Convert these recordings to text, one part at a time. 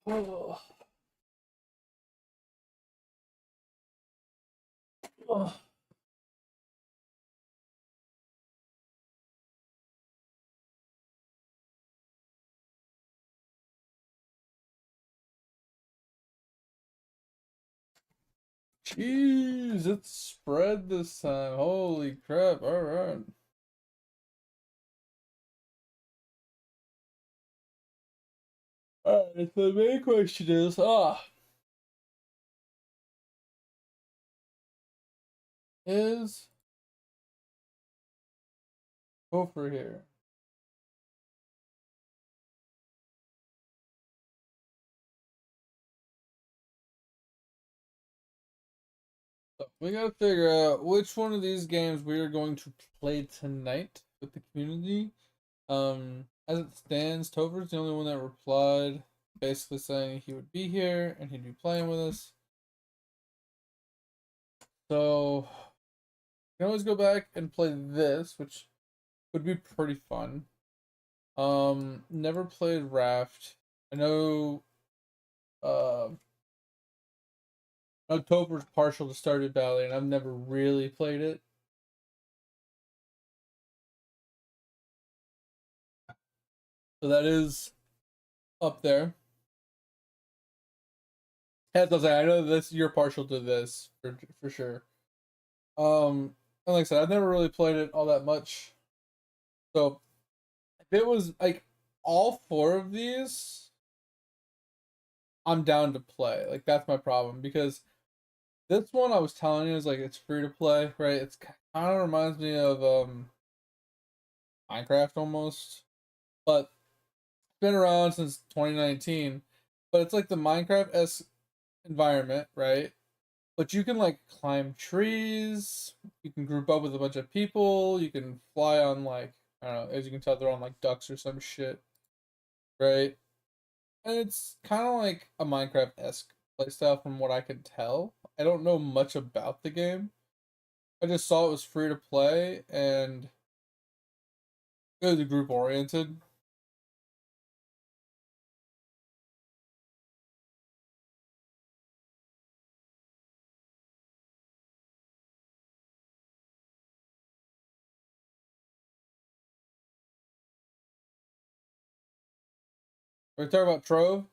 Oh. Oh. Jeez, it's spread this time. Holy crap. Alright. Alright, so the main question is, is Gopher here? So we gotta figure out which one of these games we are going to play tonight with the community. As it stands, Topher's the only one that replied, basically saying he would be here and he'd be playing with us. So we can always go back and play this, which would be pretty fun. Never played Raft. I know October's partial to Stardew Valley, and I've never really played it. So that is up there. As I was saying, I know this you're partial to this for sure. And like I said, I've never really played it all that much. So if it was like all four of these, I'm down to play. Like that's my problem because this one I was telling you is like it's free to play, right? It's kind of reminds me of Minecraft almost, but it's been around since 2019. But it's like the Minecraft s environment, right? But you can like climb trees, you can group up with a bunch of people, you can fly on like I don't know, as you can tell they're on like ducks or some shit, right? And it's kind of like a Minecraft esque playstyle from what I can tell. I don't know much about the game. I just saw it was free to play and it was group oriented. We're talking about Trove.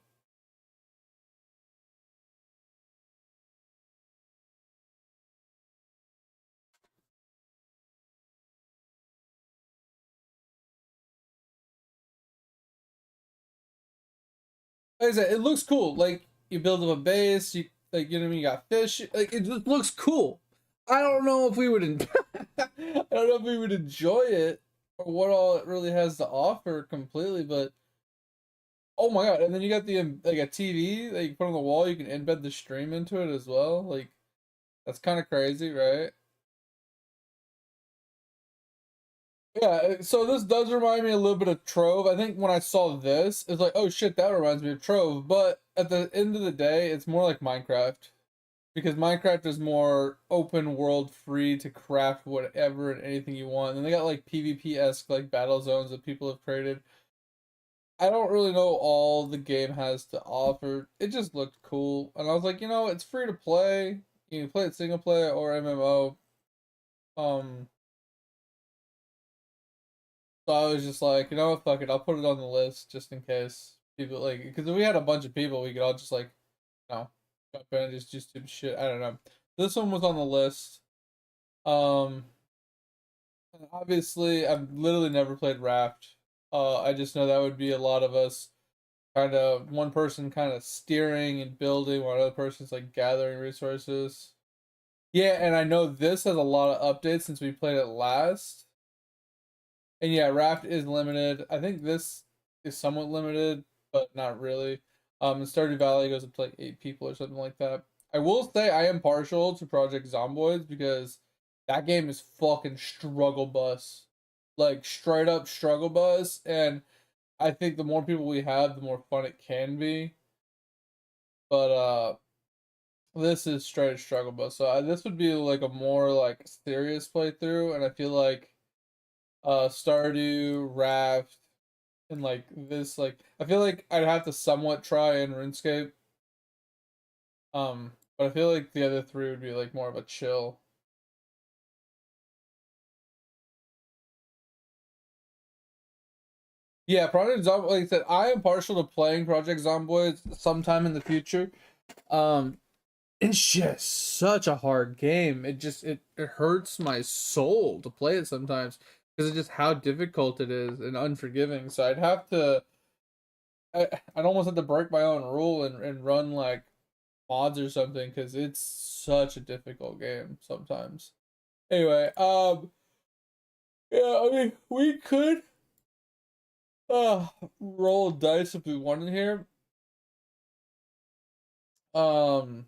Like I said, it looks cool. Like you build up a base, you like you know what I mean. You got fish. Like it just looks cool. I don't know if we would. I don't know if we would enjoy it or what all it really has to offer completely. But oh my god! And then you got the like a TV that you put on the wall. You can embed the stream into it as well. Like that's kind of crazy, right? Yeah, so this does remind me a little bit of Trove. I think when I saw this, it's like, oh shit, that reminds me of Trove. But at the end of the day, it's more like Minecraft. Because Minecraft is more open world, free to craft whatever and anything you want. And they got like PvP-esque like battle zones that people have created. I don't really know all the game has to offer. It just looked cool. And I was like, it's free to play. You can play it single player or MMO. Um, So I was just like, what, fuck it, I'll put it on the list just in case people like, because if we had a bunch of people, we could all just like, you know, jump in and just do shit. I don't know. This one was on the list. Um, and obviously, I've literally never played Raft. I just know that would be a lot of us kind of one person kind of steering and building, while other person's like gathering resources. Yeah, and I know this has a lot of updates since we played it last. And yeah, Raft is limited. I think this is somewhat limited, but not really. And Stardew Valley goes up to like 8 people or something like that. I will say I am partial to Project Zomboids because that game is fucking struggle bus. Like straight up struggle bus. And I think the more people we have, the more fun it can be. But this is straight struggle bus. So this would be like a more like serious playthrough, and I feel like Stardew, Raft, And like this, like I feel like I'd have to somewhat try in RuneScape. But I feel like the other three would be like more of a chill. Yeah, Project Zomboid, like I said, I am partial to playing Project Zomboid sometime in the future. Um, it's just such a hard game. It hurts my soul to play it sometimes because of just how difficult it is and unforgiving. So I'd almost have to break my own rule and run like mods or something because it's such a difficult game sometimes. Anyway, yeah, I mean we could roll dice if we wanted here. Um,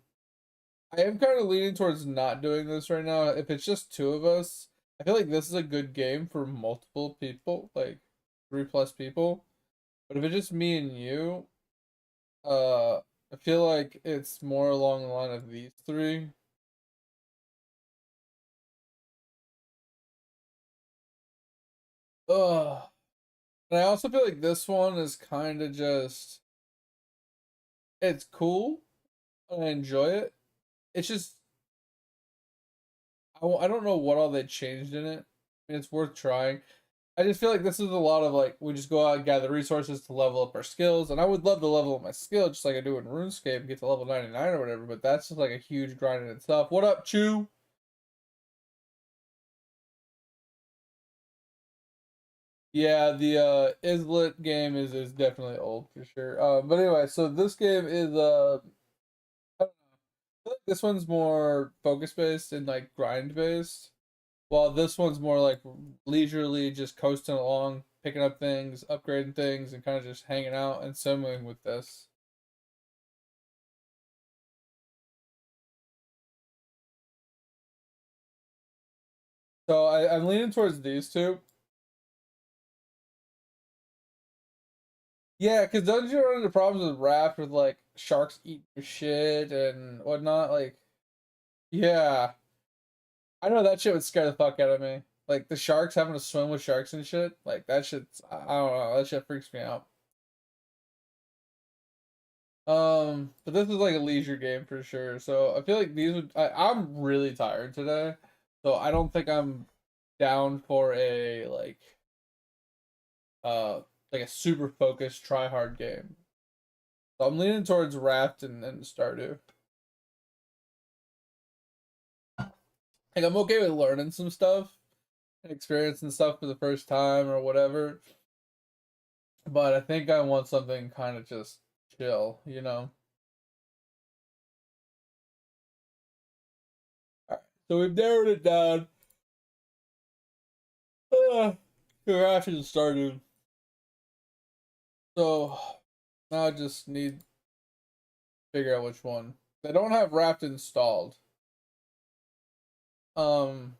I am kind of leaning towards not doing this right now. If it's just two of us, I feel like this is a good game for multiple people, like three plus people. But if it's just me and you, I feel like it's more along the line of these three. Ugh. And I also feel like this one is kind of just, it's cool. I enjoy it. It's just, I don't know what all they changed in it. I mean, it's worth trying. I just feel like this is a lot of like we just go out and gather resources to level up our skills, and I would love to level up my skill just like I do in RuneScape and get to level 99 or whatever. But that's just like a huge grind in itself. What up, Chew? Yeah, the Islet game is definitely old for sure. But anyway, so this game is I don't know. I feel like this one's more focus based and like grind based. While this one's more like leisurely, just coasting along, picking up things, upgrading things, and kind of just hanging out and similar with this. So I'm leaning towards these two. Yeah, because don't you run into problems with Raft with like sharks eating your shit and whatnot? Like, yeah, I know that shit would scare the fuck out of me. Like the sharks having to swim with sharks and shit. Like that shit's I don't know. That shit freaks me out. But this is like a leisure game for sure. So I feel like these would. I'm really tired today, so I don't think I'm down for a uh like a super focused try hard game. So I'm leaning towards Raft and Stardew. Like I'm okay with learning some stuff and experiencing stuff for the first time or whatever, but I think I want something kind of just chill, you know. All right, so we've narrowed it down. Your actions started. So now I just need to figure out which one. They don't have Wrapped installed. Um,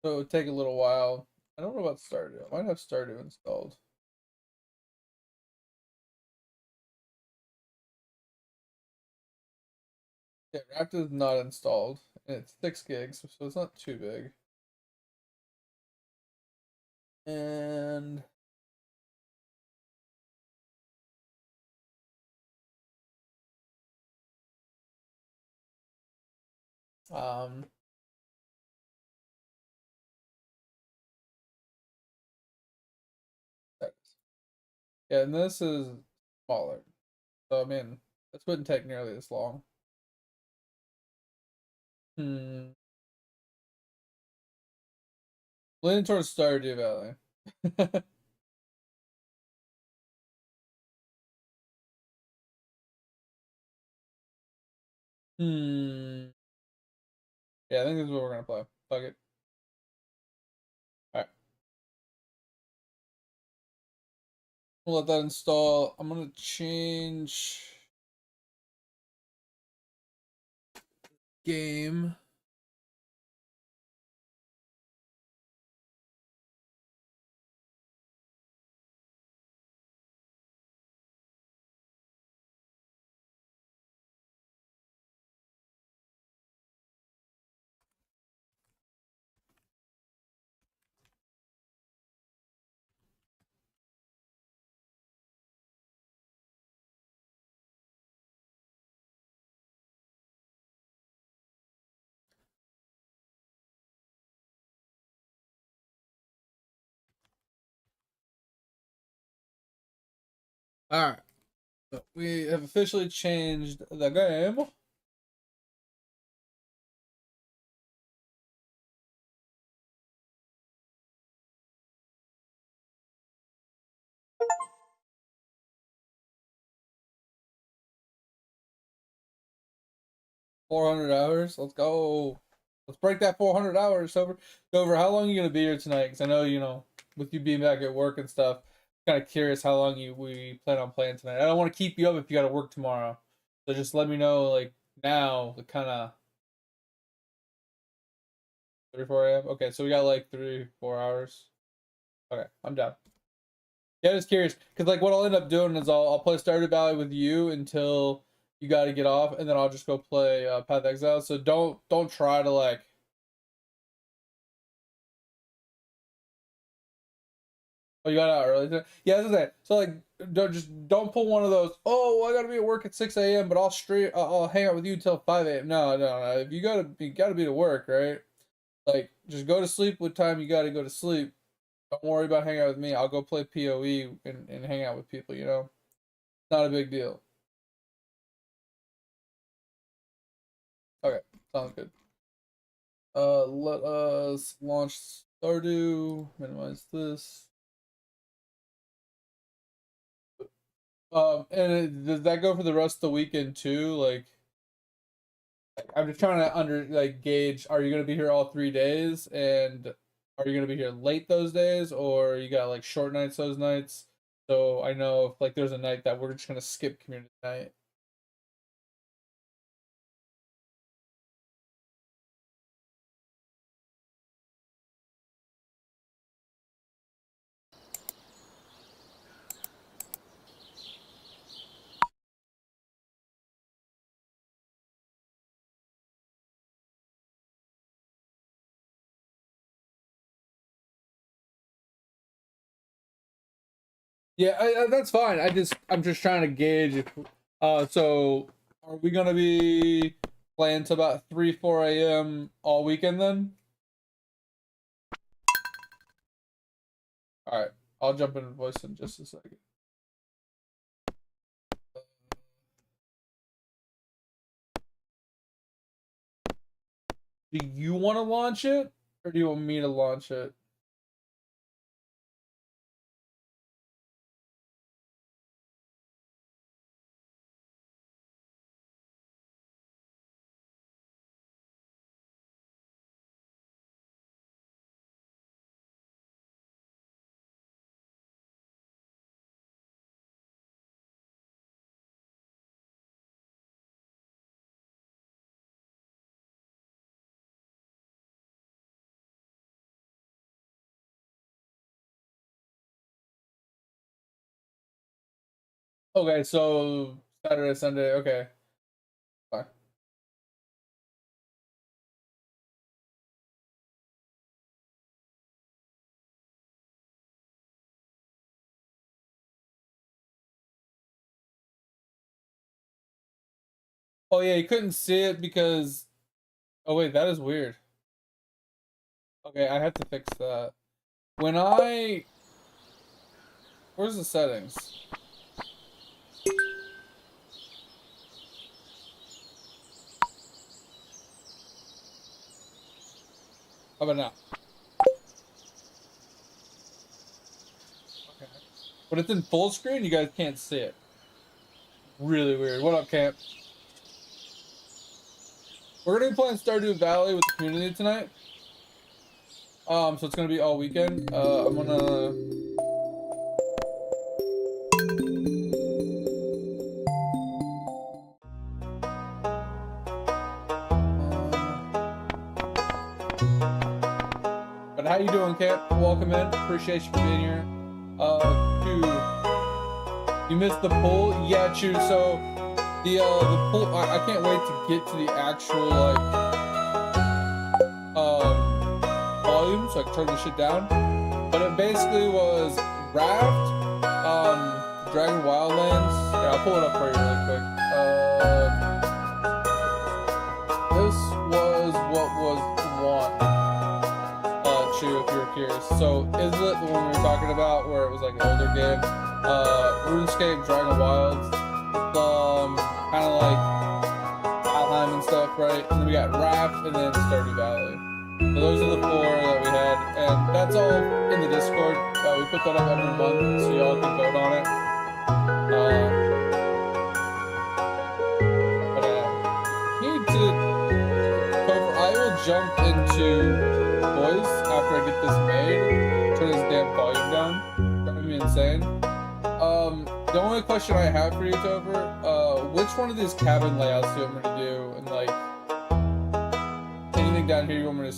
so it would take a little while. I don't know about Stardew. I might have Stardew installed. Yeah, Wrapped is not installed. And it's 6 gigs, so it's not too big. And um yeah, and this is smaller. So I mean, this wouldn't take nearly this long. Hmm. Leaning towards Stardew Valley. Hmm. Yeah, I think this is what we're gonna play. Fuck it. Alright. We'll let that install. I'm gonna change game. Alright. So we have officially changed the game. $400. Let's go. Let's break that 400 hours over. Over. How long are you gonna be here tonight? Because I know with you being back at work and stuff. Kind of curious how long we plan on playing tonight. I don't want to keep you up if you got to work tomorrow. So just let me know like now, the kind of 3 4 a.m. Okay, so we got like 3 4 hours. Okay, I'm down. Yeah, just curious because like what I'll end up doing is I'll play Stardew Valley with you until you got to get off, and then I'll just go play Path of Exile. So don't try to like. Oh, you got out early today? Yeah, that's that. So like, don't pull one of those. Oh, I gotta be at work at 6 a.m., but I'll hang out with you till 5 a.m. No, no, no. If you gotta be to work, right? Like, just go to sleep what time you gotta go to sleep. Don't worry about hanging out with me. I'll go play PoE and hang out with people. Not a big deal. Okay, sounds good. Let us launch Stardew. Minimize this. Does that go for the rest of the weekend too? Like, I'm just trying to gauge. Are you gonna be here all 3 days, and are you gonna be here late those days, or you got like short nights those nights? So I know if like there's a night that we're just gonna skip community night. Yeah, that's fine. I'm just trying to gauge if. So are we gonna be playing till about 3 4 a.m. all weekend then? All right, I'll jump in voice in just a second. Do you want to launch it, or do you want me to launch it? Okay, so Saturday, Sunday. Okay, fine. Oh yeah, you couldn't see it because. Oh wait, that is weird. Okay, I have to fix that. When I. Where's the settings? How about now? Okay. But it's in full screen. You guys can't see it. Really weird. What up, Camp? We're gonna be playing Stardew Valley with the community tonight. So it's gonna be all weekend. I'm gonna. But how you doing, Camp? Welcome in. Appreciate you for being here. You missed the poll? Yeah, Chew. So the poll. I can't wait to get to the actual volume, so I can turn this shit down. But it basically was Raft, Dragon Wildlands. Yeah, I'll pull it up for you really quick. This was what was one. Chew, if you're curious. So Islet, the one we were talking about, where it was like an older game. RuneScape, Dragon Wilds, kind of like Valheim and stuff, right? And then we got Raft, and then Stardew Valley. So those are the 4 that we had, and that's all in the Discord. We put that up every month, so y'all can vote on it. Need to cover. I will jump into voice after I get this made. Turn this damn volume down. Driving me insane. The only question I have for you, Topher, which one of these cabin layouts do you want me to do? And like, anything down here you want me to,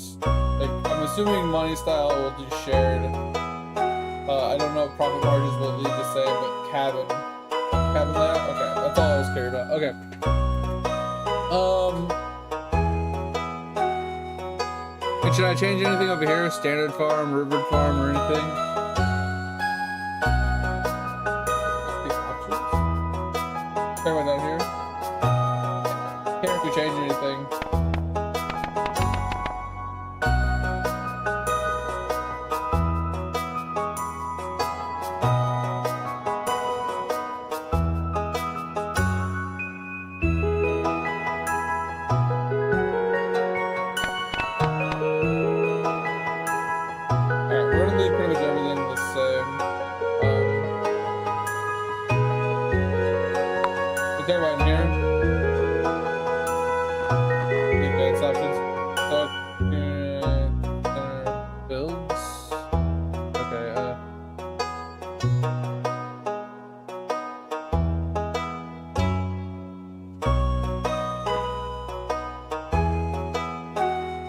like, I'm assuming money style will do shared. I don't know if profit margins will lead the same, but cabin layout? Okay, that's all I was cared about. Okay. And should I change anything over here? Standard farm, rivered farm, or anything? Care about down here? Care if we change anything.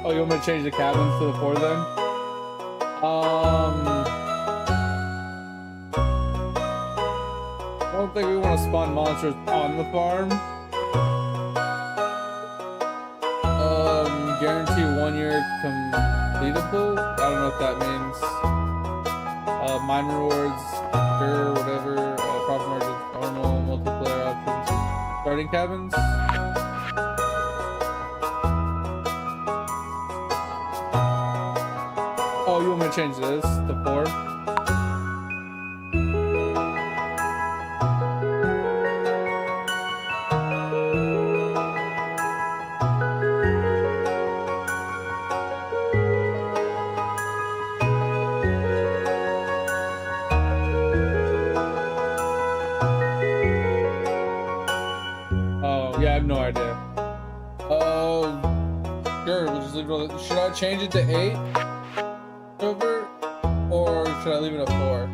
Oh, you want me to change the cabins to the 4 then? I don't think we want to spawn monsters on the farm. Guarantee 1 year completable. I don't know what that means. Mine rewards, sure, whatever. Profit margins, normal, multiplayer options. Starting cabins. Oh, you want me to change this to 4? Oh, yeah, I have no idea. Sure, we'll just leave it. Should I change it to 8? Over, or should I leave it at 4?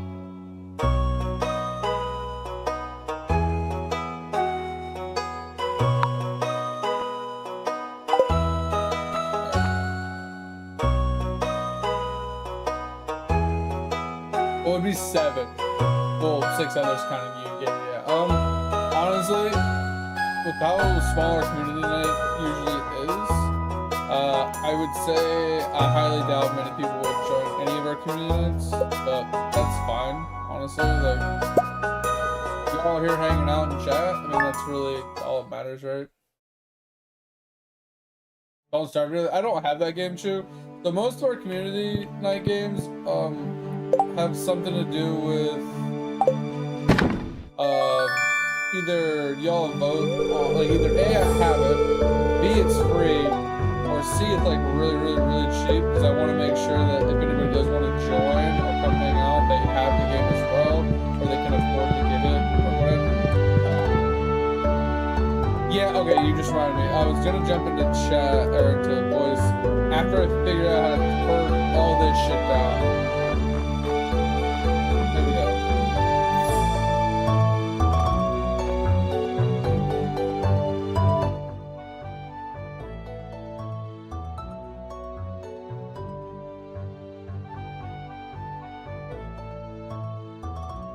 What would be 7? Well, 6 others kind of you get it, yeah. Honestly, with how small our community night usually is, I would say I highly doubt many people would join any of our community nights, but that's fine, honestly. Like, y'all here hanging out and chat, I mean, that's really all that matters, right? Don't start really. I don't have that game, Chew. So most of our community night games have something to do with either y'all vote, or like either A, I have it, B, it's free, or C, it's like really cheap, because I want to make sure that if anybody does want to join or come hang out, they have the game as well, or they can afford to get it, or whatever. Yeah, okay, you just reminded me. I was gonna jump into chat, or into voice, after I figured out how to turn all this shit down. There we go.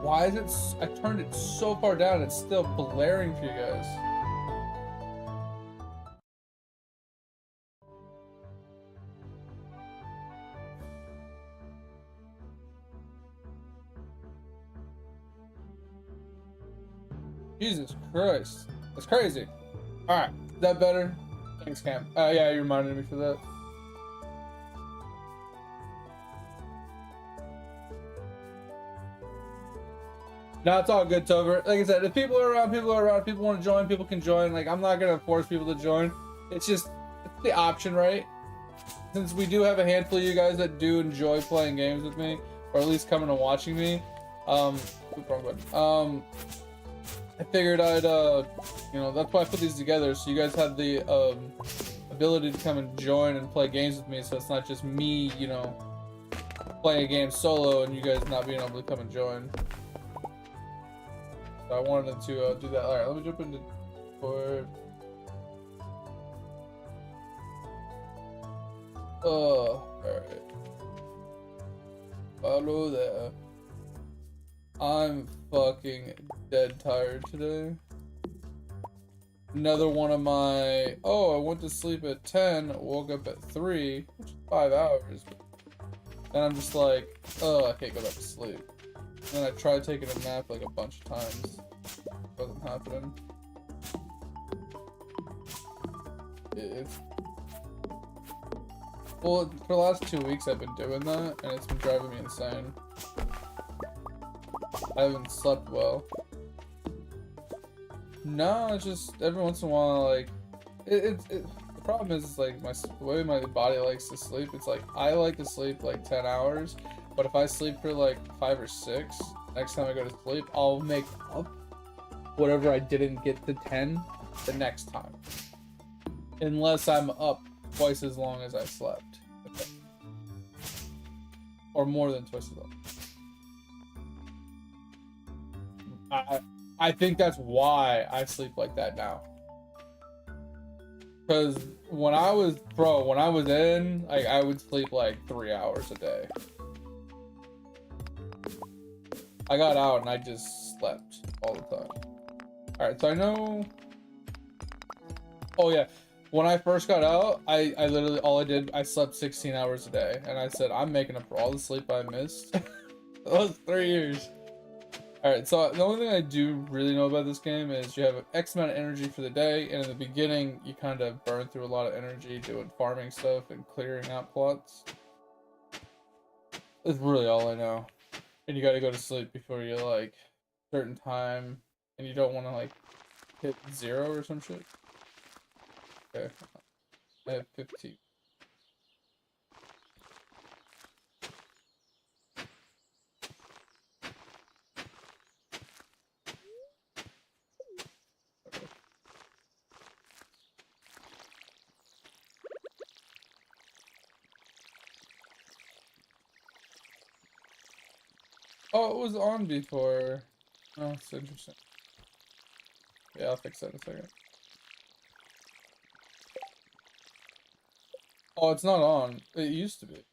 Why is it? I turned it so far down, it's still blaring for you guys. Jesus Christ. That's crazy. Alright, is that better? Thanks, Cam. Yeah, you reminded me for that. No, it's all good, Tover. Like I said, if people are around, people are around. People want to join, people can join. Like, I'm not gonna force people to join. It's just it's the option, right? Since we do have a handful of you guys that do enjoy playing games with me, or at least coming and watching me, I figured I'd, you know, that's why I put these together, so you guys have the ability to come and join and play games with me, so it's not just me, you know, playing a game solo and you guys not being able to come and join. So I wanted to do that. Alright, let me jump into Discord. Alright. Follow there. I'm fucking dead tired today. Another one of my, I went to sleep at 10, woke up at 3, which is 5 hours. And I'm just like, I can't go back to sleep. And then I tried taking a nap like a bunch of times. It wasn't happening. Well, for the last 2 weeks I've been doing that, and it's been driving me insane. I haven't slept well. No, it's just every once in a while, like, the problem is like the way my body likes to sleep. It's like, I like to sleep like 10 hours, but if I sleep for like 5 or 6, next time I go to sleep, I'll make up whatever I didn't get to 10 the next time. Unless I'm up twice as long as I slept. Okay. Or more than twice as long. I think that's why I sleep like that now. Because when I was in, like, I would sleep like 3 hours a day. I got out and I just slept all the time. Alright, so I know... Oh yeah, when I first got out, I literally, I slept 16 hours a day. And I said, I'm making up for all the sleep I missed. That was 3 years. Alright, so the only thing I do really know about this game is you have X amount of energy for the day, and in the beginning, you kind of burn through a lot of energy doing farming stuff and clearing out plots. That's really all I know. And you gotta go to sleep before you, like, certain time, and you don't want to, like, hit 0 or some shit. Okay. I have 15. Oh, it was on before. Oh, it's interesting. Yeah, I'll fix that in a second. Oh, it's not on. It used to be.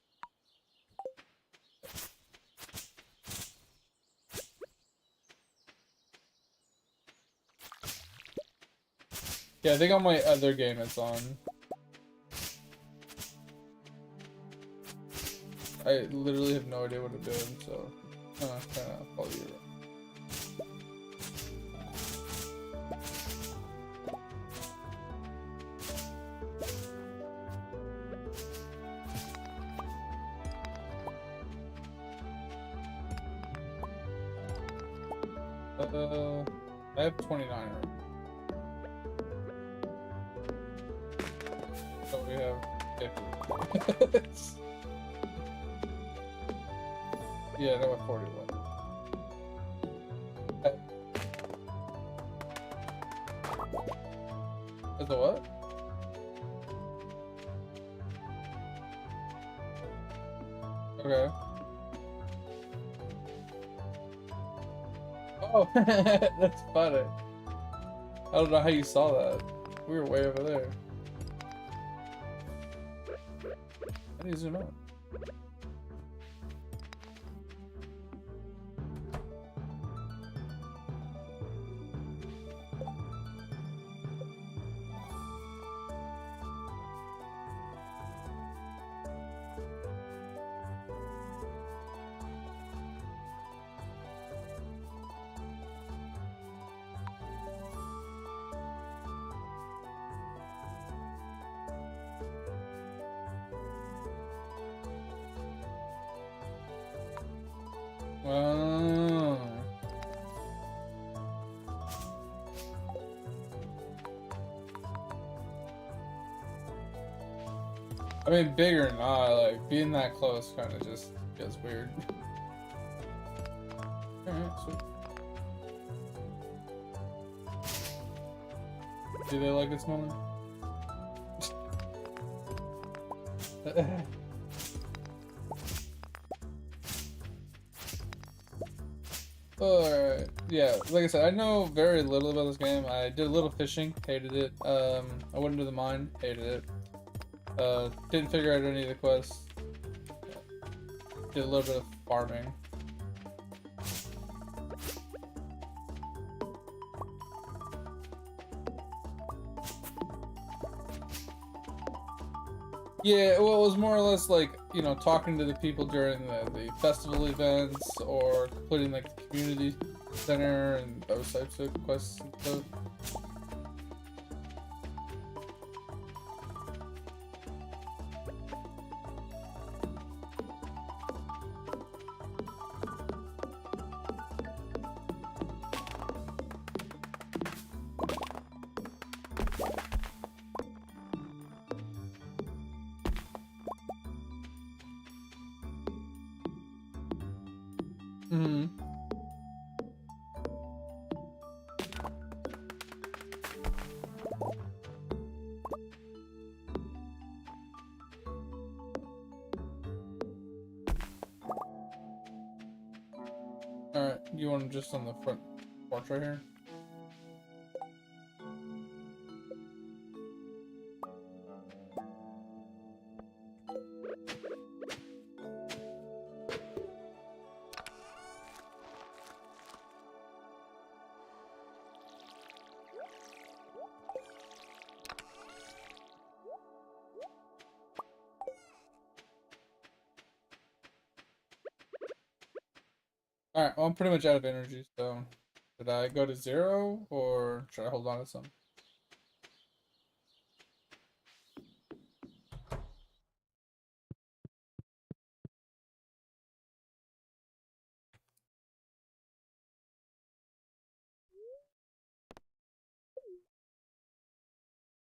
Yeah, I think on my other game it's on. I literally have no idea what I'm doing, so kind of follow you around. I have 29 right. So we have 50. Yeah, no, 41. Is the what? Okay. Oh, that's funny. I don't know how you saw that. We were way over there. How do you zoom out? Oh. I mean, big or not, like being that close kind of just feels weird. Alright, sweet. Do they like it smaller? Alright, yeah, like I said, I know very little about this game. I did a little fishing, hated it. I went into the mine, hated it. Didn't figure out any of the quests. Did a little bit of farming. Yeah, well, it was more or less like, you know, talking to the people during the festival events or completing like the community center and those types of quests and stuff. Mm-hmm. Alright, you want them just on the front porch right here? Alright, well, I'm pretty much out of energy, so should I go to 0 or should I hold on to some?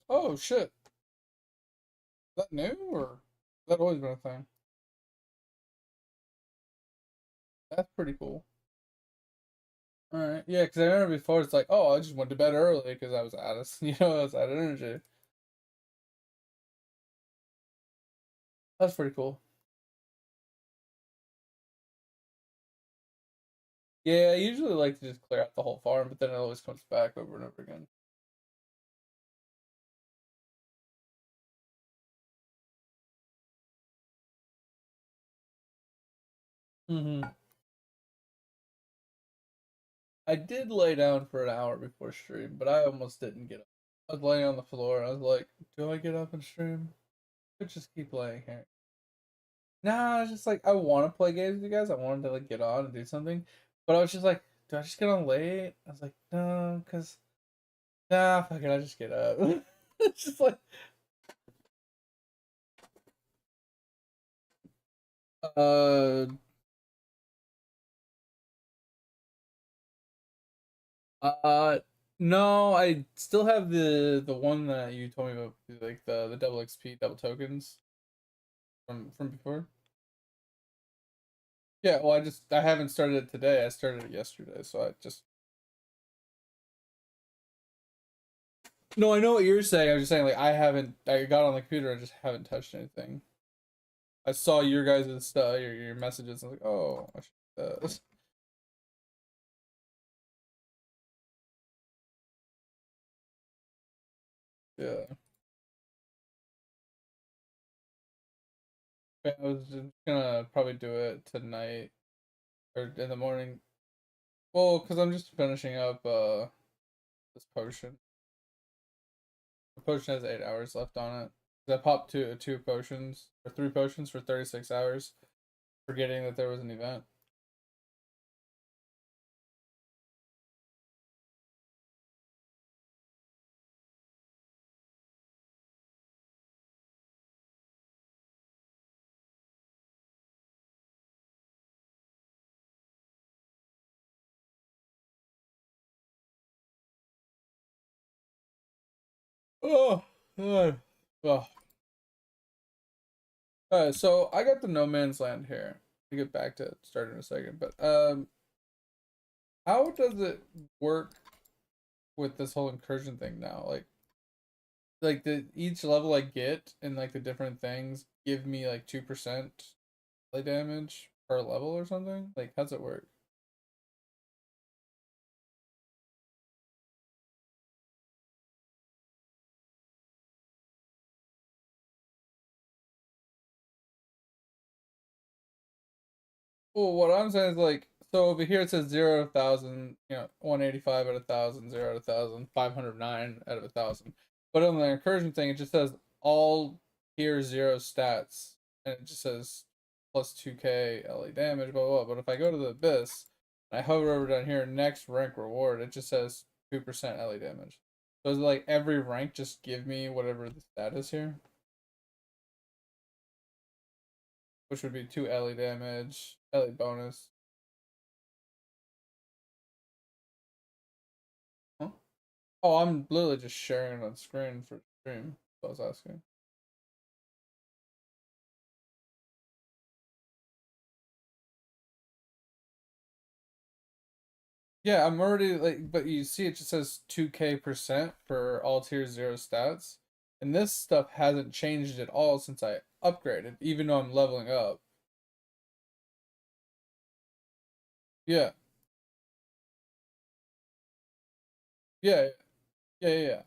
Oh shit. Is that new or has that always been a thing? That's pretty cool. Alright, yeah, because I remember before it's like, oh, I just went to bed early because I was out of, you know, I was out of energy. That's pretty cool. Yeah, I usually like to just clear out the whole farm, but then it always comes back over and over again. Mm-hmm. I did lay down for an hour before stream, but I almost didn't get up. I was laying on the floor and I was like, do I get up and stream? I could just keep laying here. Nah, I was just like, I want to play games with you guys. I wanted to like get on and do something, but I was just like, do I just get on late? I was like, no, because nah, fuck it, I just get up. It's just like, uh, uh, no, I still have the one that you told me about, like the double XP, double tokens from before. Yeah, well, I haven't started it today. I started it yesterday, so I just. No, I know what you're saying. I was just saying like I haven't. I got on the computer. I just haven't touched anything. I saw your guys' stuff, your messages. I was like, oh, I should do this. Yeah. I was just gonna probably do it tonight or in the morning. Well, because I'm just finishing up this potion. The potion has 8 hours left on it. I popped two potions or three potions for 36 hours, forgetting that there was an event. Oh, God. Oh. So I got the no man's land here. We get back to start in a second, but how does it work with this whole incursion thing now? Like the each level I get and like the different things give me like 2% play damage per level or something? Like how's it work? Well, what I'm saying is like, so over here it says 0 to 1,000, 185 out of 1,000, 0 to 1,000, 509 out of 1,000. But on the incursion thing, it just says all tier 0 stats, and it just says plus 2k LA damage, blah, blah, blah. But if I go to the abyss, and I hover over down here, next rank reward, it just says 2% LA damage. So is it like every rank just give me whatever the stat is here? Which would be 2 LA damage, LA bonus. Huh? Oh, I'm literally just sharing it on screen for stream. So I was asking. Yeah, I'm already like, but you see, it just says 2k% for all tier 0 stats, and this stuff hasn't changed at all since I upgraded, even though I'm leveling up. Yeah, yeah, yeah.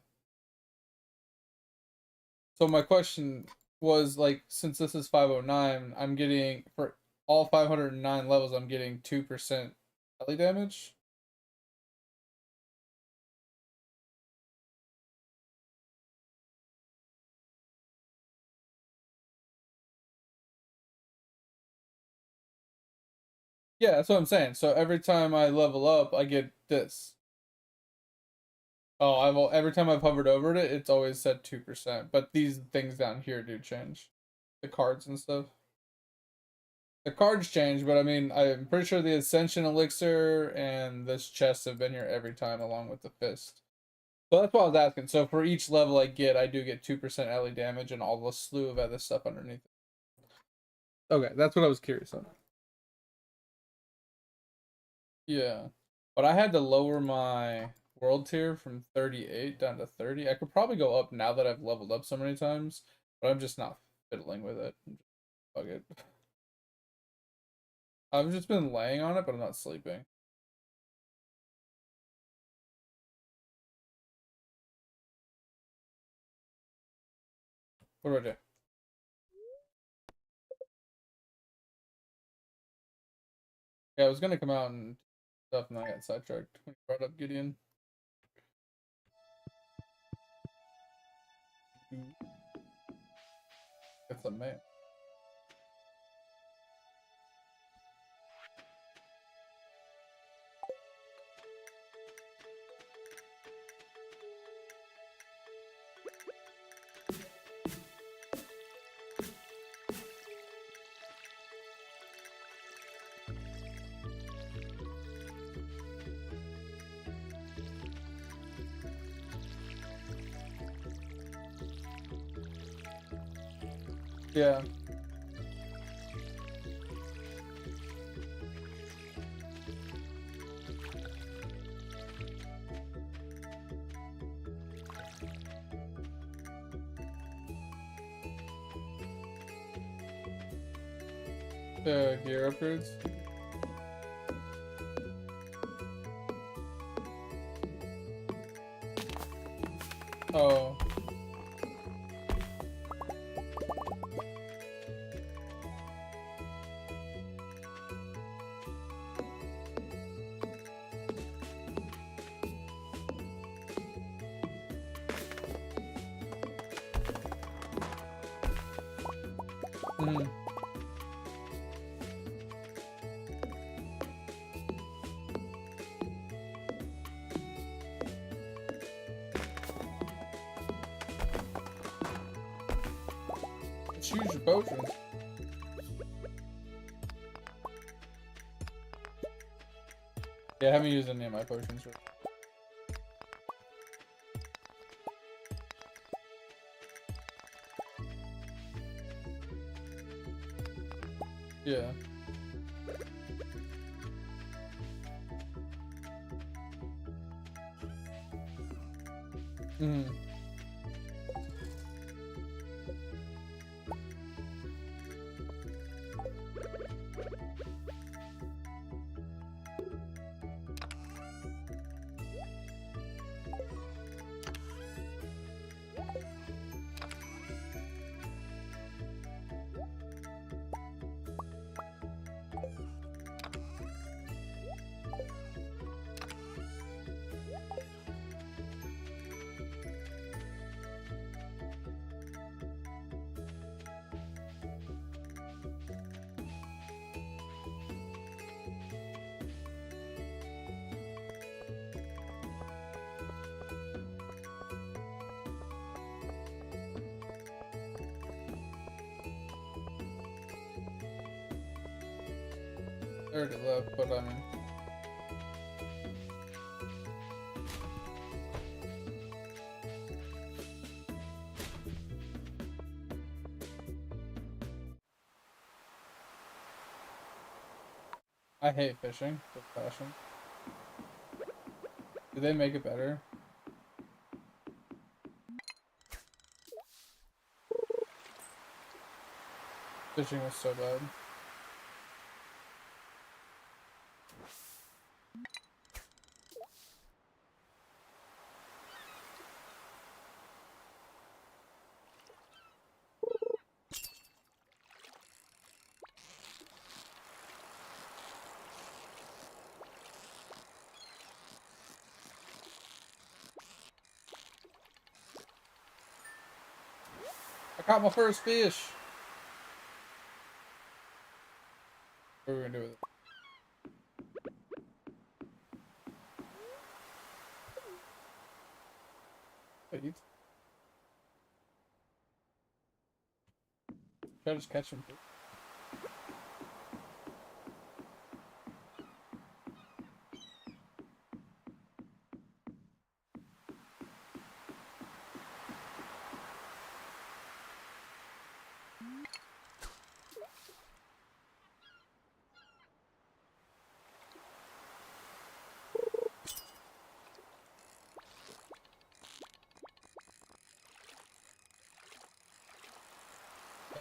So my question was like, since this is 509, I'm getting for all 509 levels, I'm getting 2% melee damage. Yeah, that's what I'm saying. So every time I level up, I get this. Oh, every time I've hovered over it, it's always said 2%. But these things down here do change, the cards and stuff. The cards change, but I mean, I'm pretty sure the Ascension Elixir and this chest have been here every time, along with the fist. So that's what I was asking. So for each level I get, I do get 2% LE damage and all the slew of other stuff underneath it. Okay, that's what I was curious on. Yeah, but I had to lower my world tier from 38 down to 30. I could probably go up now that I've leveled up so many times, but I'm just not fiddling with it. Fuck it. I've just been laying on it, but I'm not sleeping. What do I do? Yeah, I was gonna come out and stuff, and I got sidetracked when you brought up Gideon. That's a man. Yeah. The gear upgrades. Oh. Mm. Choose your potions. Yeah, I haven't used any of my potions. Yeah. Mm. I already left, but I mean, I hate fishing with passion. Did they make it better? Fishing was so bad. I caught my first fish. What are we gonna do with it? Wait, try to just catch him.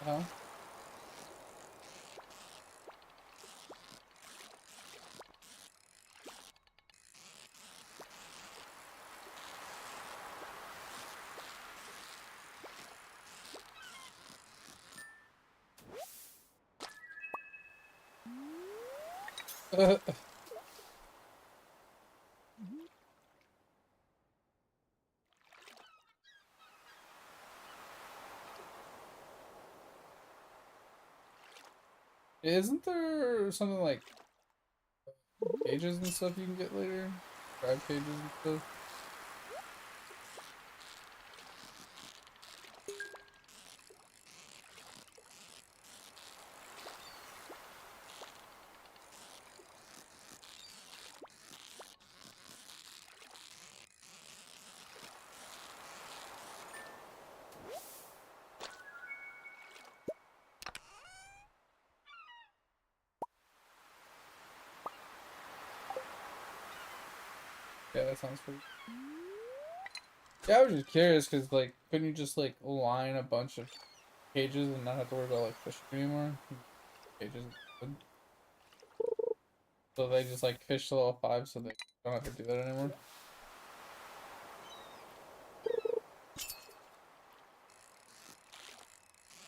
Uh-huh. Isn't there something like cages and stuff you can get later? Crab cages and stuff? Yeah, that sounds pretty. Yeah, I was just curious because, like, couldn't you just, like, line a bunch of cages and not have to worry about, like, fishing anymore? Cages. So they just, like, fish to level 5 so they don't have to do that anymore?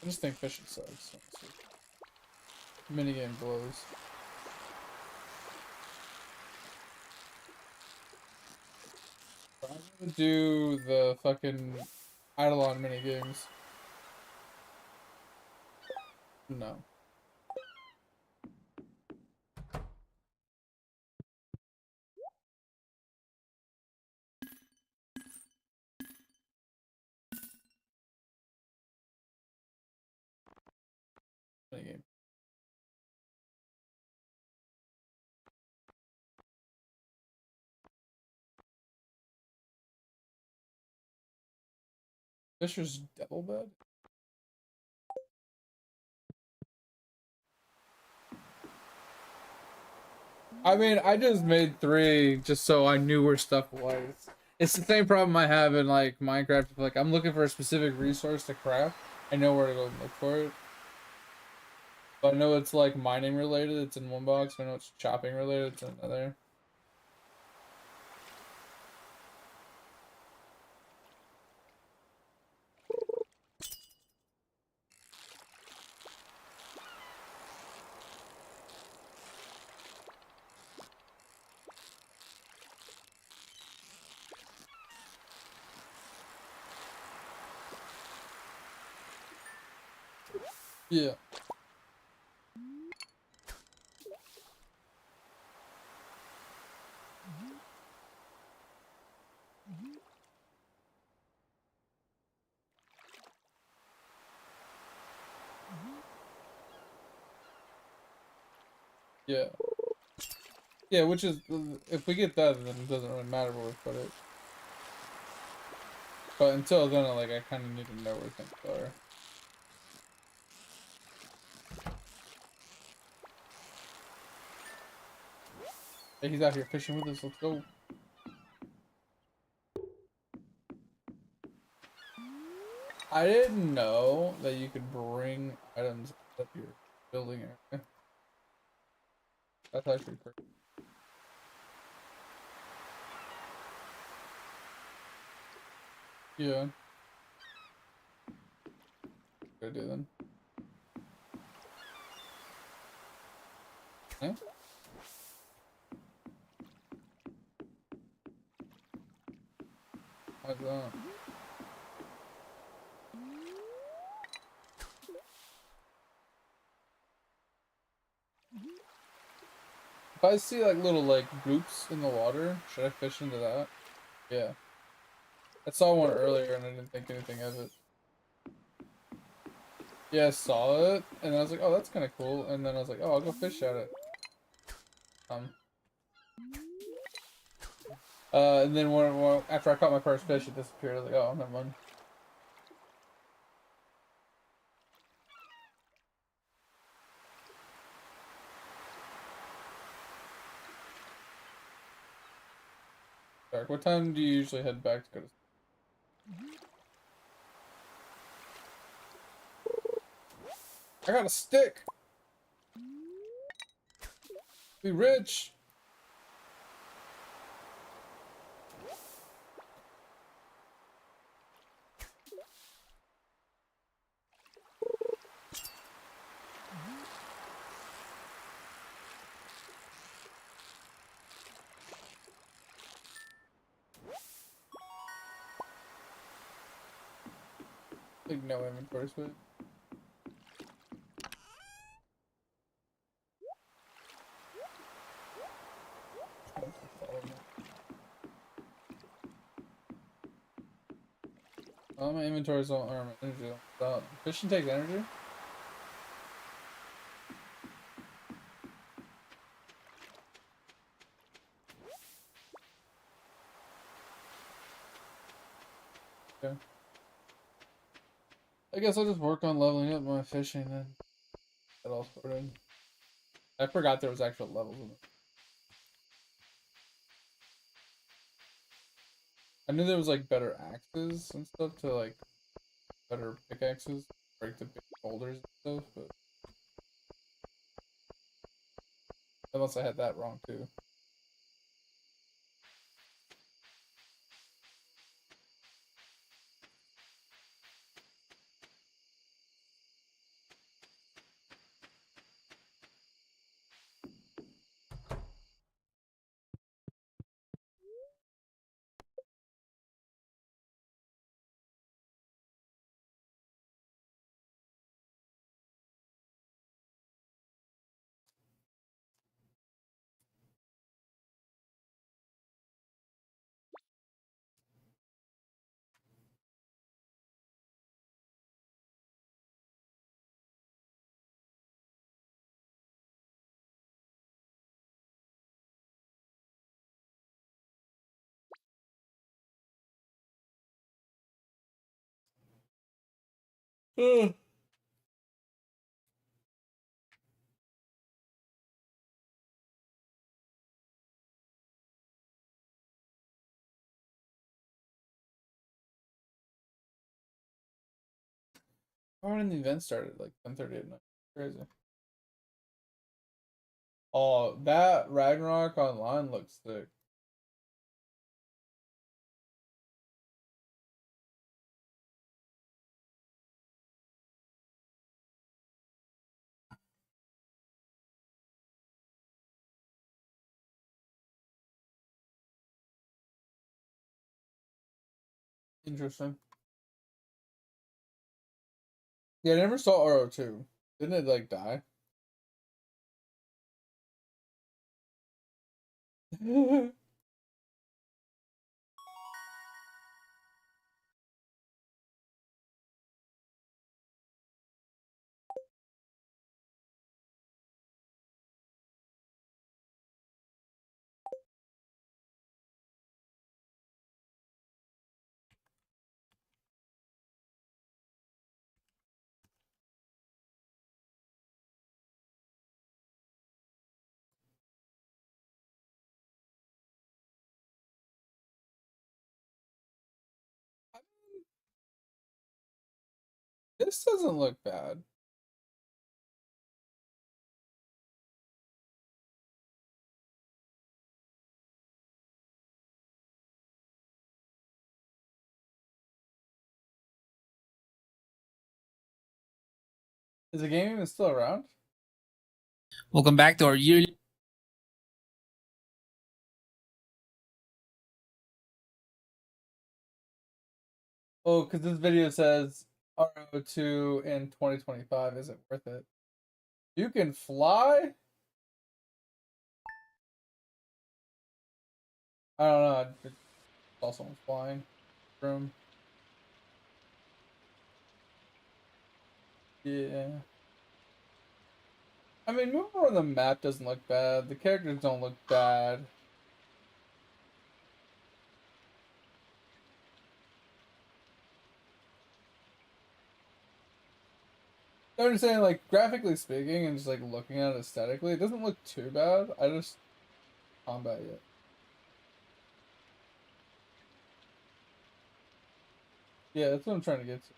I just think fishing sucks, honestly. Minigame blows. I'm gonna do the fucking Eidolon minigames. No. Minigame. Fisher's Devil Bed? I mean, I just made 3 just so I knew where stuff was. It's the same problem I have in like Minecraft. Like I'm looking for a specific resource to craft. I know where to go look for it. But I know it's like mining related. It's in one box. I know it's chopping related. It's in another. Yeah. Yeah. Yeah, which is if we get that, then it doesn't really matter where we put it. But until then, like I kind of need to know where things are. Hey, he's out here fishing with us. Let's go. I didn't know that you could bring items up your building area. That's actually pretty. Yeah. Good do then. Yeah. How's that? If I see like little like groups in the water, should I fish into that? Yeah. I saw one earlier and I didn't think anything of it. Yeah, I saw it and I was like, oh, that's kind of cool. And then I was like, oh, I'll go fish at it. Um. And then after I caught my first fish, it disappeared. I was like, oh, never mind. Dark. What time do you usually head back to go to? I got a stick. Be rich. Like no inventory space. Oh, my inventory's all or my energy. Fishing takes energy. Okay. I guess I'll just work on leveling up my fishing then. Get all sorted. I forgot there was actual levels in it. I knew there was like better axes and stuff to like better pickaxes, break the big boulders and stuff, but unless I had that wrong too. Why didn't the event start at like 10:30 at night? Crazy. Oh, that Ragnarok online looks sick. Interesting. Yeah, I never saw RO2. Didn't it like die? This doesn't look bad. Is the game even still around? Welcome back to our yearly. Oh, because this video says RO2 in 2025 isn't worth it. You can fly? I don't know. I saw someone flying. Room. Yeah. I mean, moving around the map doesn't look bad. The characters don't look bad. I'm just saying, like, graphically speaking and just, like, looking at it aesthetically, it doesn't look too bad. I just... combat yet. Yeah, that's what I'm trying to get to.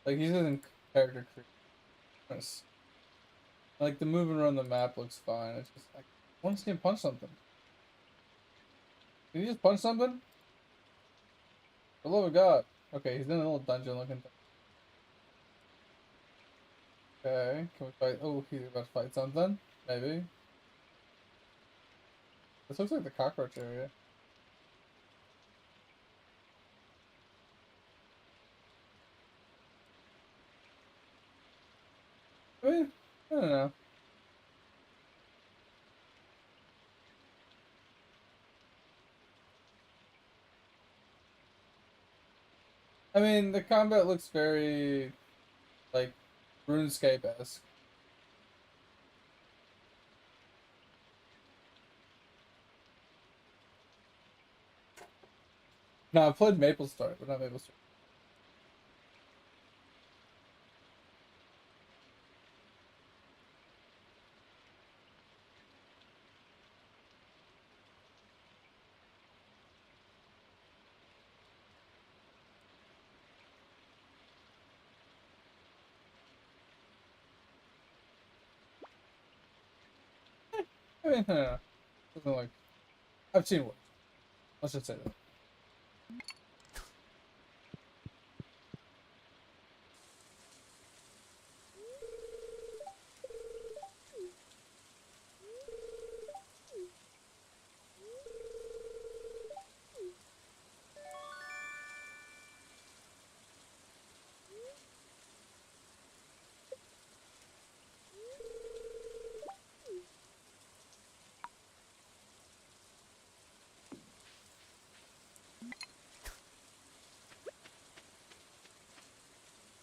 Like, he's in character creation. Like, the movement around the map looks fine. It's just, like, I want to see him punch something. Can he just punch something? For the love of God. Okay, he's in a little dungeon looking thing. Okay, can we fight? Oh, he's about to fight something? Maybe. This looks like the cockroach area. I mean, I don't know. I mean, the combat looks very, like, RuneScape-esque. No, I played Maple Story, but not Maple Story. I mean, I don't know. Something like, I've seen worse. Let's just say that.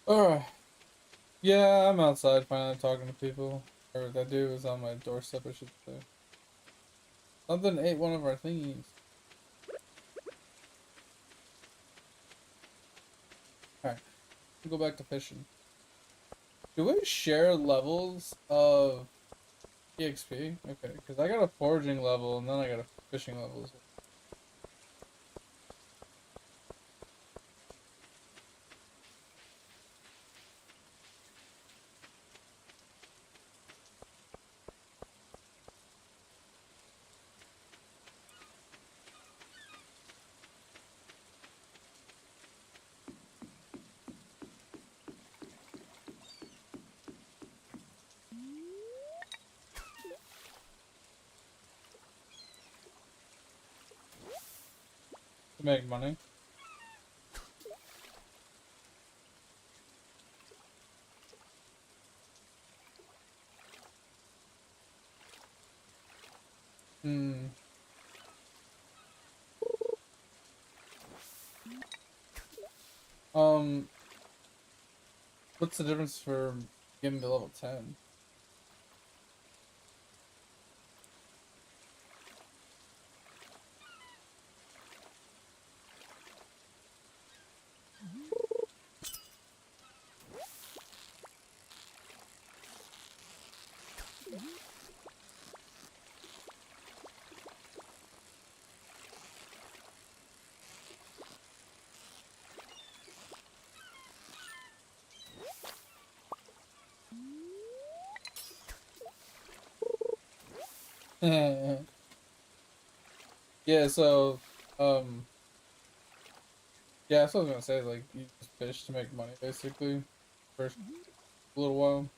Alright. Yeah, I'm outside finally talking to people. Or that dude was on my doorstep, I should say. Something ate one of our thingies. Alright, go back to fishing. Do we share levels of EXP? Okay, because I got a foraging level and then I got a fishing level. To make money. Hmm. What's the difference for getting to level 10? Yeah, so, yeah, that's what I was gonna say, like, you just fish to make money, basically, for a little while.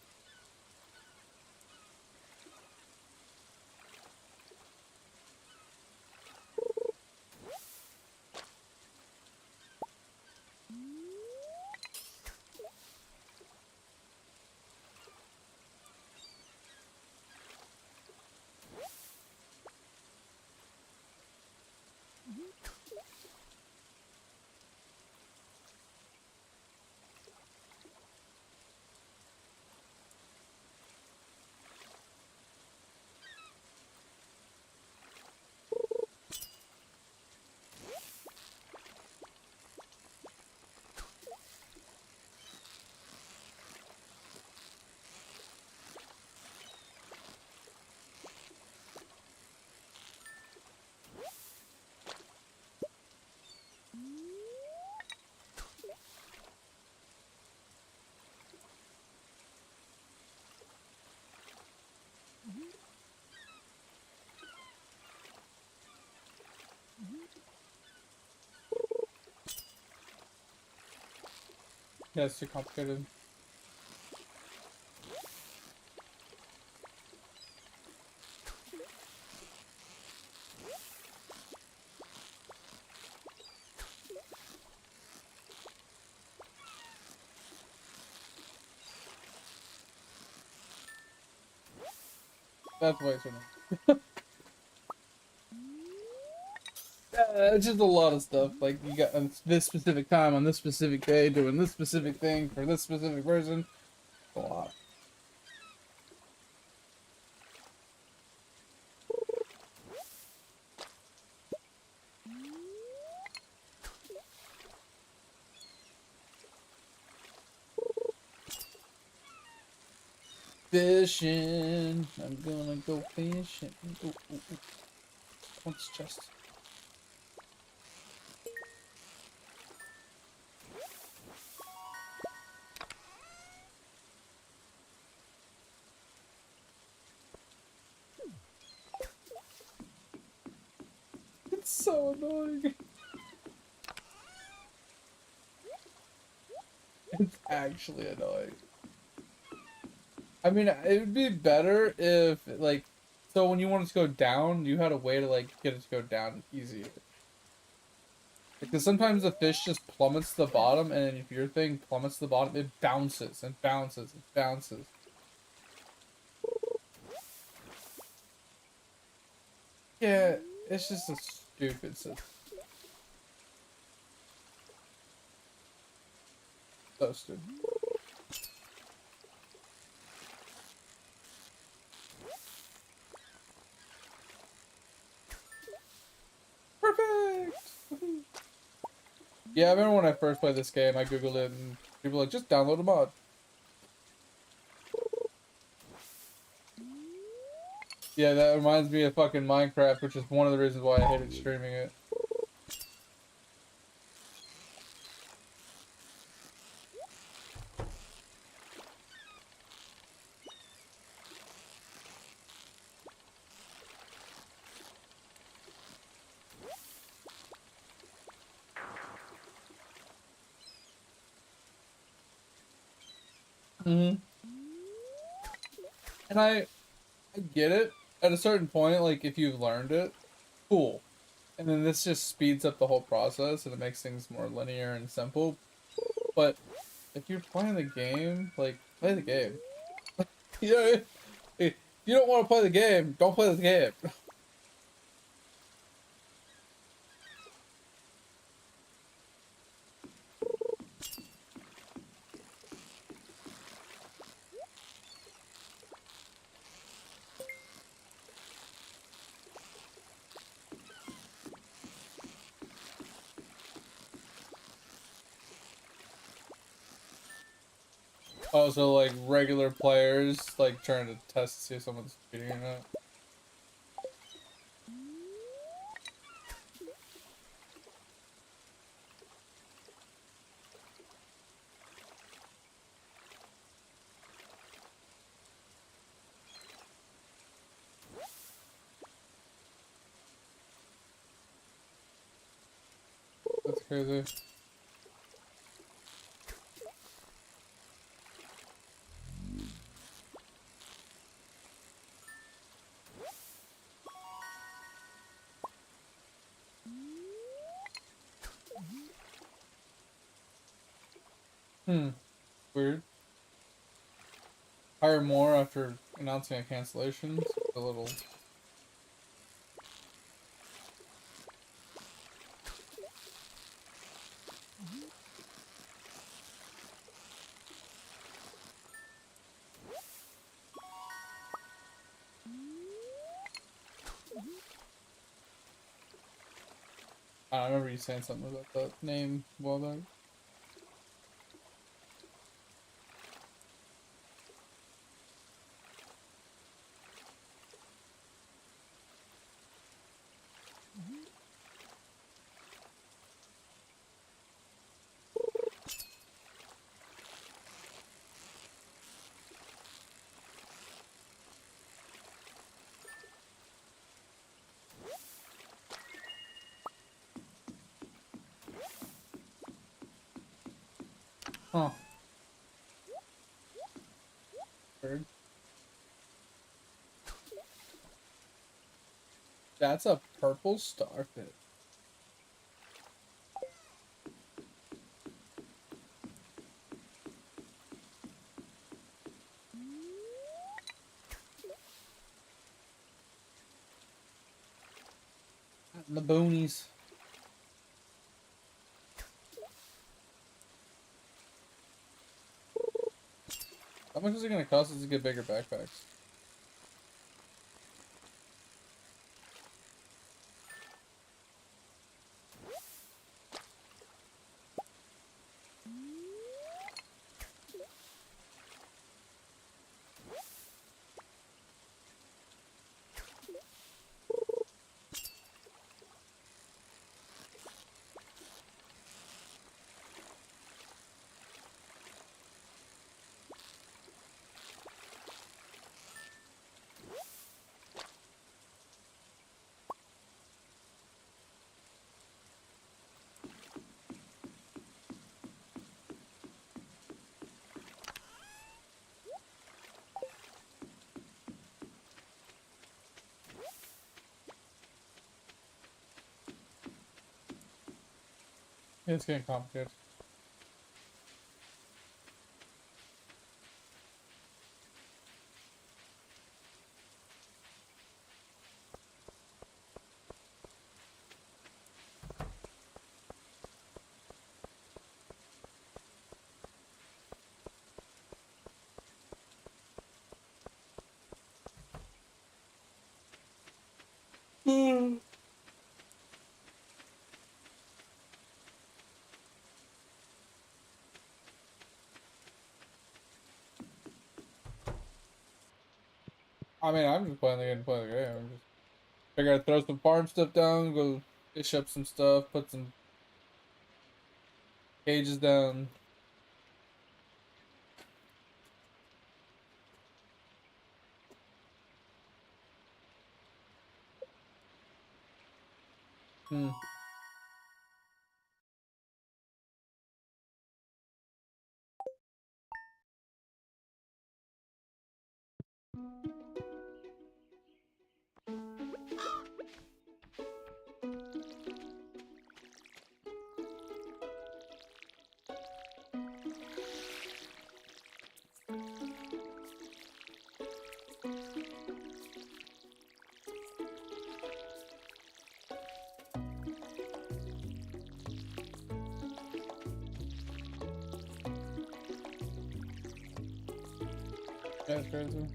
Yeah, it's too complicated. That's way too much. It's just a lot of stuff. Like, you got this specific time on this specific day doing this specific thing for this specific person. A lot. Fishing. I'm gonna go fishing. Ooh, ooh, ooh. What's chest? It's so annoying. It's actually annoying. I mean, it would be better if, like, so when you want it to go down, you had a way to, like, get it to go down easier. Because sometimes the fish just plummets to the bottom, and if your thing plummets to the bottom, it bounces and bounces and bounces. Yeah, it's just a stupid system. So stupid. Perfect! Yeah, I remember when I first played this game, I googled it, and people were like, just download a mod. Yeah, that reminds me of fucking Minecraft, which is one of the reasons why I hated streaming it. Mm-hmm. And I get it. At a certain point, like, if you've learned it, cool. And then this just speeds up the whole process and it makes things more linear and simple. But if you're playing the game, like, play the game. You know, if you don't want to play the game, don't play the game. Also, like, regular players, like, trying to test to see if someone's cheating or not. That's crazy. Hmm. Weird. Hire more after announcing a cancellation. It's a little. I remember you saying something about that name a while back. Huh. Weird. That's a purple starfish. The boonies. How much is it gonna cost us to get bigger backpacks? It's getting complicated. I mean, I'm just playing the game to play the game. I'm just figure I'd throw some farm stuff down, go fish up some stuff, put some cages down. Hmm. That's crazy.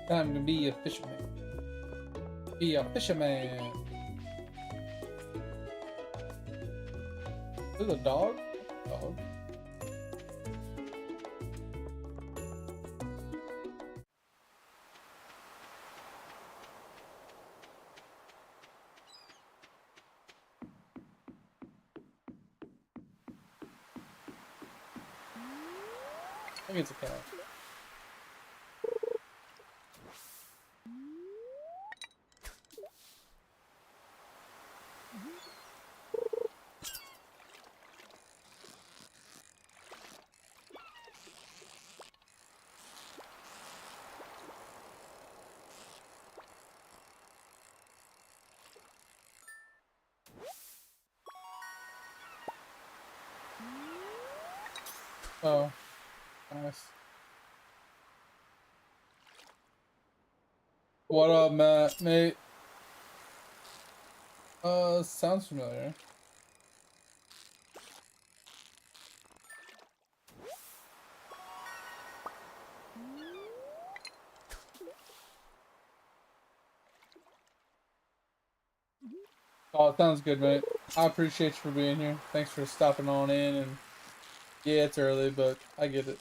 Time to be a fisherman. Be a fisherman. Is it a dog? Dog. I think it's a cat. Oh, nice. What up, Matt? Mate? Sounds familiar. Oh, it sounds good, mate. I appreciate you for being here. Thanks for stopping on in, and yeah, it's early, but I get it.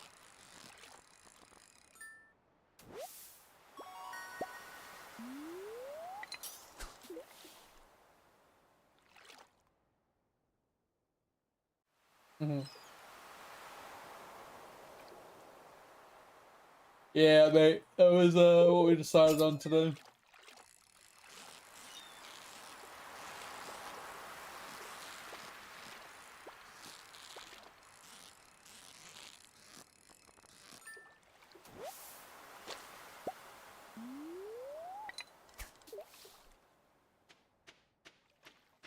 Hmm. Yeah, mate. That was what we decided on today.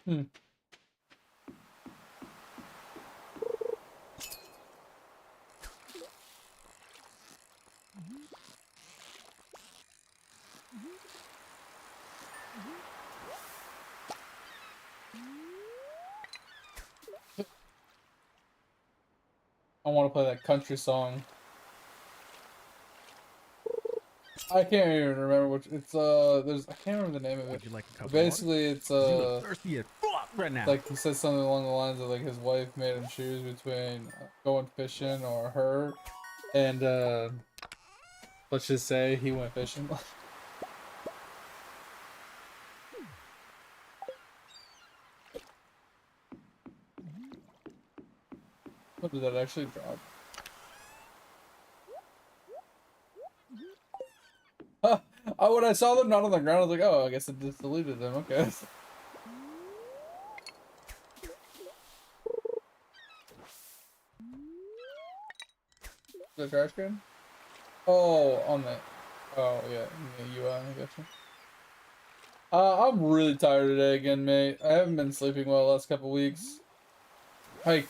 Hmm. I want to play that country song. I can't even remember which it's there's I can't remember the name of it. Would you like a cup Basically of it's water? You look thirsty as fuck right now. like he said something along the lines of like his wife made him choose between going fishing or her, and let's just say he went fishing. What did that actually drop? When I saw them not on the ground, I was like, oh, I guess it just deleted them. Okay. The trash can? Oh, on the. Oh, yeah, in the UI, I gotcha. I'm really tired today again, mate. I haven't been sleeping well the last couple weeks. Like,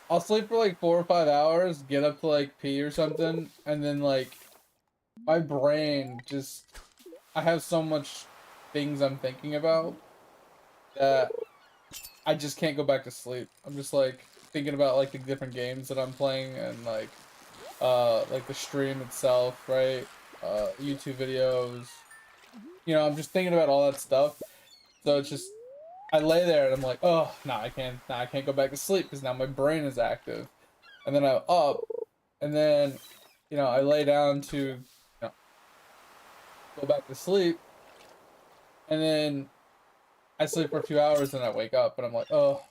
I'll sleep for like 4 or 5 hours, get up to like pee or something, and then like, my brain just. I have so much things I'm thinking about that I just can't go back to sleep. I'm just like thinking about like the different games that I'm playing and like the stream itself, right? YouTube videos. You know, I'm just thinking about all that stuff. So it's just I lay there and I'm like, oh no, I can't go back to sleep because now my brain is active. And then I'm up, and then I lay down to go back to sleep, and then I sleep for a few hours and I wake up and I'm like, oh.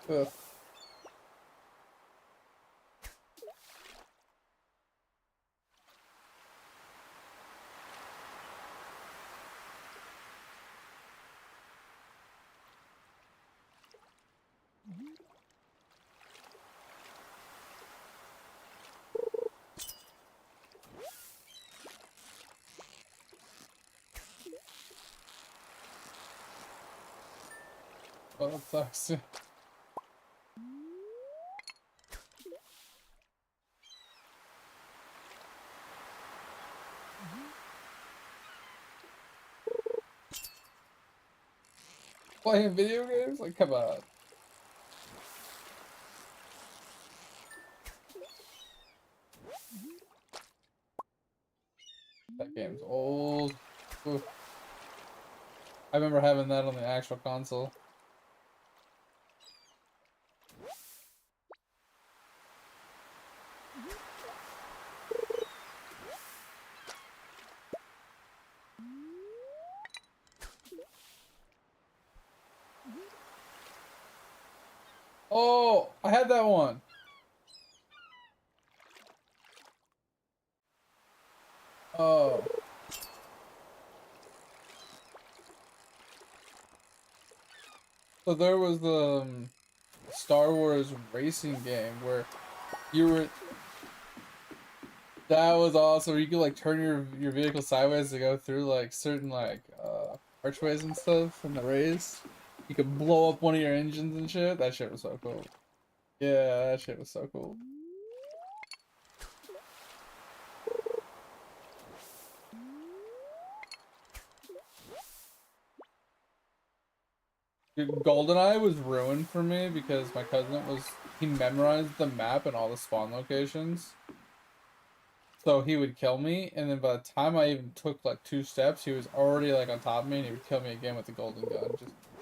Ugh. Oh, that sucks. Playing video games? Like, come on. That game's old. Oof. I remember having that on the actual console. Oh, I had that one. Oh. So there was the Star Wars racing game where you were. That was awesome. You could like turn your vehicle sideways to go through like certain like archways and stuff in the race. You could blow up one of your engines and shit. That shit was so cool. Yeah, that shit was so cool. Dude, GoldenEye was ruined for me because my cousin he memorized the map and all the spawn locations. So he would kill me, and then by the time I even took like 2 steps, he was already like on top of me, and he would kill me again with the golden gun.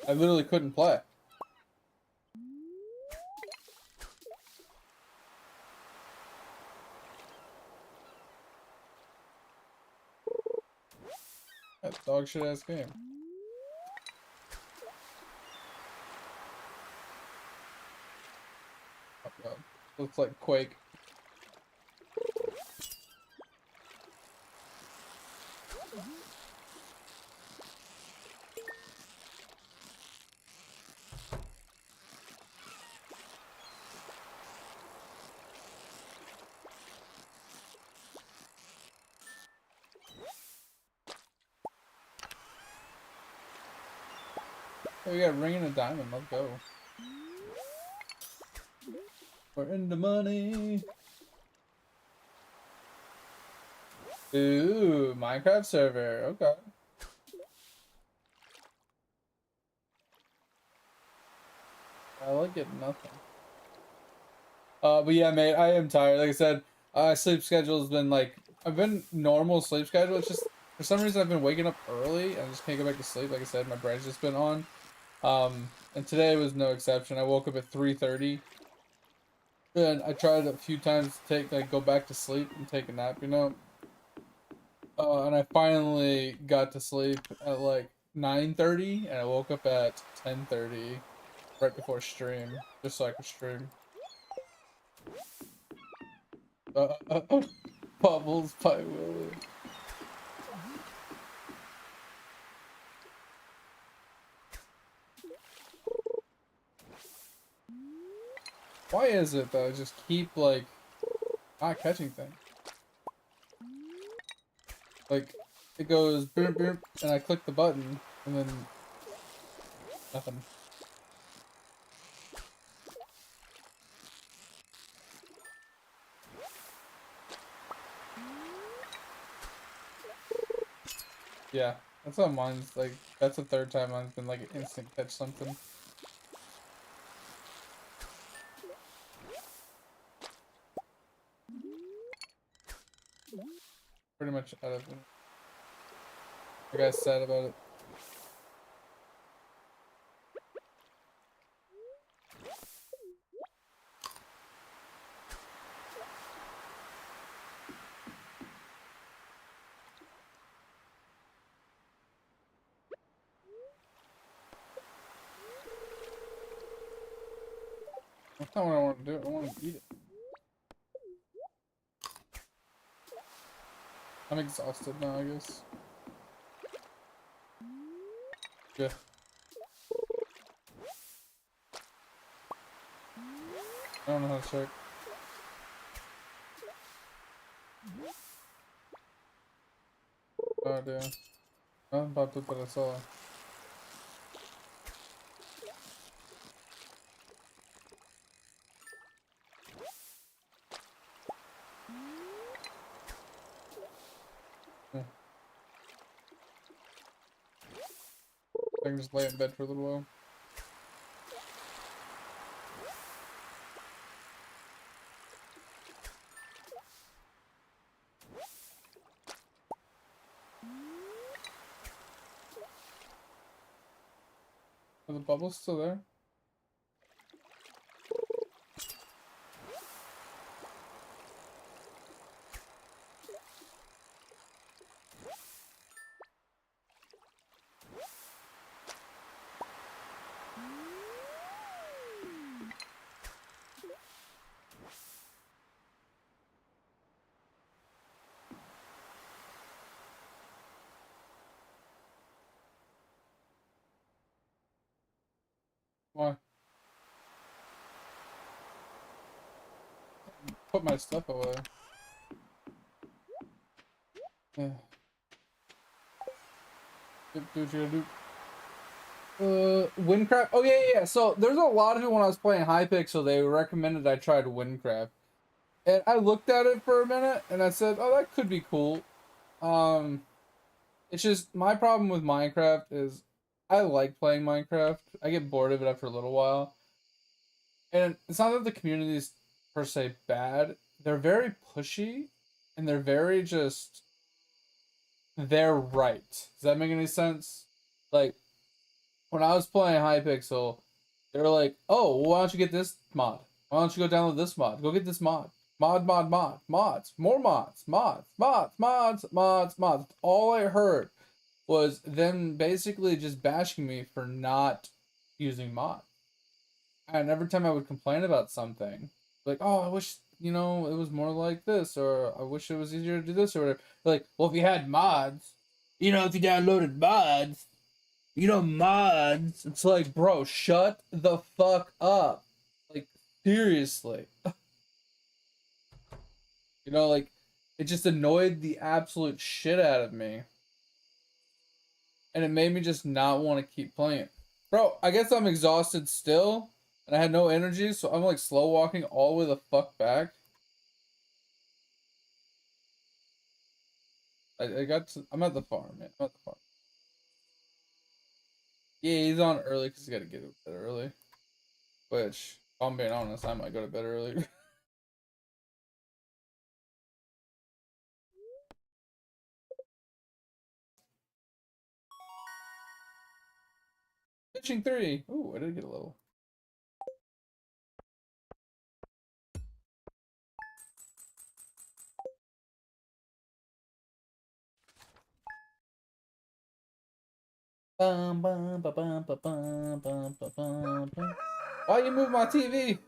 I literally couldn't play. That dog shit ass game. Oh god, looks like Quake. Oh, we got ring and a diamond. Let's go. We're in the money. Ooh, Minecraft server. Okay. I like it. Nothing. But yeah, mate, I am tired. Like I said, sleep schedule has been like I've been normal sleep schedule. It's just for some reason I've been waking up early and I just can't go back to sleep. Like I said, my brain's just been on. And today was no exception. I woke up at 3:30, and I tried a few times to go back to sleep and take a nap, you know. And I finally got to sleep at like 9:30, and I woke up at 10:30, right before stream, just so I could stream. Uh, uh, uh, Bubbles by Willie. Why is it that I just keep like not catching things? Like it goes boom boom, and I click the button, and then nothing. Yeah, that's how mine's like. That's the third time I've been like instant catch something. Pretty much out of it. I got sad about it. That's not what I want to do. I want to eat it. I'm exhausted now, I guess. Yeah. I don't know how to check. No idea. I'm about to put us all. I can just lay in bed for a little while. Are the bubbles still there? Why? Put my stuff away. Yeah. Do what you gotta do. Windcraft. Oh yeah. So there's a lot of people when I was playing Hypixel, they recommended I tried Windcraft, and I looked at it for a minute and I said, "Oh, that could be cool." It's just my problem with Minecraft is I like playing Minecraft. I get bored of it after a little while, and it's not that the community is per se bad. They're very pushy, and they're very just they're right. Does that make any sense? Like when I was playing Hypixel, they were like, "Oh, well, why don't you get this mod? Why don't you go download this mod? Go get this mod. Mods, more mods." All I heard was them basically just bashing me for not using mods. And every time I would complain about something, like, "Oh, I wish it was more like this," or "I wish it was easier to do this," or whatever. Like, well, if you had mods, if you downloaded mods. Mods. It's like, bro, shut the fuck up. Like, seriously. Like, it just annoyed the absolute shit out of me. And it made me just not want to keep playing. Bro, I guess I'm exhausted still. And I had no energy, so I'm like slow walking all the way the fuck back. I'm at the farm, man. I'm at the farm. Yeah, he's on early because he's got to get to bed early. Which, if I'm being honest, I might go to bed early. Fishing 3. Ooh, I did get a level. Bum, bum, ba, bum, ba, bum, bum, ba, bum, bum. Why you move my TV?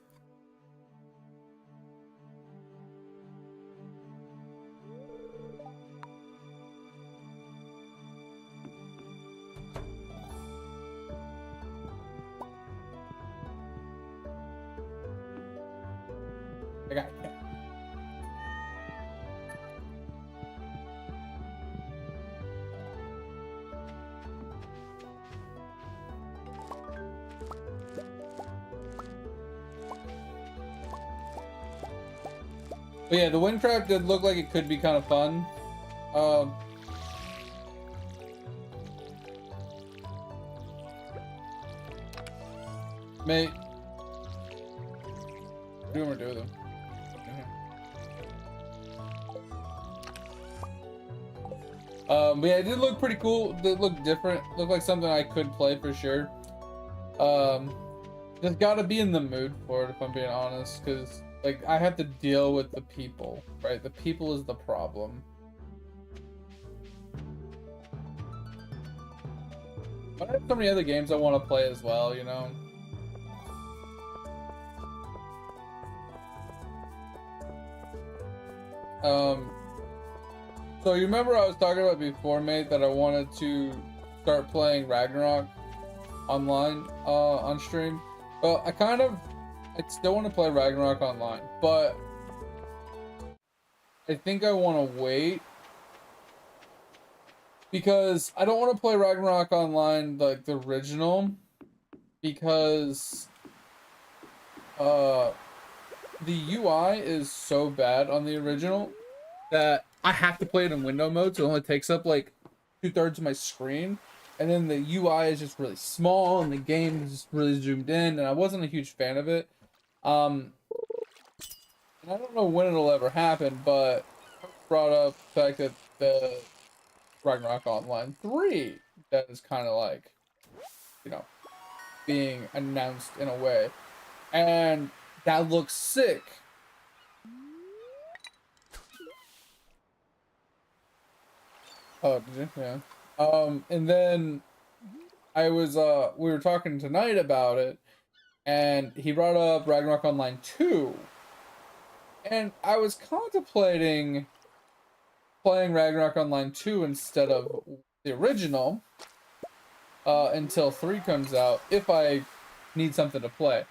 I got it. But yeah, the Windcraft did look like it could be kind of fun. Mate, what do you want to do with them? But yeah, it did look pretty cool. It looked different. Looked like something I could play for sure. Just gotta be in the mood for it, if I'm being honest, because like I have to deal with the people, right? The people is the problem. But I have so many other games I want to play as well, So you remember I was talking about before, mate, that I wanted to start playing Ragnarok online on stream. Well, I I still want to play Ragnarok Online, but I think I want to wait because I don't want to play Ragnarok Online like the original because the UI is so bad on the original that I have to play it in window mode, so it only takes up like 2/3 of my screen, and then the UI is just really small and the game is just really zoomed in, and I wasn't a huge fan of it. And I don't know when it'll ever happen, but brought up the fact that the Ragnarok Online 3 that is kind of like, you know, being announced in a way, and that looks sick. Oh, did you? Yeah. And then we were talking tonight about it, and he brought up Ragnarok Online 2, and I was contemplating playing Ragnarok Online 2 instead of the original, until 3 comes out, if I need something to play.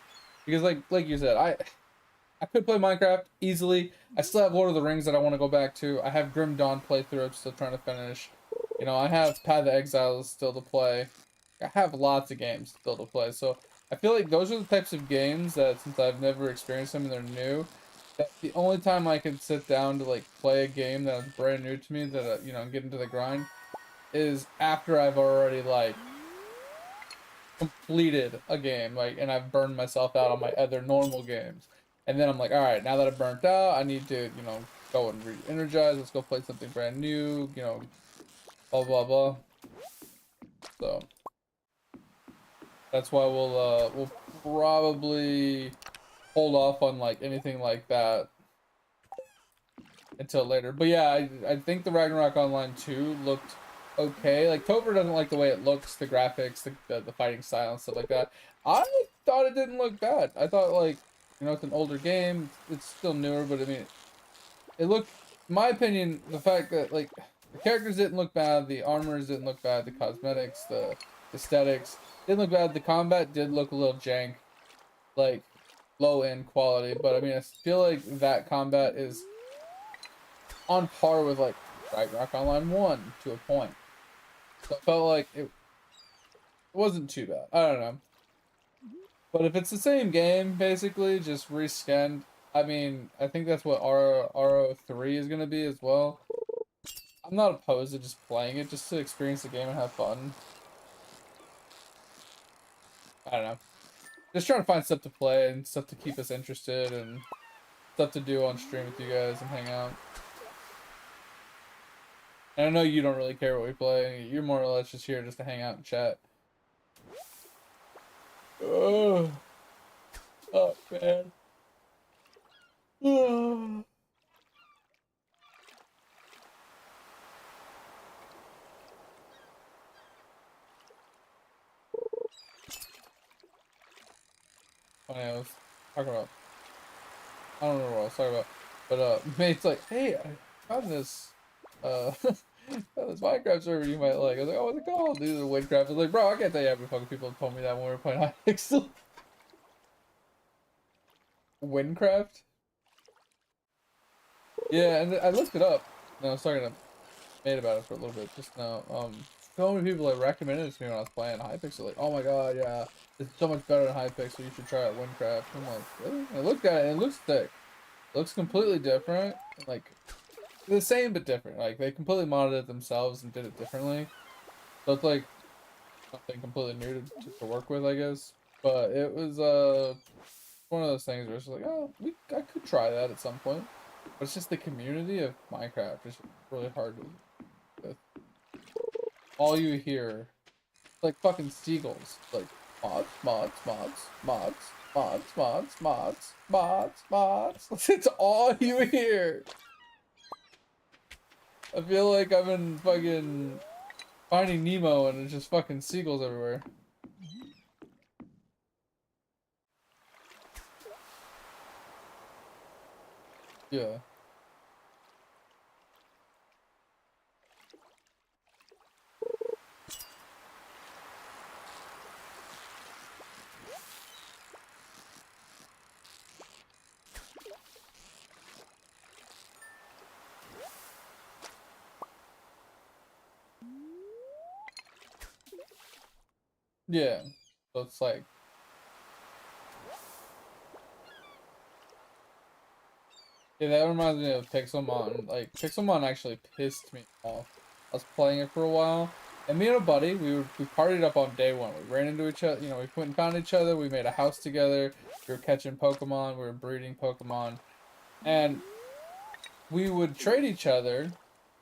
Because like you said, I could play Minecraft easily. I still have Lord of the Rings that I want to go back to. I have Grim Dawn playthrough I'm still trying to finish. You know, I have Path of Exiles still to play. I have lots of games still to play. So I feel like those are the types of games that, since I've never experienced them and they're new, that the only time I can sit down to like play a game that is brand new to me, that you know, get into the grind, is after I've already like completed a game, like, and I've burned myself out on my other normal games. And then I'm like, all right, now that I've burnt out, I need to, you know, go and re-energize. Let's go play something brand new, you know, blah, blah, blah. So that's why we'll probably hold off on like anything like that until later. But yeah, I think the Ragnarok Online 2 looked okay. Like, Topher doesn't like the way it looks, the graphics, the fighting style and stuff like that. I thought it didn't look bad. I thought, like, you know, it's an older game. It's still newer, but I mean, it looked, in my opinion, the fact that, like, the characters didn't look bad, the armors didn't look bad, the cosmetics, the aesthetics didn't look bad. The combat did look a little jank, like, low end quality, but I mean, I feel like that combat is on par with like Ragnarok Online 1 to a point. So I felt like it wasn't too bad. I don't know. But if it's the same game, basically, just reskinned, I mean, I think that's what RO3 is going to be as well. I'm not opposed to just playing it, just to experience the game and have fun. I don't know. Just trying to find stuff to play and stuff to keep us interested and stuff to do on stream with you guys and hang out. And I know you don't really care what we play. You're more or less just here just to hang out and chat. Oh, oh man. Oh. Funny, I was talking about, I don't know what I was talking about, but mate's like, hey, I found this found this Minecraft server you might like. I was like, oh, what's it called? These are Windcraft. I was like, bro, I can't tell you how many fucking people told me that when we were playing Hypixel. Windcraft? Yeah, and I looked it up. And I was talking to mate about it for a little bit just now. So many people like recommended it to me when I was playing Hypixel. Like, oh my god, yeah, it's so much better than Hypixel. You should try out Windcraft. I'm like, really? And I looked at it and it looks thick. It looks completely different. Like, the same but different. Like, they completely modded it themselves and did it differently. So it's like something completely new to work with, I guess. But it was one of those things where it's like, oh, I could try that at some point. But it's just the community of Minecraft is really hard with. All you hear, like fucking seagulls, like mods, mods, mods, mods, mods, mods, mods, mods, mods. It's all you hear. I feel like I'm in fucking Finding Nemo and it's just fucking seagulls everywhere. Yeah. Yeah. So it's like, yeah, that reminds me of Pixelmon. Like, Pixelmon actually pissed me off. I was playing it for a while, and me and a buddy, we partied up on day one. We ran into each other, you know, we went and found each other, we made a house together, we were catching Pokemon, we were breeding Pokemon, and we would trade each other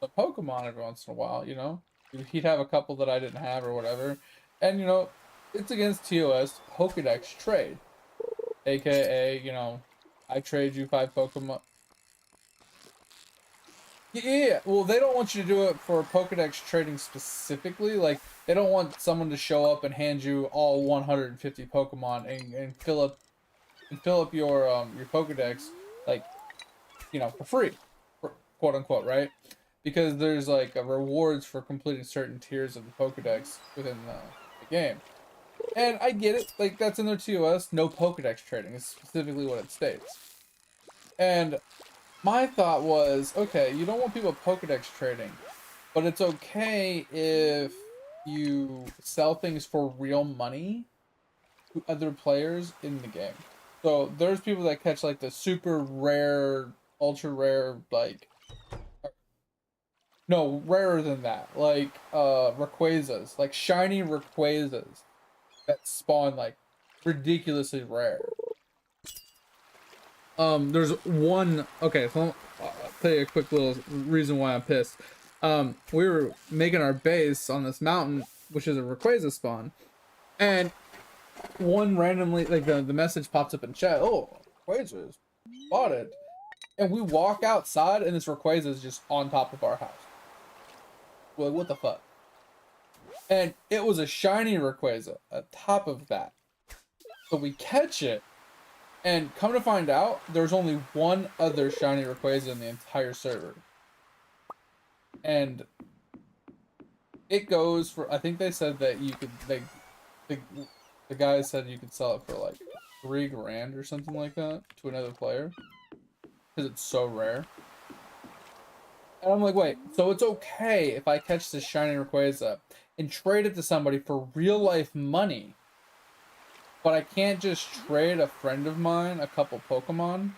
the Pokemon every once in a while, you know? He'd have a couple that I didn't have or whatever. And, you know, it's against TOS Pokedex trade. AKA, you know, I trade you 5 Pokemon. Yeah, well, they don't want you to do it for Pokedex trading specifically. Like, they don't want someone to show up and hand you all 150 Pokemon and fill up your Pokedex, like, you know, for free, quote unquote, right? Because there's like rewards for completing certain tiers of the Pokedex within the game. And I get it, like that's in their TOS, no Pokedex trading is specifically what it states. And my thought was, okay, you don't want people Pokedex trading, but it's okay if you sell things for real money to other players in the game. So there's people that catch like the super rare, ultra rare, like no, rarer than that. Like Rayquazas, like shiny Rayquazas that spawn like ridiculously rare. There's one. Okay, so I'll tell you a quick little reason why I'm pissed. We were making our base on this mountain, which is a Rayquaza spawn, and one randomly, like the message pops up in chat. Oh, Rayquaza spotted, and we walk outside, and this Rayquaza is just on top of our house. We're like, what the fuck? And it was a shiny Rayquaza on top of that. So we catch it, and come to find out, there's only one other shiny Rayquaza in the entire server. And it goes for, I think they said that you could, like, the guy said you could sell it for like 3 grand or something like that to another player. Because it's so rare. And I'm like, wait, so it's okay if I catch this shiny Rayquaza and trade it to somebody for real life money, but I can't just trade a friend of mine a couple Pokemon,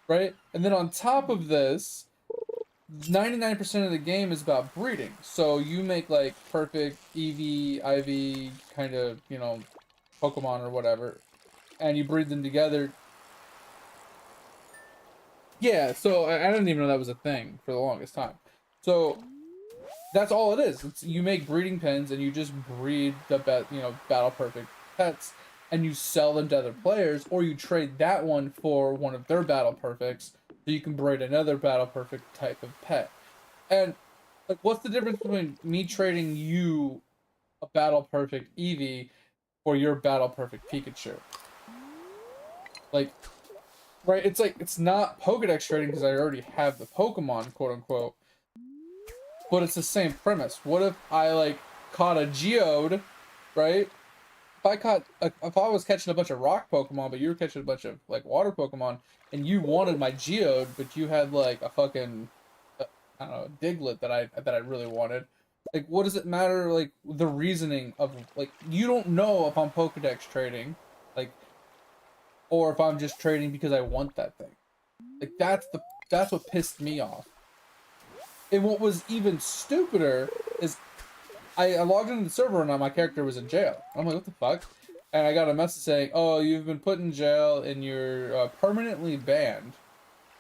right? And then on top of this, 99% of the game is about breeding. So you make like perfect EV, IV kind of, you know, Pokemon or whatever, and you breed them together. Yeah, so I didn't even know that was a thing for the longest time. So that's all it is. It's, you make breeding pens and you just breed the battle perfect pets, and you sell them to other players, or you trade that one for one of their battle perfects, so you can breed another battle perfect type of pet. And like, what's the difference between me trading you a battle perfect Eevee for your battle perfect Pikachu? Like, right? It's like, it's not Pokedex trading because I already have the Pokemon, quote unquote. But it's the same premise. What if I like caught a Geode, right? If I was catching a bunch of rock Pokemon, but you were catching a bunch of like water Pokemon, and you wanted my Geode, but you had like a fucking, I don't know, Diglett that I really wanted. Like, what does it matter? Like the reasoning of, like, you don't know if I'm Pokedex trading, like, or if I'm just trading because I want that thing. Like that's what pissed me off. And what was even stupider is I logged into the server and my character was in jail. I'm like, what the fuck? And I got a message saying, oh, you've been put in jail and you're permanently banned.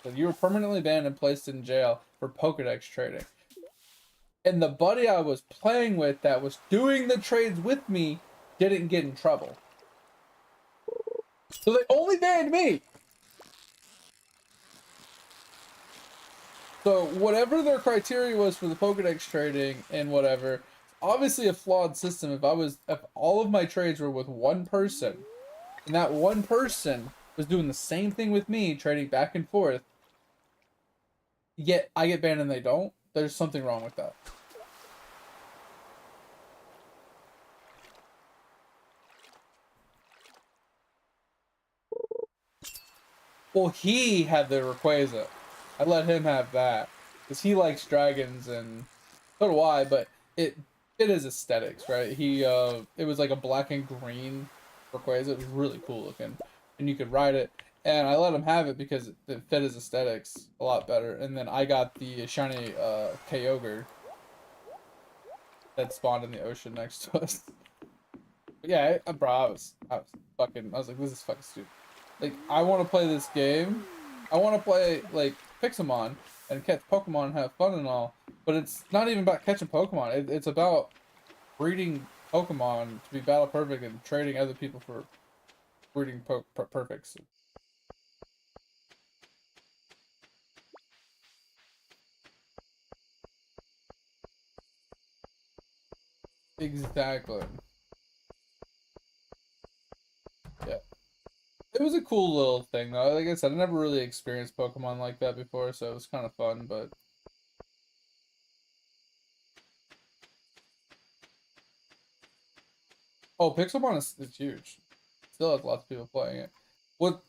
So you were permanently banned and placed in jail for Pokedex trading. And the buddy I was playing with that was doing the trades with me didn't get in trouble. So they only banned me. So whatever their criteria was for the Pokedex trading and whatever, obviously a flawed system. If all of my trades were with one person, and that one person was doing the same thing with me, trading back and forth, yet I get banned and they don't, there's something wrong with that. Well, he had the Rayquaza. I let him have that because he likes dragons, and so do I. But it is aesthetics, right? It was like a black and green turquoise. It was really cool looking, and you could ride it. And I let him have it because it fit his aesthetics a lot better. And then I got the shiny Kyogre that spawned in the ocean next to us. But yeah, bro, I was like, this is fucking stupid. Like, I want to play this game. I want to play like Pixelmon and catch Pokemon and have fun and all. But it's not even about catching Pokemon. It's about breeding Pokemon to be battle perfect and trading other people for breeding perfects. Exactly. Yeah. It was a cool little thing though. Like I said, I never really experienced Pokemon like that before, so it was kind of fun, but oh, Pixelmon is huge. Still has lots of people playing it. What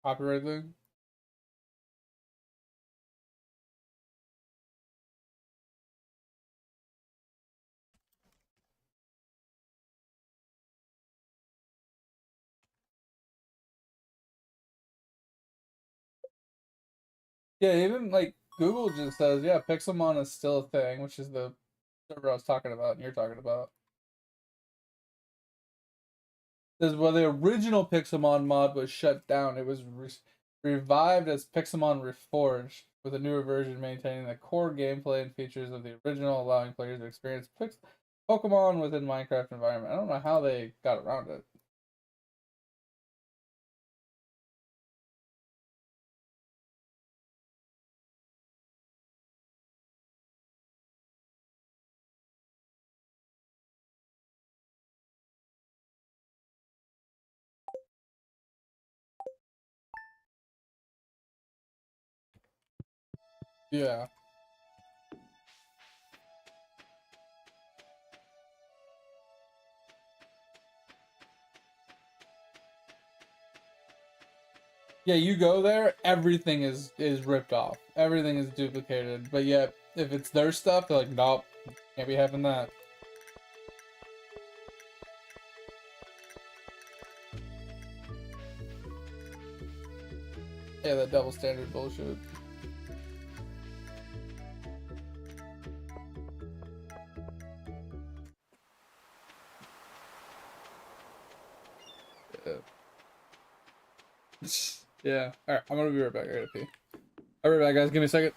copyright thing? Yeah, even like Google just says, yeah, Pixelmon is still a thing, which is the server I was talking about and you're talking about. This is where the original Pixelmon mod was shut down. It was revived as Pixelmon Reforged, with a newer version maintaining the core gameplay and features of the original, allowing players to experience Pokemon within Minecraft environment. I don't know how they got around it. Yeah. Yeah, you go there, everything is ripped off. Everything is duplicated. But yet, if it's their stuff, they're like, nope, can't be having that. Yeah, that double standard bullshit. Yeah. Yeah. Alright, I'm gonna be right back. I gotta pee. Alright, right back, guys. Give me a second.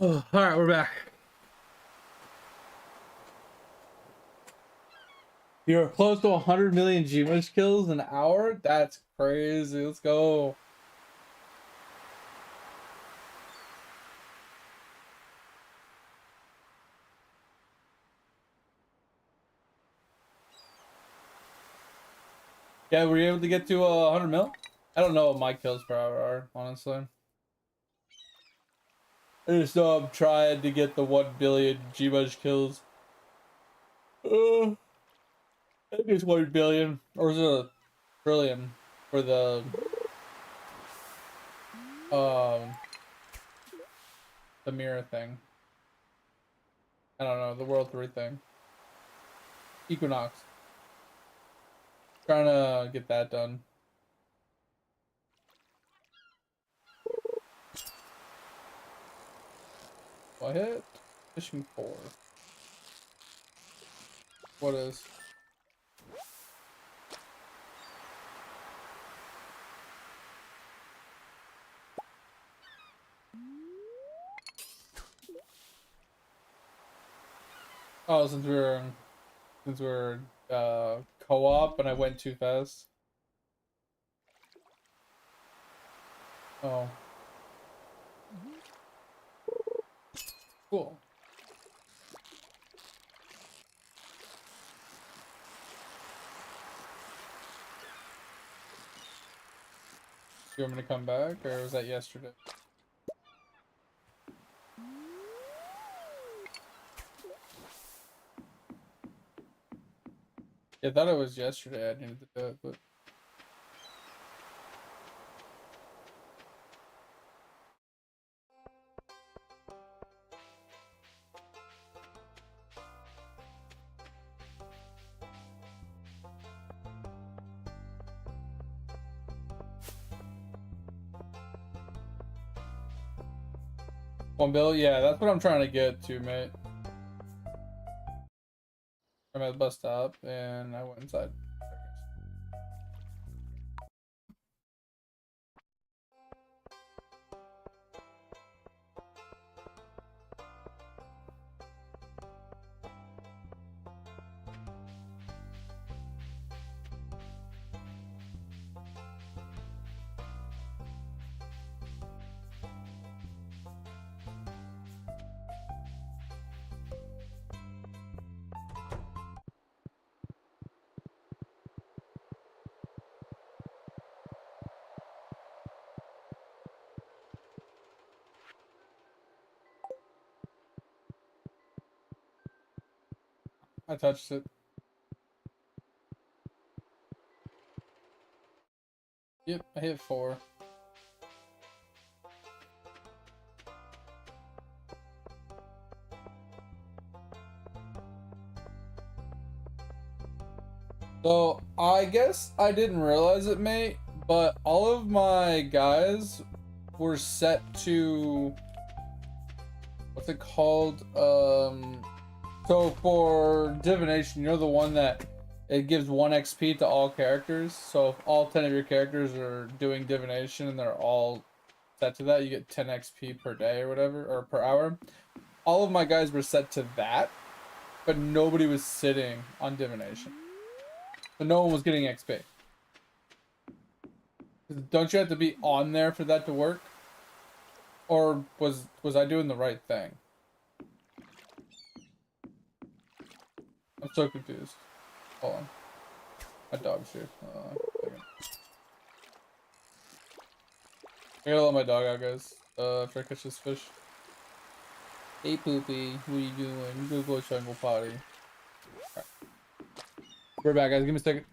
Oh, alright, we're back. You're close to 100 million Gmush kills an hour? That's crazy. Let's go. Yeah, were you able to get to 100 mil? I don't know what my kills per hour are, honestly. I just know I'm trying to get the 1 billion Gmush kills. I think it's 1 billion, or is it a trillion for um the mirror thing? I don't know, the World 3 thing. Equinox. Trying to get that done. I hit fishing 4. What is? Oh, since we're co-op and I went too fast. Oh. Cool. You want me to come back, or was that yesterday? Yeah, I thought it was yesterday I needed to do it, but... One bill? Yeah, that's what I'm trying to get to, mate. I'm at the bus stop, and I went inside. I touched it. Yep, I hit 4. So, I guess I didn't realize it, mate, but all of my guys were set to... What's it called? So for divination, you're the one that it gives 1 XP to all characters. So if all 10 of your characters are doing divination and they're all set to that, you get 10 XP per day or whatever, or per hour. All of my guys were set to that, but nobody was sitting on divination. So no one was getting XP. Don't you have to be on there for that to work? Or was I doing the right thing? I'm so confused. Hold on. My dog's here. I gotta let my dog out, guys. After I catch this fish. Hey, Poopy. What are you doing? You go try and go potty. Alright. We're back, guys. Give me a second.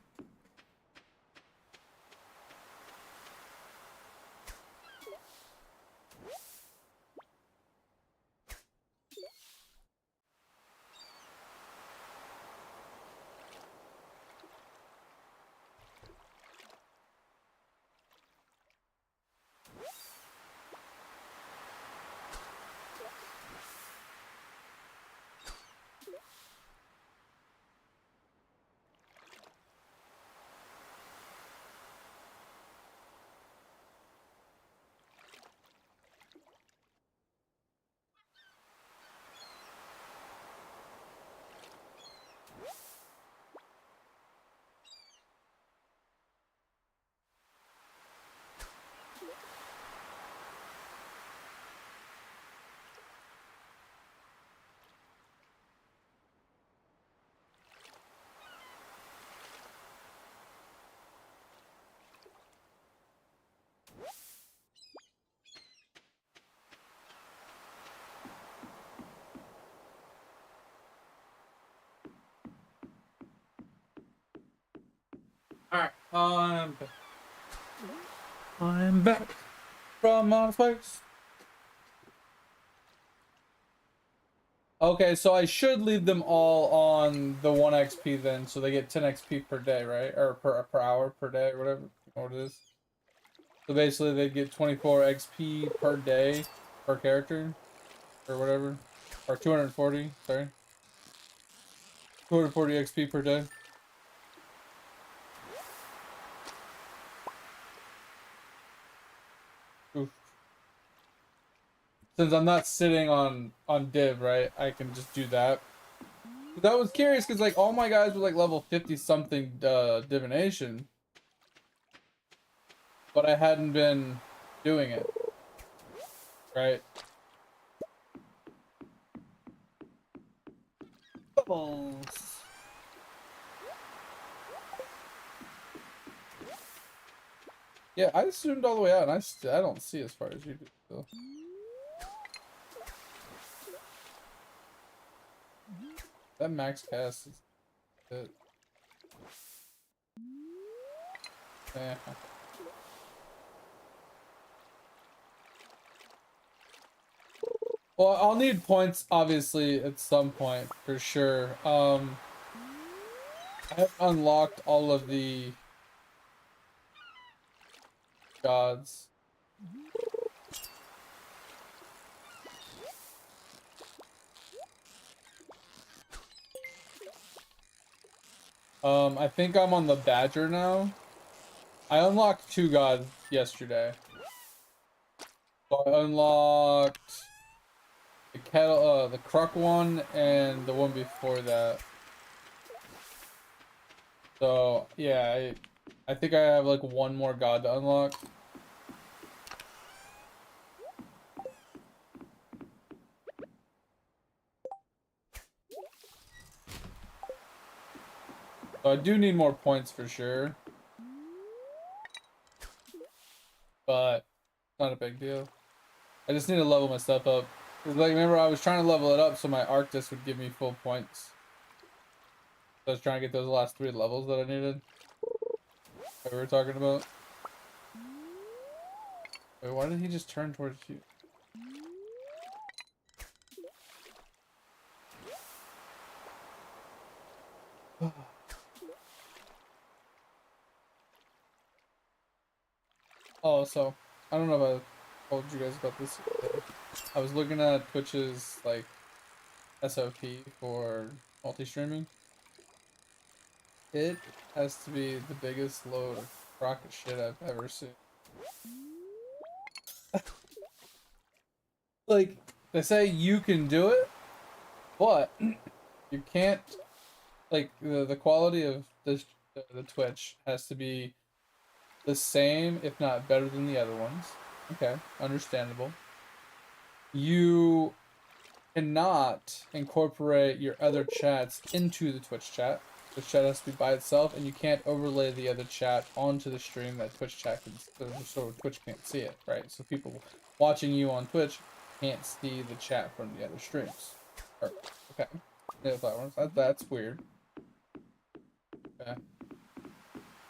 I'm back. I'm back from outer space. Okay, so I should leave them all on the 1 XP then, so they get 10 XP per day, right? Or per hour, per day, or whatever. You know what it is. So basically they get 24 XP per day per character, or whatever. Or 240, sorry. 240 XP per day. Oof. Since I'm not sitting on div, right? I can just do that. But I was curious because like all my guys were like level 50 something divination, but I hadn't been doing it, right? Bubbles. Yeah, I zoomed all the way out, and I don't see as far as you do. So. That max cast is it. Eh. Well, I'll need points obviously at some point for sure. I have unlocked all of the gods. I think I'm on the Badger now. I unlocked 2 gods yesterday. So I unlocked the kettle, the Croc one, and the one before that. So yeah, I think I have like 1 more god to unlock. So I do need more points for sure. But not a big deal. I just need to level my stuff up. Cause like remember I was trying to level it up so my Arctis would give me full points. So I was trying to get those last 3 levels that I needed. That we were talking about. Wait, why did he just turn towards you? Oh, so I don't know if I told you guys about this. I was looking at Twitch's like SOP for multi-streaming. It has to be the biggest load of rocket shit I've ever seen. Like, they say you can do it, but you can't, like, the quality of the Twitch has to be the same, if not better than the other ones. Okay, understandable. You cannot incorporate your other chats into the Twitch chat. The chat has to be by itself, and you can't overlay the other chat onto the stream that Twitch chat can, so Twitch can't see it, right? So people watching you on Twitch can't see the chat from the other streams. Okay, yeah, that's weird. Okay.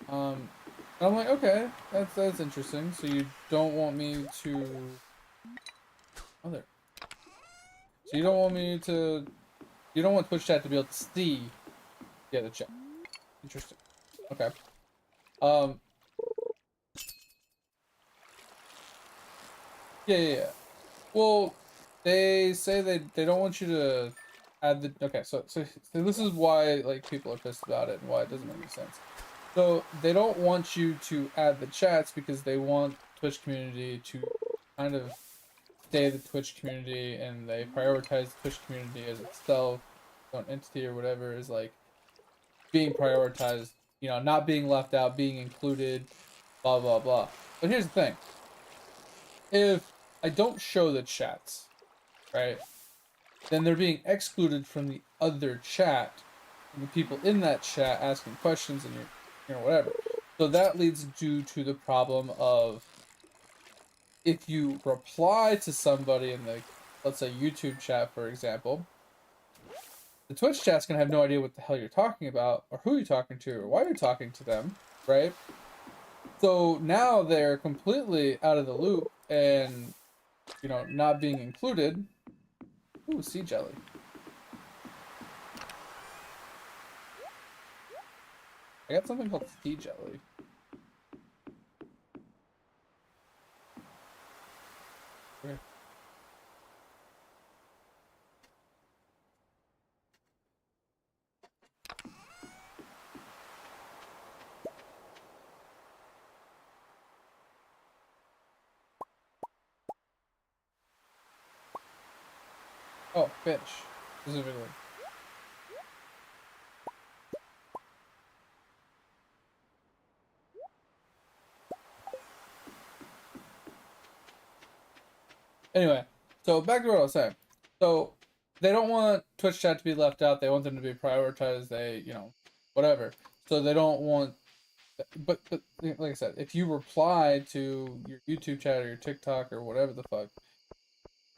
And I'm like, okay, that's interesting. So you don't want me to. Oh, there. So you don't want me to. You don't want Twitch chat to be able to see the other chat. Interesting. Okay. Um. Yeah. Well, they say they don't want you to add the. Okay. So this is why like people are pissed about it and why it doesn't make any sense. So they don't want you to add the chats because they want Twitch community to kind of stay the Twitch community, and they prioritize the Twitch community as itself, own entity or whatever is like being prioritized, you know, not being left out, being included, blah blah blah. But here's the thing: if I don't show the chats, right, then they're being excluded from the other chat, and the people in that chat asking questions and you know whatever. So that leads due to the problem of if you reply to somebody in the, let's say, YouTube chat, for example, the Twitch chat's gonna have no idea what the hell you're talking about, or who you're talking to, or why you're talking to them. right? So now they're completely out of the loop and, you know, not being included. Ooh, sea jelly. I got something called sea jelly. Okay. Oh, fish, specifically. Anyway, so back to what I was saying. So they don't want Twitch chat to be left out. They want them to be prioritized. They, you know, whatever. So they don't want. But like I said, if you reply to your YouTube chat or your TikTok or whatever the fuck,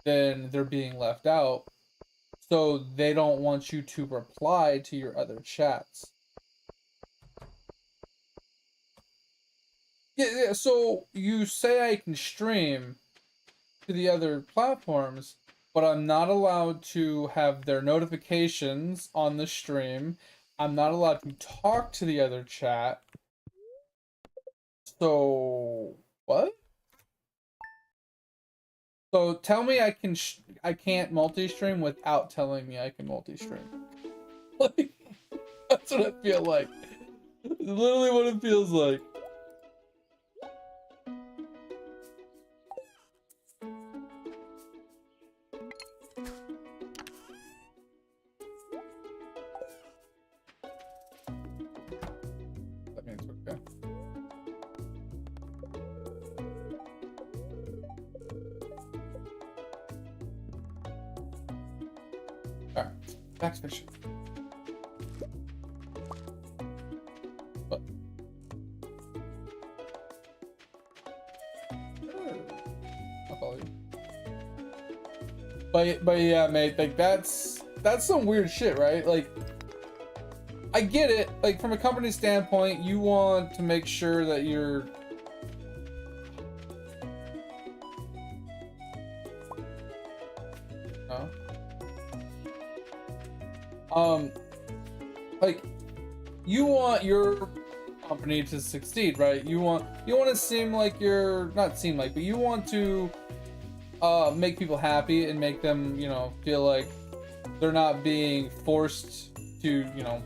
then they're being left out. So they don't want you to reply to your other chats. Yeah. So you say I can stream to the other platforms, but I'm not allowed to have their notifications on the stream. I'm not allowed to talk to the other chat. So what? So tell me I can't multi-stream without telling me I can multi-stream. Like, that's what I feel like. It's literally what it feels like. That means okay. Alright, back to fishing. What? I'll follow you. But yeah, mate, like that's some weird shit, right? Like, I get it. Like, from a company standpoint, you want to make sure that you're like, you want your company to succeed, right? You want to seem like you're not seem like, but you want to make people happy and make them, you know, feel like they're not being forced to, you know,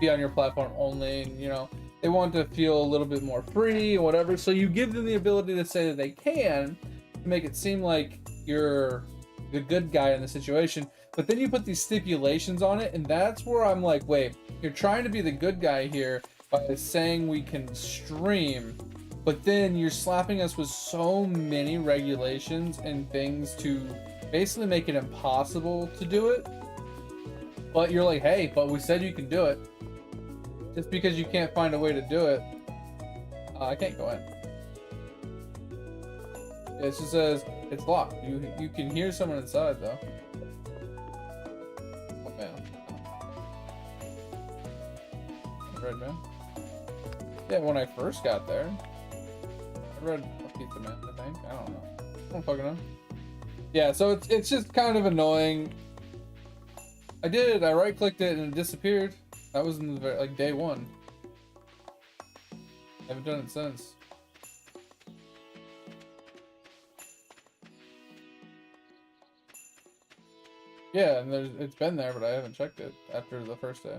be on your platform only, and, you know, they want to feel a little bit more free or whatever. So you give them the ability to say that they can, to make it seem like you're the good guy in the situation. But then you put these stipulations on it, and that's where I'm like, wait, you're trying to be the good guy here by saying we can stream, but then you're slapping us with so many regulations and things to basically make it impossible to do it. But you're like, hey, but we said you can do it. Just because you can't find a way to do it, I can't go in. It just says it's locked. You can hear someone inside though. Oh man. Red man. Yeah, when I first got there, I read a pizza man. I think, I don't know. I don't fucking know. Yeah, so it's just kind of annoying. I right clicked it and it disappeared. That was in the like day one. I haven't done it since. Yeah, and it's been there, but I haven't checked it after the first day.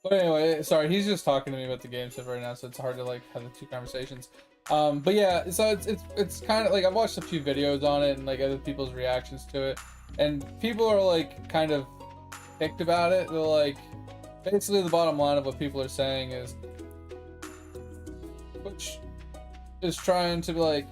But anyway, sorry, he's just talking to me about the game stuff right now, so it's hard to like have the two conversations. But yeah, so it's kind of like I've watched a few videos on it and like other people's reactions to it, and people are like kind of picked about it. They're like, basically the bottom line of what people are saying is, which is trying to be like,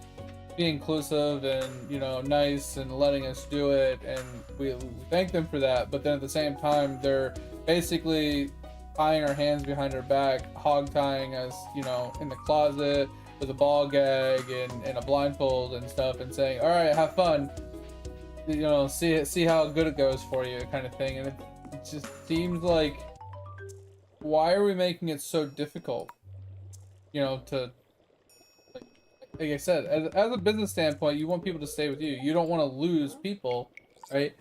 be inclusive and, you know, nice and letting us do it, and we thank them for that. But then at the same time, they're basically tying our hands behind our back, hog tying us, you know, in the closet with a ball gag and a blindfold and stuff, and saying, all right, have fun, you know, see how good it goes for you, kind of thing. And it just seems like, why are we making it so difficult, you know, to, like I said, as a business standpoint, you want people to stay with you. You don't want to lose people, right?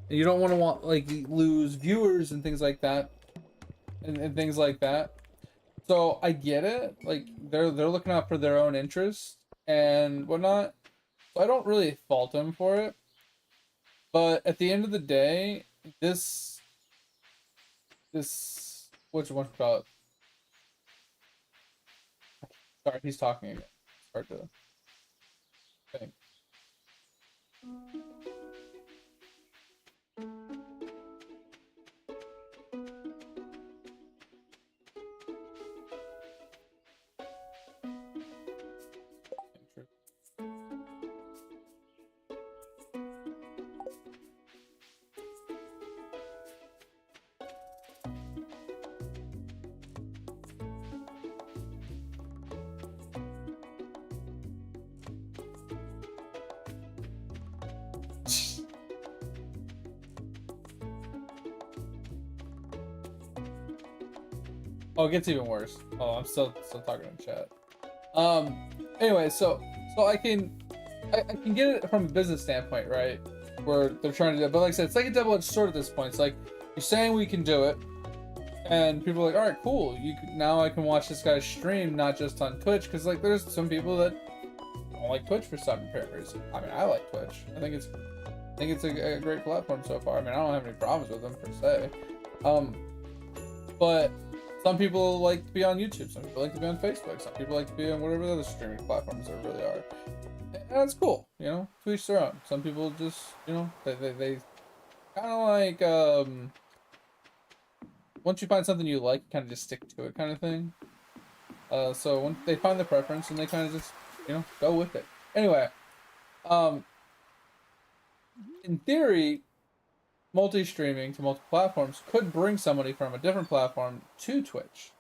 And you don't want like lose viewers and things like that, and things like that. So I get it. Like they're looking out for their own interests and whatnot. So I don't really fault them for it. But at the end of the day, this which one about? Sorry, he's talking again. It's hard to think. Oh, it gets even worse. Oh, I'm still talking in chat. Anyway, so I can get it from a business standpoint, right? Where they're trying to do it, but like I said, it's like a double-edged sword at this point. It's like you're saying we can do it, and people are like, all right, cool. Now I can watch this guy stream, not just on Twitch, because like there's some people that don't like Twitch for some apparent reason. I mean, I like Twitch. I think it's a great platform so far. I mean, I don't have any problems with them per se. But some people like to be on YouTube. Some people like to be on Facebook. Some people like to be on whatever other streaming platforms there really are. And that's cool, you know, to each their own. Some people just, you know, they kind of like, once you find something you like, you kind of just stick to it kind of thing. So when they find the preference and they kind of just, you know, go with it. Anyway, in theory, multi-streaming to multiple platforms could bring somebody from a different platform to Twitch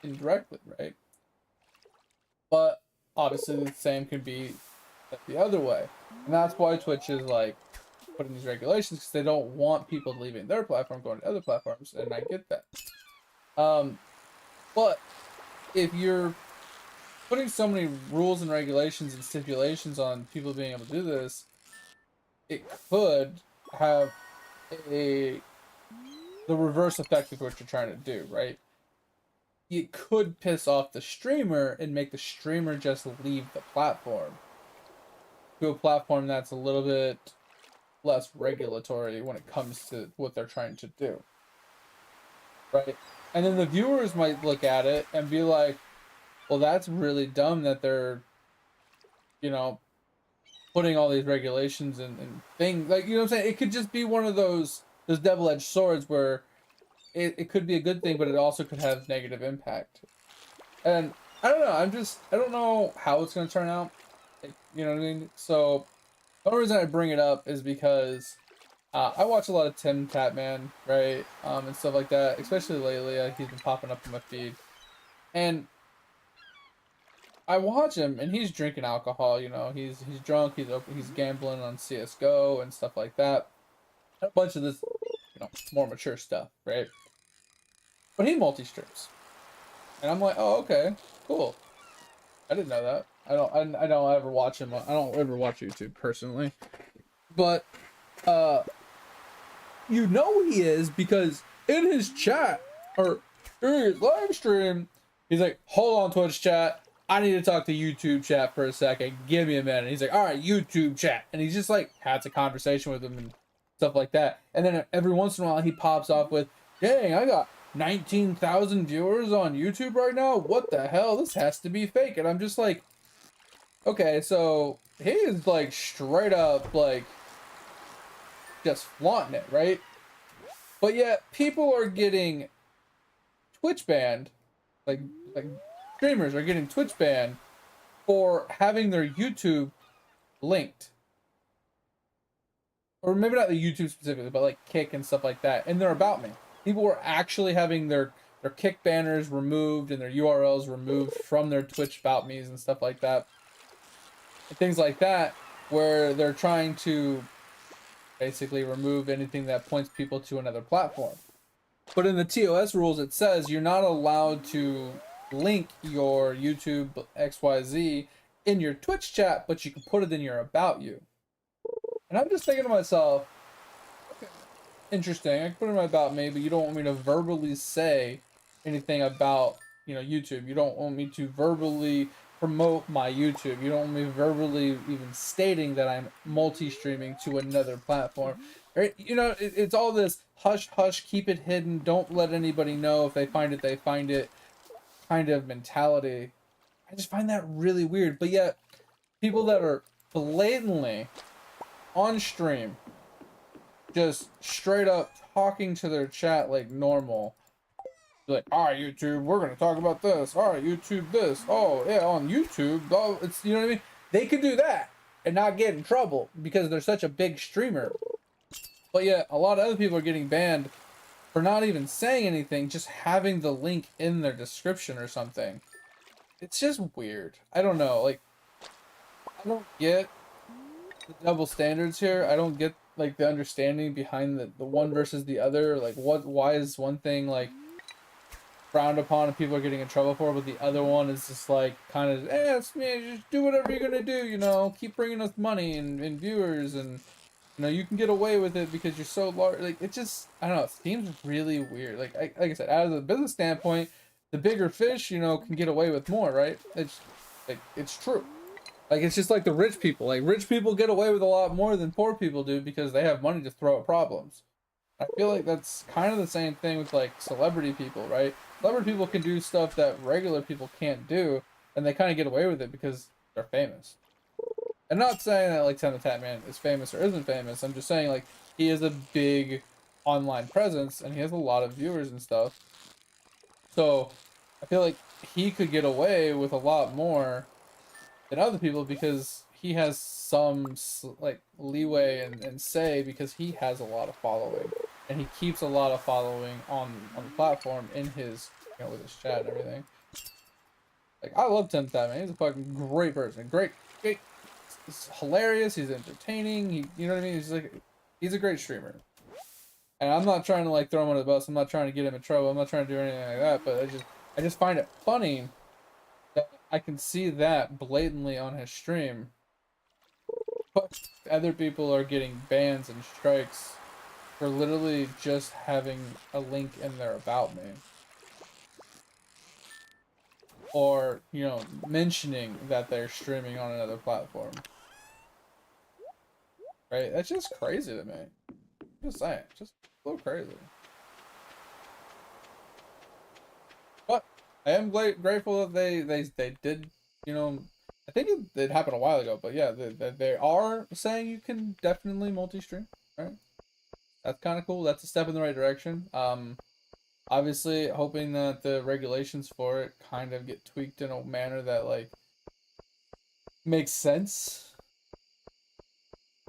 indirectly, right? But obviously the same can be the other way. And that's why Twitch is like putting these regulations, because they don't want people leaving their platform going to other platforms, and I get that. But if you're putting so many rules and regulations and stipulations on people being able to do this, it could have the reverse effect of what you're trying to do, right? It could piss off the streamer and make the streamer just leave the platform to a platform that's a little bit less regulatory when it comes to what they're trying to do, right? And then the viewers might look at it and be like, well, that's really dumb that they're, you know, putting all these regulations and things, like, you know what I'm saying? It could just be one of those double-edged swords where it could be a good thing, but it also could have negative impact. And I don't know, I don't know how it's going to turn out. You know what I mean? So the only reason I bring it up is because I watch a lot of Tim Tatman, right? And stuff like that, especially lately. He's been popping up in my feed. And I watch him, and he's drinking alcohol, you know. He's drunk, he's gambling on CSGO and stuff like that. A bunch of this, you know, more mature stuff, right? But he multi-streams. And I'm like, oh, okay, cool. I didn't know that. I don't ever watch him. I don't ever watch YouTube personally. But you know he is, because in his chat or in his live stream, he's like, hold on, Twitch chat, I need to talk to YouTube chat for a second. Give me a minute. And he's like, all right, YouTube chat. And he's just like has a conversation with them and stuff like that. And then every once in a while he pops off with, dang, I got 19,000 viewers on YouTube right now. What the hell? This has to be fake. And I'm just like, okay, so he is like straight up like just flaunting it, right? But yet people are getting Twitch banned, like streamers are getting Twitch banned for having their YouTube linked, or maybe not the YouTube specifically, but like Kick and stuff like that, and they're about me. People were actually having their Kick banners removed and their URLs removed from their Twitch about me's and stuff like that, and things like that, where they're trying to basically remove anything that points people to another platform. But in the TOS rules, it says you're not allowed to link your YouTube XYZ in your Twitch chat, but you can put it in your about you. And I'm just thinking to myself, okay, interesting. I can put it in my about me, but you don't want me to verbally say anything about, YouTube. You don't want me to verbally promote my YouTube. You don't want me verbally even stating that I'm multi-streaming to another platform. Right? It's all this hush hush, keep it hidden, don't let anybody know. If they find it, they find it kind of mentality. I just find that really weird. But yet, people that are blatantly on stream, just straight up talking to their chat like normal. Like, all right, YouTube, we're gonna talk about this. All right, YouTube, this. Oh yeah, on YouTube, oh, it's, you know what I mean. They could do that and not get in trouble because they're such a big streamer. But yet, a lot of other people are getting banned for not even saying anything, just having the link in their description or something. It's just weird. I don't know. Like, I don't get the double standards here. I don't get like the understanding behind the one versus the other. Like, why is one thing like frowned upon and people are getting in trouble for, but the other one is just like kind of, it's me, just do whatever you're gonna do, keep bringing us money and viewers, and you can get away with it because you're so large. Like, it just, I don't know, it seems really weird. Like I said, out of the business standpoint, the bigger fish, can get away with more, right? It's true. Like, it's just like the rich people. Like, rich people get away with a lot more than poor people do because they have money to throw at problems. I feel like that's kind of the same thing with like celebrity people, right? Celebrity people can do stuff that regular people can't do, and they kind of get away with it because they're famous. I'm not saying that like Tim the Tatman is famous or isn't famous. I'm just saying like he is a big online presence and he has a lot of viewers and stuff. So I feel like he could get away with a lot more than other people because he has some like leeway and say because he has a lot of following and he keeps a lot of following on the platform in his with his chat and everything. Like, I love Tim Tatman. He's a fucking great person. Great. He's hilarious. He's entertaining. You know what I mean? He's a great streamer. And I'm not trying to like throw him under the bus. I'm not trying to get him in trouble. I'm not trying to do anything like that. But I just find it funny that I can see that blatantly on his stream. But other people are getting bans and strikes for literally just having a link in their about me. Or, mentioning that they're streaming on another platform. Right? That's just crazy to me. Just saying. Just a little crazy. But I am grateful that they did, I think it happened a while ago, but yeah, they are saying you can definitely multi-stream, right? That's kind of cool. That's a step in the right direction. Obviously, hoping that the regulations for it kind of get tweaked in a manner that, like, makes sense.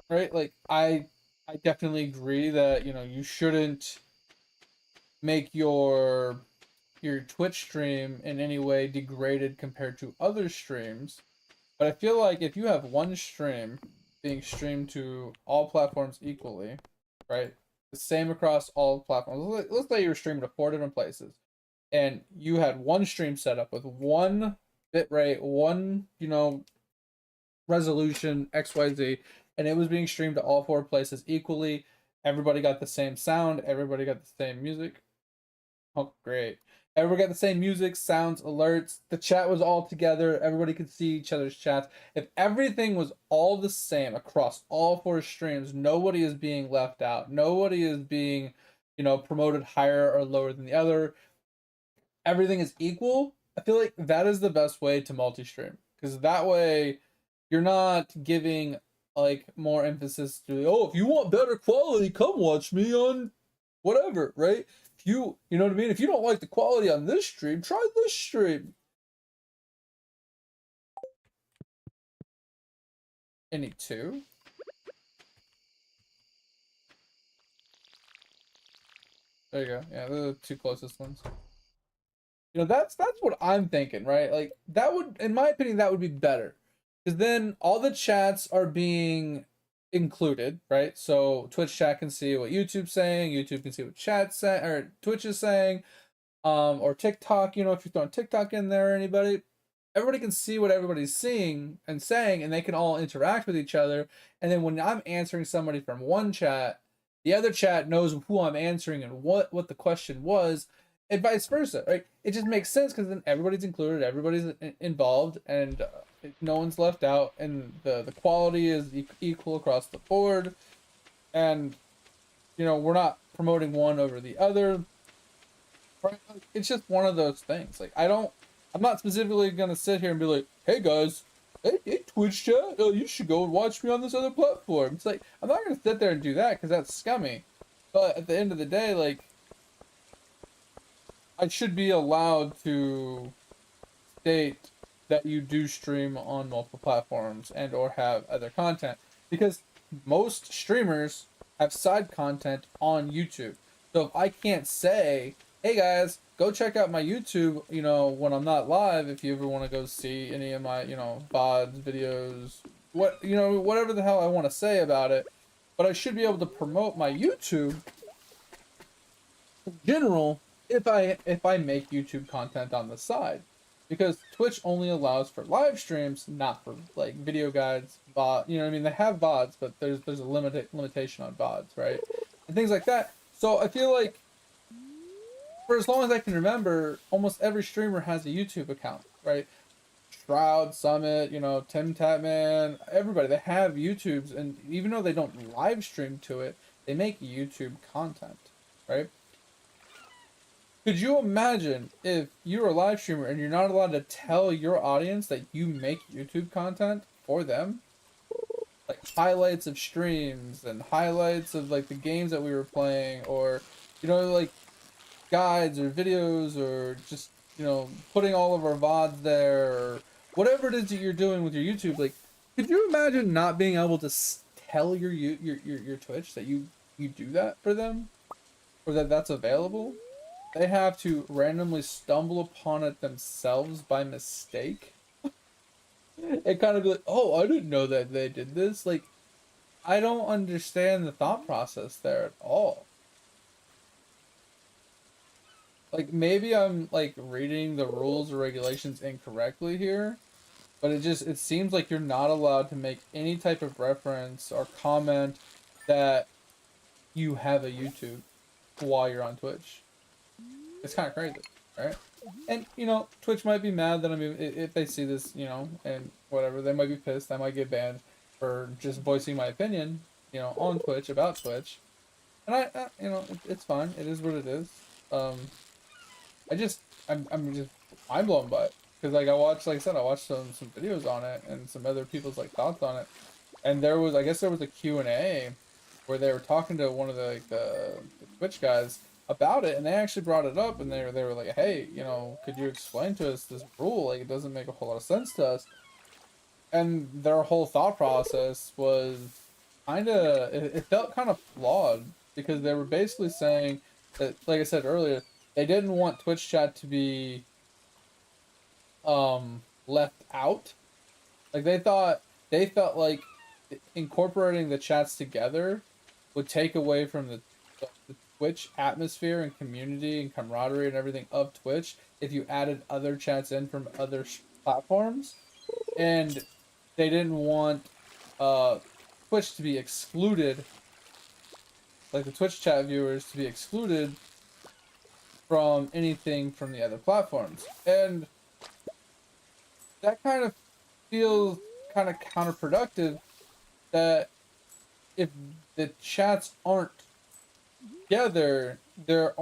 Right? Like, I definitely agree that, you shouldn't make your Twitch stream in any way degraded compared to other streams. But I feel like if you have one stream being streamed to all platforms equally, right? The same across all platforms. Let's say you were streaming to 4 different places, and you had one stream set up with one bitrate, one, resolution, XYZ, and it was being streamed to all 4 places equally. Everybody got the same sound, everybody got the same music. Oh, great. Everybody got the same music, sounds, alerts. The chat was all together. Everybody could see each other's chats. If everything was all the same across all 4 streams, nobody is being left out. Nobody is being, promoted higher or lower than the other. Everything is equal. I feel like that is the best way to multi-stream. Because that way, you're not giving, like, more emphasis to, if you want better quality, come watch me on whatever, right? You know what I mean? If you don't like the quality on this stream, try this stream. Any two? There you go. Yeah, they're the two closest ones. You know, that's what I'm thinking, right? Like that would, in my opinion, that would be better, because then all the chats are being included, right? So Twitch chat can see what YouTube's saying, YouTube can see what chat's saying, or Twitch is saying, or TikTok. You know, if you're throwing TikTok in there, or anybody, everybody can see what everybody's seeing and saying, and they can all interact with each other. And then when I'm answering somebody from one chat, the other chat knows who I'm answering and what the question was, and vice versa, right? It just makes sense because then everybody's included, everybody's involved, and no one's left out, and the quality is equal across the board, and you know we're not promoting one over the other. Right? Like, it's just one of those things. Like I'm not specifically gonna sit here and be like, hey guys, hey Twitch chat, you should go and watch me on this other platform. It's like I'm not gonna sit there and do that because that's scummy. But at the end of the day, like I should be allowed to state that you do stream on multiple platforms and or have other content, because most streamers have side content on YouTube. So if I can't say, hey guys, go check out my YouTube, you know, when I'm not live, if you ever want to go see any of my, you know, VODs, videos, what, you know, whatever the hell I want to say about it, but I should be able to promote my YouTube in general if I make YouTube content on the side, because Twitch only allows for live streams, not for like video guides, VOD. You know what I mean? They have VODs, but there's a limitation on VODs, right? And things like that. So I feel like for as long as I can remember, almost every streamer has a YouTube account, right? Shroud, Summit, you know, Tim Tatman, everybody, they have YouTubes, and even though they don't live stream to it, they make YouTube content, right? Could you imagine if you're a live streamer and you're not allowed to tell your audience that you make YouTube content for them? Like highlights of streams and highlights of like the games that we were playing, or, you know, like guides or videos, or just, you know, putting all of our VODs there, or whatever it is that you're doing with your YouTube. Like, could you imagine not being able to tell your Twitch that you do that for them, or that that's available? They have to randomly stumble upon it themselves by mistake and kind of be like, oh, I didn't know that they did this. Like, I don't understand the thought process there at all. Like, maybe I'm like reading the rules or regulations incorrectly here, but it seems like you're not allowed to make any type of reference or comment that you have a YouTube while you're on Twitch. It's kind of crazy, right? And, you know, Twitch might be mad that if they see this, you know, and whatever, they might be pissed. I might get banned for just voicing my opinion, you know, on Twitch about Twitch. And you know, it's fine. It is what it is. I'm just mind blown by it. Because, like, like I said, I watched some videos on it and some other people's, like, thoughts on it. And I guess there was a Q&A where they were talking to one of the Twitch guys about it, and they actually brought it up, and they were like, hey, you know, could you explain to us this rule? Like, it doesn't make a whole lot of sense to us. And their whole thought process was it felt kind of flawed, because they were basically saying that, like I said earlier, they didn't want Twitch chat to be left out. Like, they felt like incorporating the chats together would take away from the Twitch atmosphere and community and camaraderie and everything of Twitch if you added other chats in from other platforms. And they didn't want Twitch to be excluded, like the Twitch chat viewers to be excluded from anything from the other platforms. And that kind of feels kind of counterproductive, that if the chats aren't together, they're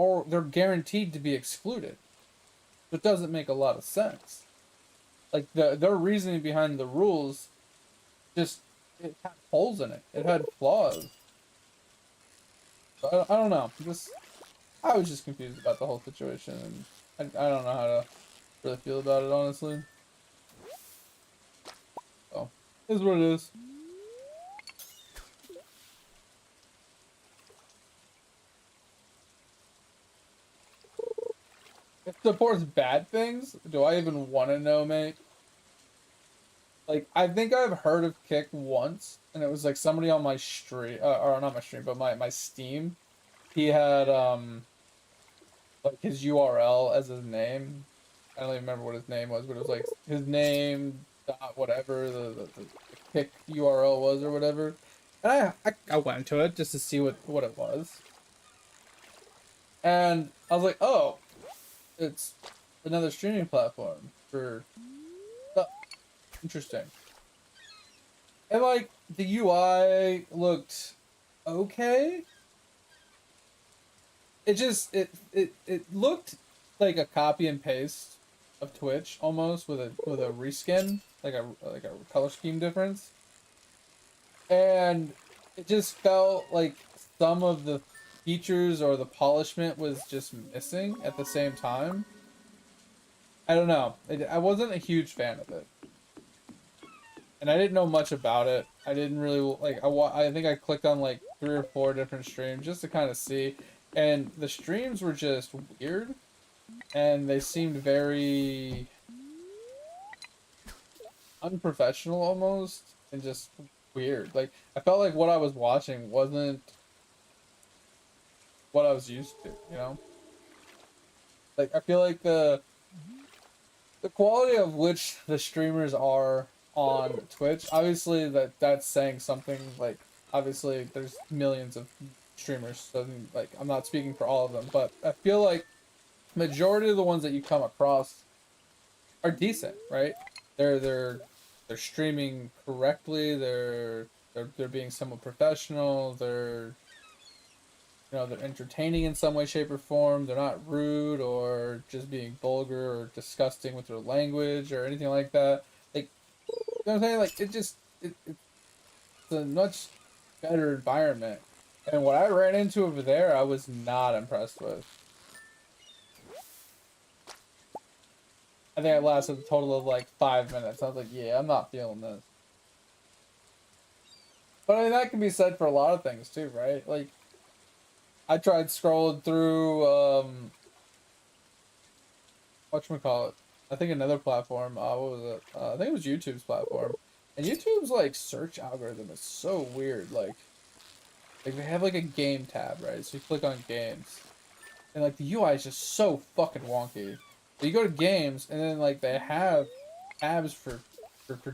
guaranteed to be excluded. It doesn't make a lot of sense. Like, their reasoning behind the rules just, it had holes in it. It had flaws. So I don't know. I was just confused about the whole situation, and I don't know how to really feel about it, honestly. So, it is what it is. It supports bad things? Do I even want to know, mate? Like, I think I've heard of Kick once, and it was like somebody on my stream, or not my stream, but my Steam. He had like his URL as his name. I don't even remember what his name was, but it was like his name dot whatever the Kick URL was or whatever. And I went to it just to see what it was, and I was like, oh, it's another streaming platform for interesting. And like the UI looked okay. It looked like a copy and paste of Twitch almost with a reskin, like a color scheme difference. And it just felt like some of the features or the polishment was just missing at the same time. I don't know. I wasn't a huge fan of it. And I didn't know much about it. I didn't really like. I think I clicked on like 3 or 4 different streams just to kind of see, and the streams were just weird, and they seemed very unprofessional almost, and just weird. Like I felt like what I was watching wasn't what I was used to. You know, like I feel like the quality of which the streamers are on Twitch, obviously that's saying something. Like obviously there's millions of streamers, so like I'm not speaking for all of them, but I feel like majority of the ones that you come across are decent, right? They're streaming correctly, they're being somewhat professional, they're entertaining in some way, shape, or form. They're not rude or just being vulgar or disgusting with their language or anything like that. Like, you know what I'm saying? Like, it's a much better environment. And what I ran into over there, I was not impressed with. I think I lasted a total of like 5 minutes. I was like, yeah, I'm not feeling this. But I mean, that can be said for a lot of things too, right? Like, I tried scrolling through whatchamacallit, I think another platform, what was it? I think it was YouTube's platform. And YouTube's like search algorithm is so weird. Like they have like a game tab, right? So you click on games. And like the UI is just so fucking wonky. So you go to games and then like they have tabs for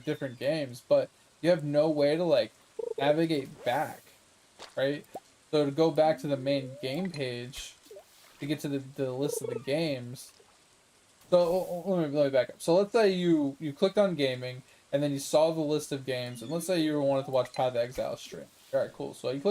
different games, but you have no way to like navigate back, right? So to go back to the main game page to get to the list of the games. So let me back up. So let's say you clicked on gaming and then you saw the list of games, and let's say you wanted to watch Path of Exile stream. All right, cool. So you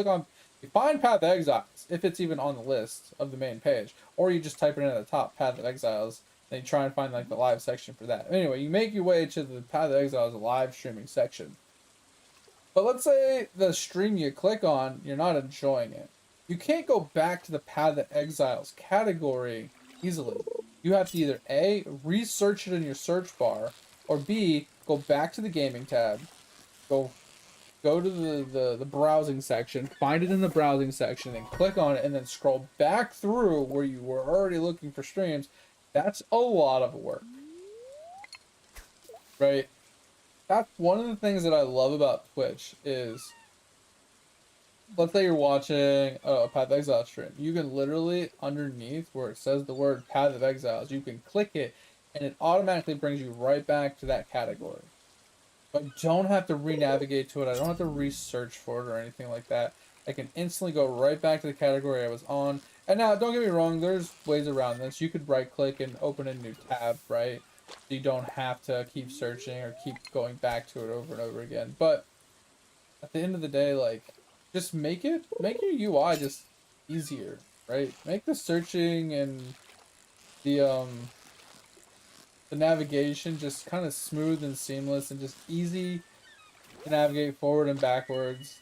find Path of Exiles if it's even on the list of the main page, or you just type it in at the top, Path of Exiles, and you try and find like the live section for that. Anyway, you make your way to the Path of Exiles live streaming section. But let's say the stream you click on, you're not enjoying it. You can't go back to the Path of Exiles category easily. You have to either A, research it in your search bar, or B, go back to the gaming tab, go to the browsing section, find it in the browsing section, and click on it, and then scroll back through where you were already looking for streams. That's a lot of work, right? That's one of the things that I love about Twitch is, let's say you're watching a Path of Exile stream. You can literally, underneath where it says the word Path of Exiles, you can click it and it automatically brings you right back to that category. I don't have to re-navigate to it. I don't have to research for it or anything like that. I can instantly go right back to the category I was on. And now, don't get me wrong, there's ways around this. You could right-click and open a new tab, right? You don't have to keep searching or keep going back to it over and over again. But at the end of the day, like, just make your UI just easier, right? Make the searching and the the navigation just kind of smooth and seamless and just easy to navigate forward and backwards.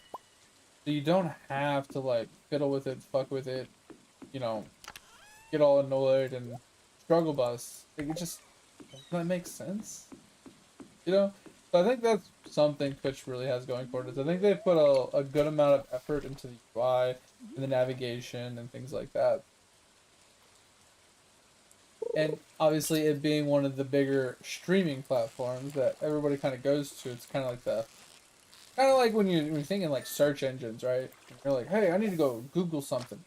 So you don't have to like fiddle with it, fuck with it, you know, get all annoyed and struggle bus. Like, it just doesn't that make sense? You know? So I think that's something Twitch really has going for it. Is I think they put a good amount of effort into the UI and the navigation and things like that. And obviously it being one of the bigger streaming platforms that everybody kind of goes to, it's kind of like when you're thinking like search engines, right? You're like, hey, I need to go Google something.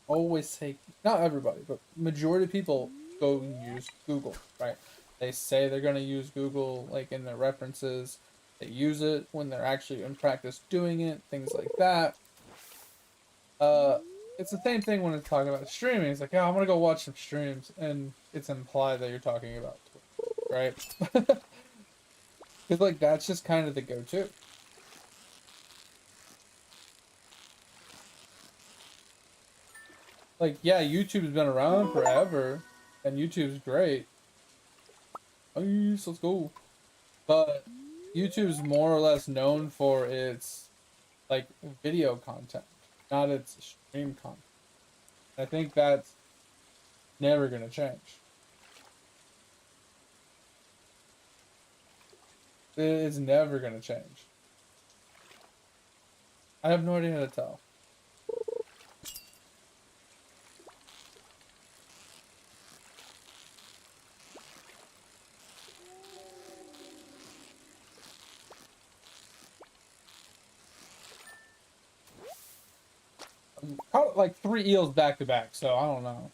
Always say, not everybody, but majority of people go and use Google, right? They say they're gonna use Google like in their references. They use it when they're actually in practice doing it, things like that. It's the same thing when it's talking about streaming. It's like, yeah, I'm gonna go watch some streams, and it's implied that you're talking about Twitch, right? Because like that's just kind of the go-to. Like, yeah, YouTube's been around forever, and YouTube's great. Nice, let's go. But YouTube's more or less known for its like video content, not its stream content. I think that's never gonna change. It's never gonna change. I have no idea how to tell. Caught like 3 eels back to back, so I don't know.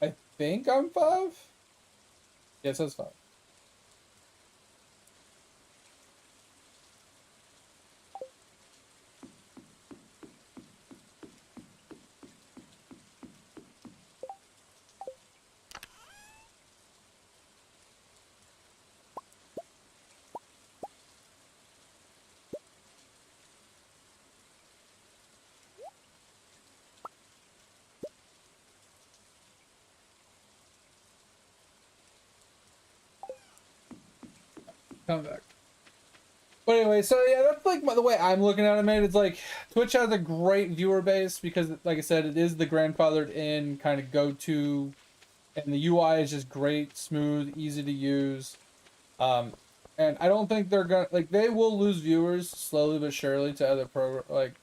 I think I'm 5? Yeah, it says 5. Come back. But anyway, so yeah, that's like the way I'm looking at it, man. It's like Twitch has a great viewer base because, like I said, it is the grandfathered in kind of go-to, and the UI is just great, smooth, easy to use. And I don't think they're gonna like they will lose viewers slowly but surely to other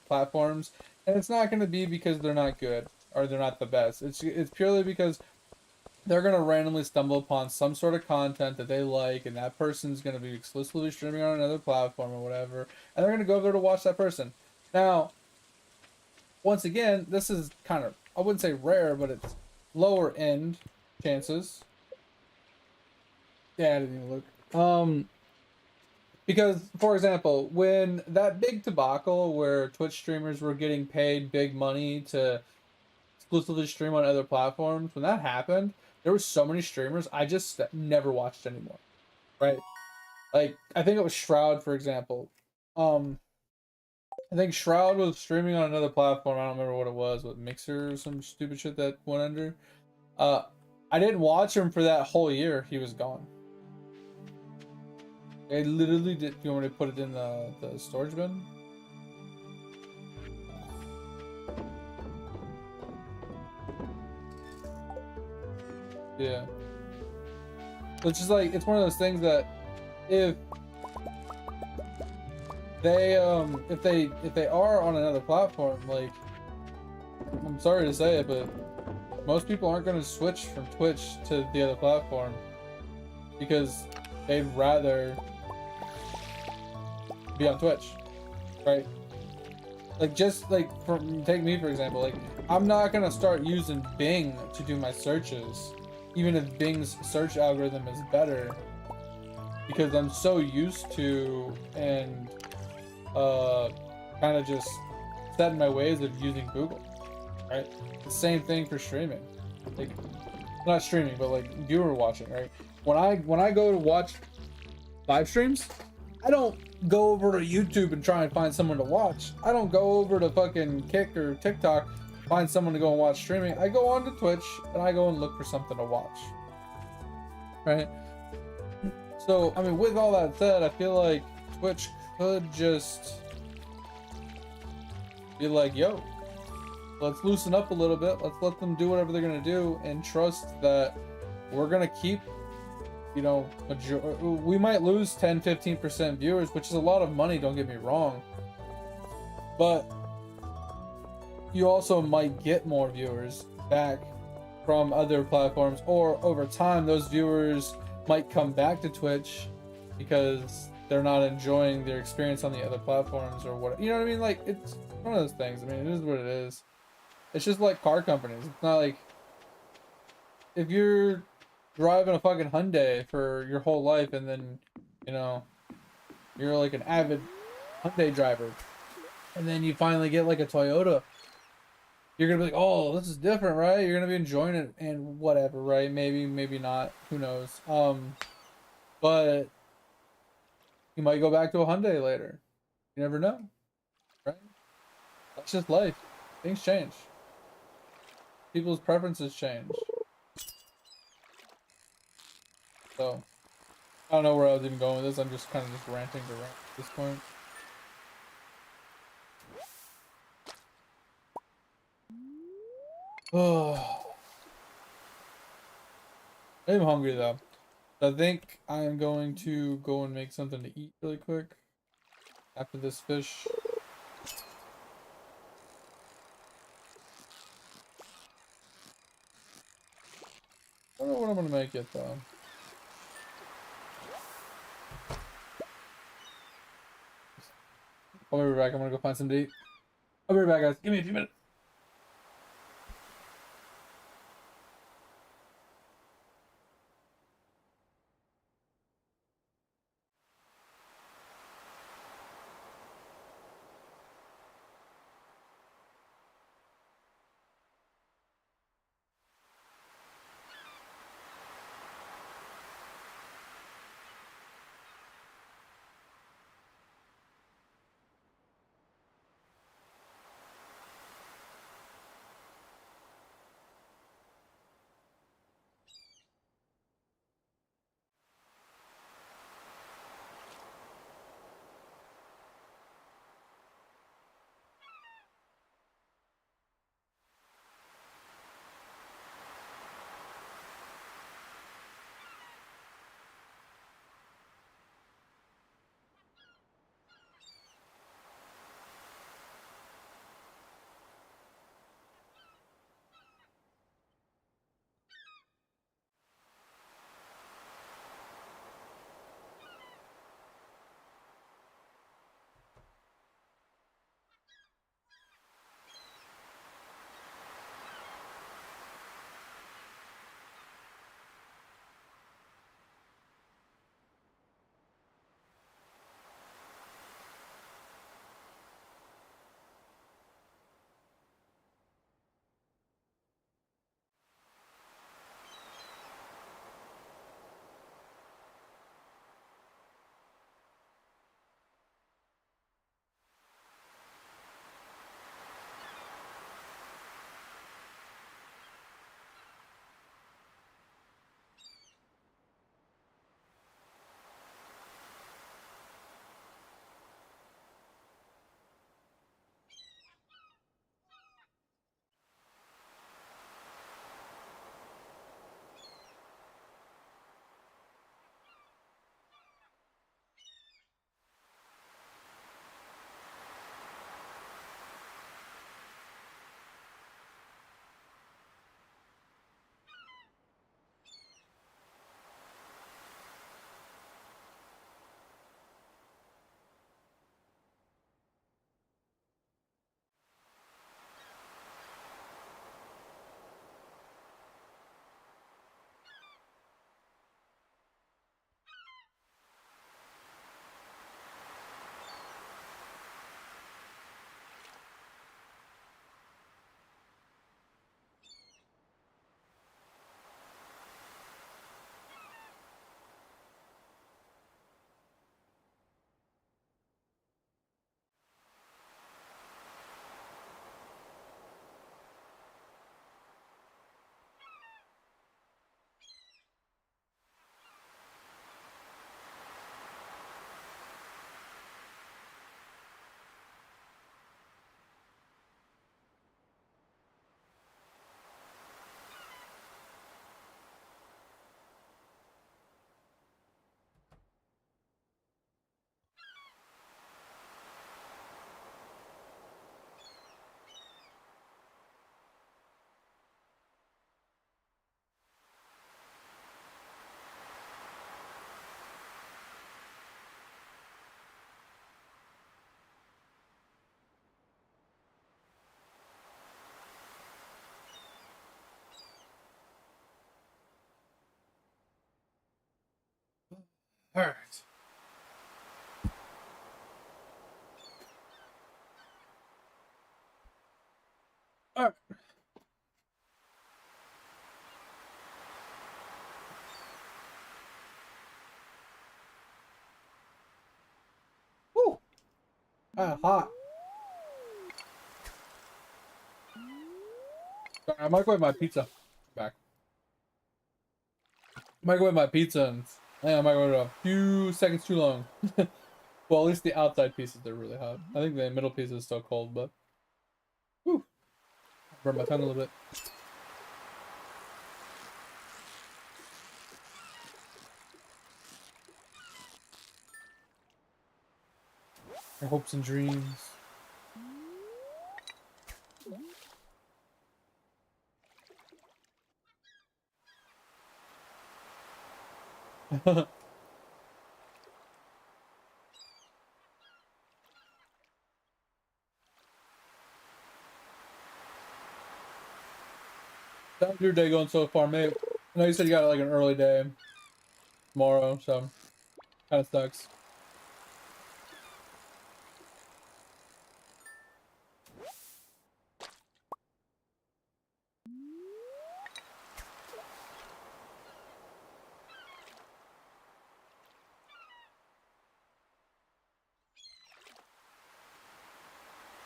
platforms, and it's not gonna be because they're not good or they're not the best. It's purely because they're going to randomly stumble upon some sort of content that they like, and that person's going to be exclusively streaming on another platform or whatever, and they're going to go there to watch that person. Now, once again, this is kind of, I wouldn't say rare, but it's lower end chances. Yeah, I didn't even look. Because, for example, when that big debacle where Twitch streamers were getting paid big money to exclusively stream on other platforms, when that happened, there were so many streamers I just never watched anymore, right? Like, I think it was Shroud, for example. I think Shroud was streaming on another platform. I don't remember what it was, with Mixer or some stupid shit that went under. I didn't watch him for that whole year. He was gone. I literally did. You want me to put it in the storage bin? Yeah. Which is like, it's one of those things that if they are on another platform, like, I'm sorry to say it, but most people aren't going to switch from Twitch to the other platform because they'd rather be on Twitch, right? Like, just like, take me for example, like, I'm not going to start using Bing to do my searches, even if Bing's search algorithm is better, because I'm so used to and kind of just set in my ways of using Google, right? The same thing for streaming, like, not streaming, but like viewer watching, right? When I go to watch live streams, I don't go over to YouTube and try and find someone to watch. I don't go over to fucking Kick or TikTok, find someone to go and watch streaming. I go onto Twitch and I go and look for something to watch, right? So, I mean, with all that said, I feel like Twitch could just be like, yo, let's loosen up a little bit. Let's let them do whatever they're going to do and trust that we're going to keep, you know, we might lose 10-15% viewers, which is a lot of money, don't get me wrong. But you also might get more viewers back from other platforms, or over time those viewers might come back to Twitch because they're not enjoying their experience on the other platforms or what, you know what I mean? Like, it's one of those things. I mean, it is what it is. It's just like car companies. It's not like if you're driving a fucking Hyundai for your whole life and then, you know, you're like an avid Hyundai driver and then you finally get like a Toyota, you're gonna be like, oh, this is different, right? You're gonna be enjoying it and whatever, right? Maybe, maybe not. Who knows? But you might go back to a Hyundai later. You never know, right? That's just life. Things change. People's preferences change. So I don't know where I was even going with this. I'm just kind of just ranting to rant at this point. Oh, I'm hungry though. I think I am going to go and make something to eat really quick after this fish. I don't know what I'm gonna make yet though. I'll be right back. I'm gonna go find some to eat. I'll be right back, guys. Give me a few minutes. Alright. Alright. Woo! Hot. Sorry, I microwave my pizza. Back. Microwave my pizza and I think I microwaved it a few seconds too long. Well, at least the outside pieces are really hot. I think the middle piece is still cold, but whew, burned my tongue a little bit. My hopes and dreams. How's your day going so far, mate? I know you said you got like an early day tomorrow, so kind of sucks.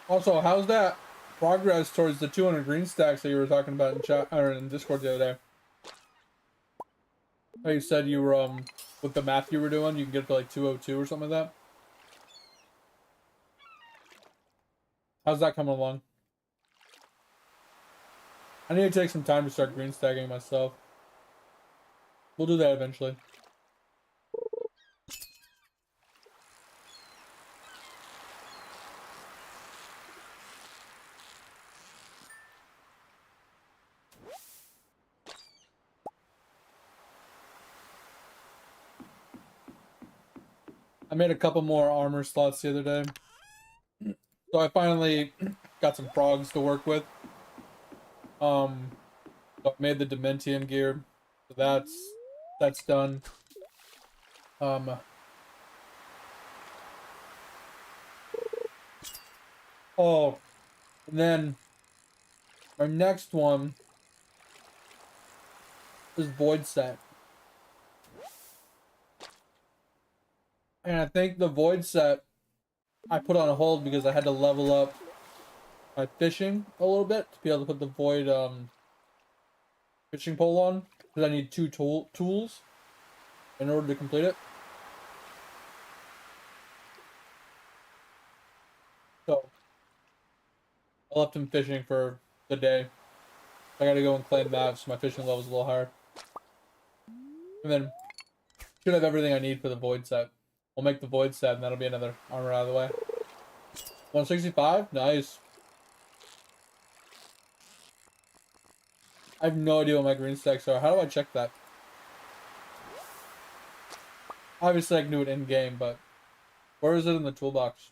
Also, how's that progress towards the 200 green stacks that you were talking about in chat or in Discord the other day? How you said you were with the math you were doing, you can get up to like 202 or something like that. How's that coming along? I need to take some time to start green stacking myself. We'll do that eventually. I made a couple more armor slots the other day. So I finally got some frogs to work with. So I made the Dementium gear. So that's done. Oh, and then our next one is Void Set. And I think the Void Set I put on hold because I had to level up my fishing a little bit to be able to put the Void fishing pole on. Because I need two tools in order to complete it. So I left him fishing for the day. I gotta go and claim that so my fishing level's a little higher. And then should have everything I need for the Void Set. We'll make the Void Set and that'll be another armor out of the way. 165? Nice. I have no idea what my green stacks are. How do I check that? Obviously I can do it in game, but where is it in the toolbox?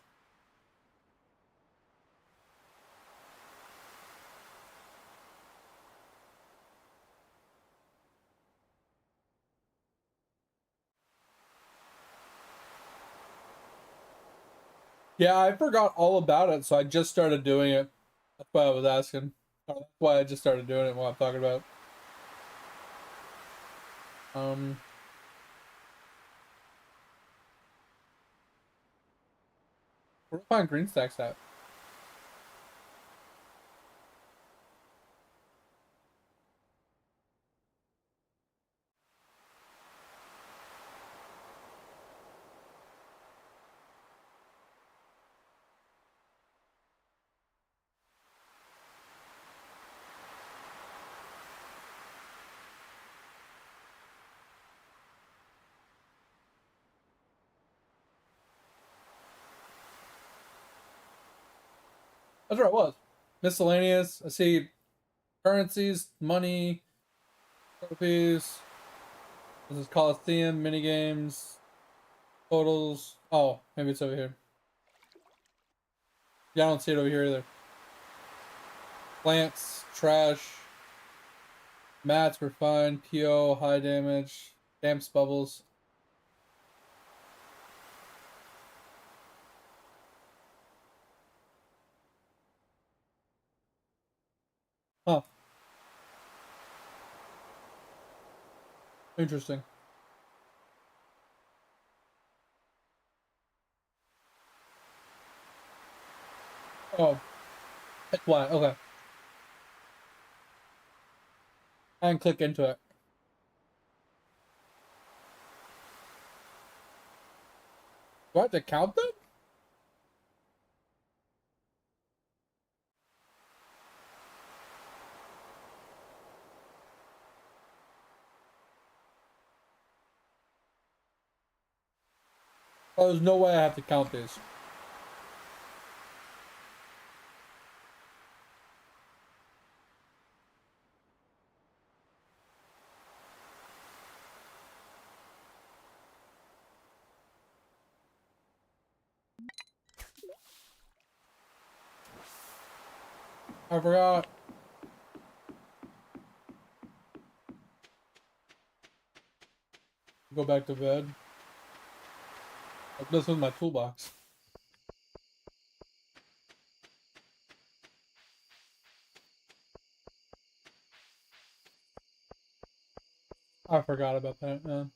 Yeah, I forgot all about it, so I just started doing it. That's why I was asking. That's why I just started doing it while I'm talking about. Where do I find green stacks at? That's where I was. Miscellaneous. I see currencies, money, trophies. This is Coliseum, minigames, totals. Oh, maybe it's over here. Yeah, I don't see it over here either. Plants, trash, mats were fine, PO, high damage, damps, bubbles. Interesting. Oh, that's why. Okay. And click into it. Do I have to count them? Oh, there's no way I have to count these. I forgot. Go back to bed. This was my toolbox. I forgot about that, man.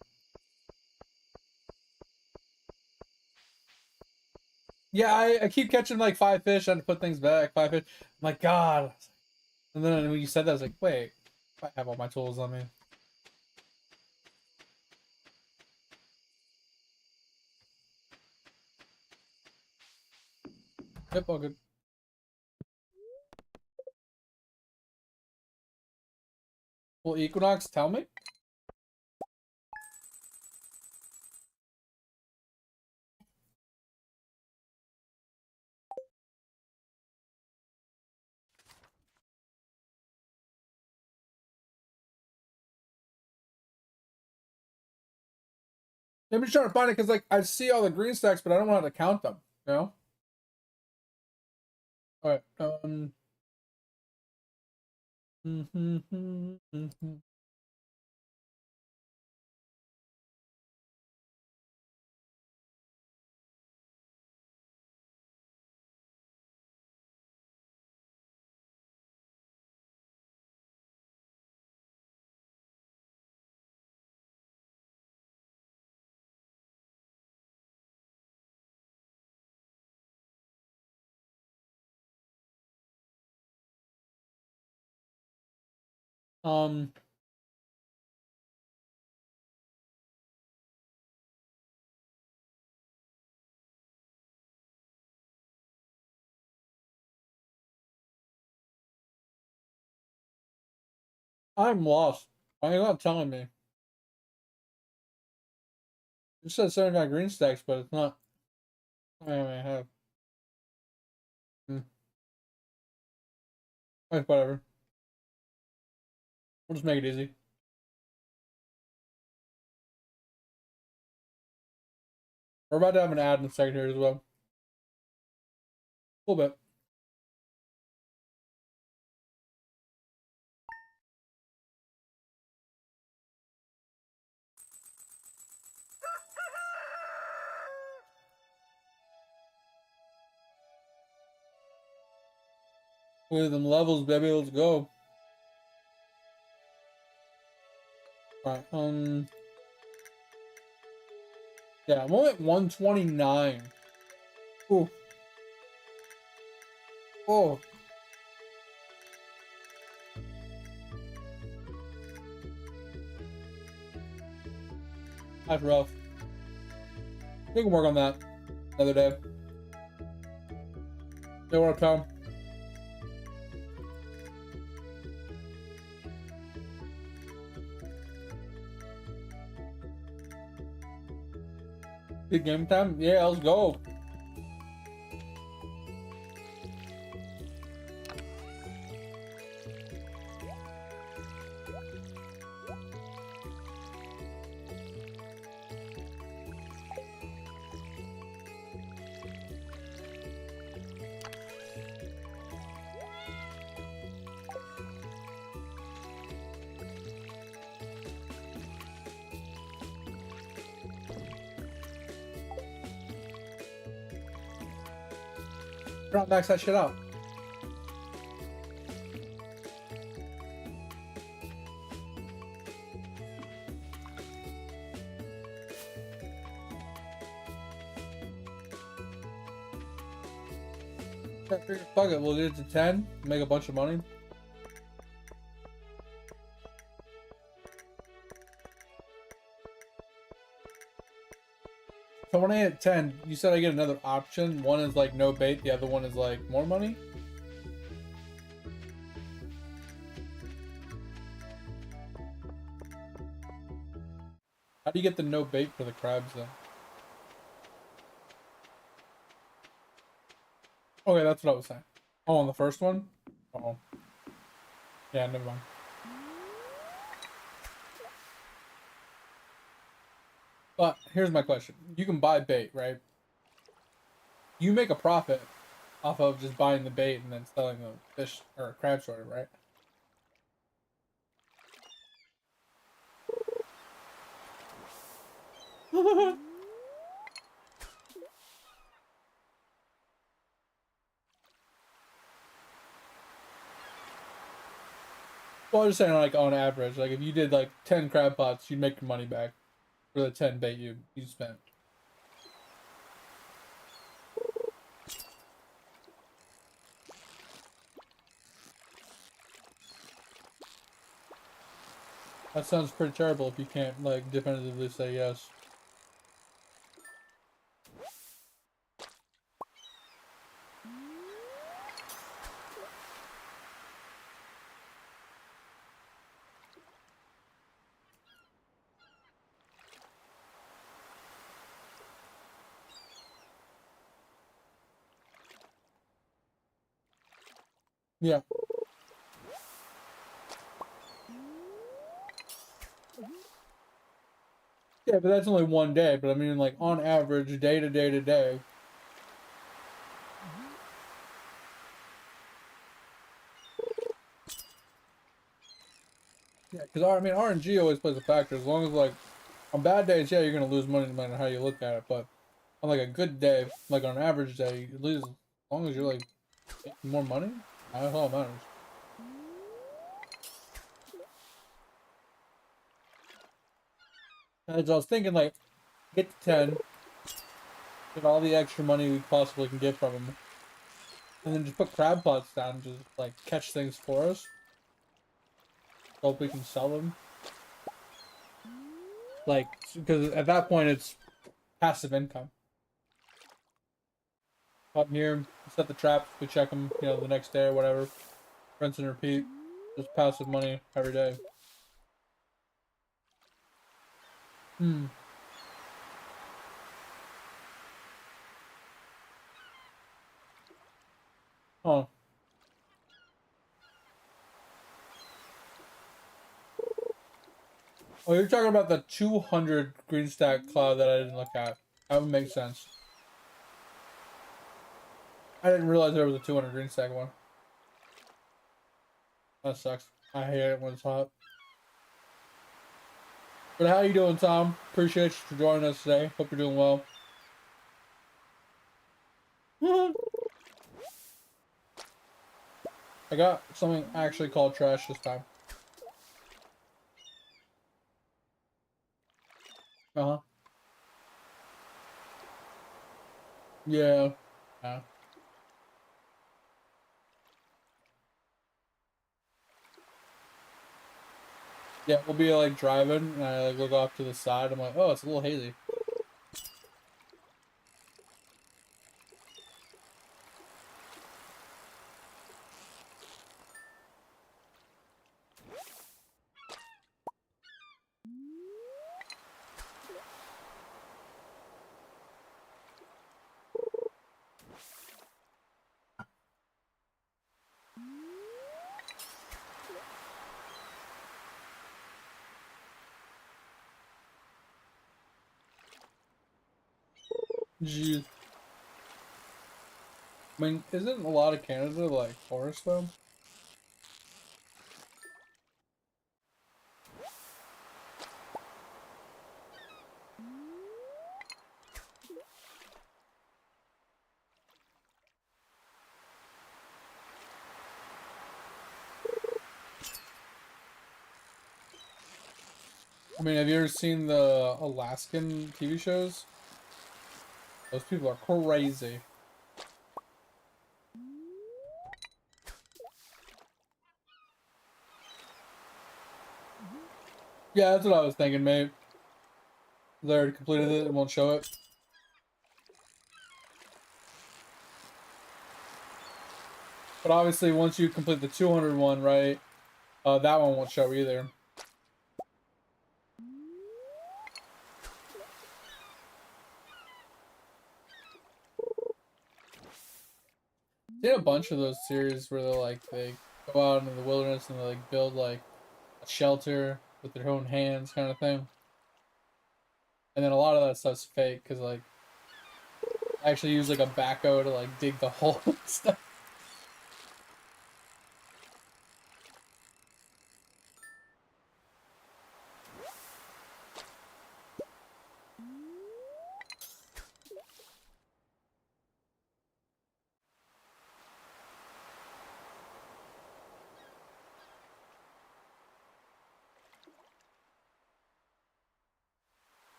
Yeah, I keep catching like 5 fish. I had to put things back. 5 fish. I'm like, God. And then when you said that, I was like, wait, I have all my tools on me. Yep, all good. Will Equinox tell me? I'm just trying to find it because like I see all the green stacks, but I don't know how to count them. You know? All right. um. I'm lost. Why are you not telling me? It says 79 green stacks, but it's not. I have. Whatever. We'll just make it easy. We're about to have an ad in a second here as well. A little bit. Look at them levels, baby. Let's go. Alright, yeah, I'm only at 129. Ooh. Oh. That's rough. We can work on that another day. They want to come. Big game time? Yeah, let's go. Try to max that shit out. Fuck it, we'll get it to 10, make a bunch of money. So when I hit 10, you said I get another option. One is like no bait, the other one is like more money? How do you get the no bait for the crabs then? Okay, that's what I was saying. Oh, on the first one? Oh. Yeah, never mind. But here's my question. You can buy bait, right? You make a profit off of just buying the bait and then selling the fish or crab sorter, right? Well, I'm just saying, like, on average, like, if you did, like, 10 crab pots, you'd make your money back for the 10 bait you spent. That sounds pretty terrible if you can't, like, definitively say yes. Yeah. Yeah, but that's only one day. But I mean, like, on average, day to day to day. Yeah, because I mean, RNG always plays a factor. As long as, like, on bad days, yeah, you're going to lose money no matter how you look at it. But on, like, a good day, like, on an average day, you lose as long as you're, like, making more money. That's all that matters. And so I was thinking, like, get to 10, get all the extra money we possibly can get from them, and then just put crab pots down and just, like, catch things for us. Hope we can sell them. Like, because at that point, it's passive income. Up here, set the traps, we check them, you know, the next day or whatever. Rinse and repeat. Just passive money every day. Hmm. Oh. Oh, you're talking about the 200 green stack cloud that I didn't look at. That would make sense. I didn't realize there was a 200 green stack one. That sucks. I hate it when it's hot. But how you doing, Tom? Appreciate you for joining us today. Hope you're doing well. I got something actually called trash this time. Uh-huh. Yeah. Yeah. Yeah, we'll be like driving and I like look off to the side. I'm like, oh, it's a little hazy. Jeez. I mean, isn't a lot of Canada like forest though? I mean, have you ever seen the Alaskan TV shows? Those people are crazy. Yeah, that's what I was thinking, mate. They already completed it and won't show it. But obviously, once you complete the 200 one, right, that one won't show either. Did a bunch of those series where they go out into the wilderness and they like build like a shelter with their own hands, kind of thing. And then a lot of that stuff's fake because like I actually use like a backhoe to like dig the hole and stuff.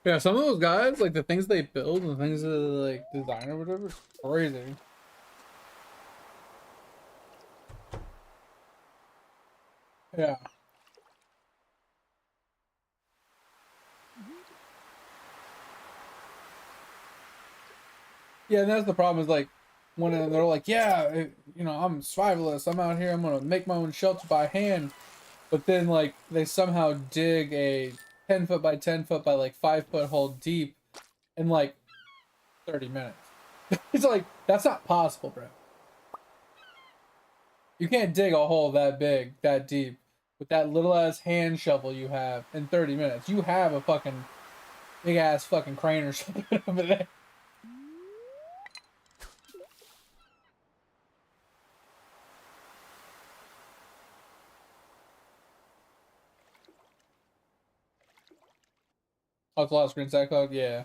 Yeah, some of those guys, like the things they build and the things that they like design or whatever, it's crazy. Yeah. Yeah, and that's the problem is like when they're like, yeah, you know, I'm survivalist. I'm out here. I'm gonna make my own shelter by hand. But then like they somehow dig a 10 foot by 10 foot by like 5 foot hole deep in like 30 minutes. It's like that's not possible, bro. You can't dig a hole that big, that deep, with that little ass hand shovel you have in 30 minutes. You have a fucking big ass fucking crane or something over there. Oh, it's a lot of screen side cloud? Yeah.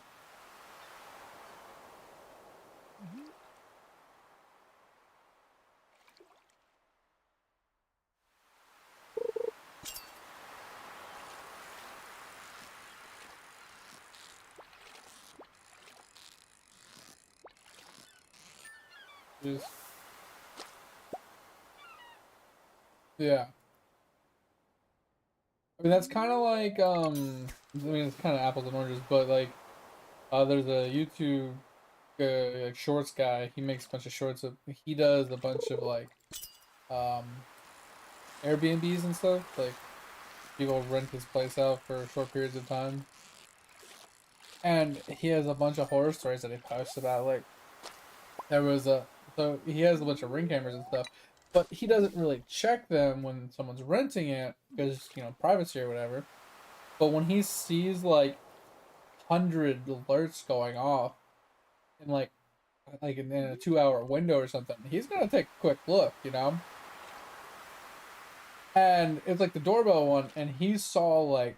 Just, yeah. I mean, that's kind of like, I mean, it's kind of apples and oranges, but like, there's a YouTube like shorts guy. He makes a bunch of shorts. He does a bunch of like, um, Airbnbs and stuff. Like, people rent his place out for short periods of time. And he has a bunch of horror stories that he posts about. Like, there was a, so he has a bunch of ring cameras and stuff, but he doesn't really check them when someone's renting it because, you know, privacy or whatever. But when he sees like 100 alerts going off in like in a 2 hour window or something, he's gonna take a quick look, you know. And it's like the doorbell one, and he saw like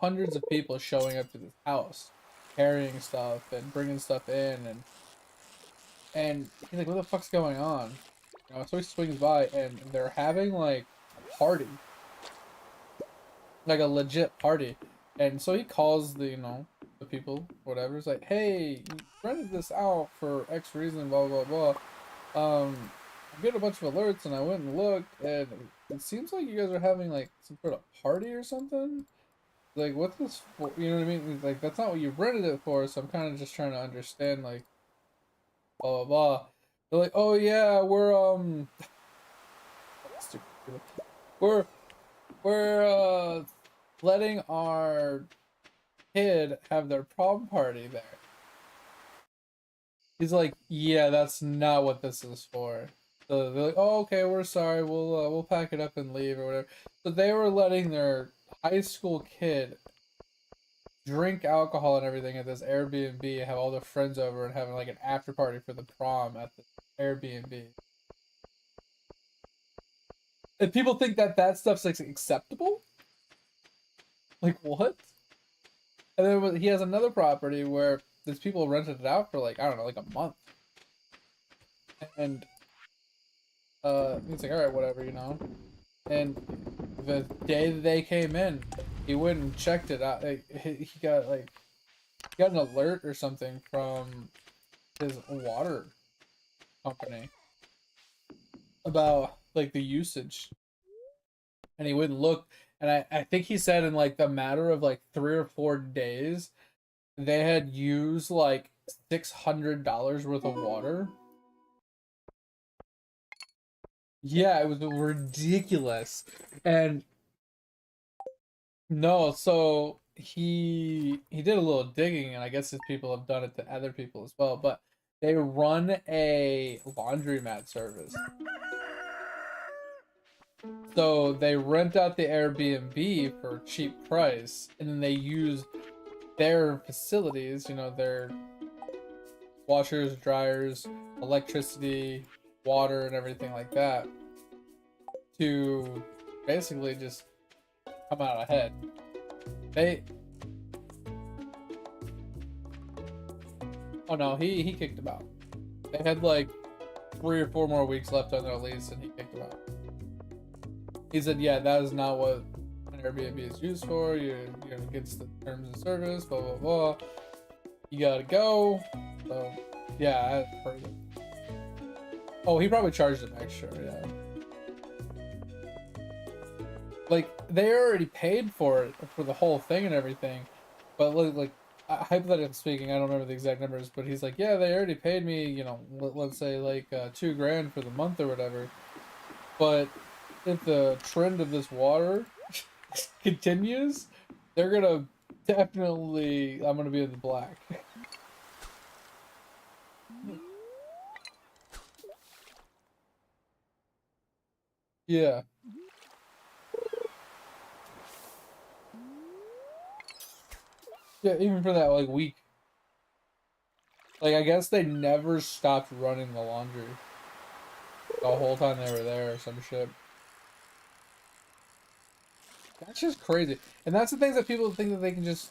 hundreds of people showing up to this house, carrying stuff and bringing stuff in, and he's like, "What the fuck's going on?" You know, so he swings by, and they're having like a party, like a legit party. And so he calls the, you know, the people, whatever. It's like, hey, you rented this out for X reason, blah blah blah. I get a bunch of alerts, and I went and looked, and it seems like you guys are having like some sort of party or something. Like, what's this for? You know what I mean? It's like, that's not what you rented it for. So I'm kind of just trying to understand, like, blah blah blah. They're like, oh yeah, stupid people. we're we're letting our kid have their prom party there. He's like, yeah, that's not what this is for. So they're like, oh, okay, we're sorry, we'll pack it up and leave or whatever. So they were letting their high school kid drink alcohol and everything at this Airbnb, have all their friends over, and having like an after party for the prom at the Airbnb. And people think that that stuff's like acceptable. Like what? And then he has another property where these people rented it out for like, I don't know, like a month. And he's like, all right, whatever, you know. And the day they came in, he went and checked it out. Like, he got like got an alert or something from his water company about like the usage, and he wouldn't look. And I think he said in like the matter of like 3 or 4 days, they had used like $600 worth of water. Yeah, it was ridiculous. And no, so he did a little digging, and I guess his people have done it to other people as well, but they run a laundromat service. So they rent out the Airbnb for a cheap price, and then they use their facilities, you know, their washers, dryers, electricity, water, and everything like that to basically just come out ahead. They Oh no, he kicked him out. They had like 3 or 4 more weeks left on their lease, and he kicked him out. He said, "Yeah, that is not what an Airbnb is used for. You're against the terms of service. Blah blah blah. You gotta go." So yeah, I heard it. Oh, he probably charged him extra. Yeah. Like they already paid for it for the whole thing and everything, but like hypothetically speaking, I don't remember the exact numbers, but he's like, yeah, they already paid me, you know, let's say like $2,000 for the month or whatever. But if the trend of this water continues, they're gonna definitely, I'm gonna be in the black. Yeah. Yeah, even for that like week. Like I guess they never stopped running the laundry the whole time they were there or some shit. That's just crazy. And that's the things that people think that they can just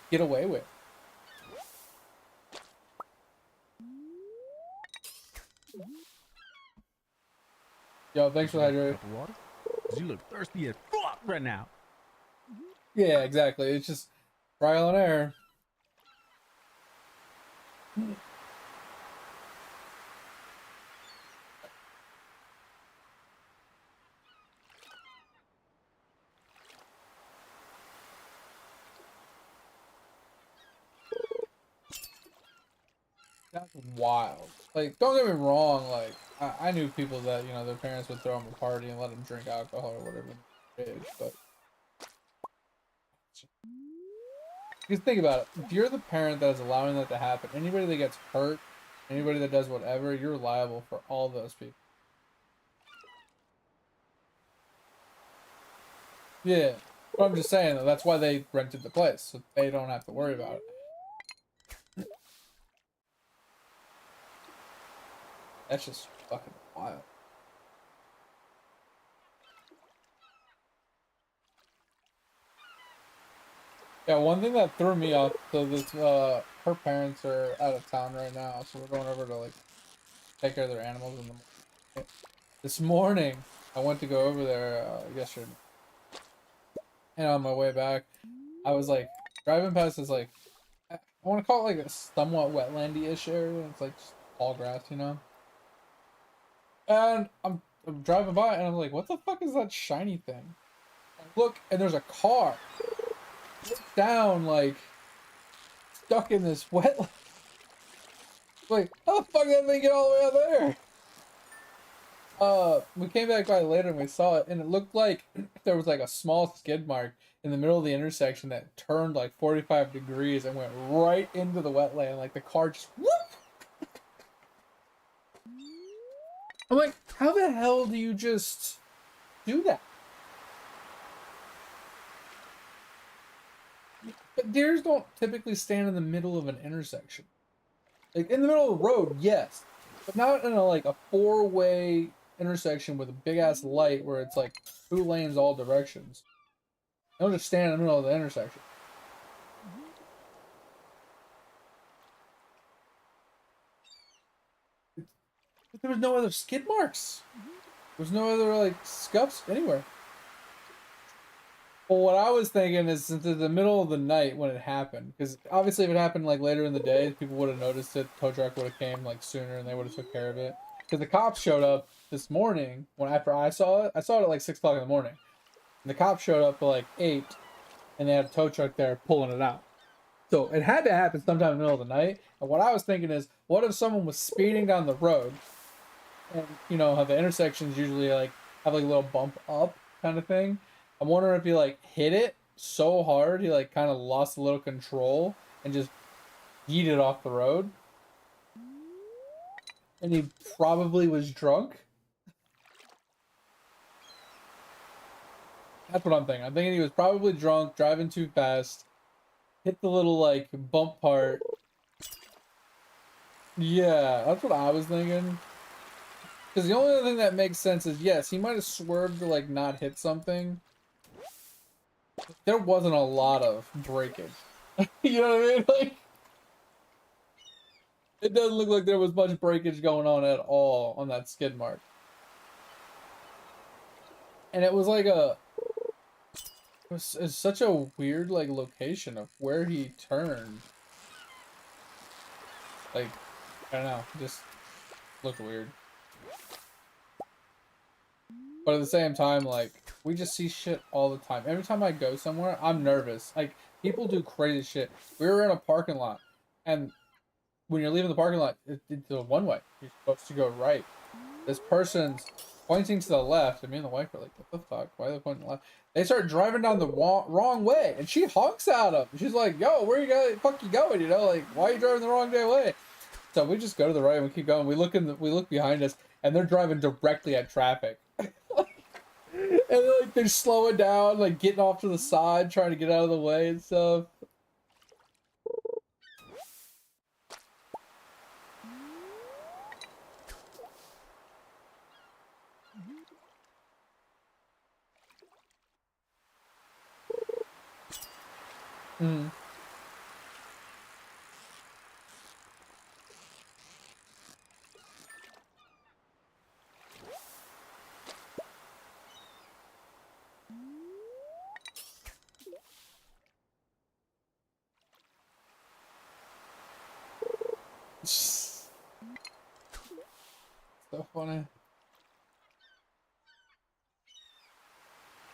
get away with. Yo, thanks for that, Jerry. Water? You look thirsty as fuck right now. Yeah, exactly. It's just trial and error. That's wild. Like, don't get me wrong. Like, I knew people that, you know, their parents would throw them a party and let them drink alcohol or whatever. But just think about it. If you're the parent that is allowing that to happen, anybody that gets hurt, anybody that does whatever, you're liable for all those people. Yeah. But I'm just saying, though, that's why they rented the place, so they don't have to worry about it. That's just fucking wild. Yeah, one thing that threw me off, so this, her parents are out of town right now, so we're going over to, like, take care of their animals in the morning. This morning, I went to go over there, yesterday, and on my way back, I was, like, driving past this, like, I want to call it, like, a somewhat wetlandy-ish area. It's, like, just all grass, you know? And I'm driving by, and I'm like, what the fuck is that shiny thing? I look, and there's a car. Look down, like, stuck in this wetland. Like, how the fuck did they get all the way out there? We came back by later and we saw it, and it looked like there was like a small skid mark in the middle of the intersection that turned like 45 degrees and went right into the wetland. Like the car just whoop. I'm like, how the hell do you just do that? But deers don't typically stand in the middle of an intersection. Like in the middle of the road, yes, but not in a like a four-way intersection with a big ass light where it's like 2 lanes all directions. They don't just stand in the middle of the intersection. But there was no other skid marks. There was no other like scuffs anywhere. Well, what I was thinking is since it's the middle of the night when it happened, because obviously if it happened like later in the day, people would have noticed it. Tow truck would have came like sooner and they would have took care of it. Because the cops showed up this morning when after I saw it. I saw it at like 6 o'clock in the morning. And the cops showed up at like 8, and they had a tow truck there pulling it out. So it had to happen sometime in the middle of the night. And what I was thinking is, what if someone was speeding down the road, and you know how the intersections usually like have like a little bump up kind of thing. I'm wondering if he like hit it so hard he like kind of lost a little control and just yeeted off the road. And he probably was drunk. That's what I'm thinking. I'm thinking he was probably drunk, driving too fast, hit the little like bump part. Yeah, that's what I was thinking. Because the only other thing that makes sense is yes, he might have swerved to like not hit something. There wasn't a lot of breakage. You know what I mean? Like, it doesn't look like there was much breakage going on at all on that skid mark. And it was like it's such a weird like location of where he turned. Like, I don't know, just looked weird. But at the same time, like, we just see shit all the time. Every time I go somewhere, I'm nervous. Like, people do crazy shit. We were in a parking lot, and when you're leaving the parking lot, it's a one-way. You're supposed to go right. This person's pointing to the left, and me and the wife are like, what the fuck? Why are they pointing left? They start driving down the wrong way, and she honks at them. She's like, yo, where you going? Fuck you going? You know, like, why are you driving the wrong way? So we just go to the right and we keep going. We look behind us, and they're driving directly at traffic. And like they're slowing down, like getting off to the side, trying to get out of the way and stuff. Mm. So funny.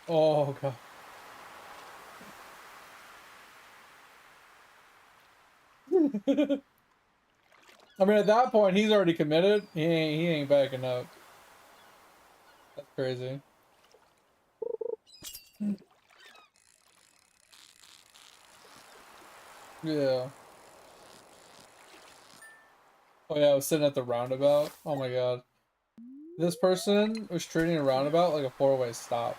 Oh god. I mean, at that point, he's already committed. He ain't backing up. That's crazy. Yeah. Oh yeah, I was sitting at the roundabout. Oh my god. This person was treating a roundabout like a four-way stop.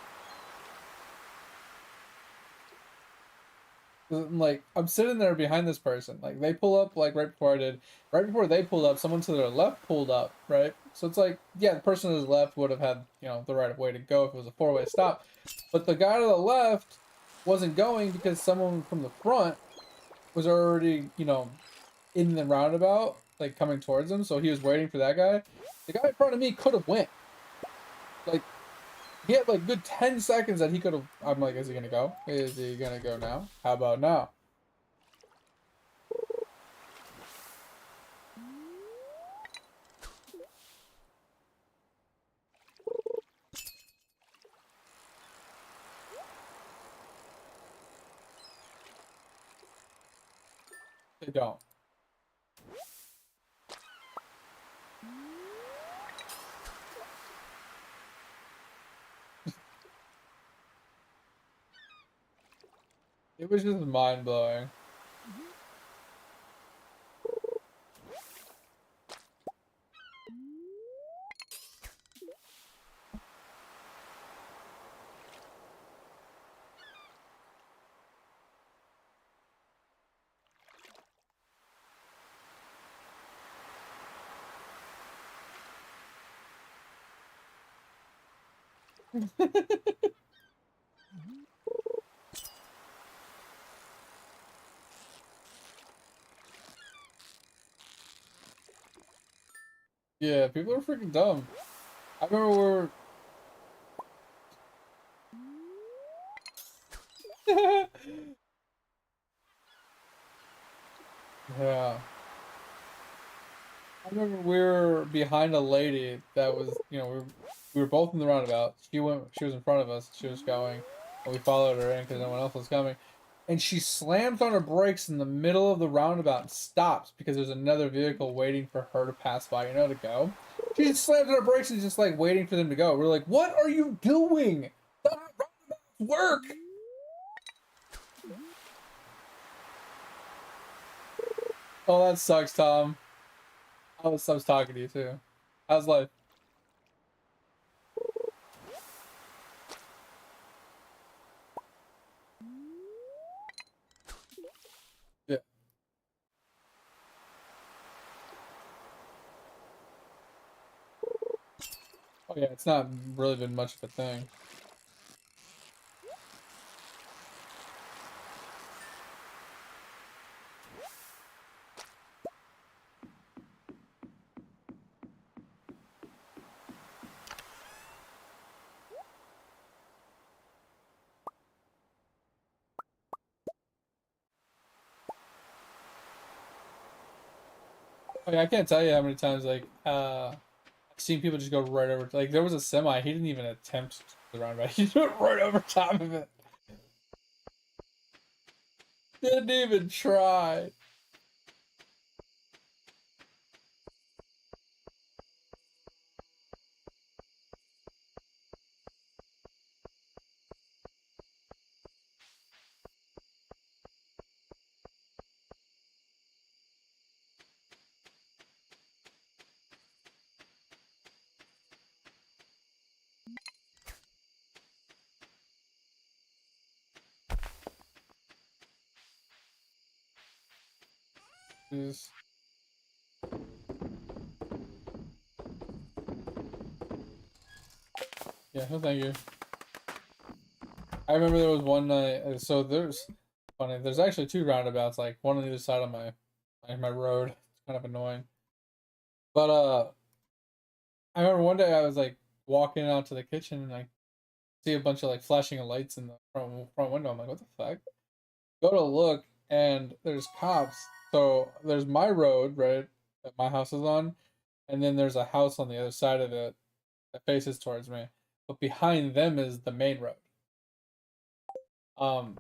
Like, I'm sitting there behind this person. Like, they pull up, like, right before I did. Right before they pulled up, someone to their left pulled up, right? So it's like, yeah, the person to his left would have had, you know, the right of way to go if it was a four-way stop. But the guy to the left wasn't going because someone from the front was already, you know, in the roundabout, like, coming towards him. So he was waiting for that guy. The guy in front of me could have went. Like, he had, like, good 10 seconds that he could have... I'm like, is he gonna go? Is he gonna go now? How about now? They don't. It was just mind blowing. Yeah, people are freaking dumb. I remember Yeah. I remember we were behind a lady that was, we were both in the roundabout. She was in front of us. She was going, and we followed her in because no one else was coming. And she slams on her brakes in the middle of the roundabout and stops because there's another vehicle waiting for her to pass by, to go. She just slams on her brakes and just like waiting for them to go. We're like, what are you doing? The roundabouts work! Oh, that sucks, Tom. I was talking to you too. How's life? Yeah. Oh yeah, it's not really been much of a thing. I can't tell you how many times I've seen people just go right over. Like there was a semi, he didn't even attempt the roundabout. He went right over top of it. Didn't even try. Just, yeah, no thank you. I remember there was one night. So there's funny. There's actually two roundabouts, like one on either side of my road. It's kind of annoying. But I remember one day I was like walking out to the kitchen and I see a bunch of like flashing lights in the front window. I'm like, what the fuck? Go to look and there's cops. So there's my road, right, that my house is on, and then there's a house on the other side of it that faces towards me. But behind them is the main road. Um,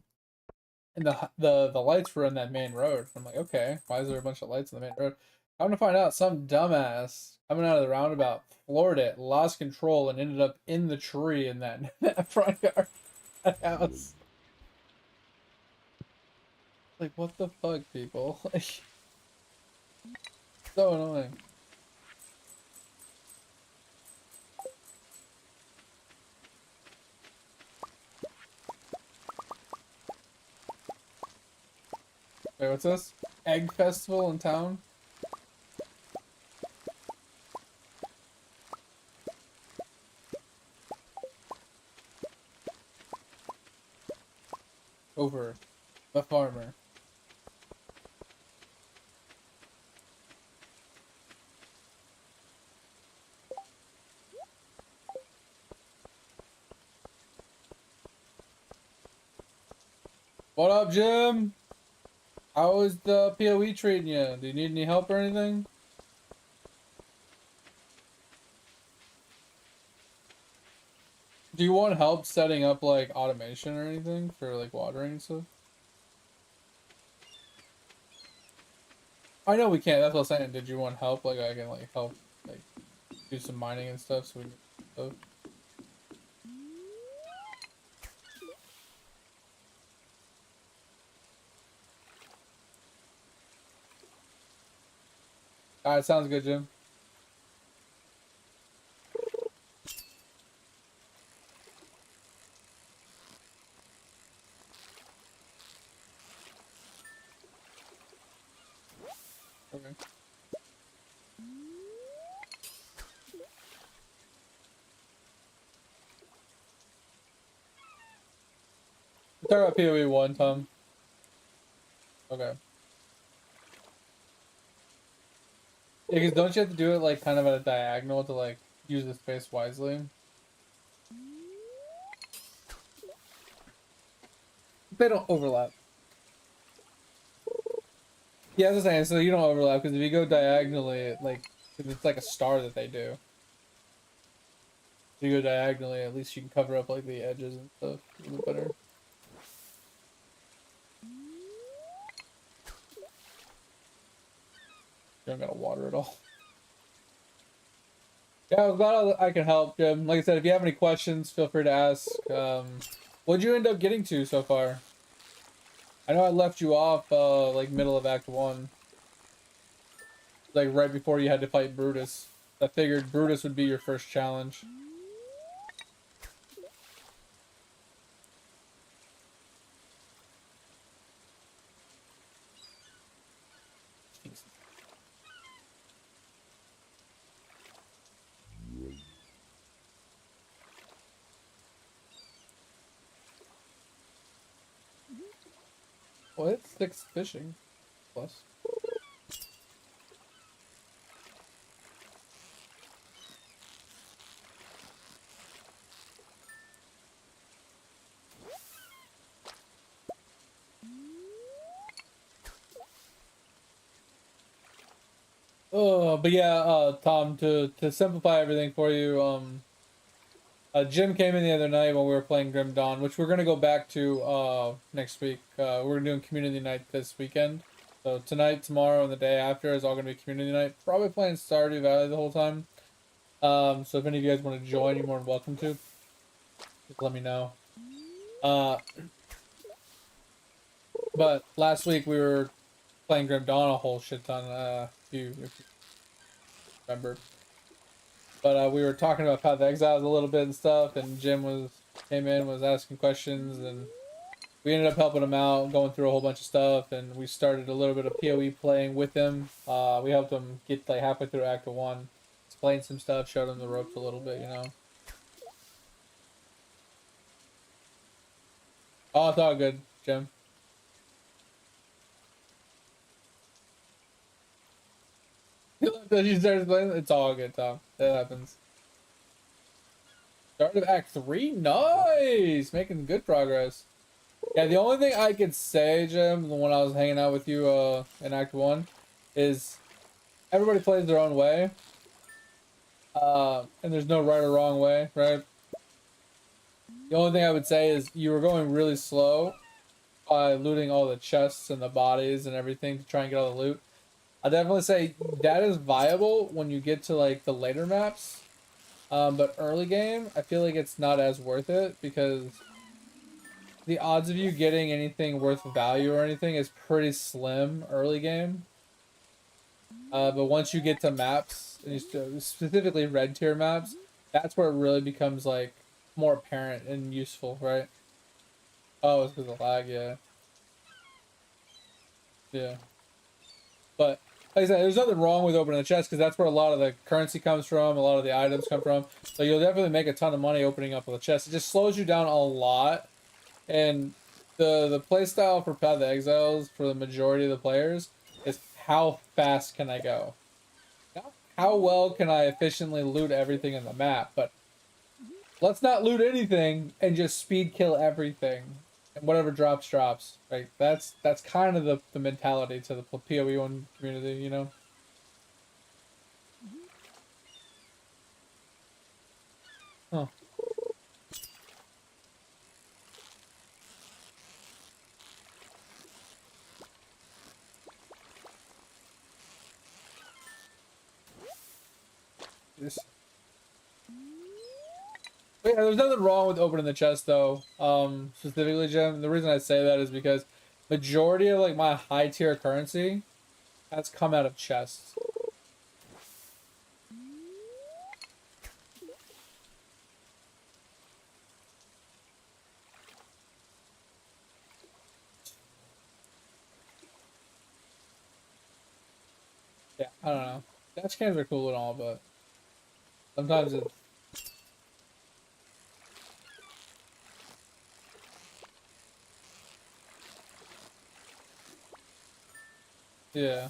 and the lights were in that main road. I'm like, okay, why is there a bunch of lights in the main road? I'm gonna find out some dumbass coming out of the roundabout floored it, lost control, and ended up in the tree in that, that front yard of that house. Like, what the fuck, people? Like, so annoying. Wait, what's this? Egg festival in town? Over the farmer. What up, Jim? How is the PoE treating you? Do you need any help or anything? Do you want help setting up like automation or anything for like watering and stuff? I know we can't. That's what I'm saying. Did you want help? Like I can like help like do some mining and stuff so we can stuff. Alright, sounds good, Jim. Okay. We're talking about PoE 1, Tom. Okay. Yeah, because don't you have to do it like kind of at a diagonal to like use the space wisely? They don't overlap. Yeah, I was saying, so you don't overlap, because if you go diagonally, like, 'cause it's like a star that they do. If you go diagonally, at least you can cover up, like, the edges and stuff a little better. You don't gotta water it all. Yeah, I was glad I can help, Jim. Like I said, if you have any questions, feel free to ask. What'd you end up getting to so far? I know I left you off, like, middle of Act 1. Like, right before you had to fight Brutus. I figured Brutus would be your first challenge. Well, it's 6 fishing plus. But yeah, Tom, to simplify everything for you, Jim came in the other night when we were playing Grim Dawn, which we're gonna go back to next week. We're doing community night this weekend. So tonight, tomorrow, and the day after is all gonna be community night. Probably playing Stardew Valley the whole time. So if any of you guys want to join, you're more than welcome to. Just let me know. But last week we were playing Grim Dawn a whole shit ton. If you remember. But we were talking about Path of Exiles a little bit and stuff, and Jim came in, was asking questions, and we ended up helping him out, going through a whole bunch of stuff, and we started a little bit of PoE playing with him. We helped him get like halfway through Act 1, explained some stuff, showed him the ropes a little bit, you know. Oh, it's all good, Jim. She started playing. It's all good, Tom. That happens. Start of Act 3? Nice! Making good progress. Yeah, the only thing I could say, Jim, when I was hanging out with you in Act 1, is everybody plays their own way. And there's no right or wrong way, right? The only thing I would say is you were going really slow by looting all the chests and the bodies and everything to try and get all the loot. I definitely say that is viable when you get to like the later maps. But early game, I feel like it's not as worth it because the odds of you getting anything worth value or anything is pretty slim early game. But once you get to maps, and specifically red tier maps, that's where it really becomes like more apparent and useful, right? Oh, it's because of lag, yeah. Yeah. But like I said, there's nothing wrong with opening the chest because that's where a lot of the currency comes from, a lot of the items come from. So you'll definitely make a ton of money opening up the chest. It just slows you down a lot. And the playstyle for Path of Exiles for the majority of the players is how fast can I go? Not how well can I efficiently loot everything in the map, but let's not loot anything and just speed kill everything. And whatever drops, drops. Right? That's kind of the mentality to the PoE1 community, you know? Huh. Just... But yeah, there's nothing wrong with opening the chest though. Specifically, Jim. The reason I say that is because majority of like my high tier currency has come out of chests. Yeah, I don't know. Dash cams are cool and all, but sometimes it's... Yeah.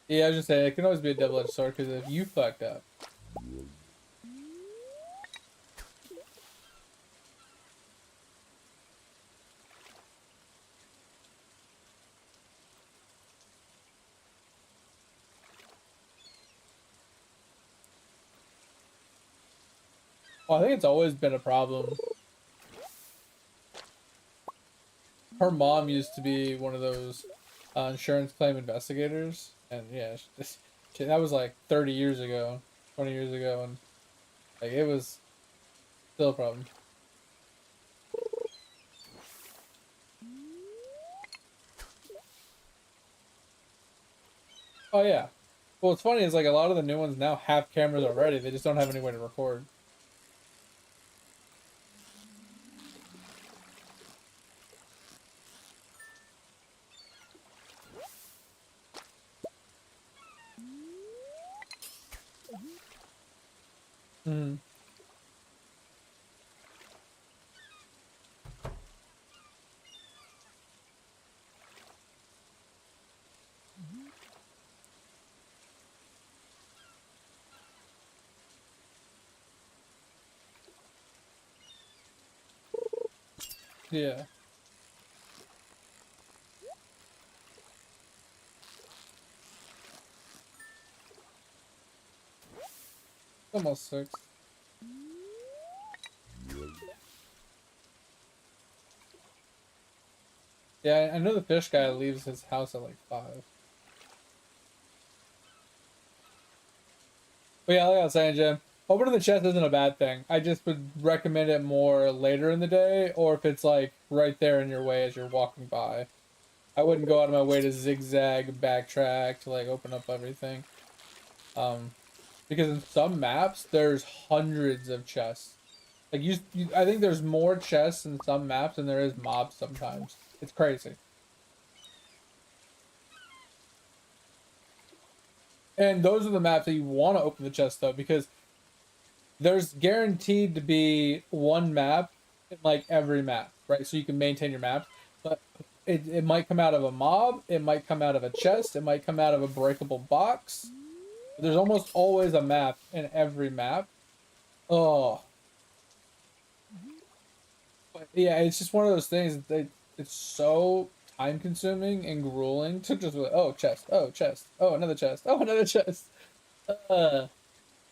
Yeah, I was just saying, it can always be a double-edged sword, because if you fucked up, Oh, I think it's always been a problem. Her mom used to be one of those insurance claim investigators, and yeah, that was like 30 years ago, 20 years ago, and like it was still a problem. Oh yeah. Well, what's funny is like a lot of the new ones now have cameras already. They just don't have any way to record. Hmm. Yeah. Almost 6. Yeah, I know the fish guy leaves his house at like 5. But yeah, like I was saying, Jim, opening the chest isn't a bad thing. I just would recommend it more later in the day, or if it's like right there in your way as you're walking by. I wouldn't go out of my way to zigzag, backtrack to like open up everything. Um, because in some maps there's hundreds of chests. Like I think there's more chests in some maps than there is mobs sometimes. It's crazy. And those are the maps that you want to open the chest though, because there's guaranteed to be one map in like every map, right? So you can maintain your maps, but it might come out of a mob, it might come out of a chest, it might come out of a breakable box. There's almost always a map in every map. Oh, but yeah, it's just one of those things that it's so time consuming and grueling to just be like, oh chest, oh chest, oh another chest, oh another chest. Uh,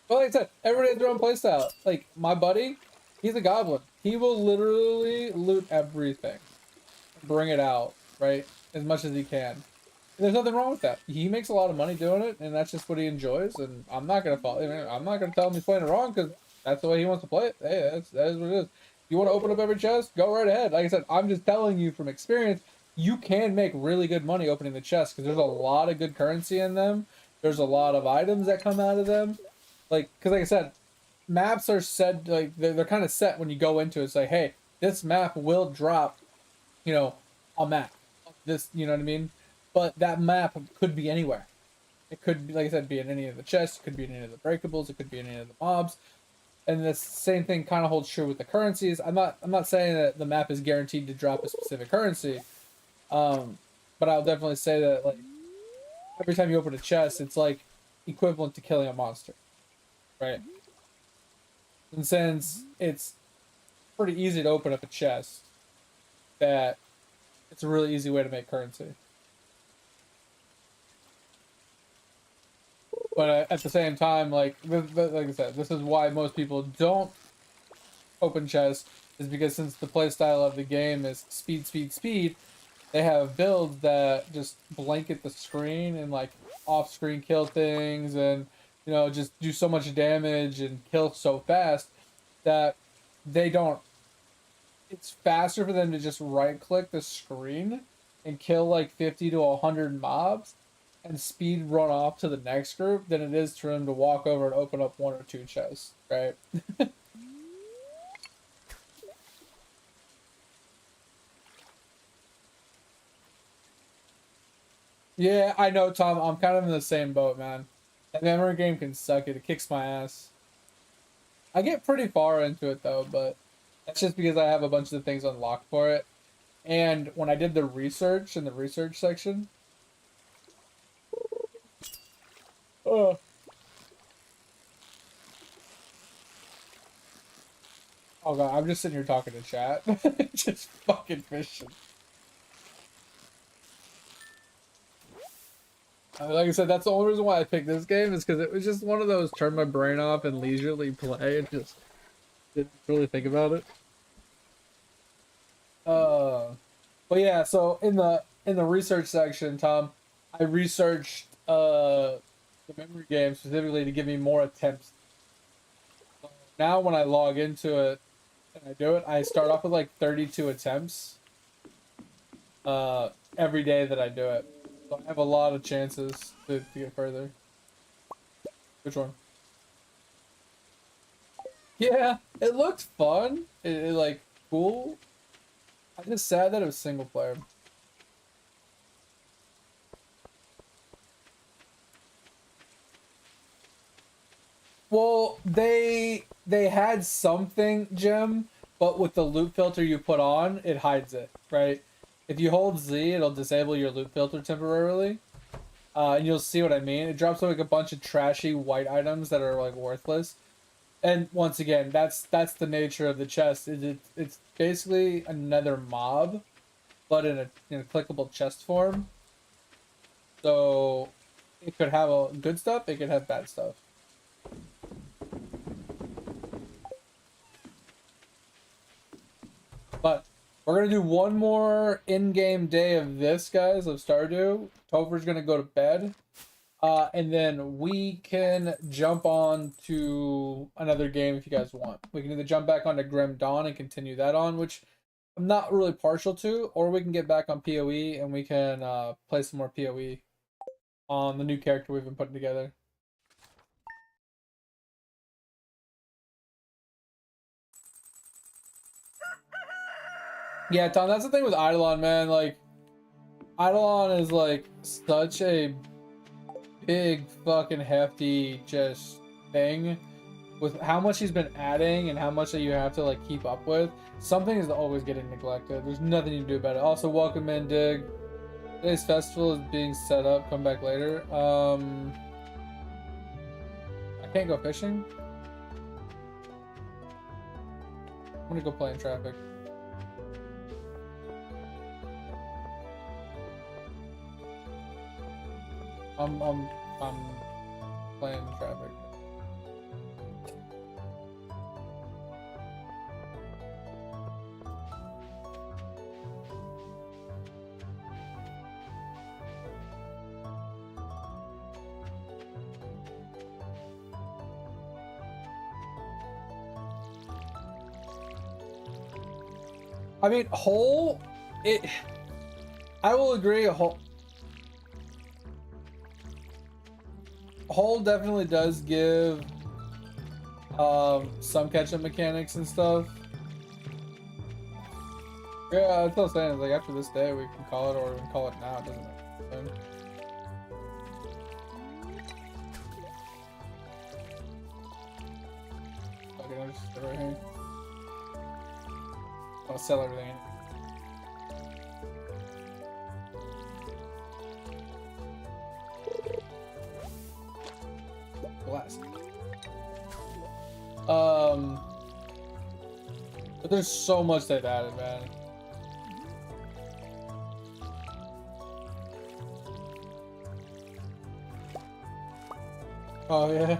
But like I said, everybody has their own playstyle. Like my buddy, he's a goblin. He will literally loot everything, bring it out, right, as much as he can. And there's nothing wrong with that. He makes a lot of money doing it, and that's just what he enjoys. And I'm not gonna follow. I'm not gonna tell him he's playing it wrong because that's the way he wants to play it. Hey, that is what it is. You want to open up every chest? Go right ahead. Like I said, I'm just telling you from experience. You can make really good money opening the chest because there's a lot of good currency in them. There's a lot of items that come out of them like because like I said, maps are said like they're kind of set when you go into it. It's like, hey, this map will drop, you know, a map. This, you know what I mean? But that map could be anywhere. It could be, like I said, be in any of the chests. It could be in any of the breakables. It could be in any of the mobs. And the same thing kind of holds true with the currencies. I'm not saying that the map is guaranteed to drop a specific currency. Um, but I'll definitely say that like every time you open a chest, it's like equivalent to killing a monster, right? And since it's pretty easy to open up a chest, that it's a really easy way to make currency. But at the same time, like I said, this is why most people don't open chests, is because since the playstyle of the game is speed, speed, speed, they have builds that just blanket the screen and like off-screen kill things and just do so much damage and kill so fast that they don't it's faster for them to just right click the screen and kill like 50 to 100 mobs and speed run off to the next group than it is for them to walk over and open up 1 or 2 chests, right? Yeah, I know, Tom. I'm kind of in the same boat, man. That memory game can suck it. It kicks my ass. I get pretty far into it though, but that's just because I have a bunch of things unlocked for it. And when I did the research in the research section, oh, oh god, I'm just sitting here talking to chat, just fucking fishing. Like I said, that's the only reason why I picked this game is because it was just one of those turn my brain off and leisurely play and just Didn't really think about it. But yeah, so in the research section, Tom, I researched the memory game specifically to give me more attempts. So now when I log into it and I do it, I start off with like 32 attempts every day that I do it. So I have a lot of chances to get further. Which one? Yeah, it looked fun. It like cool. I'm just sad that it was single player. Well, they had something, Jim, but with the loop filter you put on, it hides it, right? If you hold Z, it'll disable your loop filter temporarily. And you'll see what I mean. It drops like a bunch of trashy white items that are like worthless. And once again, that's the nature of the chest. It's basically another mob, but in a clickable chest form. So it could have a good stuff, it could have bad stuff. But we're gonna do one more in-game day of this, guys, of Stardew. Topher's gonna go to bed. And then we can jump on to another game if you guys want. We can either jump back onto Grim Dawn and continue that on, which I'm not really partial to, or we can get back on PoE and we can play some more PoE on the new character we've been putting together. Yeah, Tom, that's the thing with Eidolon, man. Like, Eidolon is like such a big fucking hefty just thing with how much he's been adding and how much that you have to like keep up with. Something is always getting neglected. There's nothing you can do about it. Also, welcome in, Dig. Today's festival is being set up. Come back later. I can't go fishing. I'm gonna go play in traffic. I'm playing in traffic. I mean, whole, I will agree, whole definitely does give some catch-up mechanics and stuff. Yeah, that's what I'm saying. Like, after this day, we can call it, or we can call it now. It doesn't matter. Okay, I'll just sit right here. I'll sell everything. Glass. But there's so much they've added, man. Oh yeah.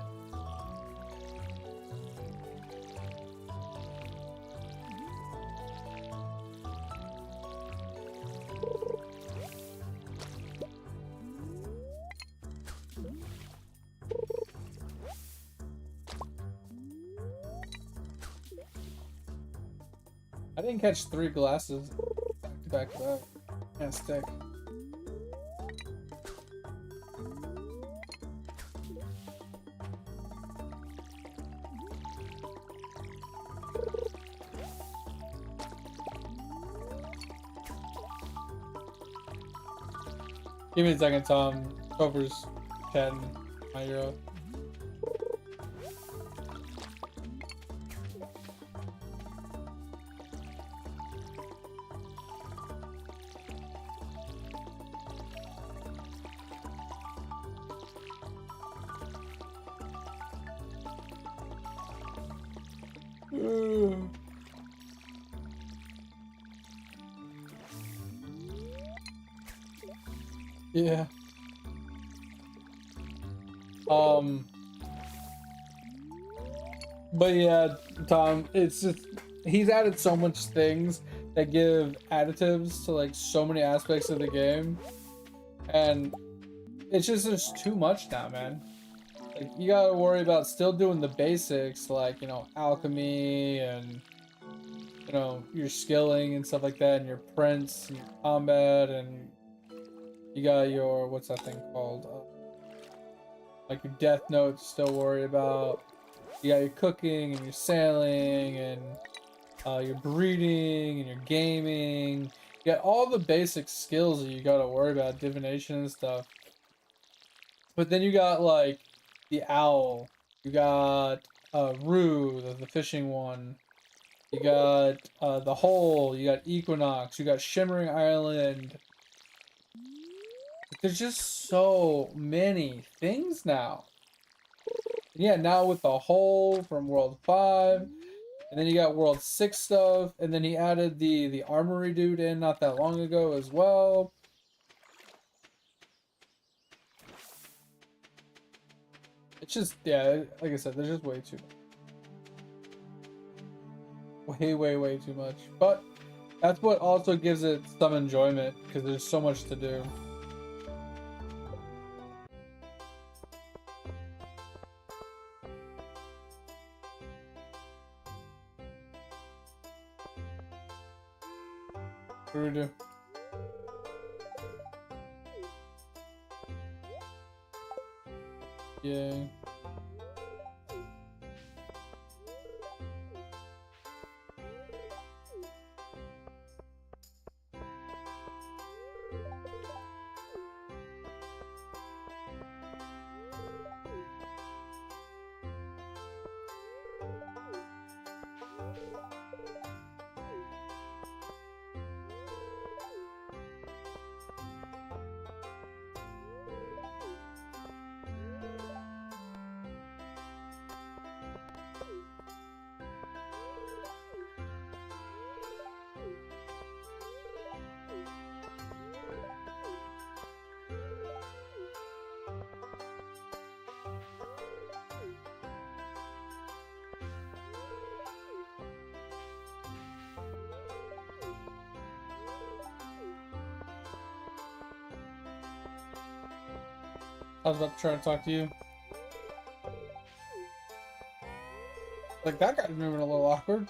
I didn't catch 3 glasses back to back. Can't stick. Give me a second, Tom. Cover's 10. My euro. Yeah. But yeah, Tom, it's just he's added so much things that give additives to like so many aspects of the game, and it's just there's too much now, man. Like you gotta worry about still doing the basics, like alchemy and your skilling and stuff like that, and your prints and your combat, and you got your what's that thing called? Like your death note to still worry about. You got your cooking and your sailing and your breeding and your gaming. You got all the basic skills that you gotta worry about, divination and stuff. But then you got like the owl. You got Rue, the fishing one. You got the hole. You got Equinox. You got Shimmering Island. There's just so many things now. Yeah, now with the hole from World 5. And then you got World 6 stuff. And then he added the armory dude in not that long ago as well. It's just, yeah, like I said, there's just way too much. Way too much. But that's what also gives it some enjoyment, because there's so much to do. What do we do? Yay. I was about to try to talk to you. Like, that guy's moving a little awkward.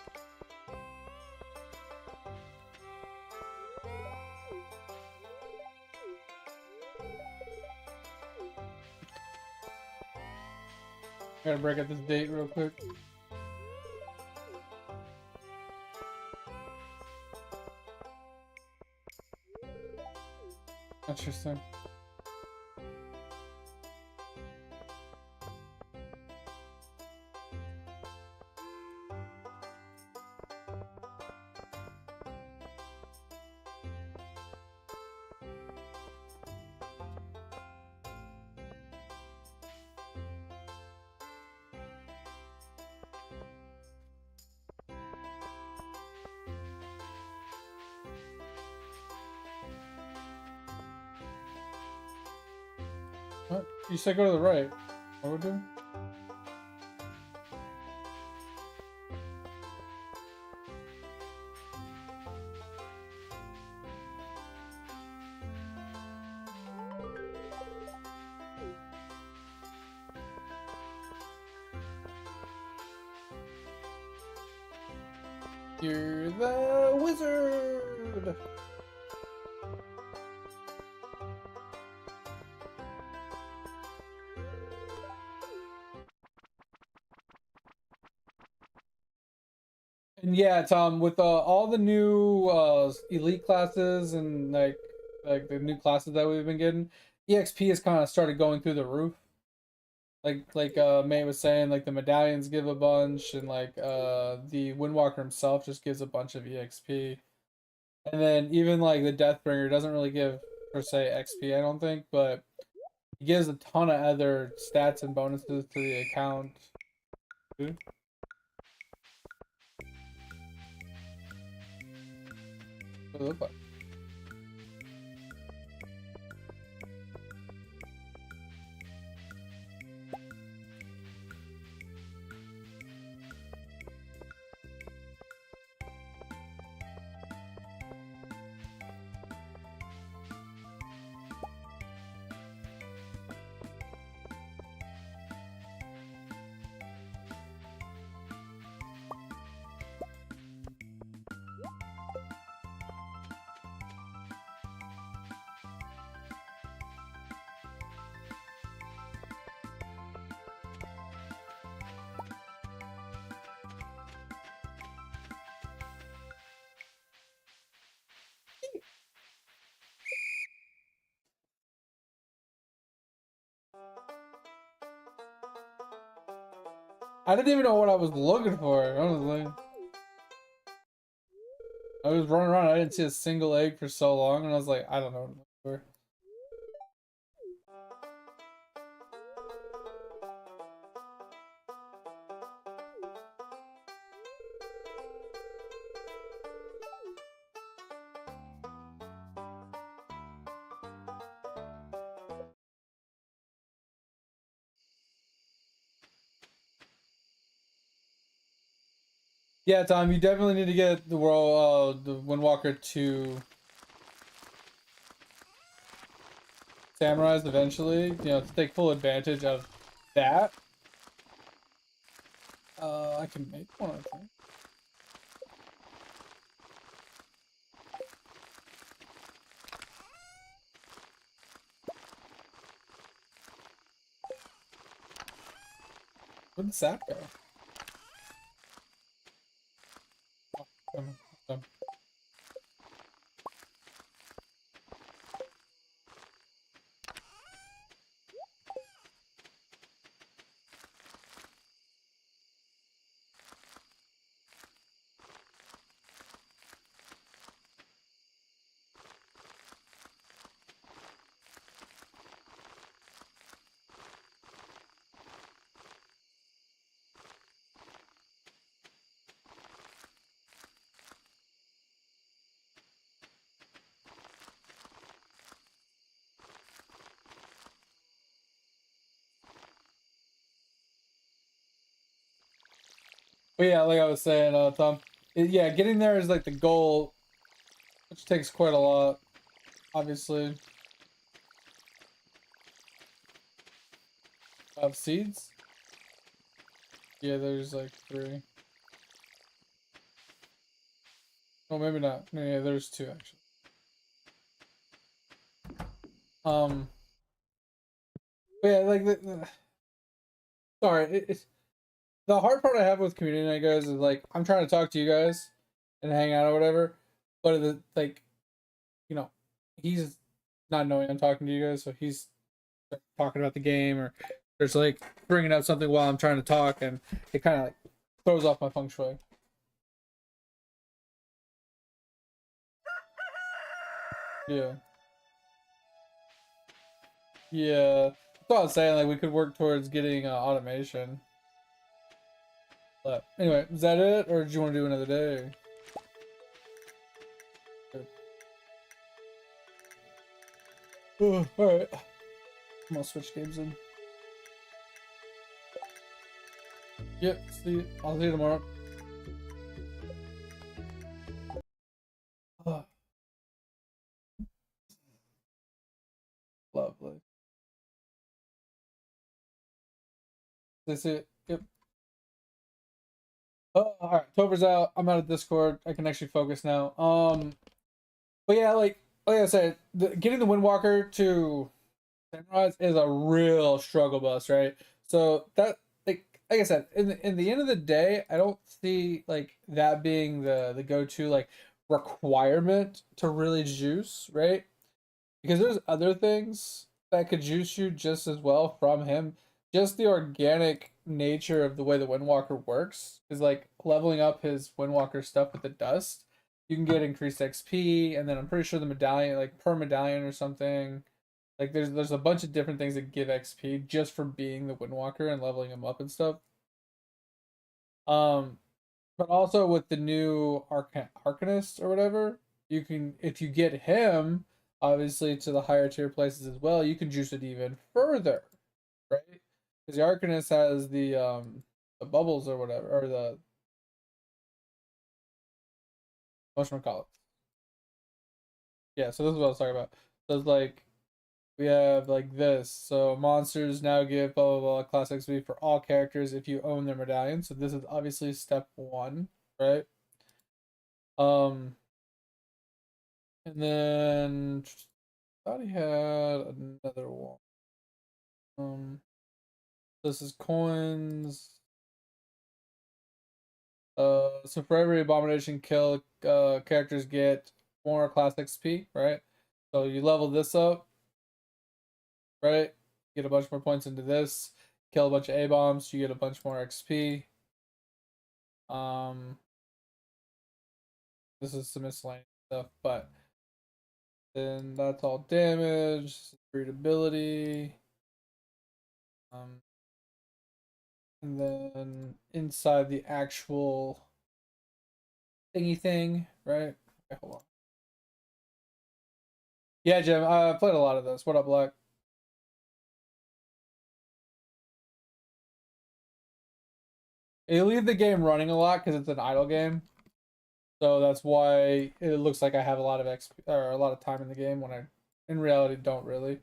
Gotta break up this date real quick. Interesting. What? You said go to the right. What we're doing? You're the wizard! And yeah, Tom, with all the new elite classes and like the new classes that we've been getting, EXP has kind of started going through the roof. Like May was saying, like the medallions give a bunch, and like the Windwalker himself just gives a bunch of EXP. And then even like the Deathbringer doesn't really give per se XP, I don't think, but he gives a ton of other stats and bonuses to the account. Dude. What do it look like? I didn't even know what I was looking for, honestly. I was running around, I didn't see a single egg for so long, and I was like, I don't know what I'm looking for. Yeah, Tom, you definitely need to get the world, the Windwalker 2 Samurais eventually, you know, to take full advantage of that. I can make one, I think. Where'd the sap go? Oh, come. But yeah, like I was saying, Tom, yeah, getting there is like the goal, which takes quite a lot, obviously. Of seeds? Yeah, there's like 3. Oh, maybe not. No, yeah, there's 2 actually. But yeah, like sorry, it's the hard part I have with community night, guys, is like I'm trying to talk to you guys and hang out or whatever, but like, you know, he's not knowing I'm talking to you guys, so he's talking about the game or there's like bringing up something while I'm trying to talk, and it kind of like throws off my feng shui. Yeah, yeah. That's what I was saying. Like we could work towards getting automation. But anyway, is that it, or do you want to do another day? All right. I'm gonna switch games in. Yep. See. I'll see you tomorrow. Oh, lovely. That's it. Yep. Oh, all right. October's out. I'm out of Discord. I can actually focus now. But yeah, like I said, getting the Windwalker to Sunrise is a real struggle bus, right? So that like I said, in the end of the day, I don't see like that being the go-to like requirement to really juice, right? Because there's other things that could juice you just as well from him. Just the organic nature of the way the Windwalker works is like leveling up his Windwalker stuff with the dust. You can get increased XP, and then I'm pretty sure the medallion, like per medallion or something. Like there's a bunch of different things that give XP just for being the Windwalker and leveling him up and stuff. Um, but also with the new Arcanist or whatever, you can, if you get him obviously to the higher tier places as well, you can juice it even further, right? Because the Arcanist has the bubbles or whatever, or the whatchamacallit. Yeah, so this is what I was talking about. So it's like we have like this. So monsters now give blah blah blah class XP for all characters if you own their medallion. So this is obviously step 1, right? Um, and then thought he had another one. This is coins. So for every abomination kill, characters get more class XP, right? So you level this up, right? Get a bunch more points into this. kill a bunch of A-bombs, you get a bunch more XP. This is some miscellaneous stuff, but then that's all damage, readability. And then inside the actual thingy thing, right? Okay, hold on. Yeah, Jim, I played a lot of this. What up, Black? You leave the game running a lot because it's an idle game. So that's why it looks like I have a lot of XP or a lot of time in the game when I in reality don't really.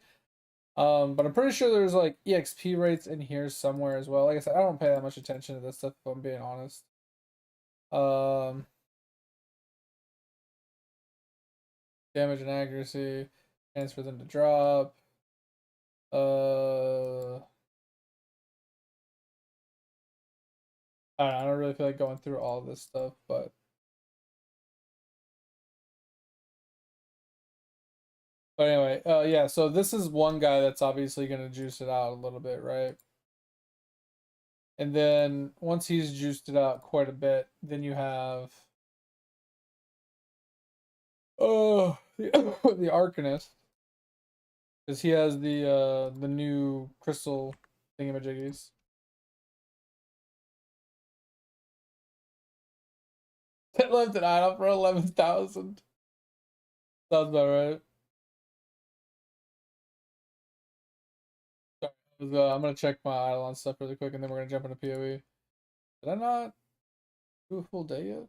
But I'm pretty sure there's like EXP rates in here somewhere as well. Like I said, I don't pay that much attention to this stuff if I'm being honest. Damage and accuracy, chance for them to drop. I don't really feel like going through all this stuff, but anyway, yeah, so this is one guy that's obviously gonna juice it out a little bit, right? And then once he's juiced it out quite a bit, then you have the Arcanist. Because he has the new crystal thingamajiggies. 10 left and idle for 11,000. Sounds about right. Sorry, I'm gonna check my Eidolon stuff really quick, and then we're gonna jump into PoE. Did I not do a full day yet?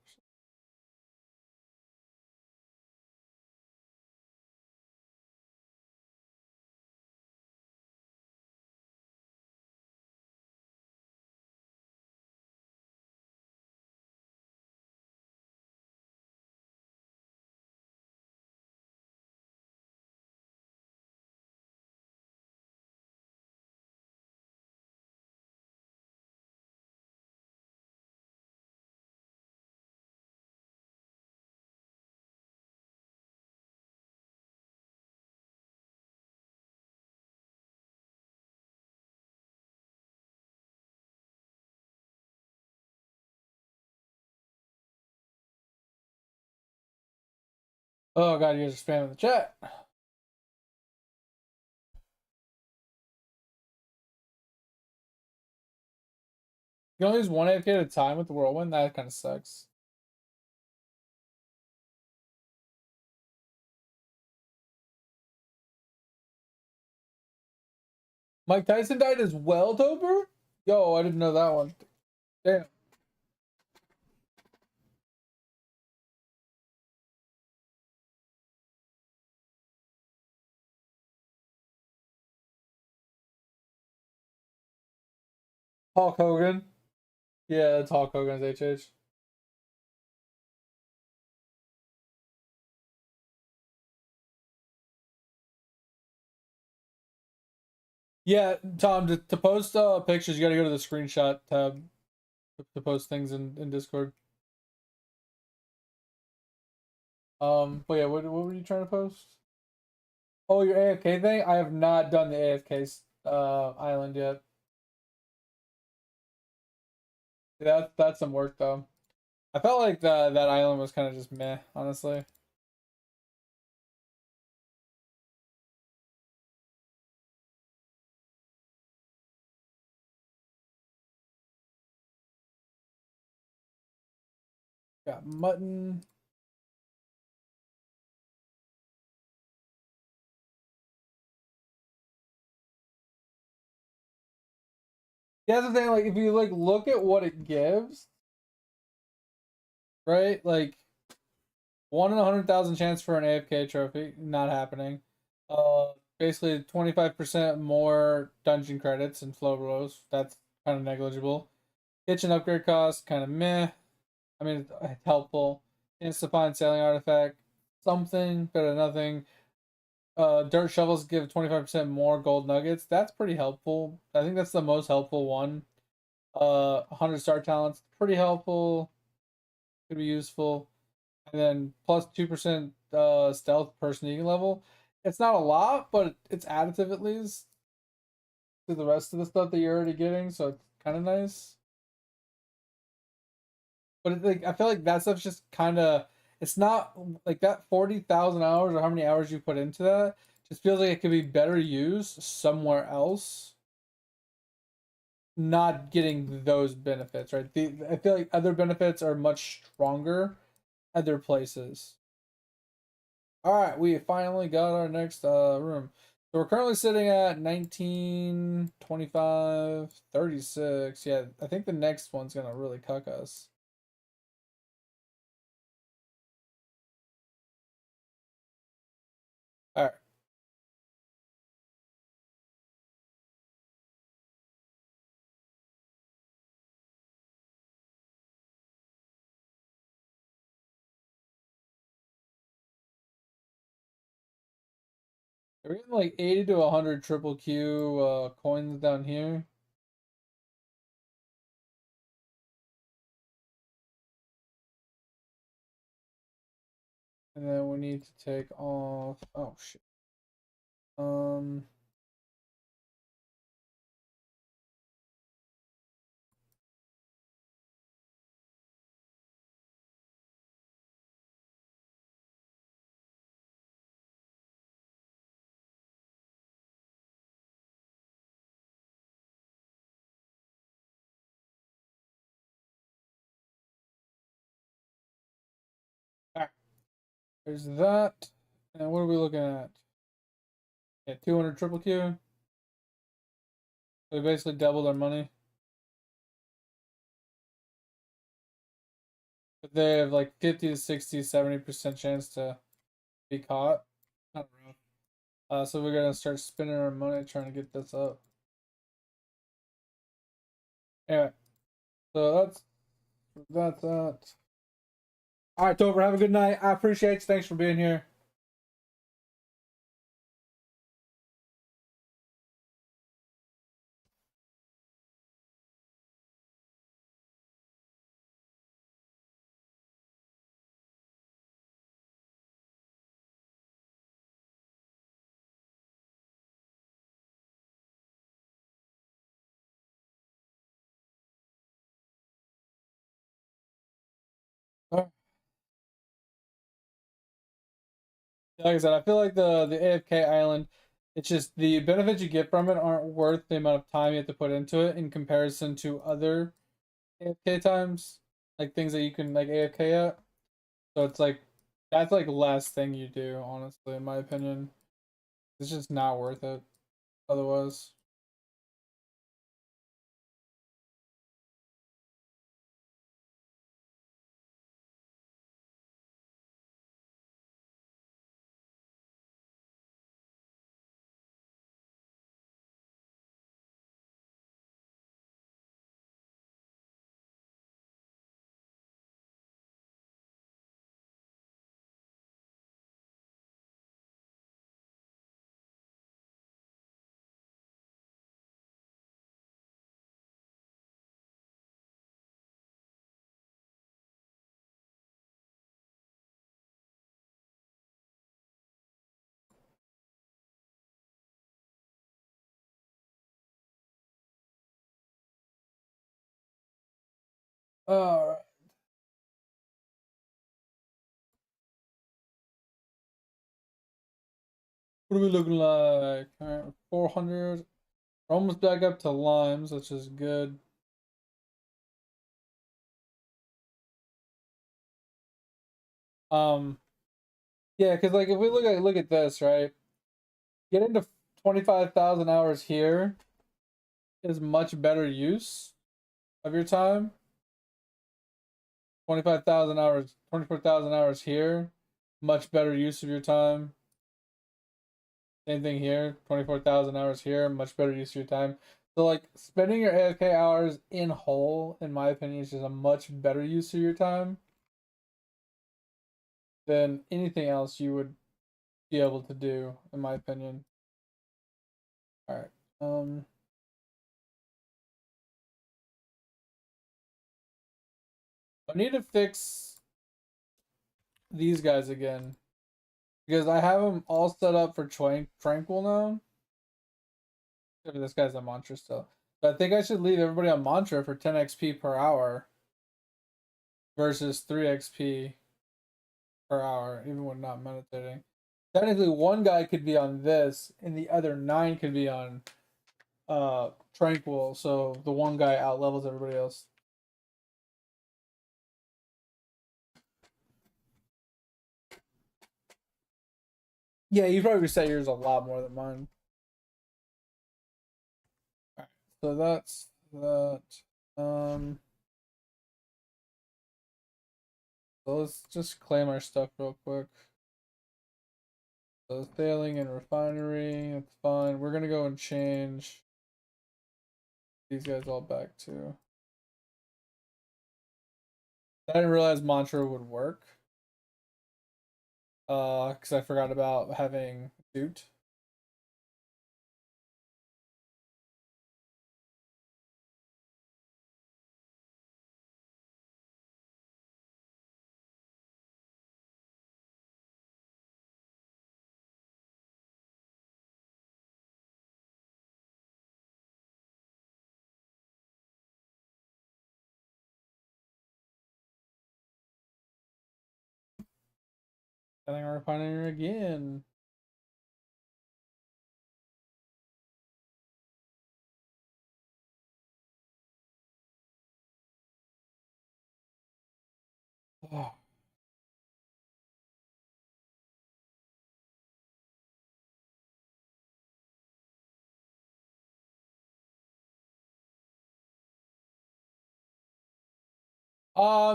Oh god, you guys are spamming the chat. You can only use one AFK at a time with the whirlwind. That kind of sucks. Mike Tyson died as well, Tober? Yo, I didn't know that one. Damn. Hulk Hogan. Yeah, that's Hulk Hogan's HH. Yeah, Tom, to post pictures, you gotta go to the screenshot tab to post things in Discord. But yeah, what were you trying to post? Oh, your AFK thing? I have not done the AFK island yet. That's some work though. I felt like that island was kind of just meh, honestly. Got mutton. Yeah, that's the thing. Like, if you like look at what it gives, right? Like, 1 in 100,000 chance for an AFK trophy, not happening. Basically 25% more dungeon credits and flow rolls. That's kind of negligible. Kitchen upgrade cost, kind of meh. I mean, it's helpful. Chance to find sailing artifact, something better than nothing. Dirt shovels give 25% more gold nuggets. That's pretty helpful. I think that's the most helpful one. 100 star talents, pretty helpful. Could be useful. And then plus 2% stealth per sneaking level. It's not a lot, but it's additive at least. to the rest of the stuff that you're already getting, so it's kind of nice. But it's like I feel like that stuff's just kind of, it's not like that 40,000 hours or how many hours you put into that just feels like it could be better used somewhere else. Not getting those benefits, right? I feel like other benefits are much stronger other places. All right, we finally got our next room. So we're currently sitting at 19, 25, 36. Yeah, I think the next one's gonna really cuck us. All right. We're getting like 80 to 100 triple Q coins down here. And then we need to take off, oh shit. Alright. There's that. And what are we looking at? Yeah, 200 triple Q. We basically doubled our money. But they have like 50 to 60, 70% chance to be caught. I don't know. So we're gonna start spending our money trying to get this up. Anyway, so that's that. All right, Tover, have a good night. I appreciate you. Thanks for being here. Like I said, I feel like the AFK island, it's just the benefits you get from it aren't worth the amount of time you have to put into it in comparison to other AFK times, like things that you can like AFK at. So it's like that's like last thing you do, honestly, in my opinion. It's just not worth it otherwise. Alright. What are we looking like? Alright, 400. We're almost back up to limes, which is good. Yeah, because like if we look at this, right? Get into 25,000 hours here is much better use of your time. 25,000 hours, 24,000 hours here, much better use of your time. Same thing here, 24,000 hours here, much better use of your time. So like spending your AFK hours in whole, in my opinion, is just a much better use of your time than anything else you would be able to do, in my opinion. All right. I need to fix these guys again because I have them all set up for tranquil now. Maybe this guy's on mantra still. But I think I should leave everybody on mantra for 10 XP per hour versus 3 XP per hour, even when not meditating. Technically, one guy could be on this, and the other 9 could be on tranquil. So the one guy out levels everybody else. Yeah, you probably reset yours a lot more than mine. Alright, so that's that. So let's just claim our stuff real quick. So sailing and refinery, that's fine. We're gonna go and change these guys all back to. I didn't realize mantra would work. Because I forgot about having suit. Sailing and refinery again. Oh.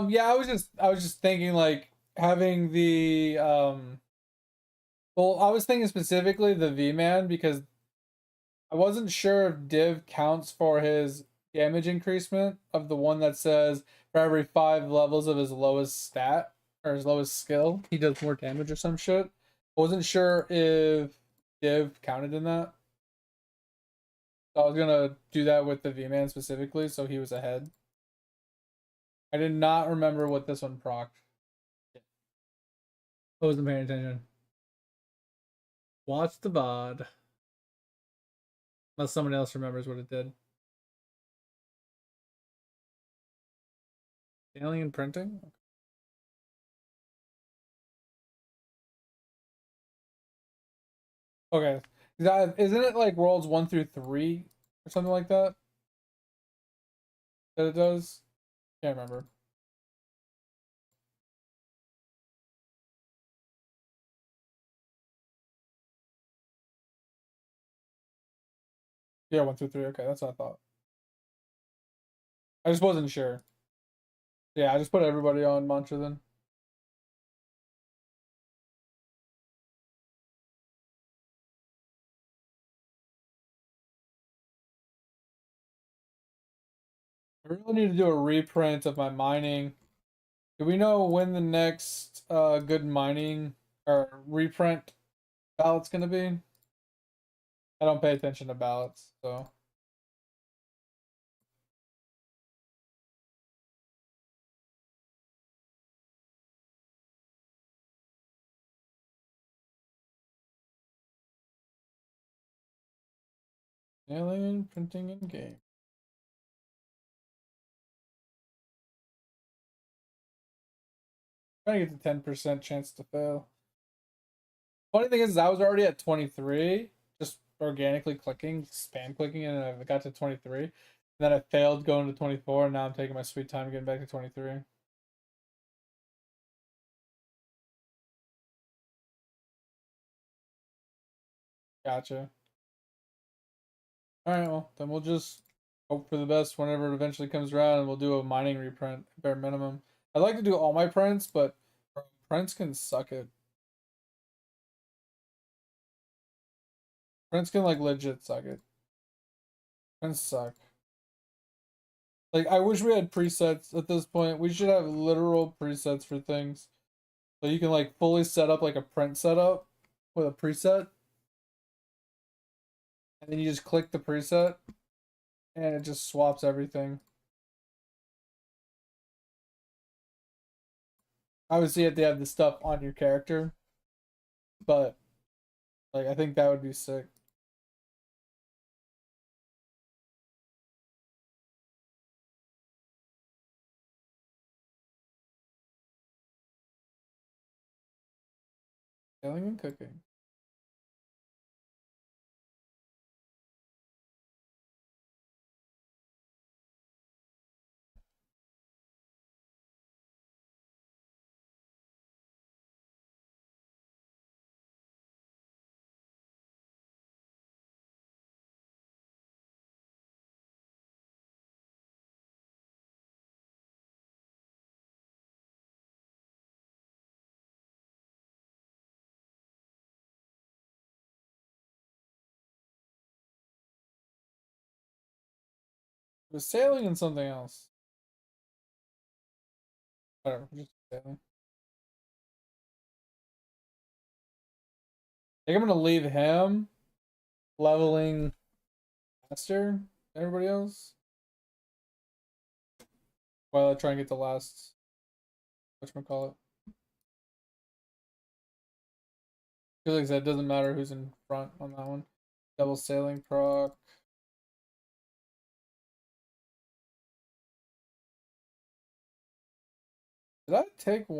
Yeah, I was just thinking like having the well, I was thinking specifically the V-Man because I wasn't sure if Div counts for his damage increasement of the one that says for every 5 levels of his lowest stat or his lowest skill, he does more damage or some shit. I wasn't sure if Div counted in that. So I was gonna do that with the V-Man specifically, so he was ahead. I did not remember what this one procced. I wasn't paying attention. Watch the VOD. Unless someone else remembers what it did. Alien printing? Okay. Isn't it like worlds 1 through 3 or something like that? That it does? Can't remember. Yeah, 1 through 3. Okay, that's what I thought. I just wasn't sure. Yeah, I just put everybody on mantra then. I really need to do a reprint of my mining. Do we know when the next good mining or reprint ballot's gonna be? I don't pay attention to ballots, so. Alien printing in game. Trying to get the 10% chance to fail. Funny thing is, I was already at 23, just organically clicking, spam clicking, and I got to 23. And then I failed going to 24, and now I'm taking my sweet time getting back to 23. Gotcha. Alright, well, then we'll just hope for the best whenever it eventually comes around, and we'll do a mining reprint, bare minimum. I'd like to do all my prints, but prints can suck it. Prints can, like, legit suck it. Prints suck. Like, I wish we had presets at this point. We should have literal presets for things. So you can, like, fully set up, like, a print setup with a preset. And then you just click the preset. And it just swaps everything. Obviously, you have to have the stuff on your character. But, like, I think that would be sick. Sailing and cooking. It was sailing and something else. Whatever, just sailing. I think I'm gonna leave him leveling faster than everybody else while I try and get the last whatchamacallit. Because like I said, it doesn't matter who's in front on that one. Double sailing proc. Did I take the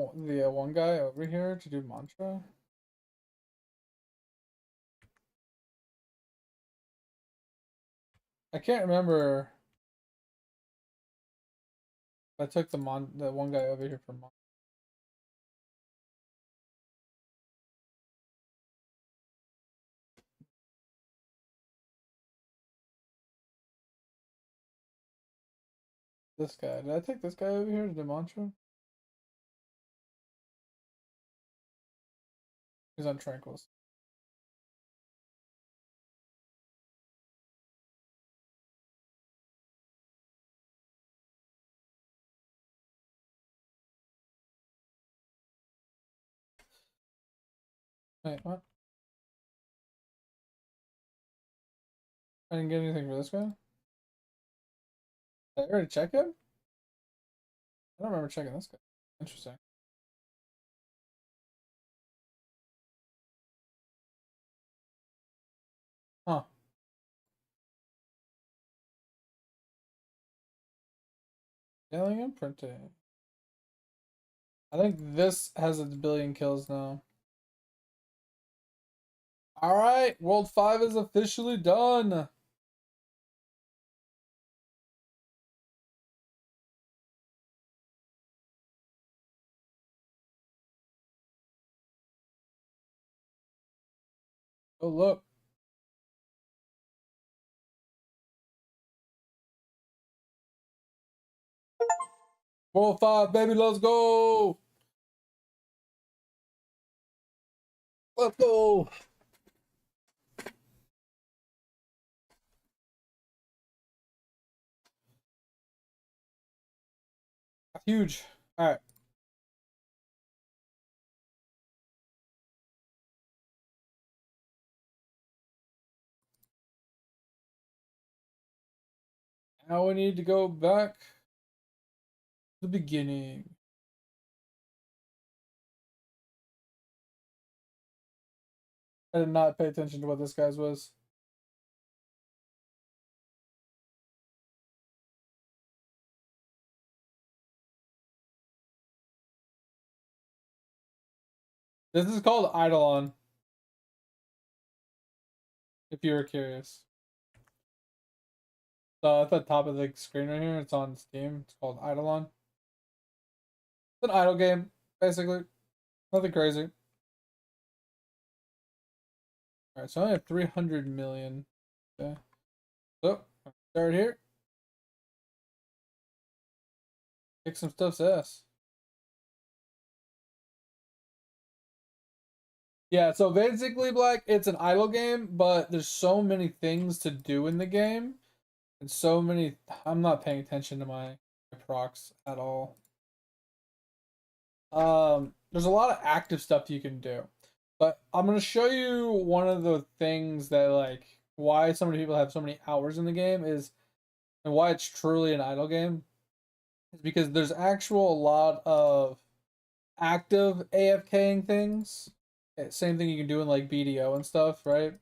one guy over here to do mantra? I can't remember. I took the one guy over here for mantra. This guy. Did I take this guy over here to do mantra? He's on tranquils. Wait, what? I didn't get anything for this guy? Did I already check him? I don't remember checking this guy. Interesting. Huh. Sailing and printing. I think this has a billion kills now. Alright, World 5 is officially done. Oh, look. World 5, baby, let's go. Let's go. Huge. Alright. Now we need to go back to the beginning. I did not pay attention to what this guy's was. This is called Eidolon. If you were curious. So at the top of the screen right here, it's on Steam. It's called Eidolon. It's an idle game, basically. Nothing crazy. Alright, so I have 300 million. Okay. So, start here. Kick some stuff's ass. Yeah, so basically, Black, it's an idle game, but there's so many things to do in the game. And so many... I'm not paying attention to my procs at all. There's a lot of active stuff you can do. But I'm going to show you one of the things that, like, why so many people have so many hours in the game is... And why it's truly an idle game. Is because there's actual a lot of active AFKing things. Same thing you can do in like BDO and stuff, right?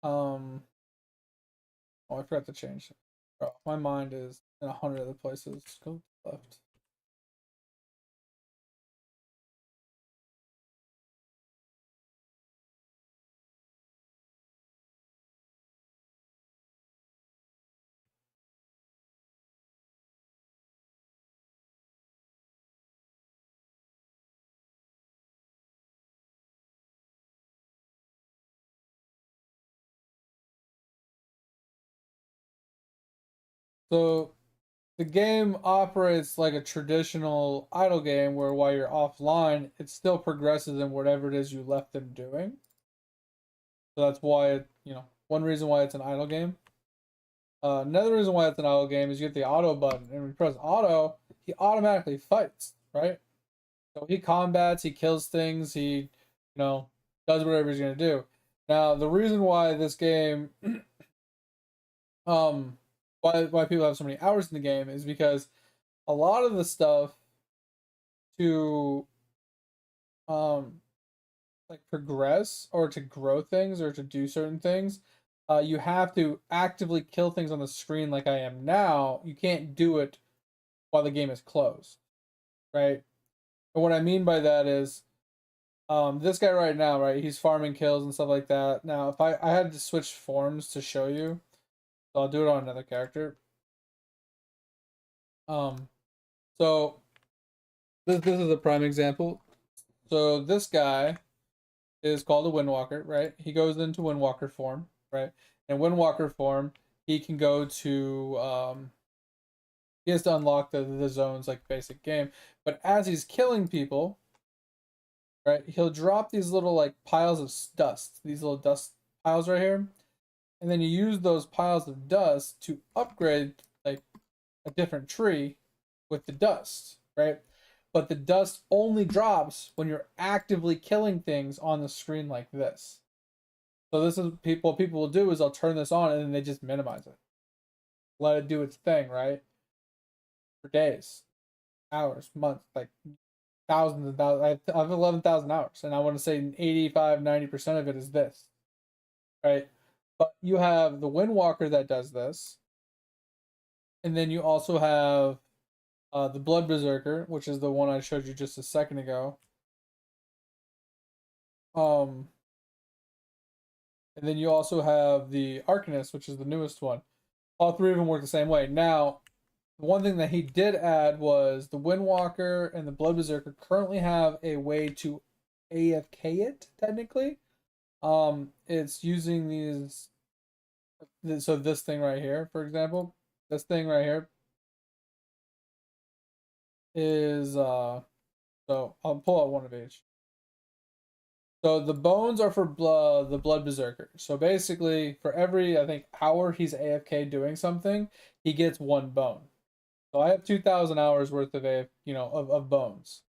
Oh, I forgot to change. Bro, my mind is in 100 other places. Go left. So the game operates like a traditional idle game where while you're offline, it still progresses in whatever it is you left them doing. So that's why one reason why it's an idle game. Another reason why it's an auto game is you get the auto button, and when you press auto, he automatically fights, right? So he combats, he kills things, does whatever he's gonna do. Now, the reason why this game, why people have so many hours in the game is because a lot of the stuff to, um, like progress or to grow things or to do certain things, you have to actively kill things on the screen like I am now. You can't do it while the game is closed, right? And what I mean by that is, this guy right now, right? He's farming kills and stuff like that. Now, if I had to switch forms to show you, so I'll do it on another character. Um, so this is a prime example. So this guy is called a Windwalker, right? He goes into Windwalker form, right? In Windwalker form, he can go to he has to unlock the zones like basic game. But as he's killing people, right, he'll drop these little like piles of dust, these little dust piles right here, and then you use those piles of dust to upgrade like a different tree with the dust, right? But the dust only drops when you're actively killing things on the screen like this. So this is what people will do is they'll turn this on and then they just minimize it. Let it do its thing, right? For days, hours, months, like thousands and thousands. I have 11,000 hours, and I want to say 85-90% of it is this, right? But you have the Windwalker that does this, and then you also have the Blood Berserker, which is the one I showed you just a second ago. Um, and then you also have the Arcanist, which is the newest one. All three of them work the same way. Now, the one thing that he did add was the Windwalker and the Blood Berserker currently have a way to AFK it, technically. It's using so this thing right here, for example, this thing right here is, so I'll pull out one of each. So the bones are for the Blood Berserker. So basically, for every, I think, hour he's AFK doing something, he gets one bone. So I have 2,000 hours worth of of bones.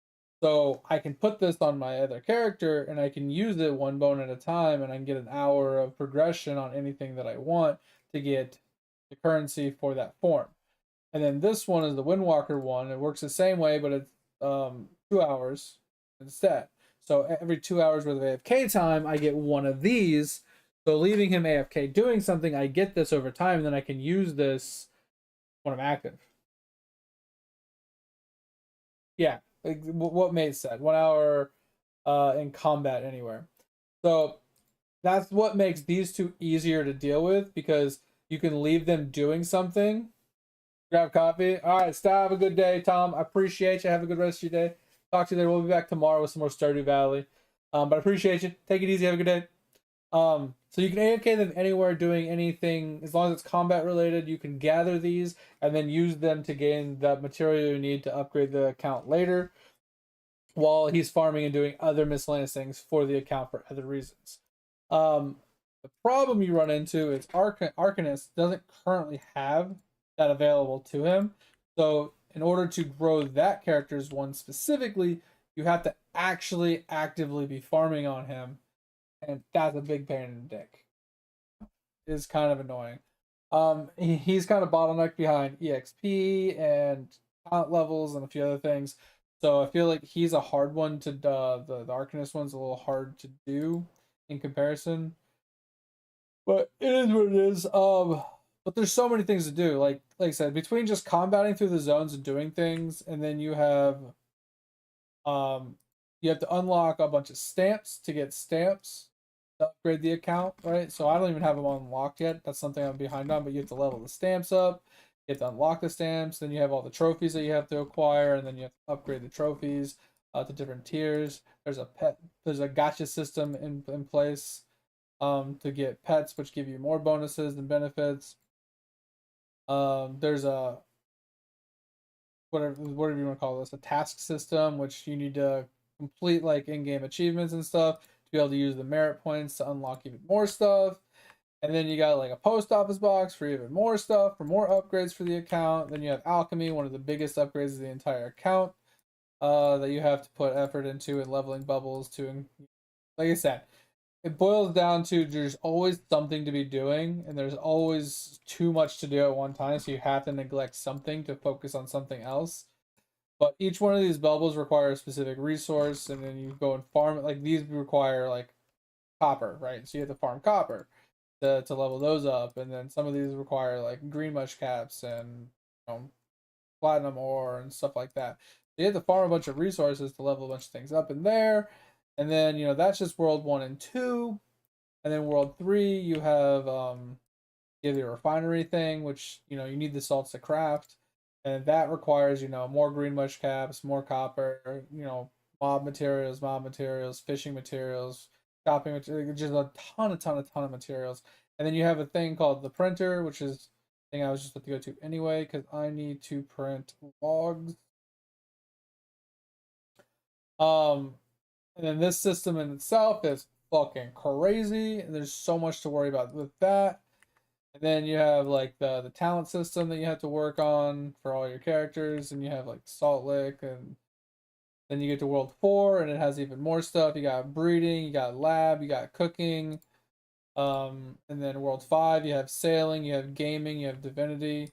So I can put this on my other character and I can use it one bone at a time and I can get an hour of progression on anything that I want to get the currency for that form. And then this one is the Windwalker one. It works the same way, but it's 2 hours instead. So every 2 hours worth of AFK time, I get one of these. So leaving him AFK doing something, I get this over time, and then I can use this when I'm active. Yeah, like what Mate said, 1 hour in combat anywhere. So that's what makes these two easier to deal with because you can leave them doing something. Grab coffee. All right, stop. Have a good day, Tom. I appreciate you. Have a good rest of your day. Talk to you later. We'll be back tomorrow with some more Stardew Valley. But I appreciate you. Take it easy. Have a good day. So you can AFK them anywhere doing anything as long as it's combat related. You can gather these and then use them to gain the material you need to upgrade the account later while he's farming and doing other miscellaneous things for the account for other reasons. The problem you run into is Arcanist doesn't currently have that available to him. So in order to grow that character's one specifically, you have to actually actively be farming on him, and that's a big pain in the dick. It's kind of annoying. He's kind of bottlenecked behind EXP and talent levels and a few other things. So I feel like he's a hard one to the Arcanist one's a little hard to do in comparison. But it is what it is. But there's so many things to do. Like I said, between just combating through the zones and doing things, and then um you have to unlock a bunch of stamps to get stamps to upgrade the account, right? So I don't even have them unlocked yet. That's something I'm behind on, but you have to level the stamps up. You have to unlock the stamps. Then you have all the trophies that you have to acquire, and then you have to upgrade the trophies to different tiers. There's a gotcha system in place to get pets, which give you more bonuses and benefits. There's a whatever you want to call this, a task system, which you need to complete like in-game achievements and stuff to be able to use the merit points to unlock even more stuff. And then you got like a post office box for even more stuff, for more upgrades for the account. Then you have alchemy, one of the biggest upgrades of the entire account, that you have to put effort into, and leveling bubbles to, like I said, it boils down to there's always something to be doing, and there's always too much to do at one time, so you have to neglect something to focus on something else. But each one of these bubbles require a specific resource, and then you go and farm it. Like these require like copper, right? So you have to farm copper to level those up, and then some of these require like green mush caps and platinum ore and stuff like that. So you have to farm a bunch of resources to level a bunch of things up in there, and then that's just world 1 and 2, and then world 3 you have the refinery thing, which you need the salts to craft, and that requires more green mush caps, more copper, mob materials, fishing materials, chopping materials, just a ton of materials. And then you have a thing called the printer, which is the thing I was just about to go to anyway, because I need to print logs. Um, and then this system in itself is fucking crazy, and there's so much to worry about with that. And then you have like the talent system that you have to work on for all your characters, and you have like Salt Lick, and then you get to World 4, and it has even more stuff. You got breeding, you got lab, you got cooking. And then World 5, you have sailing, you have gaming, you have divinity.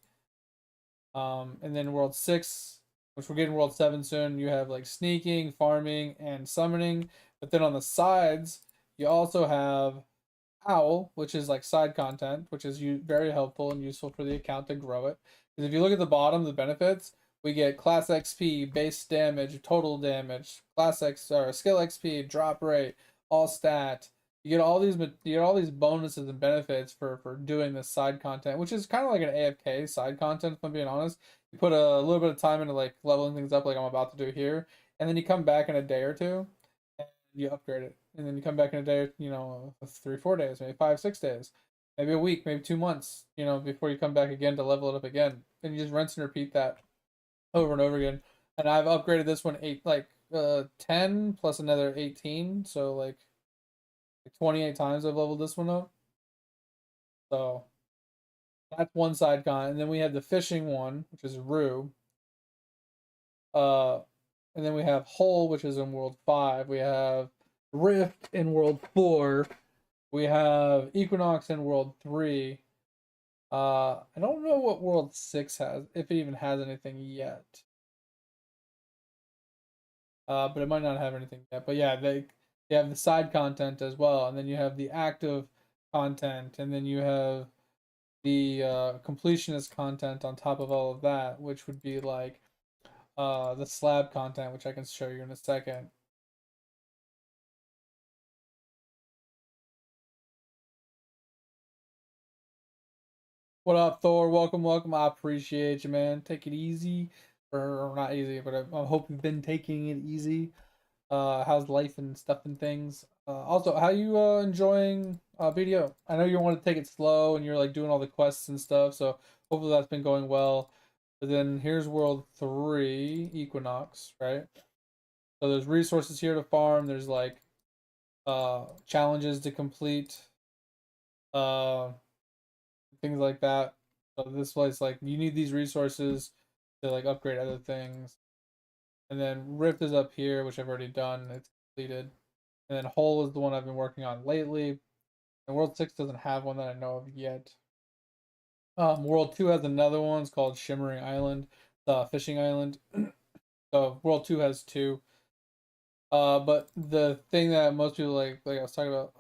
And then World 6, which we're getting World 7 soon, you have like sneaking, farming, and summoning. But then on the sides, you also have Owl, which is like side content, which is very helpful and useful for the account to grow it. Because if you look at the bottom, the benefits, we get class XP, base damage, total damage, class X or skill XP, drop rate, all stat. You get all these bonuses and benefits for doing this side content, which is kind of like an AFK side content. If I'm being honest, you put a little bit of time into like leveling things up, like I'm about to do here, and then you come back in a day or two, you upgrade it, and then you come back in a day, 3, 4 days, maybe 5, 6 days, maybe a week, maybe 2 months, before you come back again to level it up again, and you just rinse and repeat that over and over again. And I've upgraded this one 10 plus another 18, so like 28 times I've leveled this one up. So that's one side con, and then we have the fishing one, which is Rue. Uh, and then we have Hole, which is in World 5. We have Rift in World 4. We have Equinox in World 3. I don't know what World 6 has, if it even has anything yet. But it might not have anything yet. But yeah, they have the side content as well, and then you have the active content, and then you have the completionist content on top of all of that, which would be like the slab content, which I can show you in a second. What up, Thor? Welcome, welcome. I appreciate you, man. Take it easy, or not easy, but I hope you've been taking it easy. How's life and stuff and things? Also, how you enjoying BDO? I know you want to take it slow, and you're like doing all the quests and stuff, so hopefully that's been going well. But then here's World 3, Equinox, right? So there's resources here to farm. There's like challenges to complete. Uh, things like that. So this place, like, you need these resources to like upgrade other things. And then Rift is up here, which I've already done. It's completed. And then Hole is the one I've been working on lately. And World 6 doesn't have one that I know of yet. World 2 has another one. It's called Shimmering Island, the fishing island. So World 2 has two. But the thing that most people like I was talking about,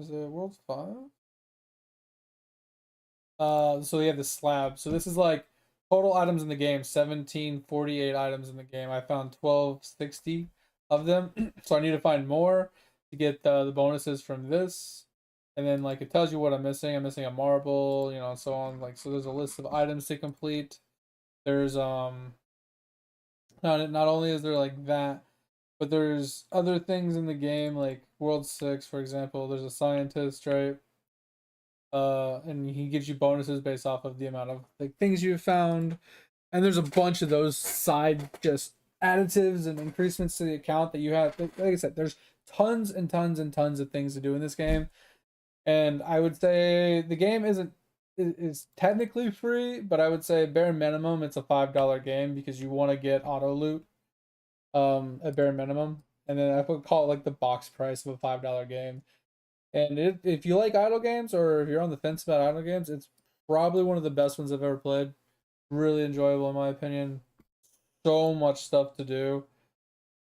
is it World 5? So we have the slab. So this is like total items in the game, 1748 items in the game. I found 1260 of them. So I need to find more to get the bonuses from this. And then like it tells you what I'm missing. I'm missing a marble, and so on. Like, so there's a list of items to complete. There's not only is there like that, but there's other things in the game, like World 6, for example. There's a scientist, right? And he gives you bonuses based off of the amount of like things you've found. And there's a bunch of those side just additives and increasements to the account that you have. Like I said, there's tons and tons and tons of things to do in this game. And I would say the game isn't is technically free, but I would say bare minimum it's a $5 game because you want to get auto loot at bare minimum. And then I would call it like the box price of a $5 game. And if you like idle games or if you're on the fence about idle games, it's probably one of the best ones I've ever played. Really enjoyable in my opinion. So much stuff to do.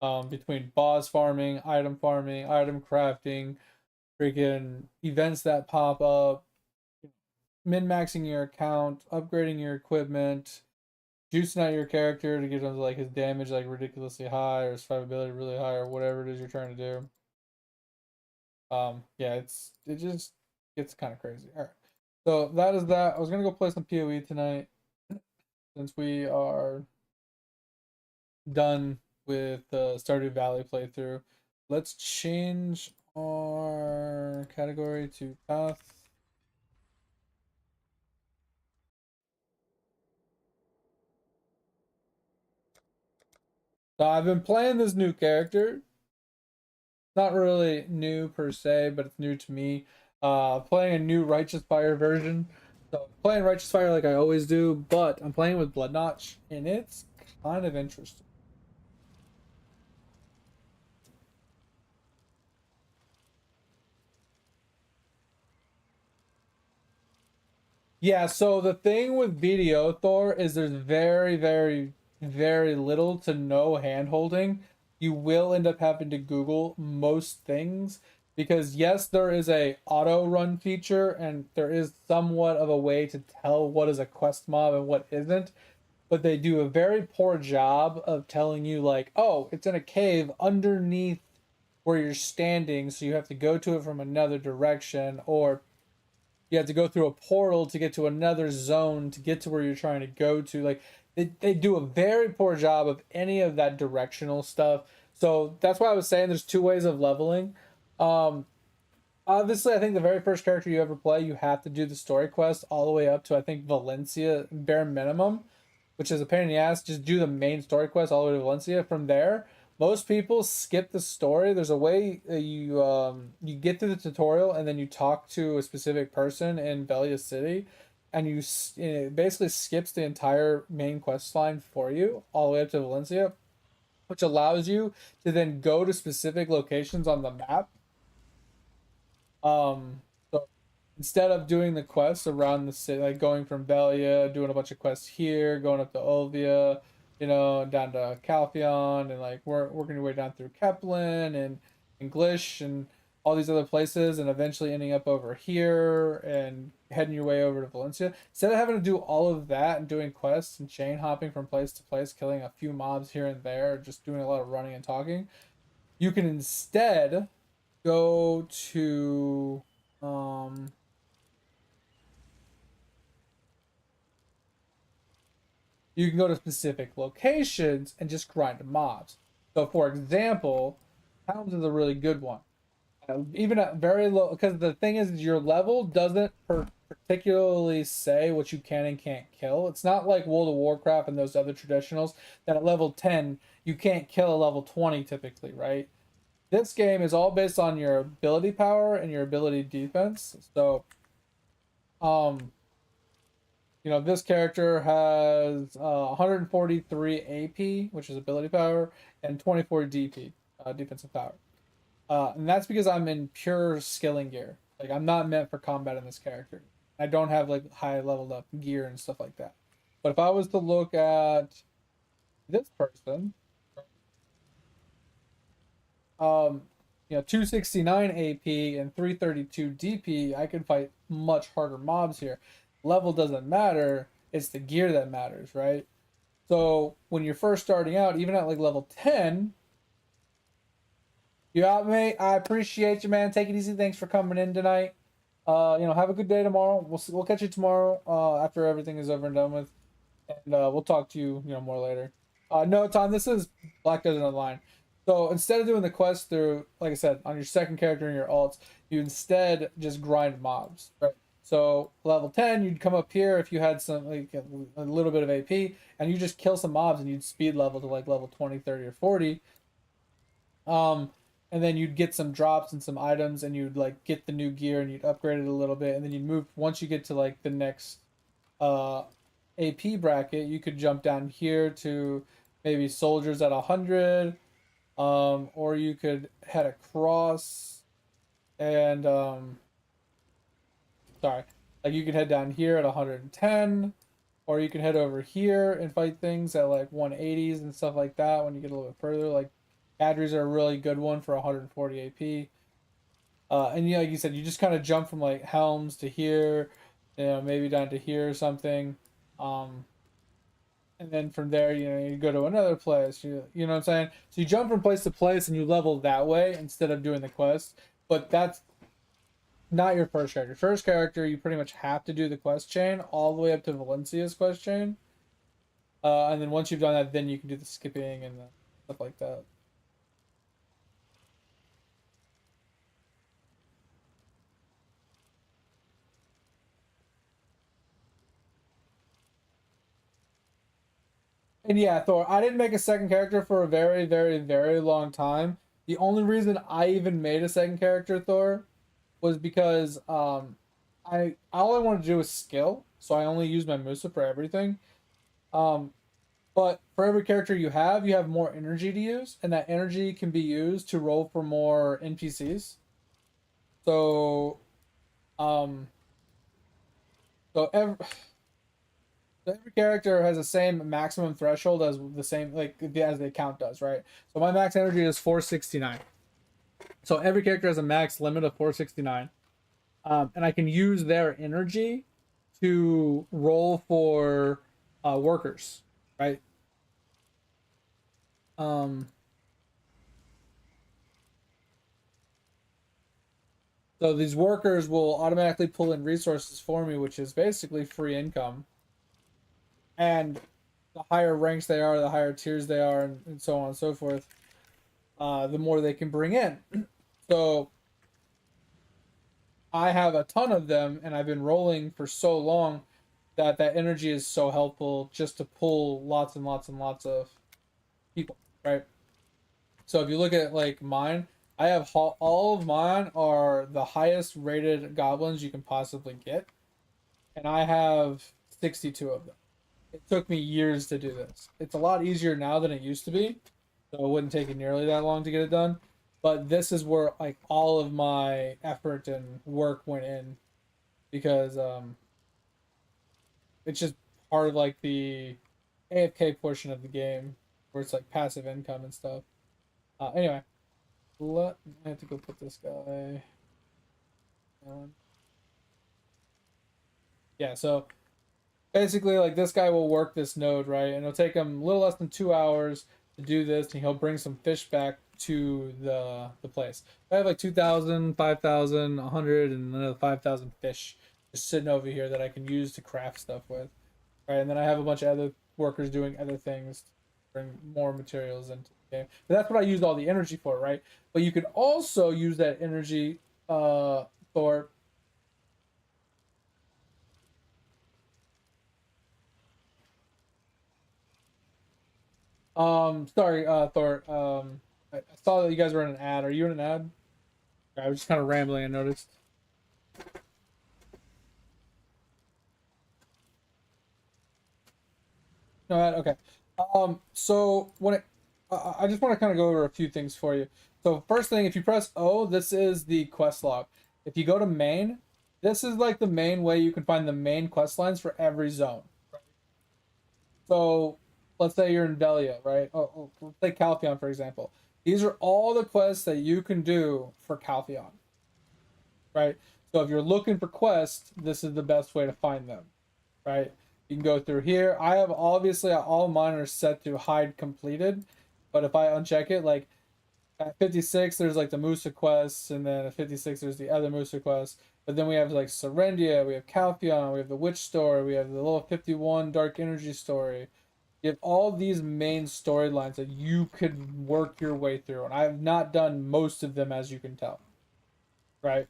Between boss farming, item crafting, freaking events that pop up, min-maxing your account, upgrading your equipment, juicing out your character to get him like his damage like ridiculously high or his survivability really high or whatever it is you're trying to do. Yeah, it just gets kind of crazy. All right, so that is that. I was gonna go play some PoE tonight since we are done with the Stardew Valley playthrough. Let's change our category to path. So I've been playing this new character. Not really new per se, but it's new to me. Playing a new Righteous Fire version. So playing Righteous Fire like I always do, but I'm playing with Blood Notch, and it's kind of interesting. Yeah, so the thing with BDO Thor is there's very, very, very little to no hand holding. You will end up having to Google most things because yes, there is a auto run feature and there is somewhat of a way to tell what is a quest mob and what isn't, but they do a very poor job of telling you like, oh, it's in a cave underneath where you're standing, so you have to go to it from another direction, or you have to go through a portal to get to another zone to get to where you're trying to go to. Like they do a very poor job of any of that directional stuff. So that's why I was saying there's two ways of leveling. Um, Obviously, I think the very first character you ever play, you have to do the story quest all the way up to I think Valencia bare minimum, which is a pain in the ass. Just do the main story quest all the way to Valencia. From there, most people skip the story. There's a way you get through the tutorial and then you talk to a specific person in Velia City, and it basically skips the entire main quest line for you all the way up to Valencia, which allows you to then go to specific locations on the map. So instead of doing the quests around the city, like going from Velia, doing a bunch of quests here, going up to Olvia, down to Calpheon, and like working your way down through Keplen and English and all these other places, and eventually ending up over here and heading your way over to Valencia. Instead of having to do all of that and doing quests and chain hopping from place to place, killing a few mobs here and there, just doing a lot of running and talking, you can instead go to um you can go to specific locations and just grind mobs. So for example, Towns is a really good one. Even at very low, because the thing is your level doesn't particularly say what you can and can't kill. It's not like World of Warcraft and those other traditionals that at level 10 you can't kill a level 20 typically, right? This game is all based on your ability power and your ability defense. So, um, this character has 143 AP, which is ability power, and 24 DP, defensive power. And that's because I'm in pure skilling gear. Like I'm not meant for combat in this character. I don't have like high leveled up gear and stuff like that. But if I was to look at this person, um 269 AP and 332 DP, I can fight much harder mobs here. Level doesn't matter, it's the gear that matters, right? So when you're first starting out, even at like level 10, you out, mate. I appreciate you, man. Take it easy. Thanks for coming in tonight. Have a good day tomorrow. We'll catch you tomorrow after everything is over and done with, and we'll talk to you more later. No, Tom, this is Black Desert Online. So instead of doing the quest through, like I said, on your second character and your alts, you instead just grind mobs, right? So level 10, you'd come up here if you had some like a little bit of AP, and you just kill some mobs, and you'd speed level to like level 20, 30, or 40. Um, and then you'd get some drops and some items, and you'd like get the new gear, and you'd upgrade it a little bit, and then you'd move. Once you get to like the next uh AP bracket, you could jump down here to maybe soldiers at 100, or you could head across and sorry, like you could head down here at 110, or you can head over here and fight things at like 180s and stuff like that when you get a little bit further. Like Adries are a really good one for 140 AP. And yeah, like you said, you just kind of jump from like Helms to here, maybe down to here or something. Um, and then from there, you go to another place. You know what I'm saying? So you jump from place to place and you level that way instead of doing the quest. But that's not your first character. First character, you pretty much have to do the quest chain all the way up to Valencia's quest chain. And then once you've done that, then you can do the skipping and the stuff like that. And yeah, Thor, I didn't make a second character for a very, very, very long time. The only reason I even made a second character, Thor, was because I all I wanted to do was skill, so I only use my Musa for everything. Um, but for every character you have more energy to use, and that energy can be used to roll for more NPCs. So, um, so every character has the same maximum threshold as the same like as the account does, right? So my max energy is 469. So every character has a max limit of 469. And I can use their energy to roll for workers, right? Um, so these workers will automatically pull in resources for me, which is basically free income. And the higher ranks they are, the higher tiers they are, and so on and so forth, the more they can bring in. So I have a ton of them, and I've been rolling for so long that that energy is so helpful just to pull lots and lots and lots of people, right? So if you look at like mine, I have all of mine are the highest rated goblins you can possibly get, and I have 62 of them. It took me years to do this. It's a lot easier now than it used to be, so it wouldn't take it nearly that long to get it done. But this is where like all of my effort and work went in because it's just part of like the AFK portion of the game where it's like passive income and stuff. Anyway, I have to go put this guy on. Yeah, so basically like this guy will work this node, right? And it'll take him a little less than 2 hours to do this, and he'll bring some fish back to the place. I have like 2,000, 5,000, 100, and another 5,000 fish just sitting over here that I can use to craft stuff with. Right, and then I have a bunch of other workers doing other things to bring more materials into the game. But that's what I used all the energy for, right? But you could also use that energy for sorry, Thor. I saw that you guys were in an ad. Are you in an ad? I was just kind of rambling, I noticed. No, okay. So when it, I just want to kind of go over a few things for you. So first thing, if you press O, this is the quest log. If you go to main, this is like the main way you can find the main quest lines for every zone. So let's say you're in Velia, right? Let's take Calpheon for example. These are all the quests that you can do for Calpheon, right? So if you're looking for quests, this is the best way to find them, right? You can go through here. I have obviously all mine are set to hide completed, but if I uncheck it, like at 56, there's like the Musa quests, and then at 56, there's the other Musa quests. But then we have like Serendia, we have Calpheon, we have the Witch story, we have the little 51 Dark Energy story. You have all these main storylines that you could work your way through, and I have not done most of them, as you can tell, right?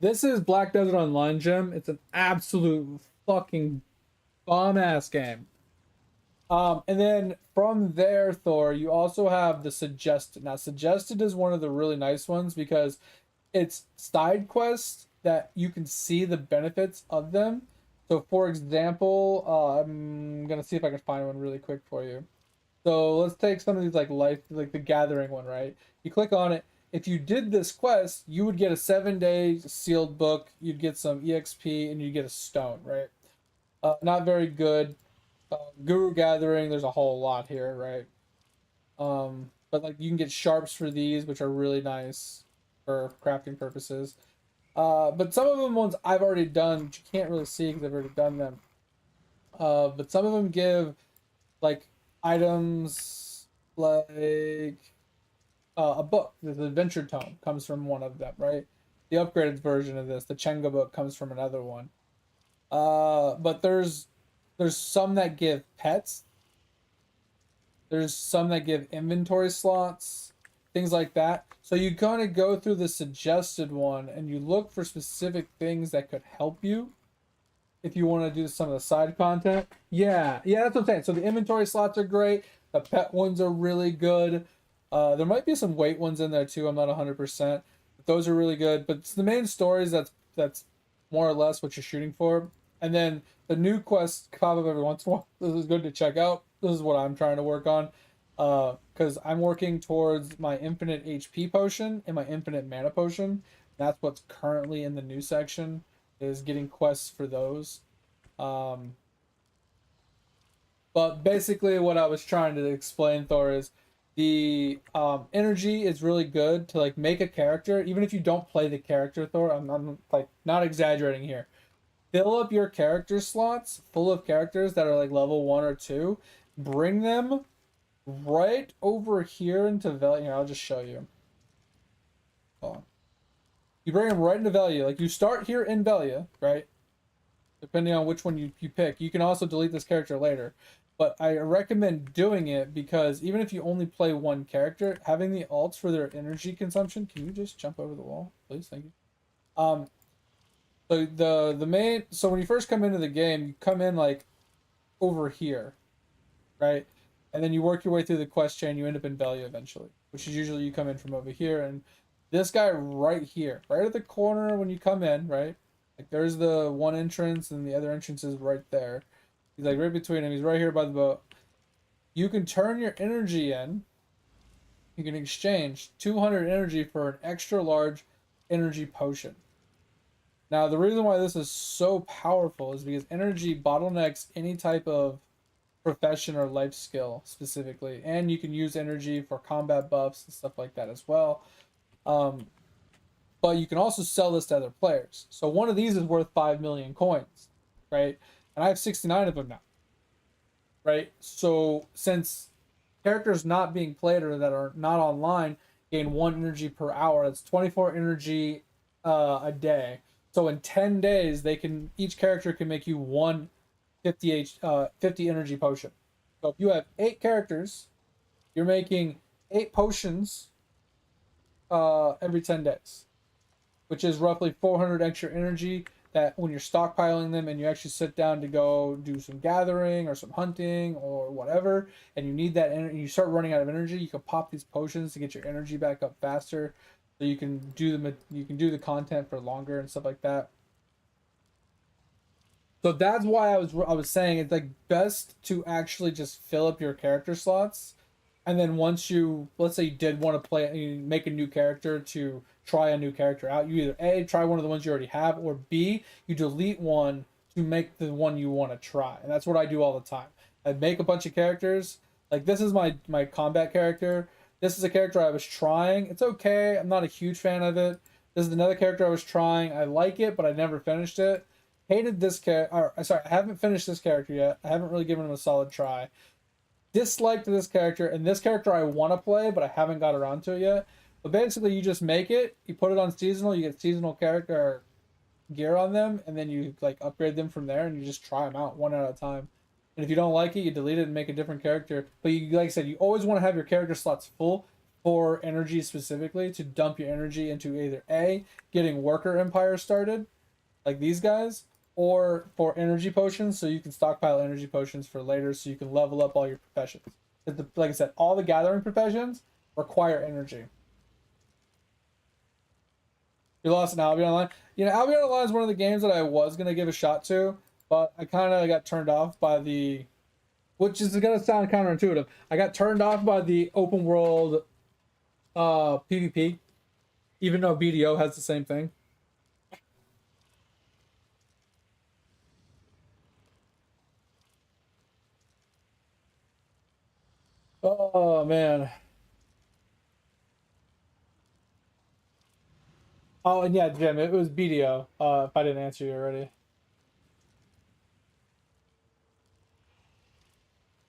This is Black Desert Online Gym. It's an absolute fucking bomb ass game. And then from there, Thor, you also have the suggested. Now, suggested is one of the really nice ones because it's side quests that you can see the benefits of them. So, for example, I'm gonna see if I can find one really quick for you. So let's take some of these like the Gathering one, right? You click on it. If you did this quest, you would get a 7-day sealed book. You'd get some EXP and you'd get a stone, right? Not very good. Guru Gathering, there's a whole lot here, right? But like you can get sharps for these, which are really nice for crafting purposes. But some of them ones I've already done, which you can't really see because I've already done them. But some of them give like items like a book. The Adventure Tome comes from one of them, right? The upgraded version of this, the Chenga book, comes from another one. But there's some that give pets. There's some that give inventory slots, things like that. So you kind of go through the suggested one and you look for specific things that could help you if you want to do some of the side content. Yeah, that's what I'm saying. So the inventory slots are great. The pet ones are really good. There might be some weight ones in there too. I'm not 100%. But those are really good. But it's the main stories that's more or less what you're shooting for. And then the new quests pop up every once in a while. This is good to check out. This is what I'm trying to work on. Because I'm working towards my infinite HP potion and my infinite mana potion. That's what's currently in the new section, is getting quests for those. But basically what I was trying to explain, Thor, is the energy is really good to like make a character, even if you don't play the character, Thor. I'm like not exaggerating here. Fill up your character slots full of characters that are like level 1 or 2. Bring them right over here into Valley. Here, I'll just show you. Hold on. You bring them right into Velia. Like you start here in Velia, right? Depending on which one you pick. You can also delete this character later. But I recommend doing it because even if you only play one character, having the alts for their energy consumption. Can you just jump over the wall, please? Thank you. So the main, so when you first come into the game, you come in like over here, right? And then you work your way through the quest chain, you end up in Velia eventually, which is usually you come in from over here. And this guy right here, right at the corner when you come in, right? Like there's the one entrance and the other entrance is right there. He's like right between them. He's right here by the boat. You can turn your energy in. You can exchange 200 energy for an extra large energy potion. Now, the reason why this is so powerful is because energy bottlenecks any type of profession or life skill specifically, and you can use energy for combat buffs and stuff like that as well. But you can also sell this to other players. So one of these is worth 5 million coins, right? And I have 69 of them now, right? So since characters not being played or that are not online gain 1 energy per hour, that's 24 energy a day. So in 10 days, each character can make you 50 energy potion. So if you have 8 characters, you're making 8 potions every 10 days, which is roughly 400 extra energy that when you're stockpiling them and you actually sit down to go do some gathering or some hunting or whatever, and you need that energy, you start running out of energy, you can pop these potions to get your energy back up faster, so you can do the content for longer and stuff like that. So that's why I was saying it's like best to actually just fill up your character slots, and then once you, let's say you did want to play, you make a new character to try a new character out, you either A, try one of the ones you already have, or B, you delete one to make the one you want to try. And that's what I do all the time. I make a bunch of characters. Like this is my combat character. This is a character I was trying. It's okay. I'm not a huge fan of it. This is another character I was trying. I like it, but I never finished it. Hated this character. Sorry, I haven't finished this character yet. I haven't really given him a solid try. Disliked this character, and this character I want to play, but I haven't got around to it yet. But basically, you just make it, you put it on seasonal, you get seasonal character gear on them, and then you like upgrade them from there, and you just try them out one at a time. And if you don't like it, you delete it and make a different character. But you, like I said, you always want to have your character slots full. for energy specifically, to dump your energy into either A, getting worker empires started, like these guys, or for energy potions, so you can stockpile energy potions for later, so you can level up all your professions. Like I said, all the gathering professions require energy. You lost an Albion Online. You know, Albion Online is one of the games that I was gonna give a shot to, but I kind of got turned off by the, which is gonna sound counterintuitive. I got turned off by the open world PvP, even though BDO has the same thing. Oh man. Oh, and yeah, Jim, it was BDO. If I didn't answer you already.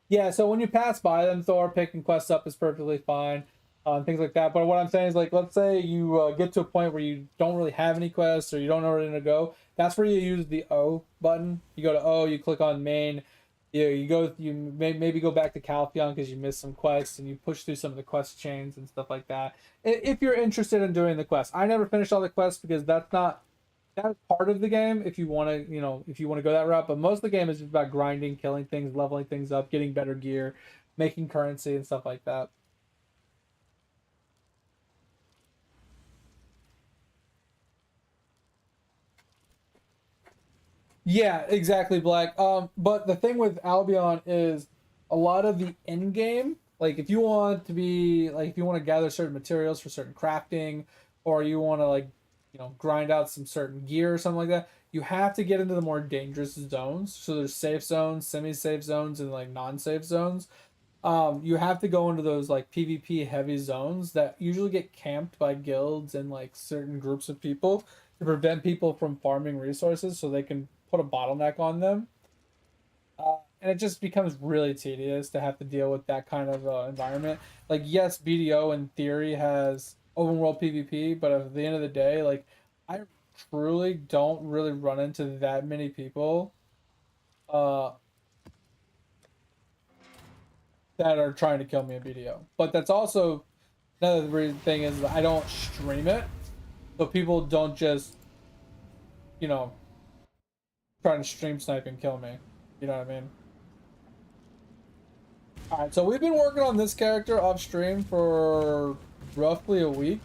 Yeah, so when you pass by them, Thor, picking quests up is perfectly fine, and things like that. But what I'm saying is, like, let's say you get to a point where you don't really have any quests or you don't know where to go. That's where you use the O button. You go to O, you click on main. You go, maybe go back to Caltheon because you missed some quests, and you push through some of the quest chains and stuff like that. If you're interested in doing the quest, I never finished all the quests because that's part of the game if you want to, if you want to go that route. But most of the game is just about grinding, killing things, leveling things up, getting better gear, making currency and stuff like that. Yeah, exactly, Black. But the thing with Albion is a lot of the end game, like if you want to be like if you want to gather certain materials for certain crafting, or you want to like, grind out some certain gear or something like that, you have to get into the more dangerous zones. So there's safe zones, semi-safe zones, and like non-safe zones. You have to go into those like PvP heavy zones that usually get camped by guilds and like certain groups of people to prevent people from farming resources so they can put a bottleneck on them. And it just becomes really tedious to have to deal with that kind of environment. Like, yes, BDO in theory has open world PvP, but at the end of the day, like, I truly don't really run into that many people uh, that are trying to kill me in BDO. But that's also another thing is I don't stream it, so people don't just, you know, try to stream snipe and kill me. You know what I mean? Alright, so we've been working on this character off stream for roughly a week.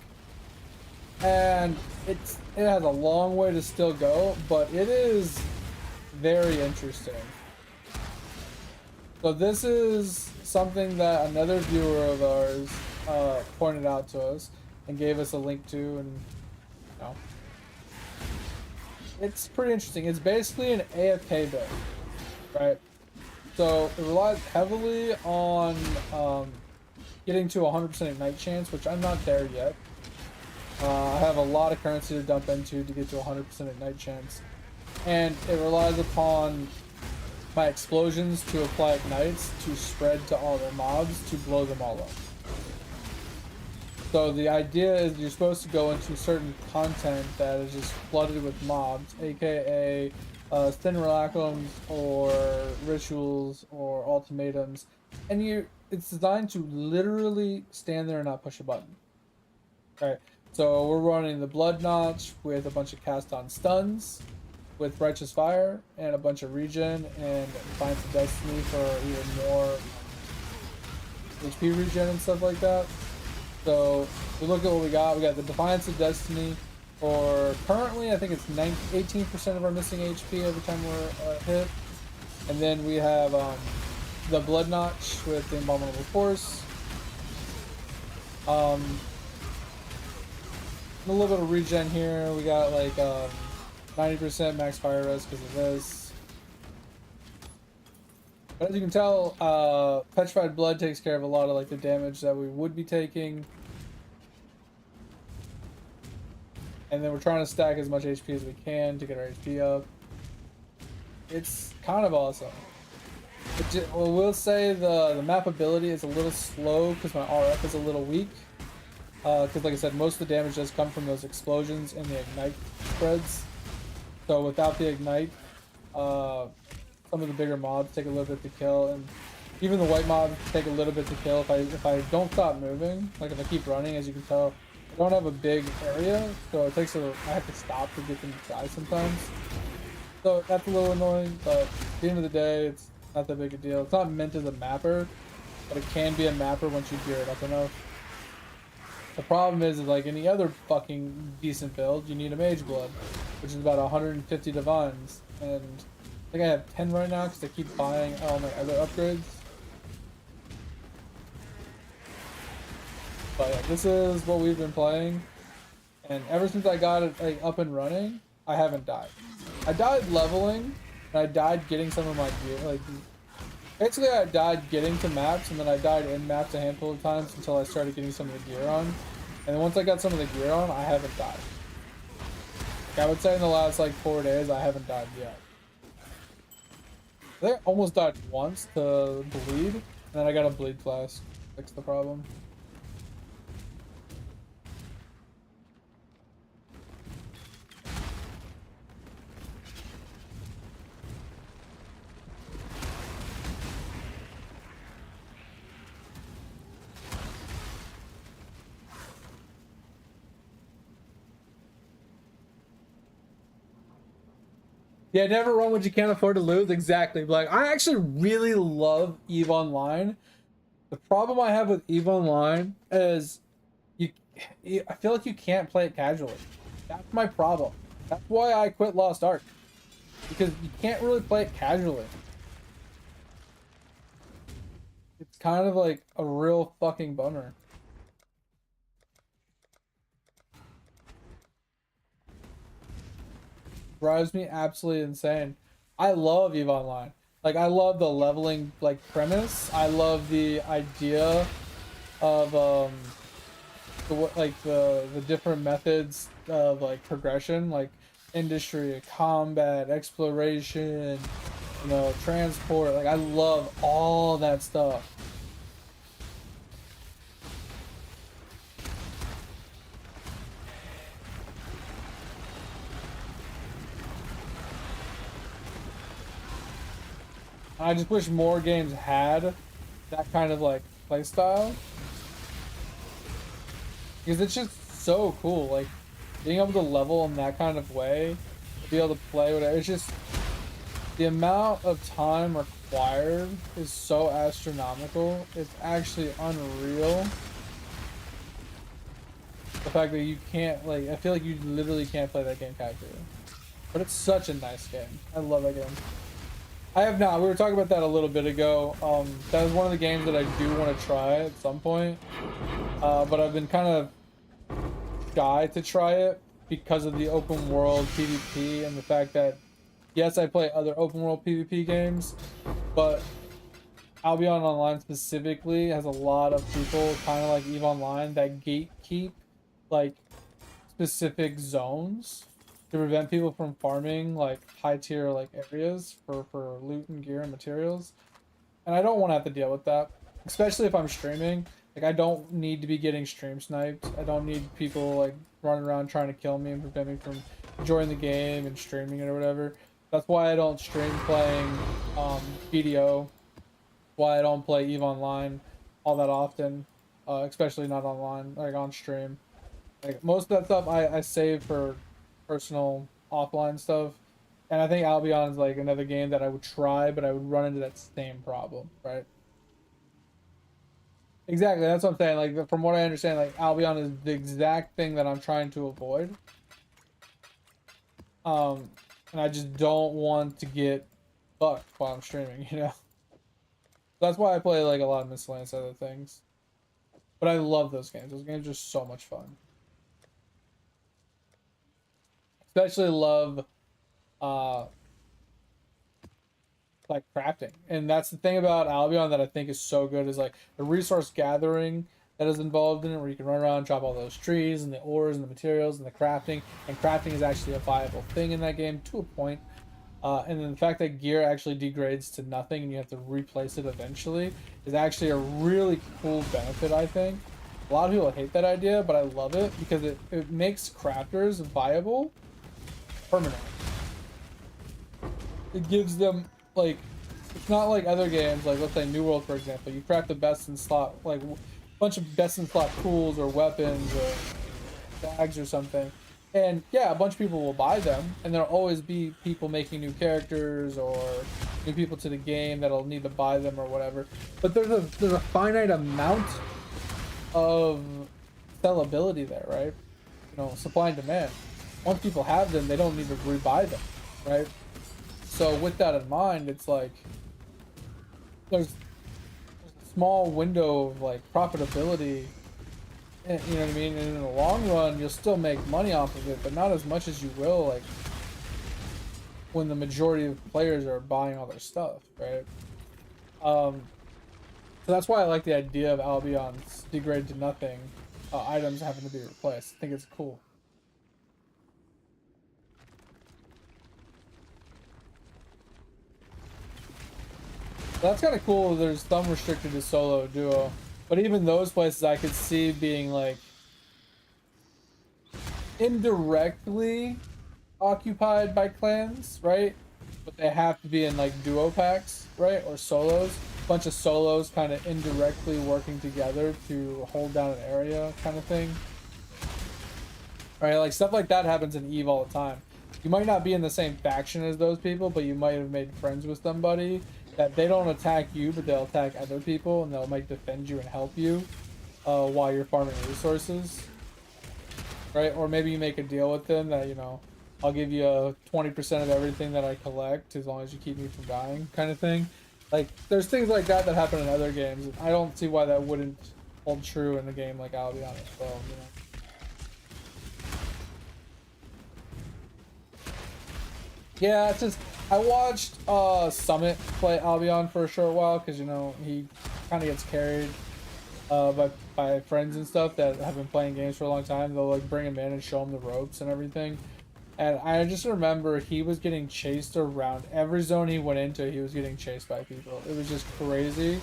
And it has a long way to still go, but it is very interesting. So this is something that another viewer of ours pointed out to us and gave us a link to, and it's pretty interesting. It's basically an AFK build, right? So it relies heavily on getting to 100% ignite chance, which I'm not there yet. I have a lot of currency to dump into to get to 100% ignite chance. And it relies upon my explosions to apply ignites to spread to all their mobs to blow them all up. So the idea is you're supposed to go into certain content that is just flooded with mobs, aka stimulacrums or rituals or ultimatums, and it's designed to literally stand there and not push a button. Right. So we're running the Blood Notch with a bunch of cast on stuns, with Righteous Fire, and a bunch of regen and Defiance of Destiny for even more HP regen and stuff like that. So we look at what we got. We got the Defiance of Destiny for currently, I think it's 18% of our missing HP every time we're hit. And then we have the Blood Notch with the Abominable Force. A little bit of regen here. We got like 90% max fire res because of this. But as you can tell, Petrified Blood takes care of a lot of like the damage that we would be taking. And then we're trying to stack as much HP as we can to get our HP up. It's kind of awesome. We'll say the map ability is a little slow because my RF is a little weak. Because like I said, most of the damage does come from those explosions and the ignite spreads. So without the ignite, some of the bigger mobs take a little bit to kill, and Even the white mobs take a little bit to kill if I don't stop moving. Like if I keep running, as you can tell, I don't have a big area, so it takes I have to stop to get them to die sometimes. So that's a little annoying, but at the end of the day, it's not that big a deal. It's not meant as a mapper, but it can be a mapper once you gear it up enough. The problem is like any other fucking decent build, you need a mage blood, which is about 150 divines, and I think I have 10 right now because I keep buying all my other upgrades. But yeah, this is what we've been playing, and ever since I got it like up and running, I haven't died. I died leveling, and I died getting some of my gear. Like basically, I died getting to maps, and then I died in maps a handful of times until I started getting some of the gear on. And then once I got some of the gear on, I haven't died. Like, I would say in the last like 4 days, I haven't died yet. I think I almost died once to bleed, and then I got a bleed flask. Fix the problem. Yeah, never run what you can't afford to lose. Exactly. Like, I actually really love EVE Online. The problem I have with EVE Online is I feel like you can't play it casually. That's my problem. That's why I quit Lost Ark. Because you can't really play it casually. It's kind of like a real fucking bummer. Drives me absolutely insane. I love EVE Online. Like, I love the leveling like premise. I love the idea of the different methods of like progression, like industry, combat, exploration, you know, transport. Like, I love all that stuff. I just wish more games had that kind of like play style, because it's just so cool. Like being able to level in that kind of way, be able to play whatever. It's just the amount of time required is so astronomical. It's actually unreal. The fact that you can't like, I feel like you literally can't play that game casually, but it's such a nice game. I love that game. I have not. We were talking about that a little bit ago. That is one of the games that I do want to try at some point. But I've been kind of shy to try it because of the open world PvP and the fact that, yes, I play other open world PvP games, but Albion Online specifically has a lot of people, kind of like EVE Online, that gatekeep like specific zones to prevent people from farming like high tier like areas for loot and gear and materials. And I don't want to have to deal with that, especially if I'm streaming. Like, I don't need to be getting stream sniped. I don't need people like running around trying to kill me and prevent me from enjoying the game and streaming it or whatever. That's why I don't stream playing BDO. Why I don't play EVE Online all that often, especially not online, like on stream. Like most of that stuff I save for personal offline stuff, and I think Albion is like another game that I would try, but I would run into that same problem, right? Exactly, that's what I'm saying. Like, from what I understand, like Albion is the exact thing that I'm trying to avoid. And I just don't want to get fucked while I'm streaming, you know. That's why I play like a lot of miscellaneous other things. But I love those games. Those games are so much fun. Especially love like crafting. And that's the thing about Albion that I think is so good, is like the resource gathering that is involved in it, where you can run around and chop all those trees and the ores and the materials and the crafting. And crafting is actually a viable thing in that game to a point. And then the fact that gear actually degrades to nothing and you have to replace it eventually is actually a really cool benefit, I think. A lot of people hate that idea, but I love it because it makes crafters viable permanently. It gives them like It's not like other games, like let's say New World, for example. You craft the best in slot, like a bunch of best in slot tools or weapons or bags or something. And yeah, a bunch of people will buy them, and there'll always be people making new characters or new people to the game that'll need to buy them or whatever. But there's a finite amount of sellability there, right? You know, supply and demand. Once people have them, they don't need to rebuy them, right? So with that in mind, it's like there's a small window of like profitability. You know what I mean? And in the long run, you'll still make money off of it, but not as much as you will like when the majority of players are buying all their stuff, right? So that's why I like the idea of Albion's degrade to nothing items having to be replaced. I think it's cool. That's kind of cool. There's thumb restricted to solo duo, but even those places I could see being like indirectly occupied by clans, right? But they have to be in like duo packs, right? Or solos. A bunch of solos kind of indirectly working together to hold down an area kind of thing. Right? Like stuff like that happens in EVE all the time. You might not be in the same faction as those people, but you might have made friends with somebody that they don't attack you, but they'll attack other people, and they'll might defend you and help you while you're farming resources, right? Or maybe you make a deal with them that, you know, I'll give you 20% of everything that I collect as long as you keep me from dying, kind of thing. Like, there's things like that that happen in other games, and I don't see why that wouldn't hold true in a game like Albion as well, you know. Yeah, it's just I watched Summit play Albion for a short while because, you know, he kind of gets carried by friends and stuff that have been playing games for a long time. They'll like bring him in and show him the ropes and everything. And I just remember he was getting chased around every zone he went into. He was getting chased by people. It was just crazy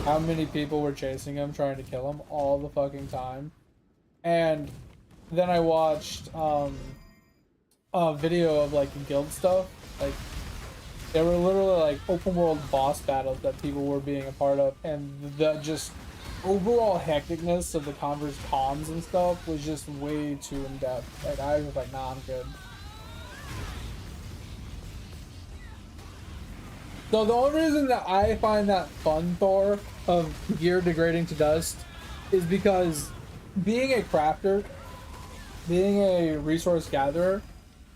how many people were chasing him, trying to kill him all the fucking time. And then I watched a video of like guild stuff. Like they were literally like open world boss battles that people were being a part of, and the just overall hecticness of the converse comms and stuff was just way too in depth. Like I was like, nah, I'm good. So the only reason that I find that fun, Thor, of gear degrading to dust is because being a crafter, being a resource gatherer,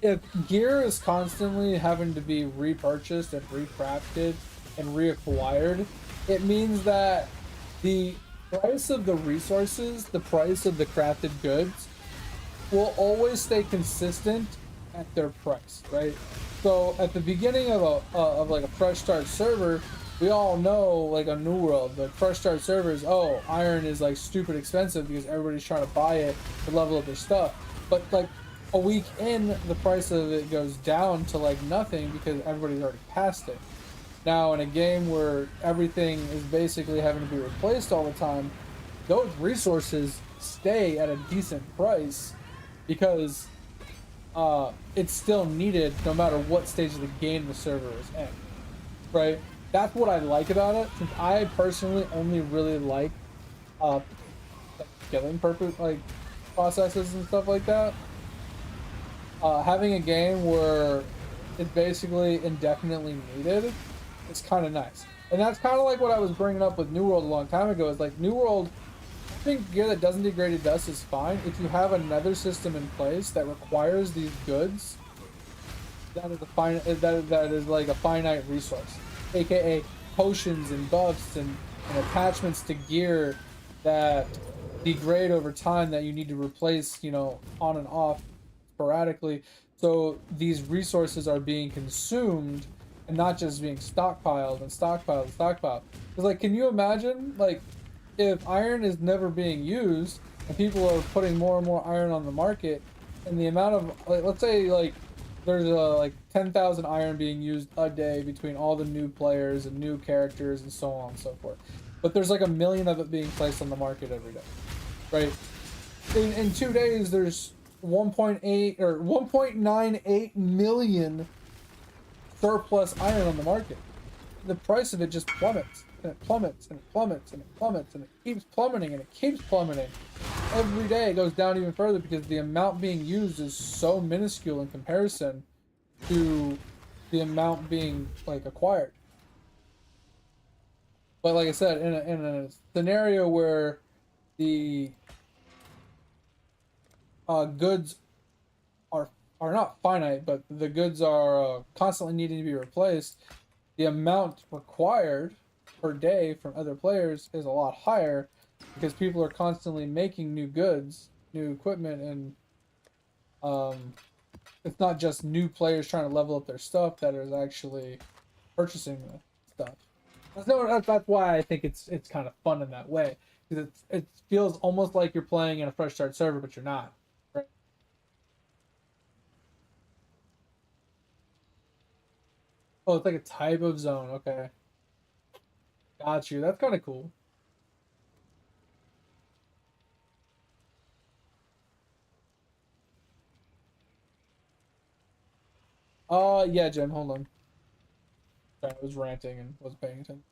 if gear is constantly having to be repurchased and recrafted and reacquired, it means that the price of the resources, the price of the crafted goods, will always stay consistent at their price, right? So at the beginning of like a fresh start server, we all know, like a New World, the fresh start servers, oh, iron is like stupid expensive because everybody's trying to buy it to level up their stuff. But like a week in, the price of it goes down to like nothing because everybody's already passed it. Now in a game where everything is basically having to be replaced all the time, those resources stay at a decent price because it's still needed no matter what stage of the game the server is in, right? That's what I like about it, since I personally only really like killing purpose, like processes and stuff like that. Having a game where it's basically indefinitely needed, it's kind of nice. And that's kind of like what I was bringing up with New World a long time ago, is like New World, I think gear that doesn't degrade to dust is fine if you have another system in place that requires these goods that is like a finite resource, aka potions and buffs and attachments to gear that degrade over time that you need to replace, you know, on and off sporadically. So these resources are being consumed and not just being stockpiled and stockpiled and stockpiled. Because like, can you imagine like if iron is never being used and people are putting more and more iron on the market, and the amount of like, let's say like there's like 10,000 iron being used a day between all the new players and new characters and so on and so forth, but there's like 1 million of it being placed on the market every day, right? In 2 days there's 1.8 or 1.98 million surplus iron on the market. the price of it just plummets and it plummets and it plummets and it plummets and it keeps plummeting and it keeps plummeting. Every day it goes down even further because the amount being used is so minuscule in comparison to the amount being like acquired. But like I said, in a scenario where the goods are are not finite, but the goods are constantly needing to be replaced, the amount required per day from other players is a lot higher because people are constantly making new goods, new equipment, and um, it's not just new players trying to level up their stuff that is actually purchasing the stuff. That's why I think it's kind of fun in that way because it feels almost like you're playing in a fresh start server, but you're not. Right? Oh, it's like a type of zone. Okay, got you. That's kind of cool. Yeah, Jim. Hold on. Sorry, I was ranting and wasn't paying attention.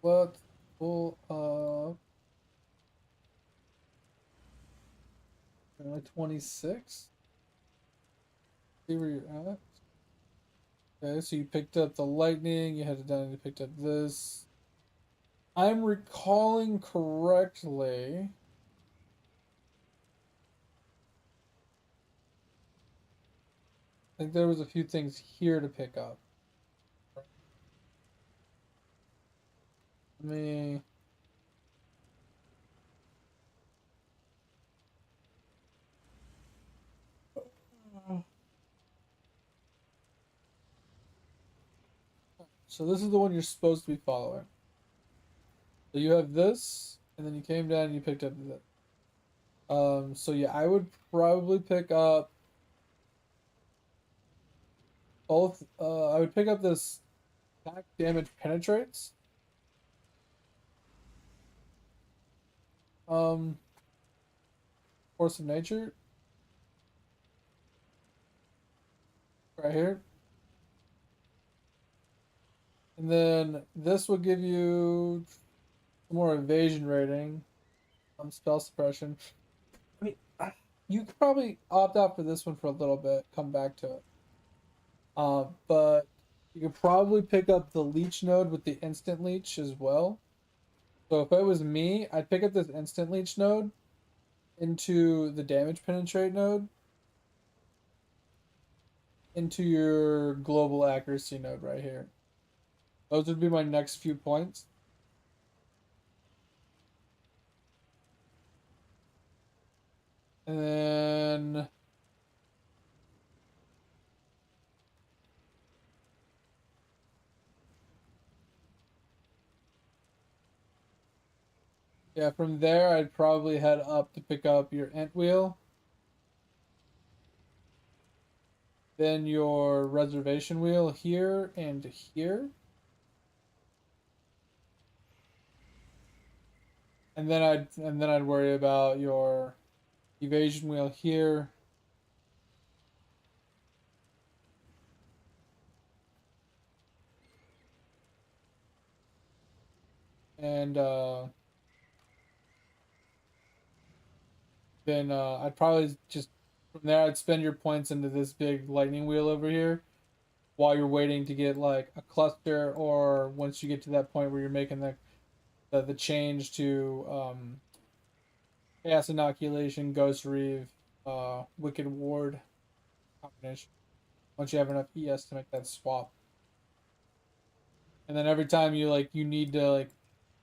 Let's pull up 26. See where you're at. Okay, so you picked up the lightning, you headed down and you picked up this. I'm recalling correctly. I think there was a few things here to pick up. Let me. So this is the one you're supposed to be following. So you have this, and then you came down and you picked up this. So yeah, I would probably pick up both. I would pick up this attack damage penetrates. Um, Force of Nature right here, and then this will give you more evasion rating. Spell suppression. I mean, you could probably opt out for this one for a little bit. Come back to it. But you could probably pick up the leech node with the instant leech as well. So if it was me, I'd pick up this instant leech node into the damage penetrate node into your global accuracy node right here. Those would be my next few points. And then yeah, from there I'd probably head up to pick up your ant wheel, then your reservation wheel here and here. And then I'd worry about your evasion wheel here. And then I'd probably just from there I'd spend your points into this big lightning wheel over here while you're waiting to get like a cluster, or once you get to that point where you're making the change to chaos inoculation, ghost reeve, wicked ward combination. Once you have enough ES to make that swap, and then every time you need to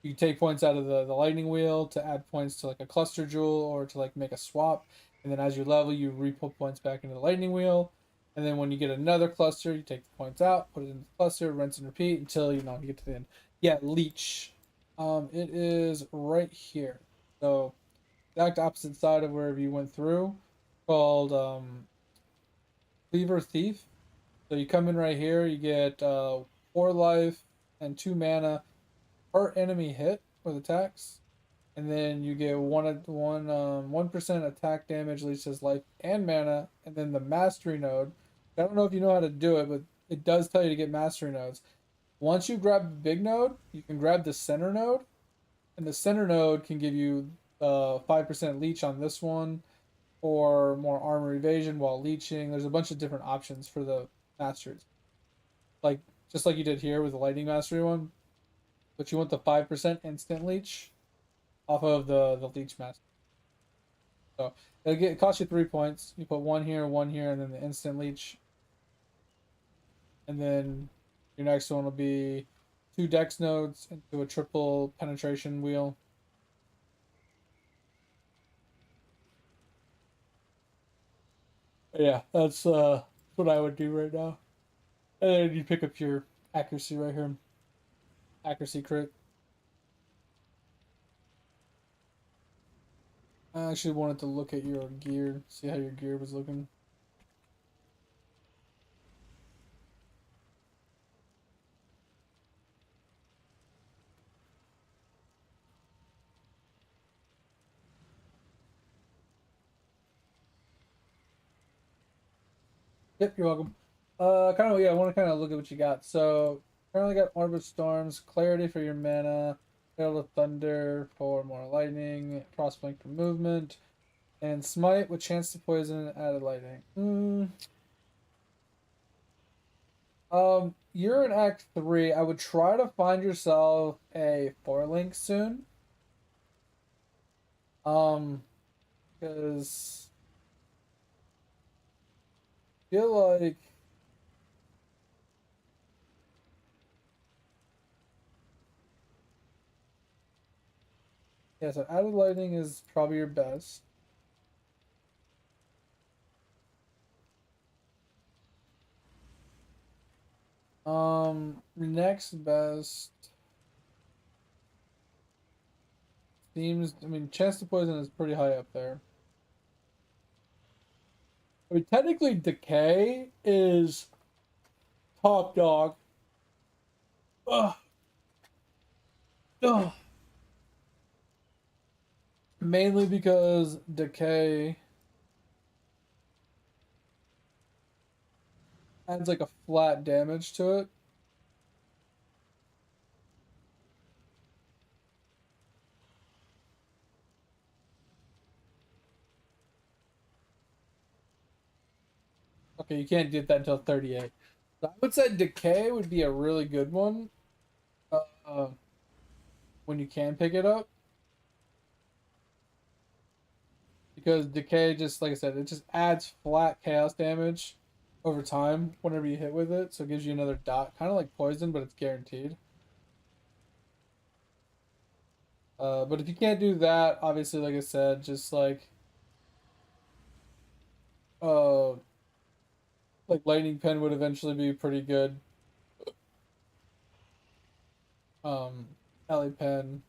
you take points out of the lightning wheel to add points to like a cluster jewel or to like make a swap, and then as you level you re-put points back into the lightning wheel, and then when you get another cluster you take the points out, put it into the cluster, rinse and repeat until you get to the end. Yeah, leech. It is right here. So exact opposite side of wherever you went through, called Cleaver Thief. So you come in right here, you get 4 life and 2 mana per enemy hit with attacks. and then you get 1% attack damage, leeches life and mana, and then the mastery node. I don't know if you know how to do it, but it does tell you to get mastery nodes. Once you grab the big node, you can grab the center node, and the center node can give you 5% leech on this one, or more armor evasion while leeching. There's a bunch of different options for the masters, like just like you did here with the lightning mastery one. But you want the 5% instant leech off of the leech master. So it costs you 3 points. You put one here, and then the instant leech, and then your next one will be 2 dex nodes into a triple penetration wheel. Yeah, that's what I would do right now. And then you pick up your accuracy right here. Accuracy crit. I actually wanted to look at your gear, see how your gear was looking. Yep, you're welcome. Kind of, yeah, I want to kind of look at what you got. So, currently got Orb of Storms, Clarity for your mana, Hail of Thunder for more lightning, Frostblink for movement, and Smite with chance to poison and added lightning. You're in Act 3. I would try to find yourself a 4-link soon. Because I feel like yeah, so added lightning is probably your best. Next best seems. I mean, chance to poison is pretty high up there. I mean, technically, decay is top dog. Ugh. Ugh. Mainly because decay adds like a flat damage to it. Okay, you can't get that until 38. So I would say decay would be a really good one uh, when you can pick it up. Because decay, just like I said, it just adds flat chaos damage over time whenever you hit with it. So it gives you another dot, kind of like poison, but it's guaranteed. But if you can't do that, obviously, like I said, just uh, like lightning pen would eventually be pretty good. Alley pen,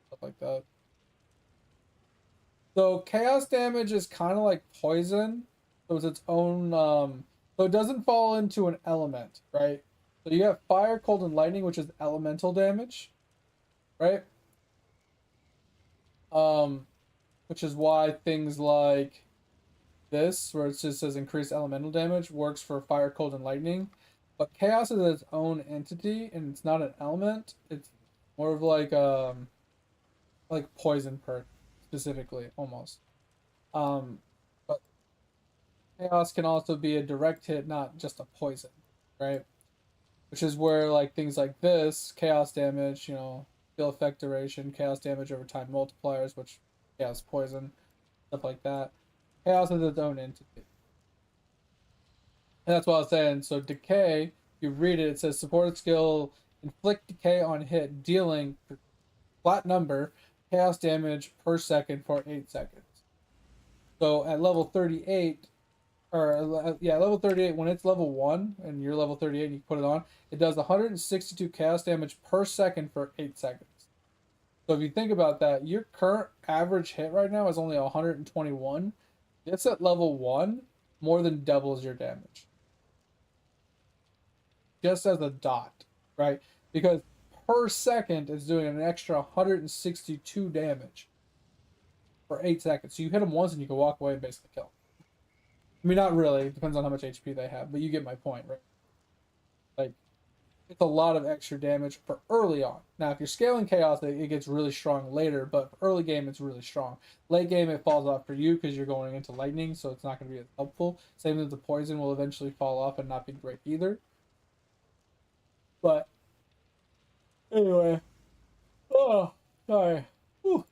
stuff like that. So chaos damage is kind of like poison, so it's its own. So it doesn't fall into an element, right? So you have fire, cold, and lightning, which is elemental damage, right? Um, which is why things like this, where it just says increased elemental damage, works for fire, cold, and lightning. But chaos is its own entity, and it's not an element. It's more of like poison perk specifically, almost. But chaos can also be a direct hit, not just a poison, right? Which is where like things like this, chaos damage, skill effect duration, chaos damage over time multipliers, which chaos poison, stuff like that. Chaos is its own entity. And that's what I was saying. So decay, you read it, it says support skill, inflict decay on hit, dealing flat number, chaos damage per second for 8 seconds. So at level 38, or yeah, level 38, when it's level 1 and you're level 38 and you put it on, it does 162 chaos damage per second for 8 seconds. So if you think about that, your current average hit right now is only 121. It's at level 1, more than doubles your damage. Just as a dot, right? Because per second, it's doing an extra 162 damage for 8 seconds. So you hit them once and you can walk away and basically kill them. I mean, not really. It depends on how much HP they have, but you get my point, right? Like, it's a lot of extra damage for early on. Now, if you're scaling Chaos, it gets really strong later, but for early game, it's really strong. Late game, it falls off for you because you're going into Lightning, so it's not going to be as helpful. Same with the Poison will eventually fall off and not be great either. But, anyway. Oh, sorry. Whew.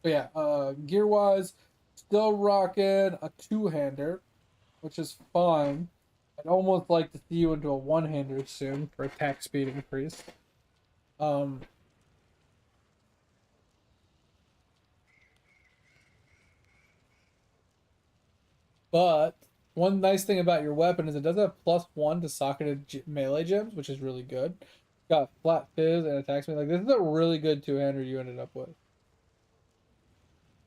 But yeah, gear wise, still rocking a two-hander, which is fine. I'd almost like to see you into a one-hander soon for attack speed increase. Um, but one nice thing about your weapon is it does have +1 to socketed melee gems, which is really good. Got flat fizz and attack speed. Like, this is a really good two-hander you ended up with.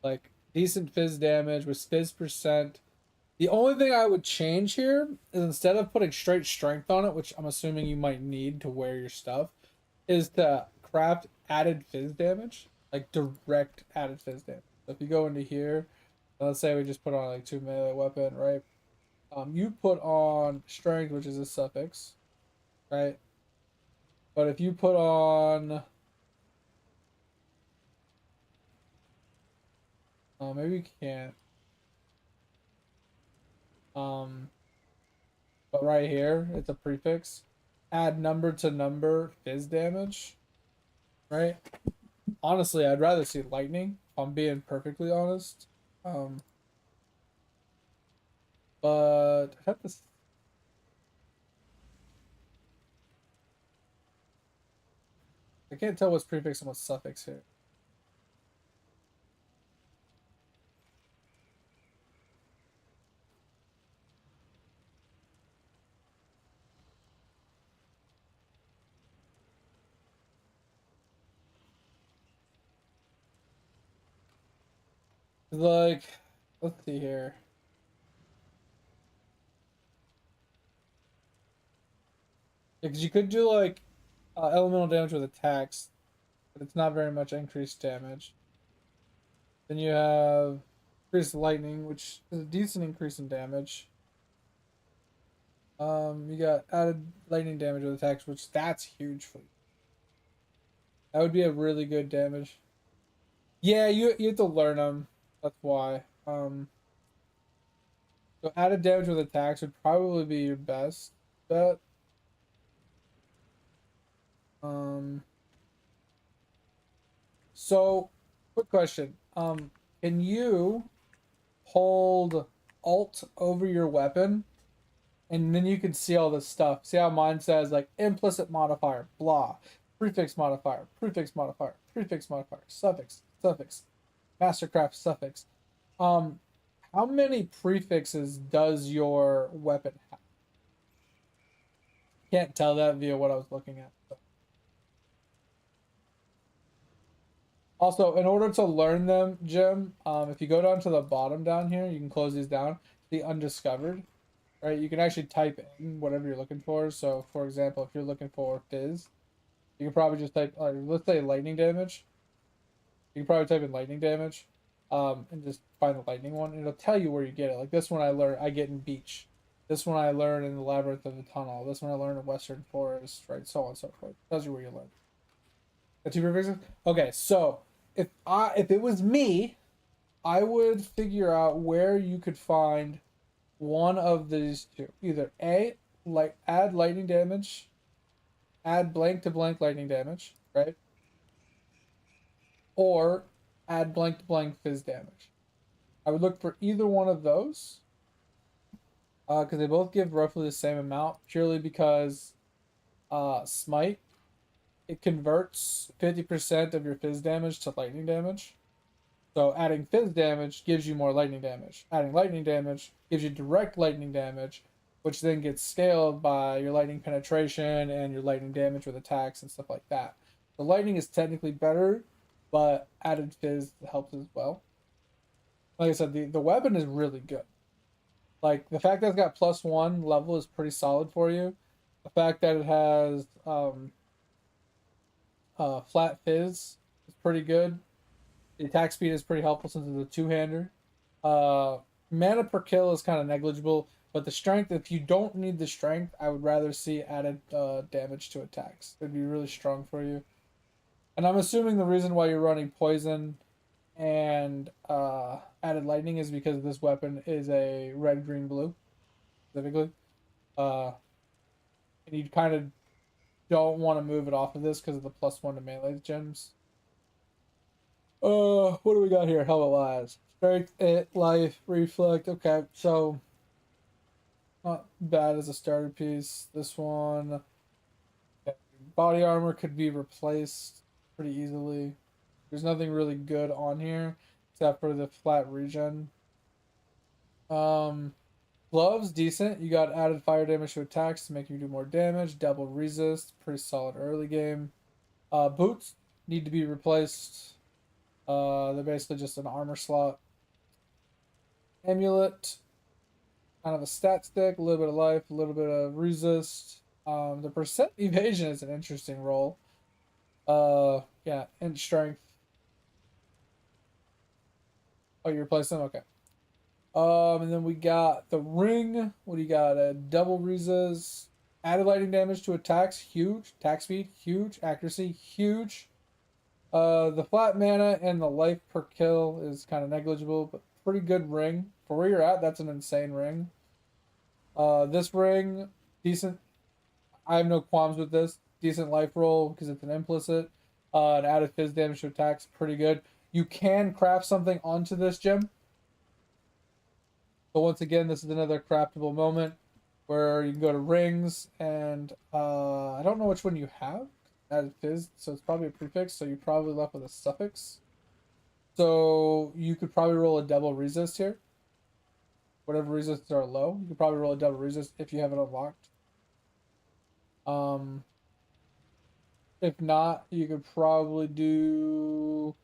Like, decent fizz damage with fizz percent. The only thing I would change here is instead of putting straight strength on it, which I'm assuming you might need to wear your stuff, is to craft added fizz damage, like direct added fizz damage. So if you go into here, let's say we just put on like 2 melee weapon, right? You put on strength, which is a suffix, right? But if you put on, maybe you can't. But right here, it's a prefix. Add number to number fizz damage, right? Honestly, I'd rather see lightning, if I'm being perfectly honest. But I have to. I can't tell what's prefix and what's suffix here. Like, let's see here. Because you could do like elemental damage with attacks, but it's not very much increased damage. Then you have increased lightning, which is a decent increase in damage. You got added lightning damage with attacks, which that's huge for you. That would be a really good damage. Yeah, you have to learn them. That's why. So added damage with attacks would probably be your best bet. Um. So, quick question. Can you hold Alt over your weapon, and then you can see all this stuff? See how mine says like implicit modifier, blah, prefix modifier, prefix modifier, prefix modifier, suffix, suffix, mastercraft suffix. Um, how many prefixes does your weapon have? Can't tell that via what I was looking at. Also, in order to learn them, Jim, if you go down to the bottom down here, you can close these down. The undiscovered, right? You can actually type in whatever you're looking for. So, for example, if you're looking for fizz, you can probably just type, let's say lightning damage. You can probably type in lightning damage, and just find the lightning one. And it'll tell you where you get it. Like this one I get in beach. This one I learn in the labyrinth of the tunnel. This one I learn in western forest, right? So on and so forth. Tells you where you learn. The two prefixes? Okay, so if it was me, I would figure out where you could find one of these two. Either A, like add lightning damage, add blank to blank lightning damage, right? Or add blank to blank fizz damage. I would look for either one of those. Because they both give roughly the same amount, purely because smite, it converts 50% of your fizz damage to lightning damage. So adding fizz damage gives you more lightning damage. Adding lightning damage gives you direct lightning damage, which then gets scaled by your lightning penetration and your lightning damage with attacks and stuff like that. The lightning is technically better, but added fizz helps as well. like I said, the weapon is really good. Like the fact that it's got +1 level is pretty solid for you. The fact that it has flat fizz is pretty good. The attack speed is pretty helpful since it's a two-hander. Uh, Mana per kill is kind of negligible, but the strength, if you don't need the strength, I would rather see added damage to attacks. It'd be really strong for you. And I'm assuming the reason why you're running poison and added lightning is because this weapon is a red, green, blue specifically. Uh, and you kind of don't want to move it off of this because of the +1 to melee gems. What do we got here? How it lies. Strength, it, life, reflect. Okay, so not bad as a starter piece. This one, body armor could be replaced pretty easily. There's nothing really good on here except for the flat regen. Um, Gloves, decent. You got added fire damage to attacks to make you do more damage. Double resist, pretty solid early game. Boots need to be replaced. They're basically just an armor slot. Amulet, kind of a stat stick, a little bit of life, a little bit of resist. The percent evasion is an interesting roll. Yeah, and strength. Oh, you replace them? Okay. And then we got the ring. What do you got? A double resist, added lightning damage to attacks, huge. Attack speed, huge. Accuracy, huge. The flat mana and the life per kill is kind of negligible, but pretty good ring. For where you're at, that's an insane ring. This ring, decent. I have no qualms with this. Decent life roll because it's an implicit. And added fizz damage to attacks, pretty good. You can craft something onto this gem. But once again, this is another craftable moment where you can go to rings and I don't know which one you have. Added fizz, so it's probably a prefix, so you're probably left with a suffix. So you could probably roll a double resist here. Whatever resists are low, you could probably roll a double resist if you have it unlocked. Um, if not, you could probably do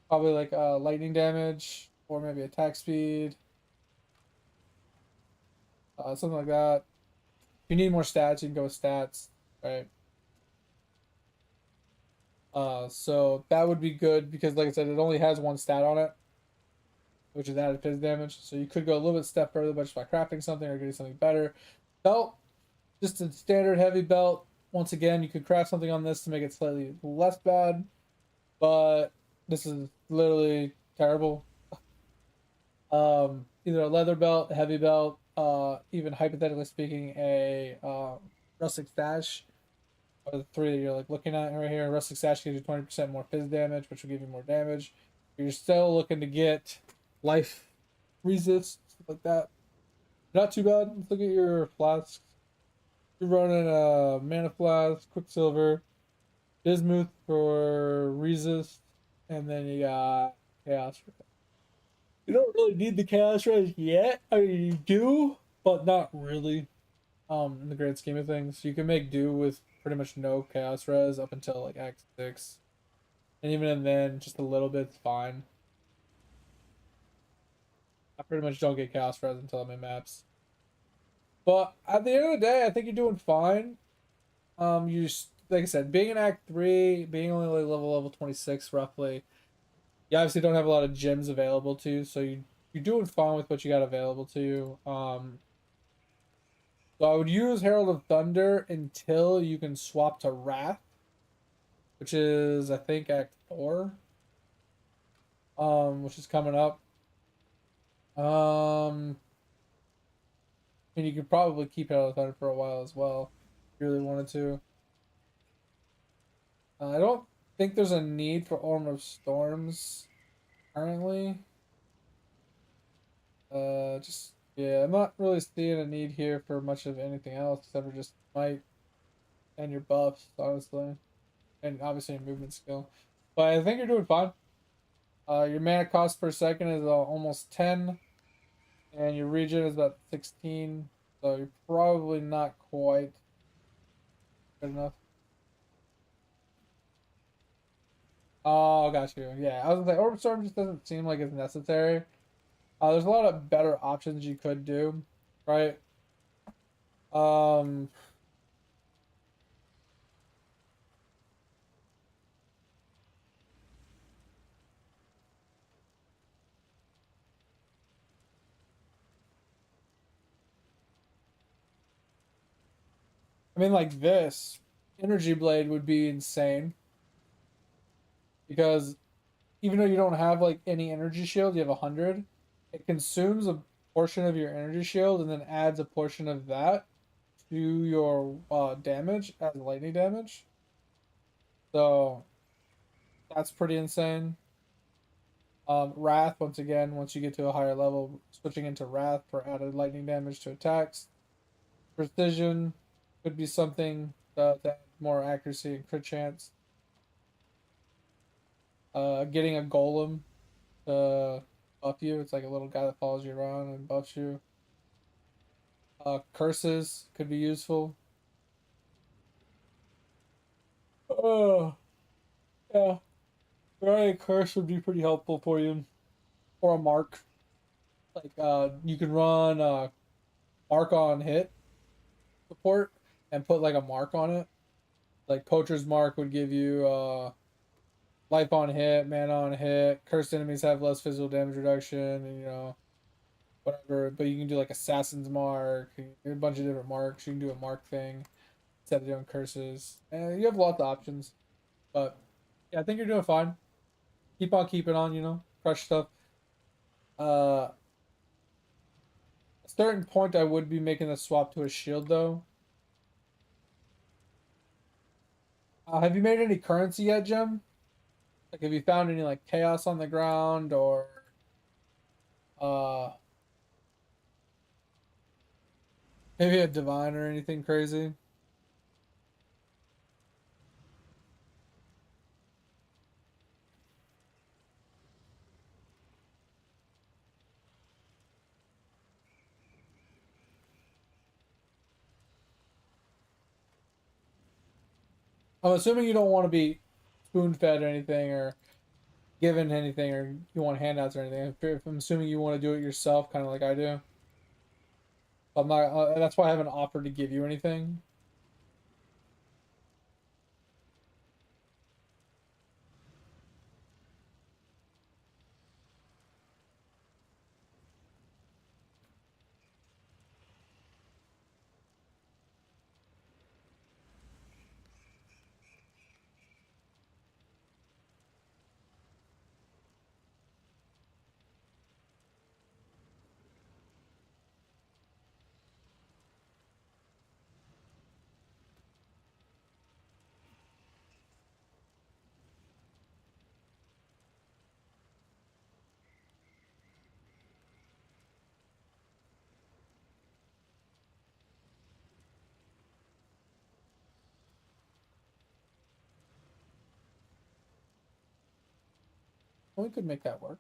like lightning damage or maybe attack speed, something like that. If you need more stats, you can go with stats, right? So that would be good because, like I said, it only has one stat on it, which is added fizz damage. So you could go a little bit step further, but just by crafting something or getting something better. Belt, just a standard heavy belt. Once again, you could craft something on this to make it slightly less bad, but this is literally terrible. Either a leather belt, a heavy belt, even hypothetically speaking, a rustic stash are the three that you're like looking at right here. Rustic Sash gives you 20% more fizz damage, which will give you more damage. You're still looking to get life resist, stuff like that. Not too bad. Let's look at your flasks. You're running a mana flask, quicksilver, bismuth for resist, and then you got chaos. You don't really need the chaos res yet. I mean, you do, but not really. In the grand scheme of things, you can make do with pretty much no chaos res up until like Act 6, and even then, just a little bit's fine. I pretty much don't get chaos res until I'm in maps. But at the end of the day, I think you're doing fine. You just, like I said, being in Act 3, being only like level 26 roughly, you obviously don't have a lot of gems available to you, so you're doing fine with what you got available to you. So I would use Herald of Thunder until you can swap to Wrath, which is I think Act 4, which is coming up. And you could probably keep Herald of Thunder for a while as well, if you really wanted to. I don't think there's a need for Orm of Storms currently. Just yeah, I'm not really seeing a need here for much of anything else except for just might and your buffs, honestly, and obviously your movement skill. But I think you're doing fine. Your mana cost per second is almost 10, and your regen is about 16, so you're probably not quite good enough. Oh, got you. Yeah, I was gonna say Orb Storm just doesn't seem like it's necessary. There's a lot of better options you could do, right? Um, I mean, like this energy blade would be insane because even though you don't have like any energy shield, you have 100. It consumes a portion of your energy shield and then adds a portion of that to your damage as lightning damage. So that's pretty insane. Wrath, once again, once you get to a higher level, switching into Wrath for added lightning damage to attacks. Precision could be something to add more accuracy and crit chance. Getting a golem to buff you. It's like a little guy that follows you around and buffs you. Curses could be useful. Oh, yeah. Right, curse would be pretty helpful for you. Or a mark. Like you can run mark on hit support and put like a mark on it. Like Poacher's Mark would give you life on hit, mana on hit. Cursed enemies have less physical damage reduction, and whatever. But you can do like Assassin's Mark, a bunch of different marks. You can do a mark thing instead of doing curses. And you have lots of options. But yeah, I think you're doing fine. Keep on keeping on, crush stuff. A certain point, I would be making the swap to a shield though. Have you made any currency yet, Jim? Like, have you found any like chaos on the ground or uh maybe a divine or anything crazy? I'm assuming you don't want to be spoon fed or anything or given anything or you want handouts or anything. If I'm assuming you want to do it yourself, kind of like I do. I'm not. That's why I haven't offered to give you anything. We could make that work.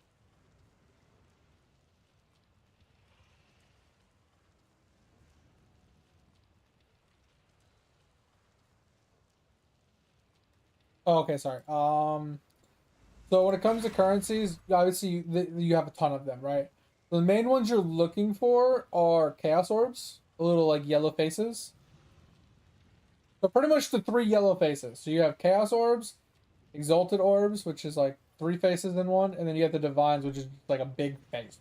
Oh, okay, sorry. So when it comes to currencies, obviously you have a ton of them, right? The main ones you're looking for are chaos orbs, the little like yellow faces. So pretty much the three yellow faces. So you have chaos orbs, exalted orbs, which is like three faces in one, and then you have the divines, which is like a big face.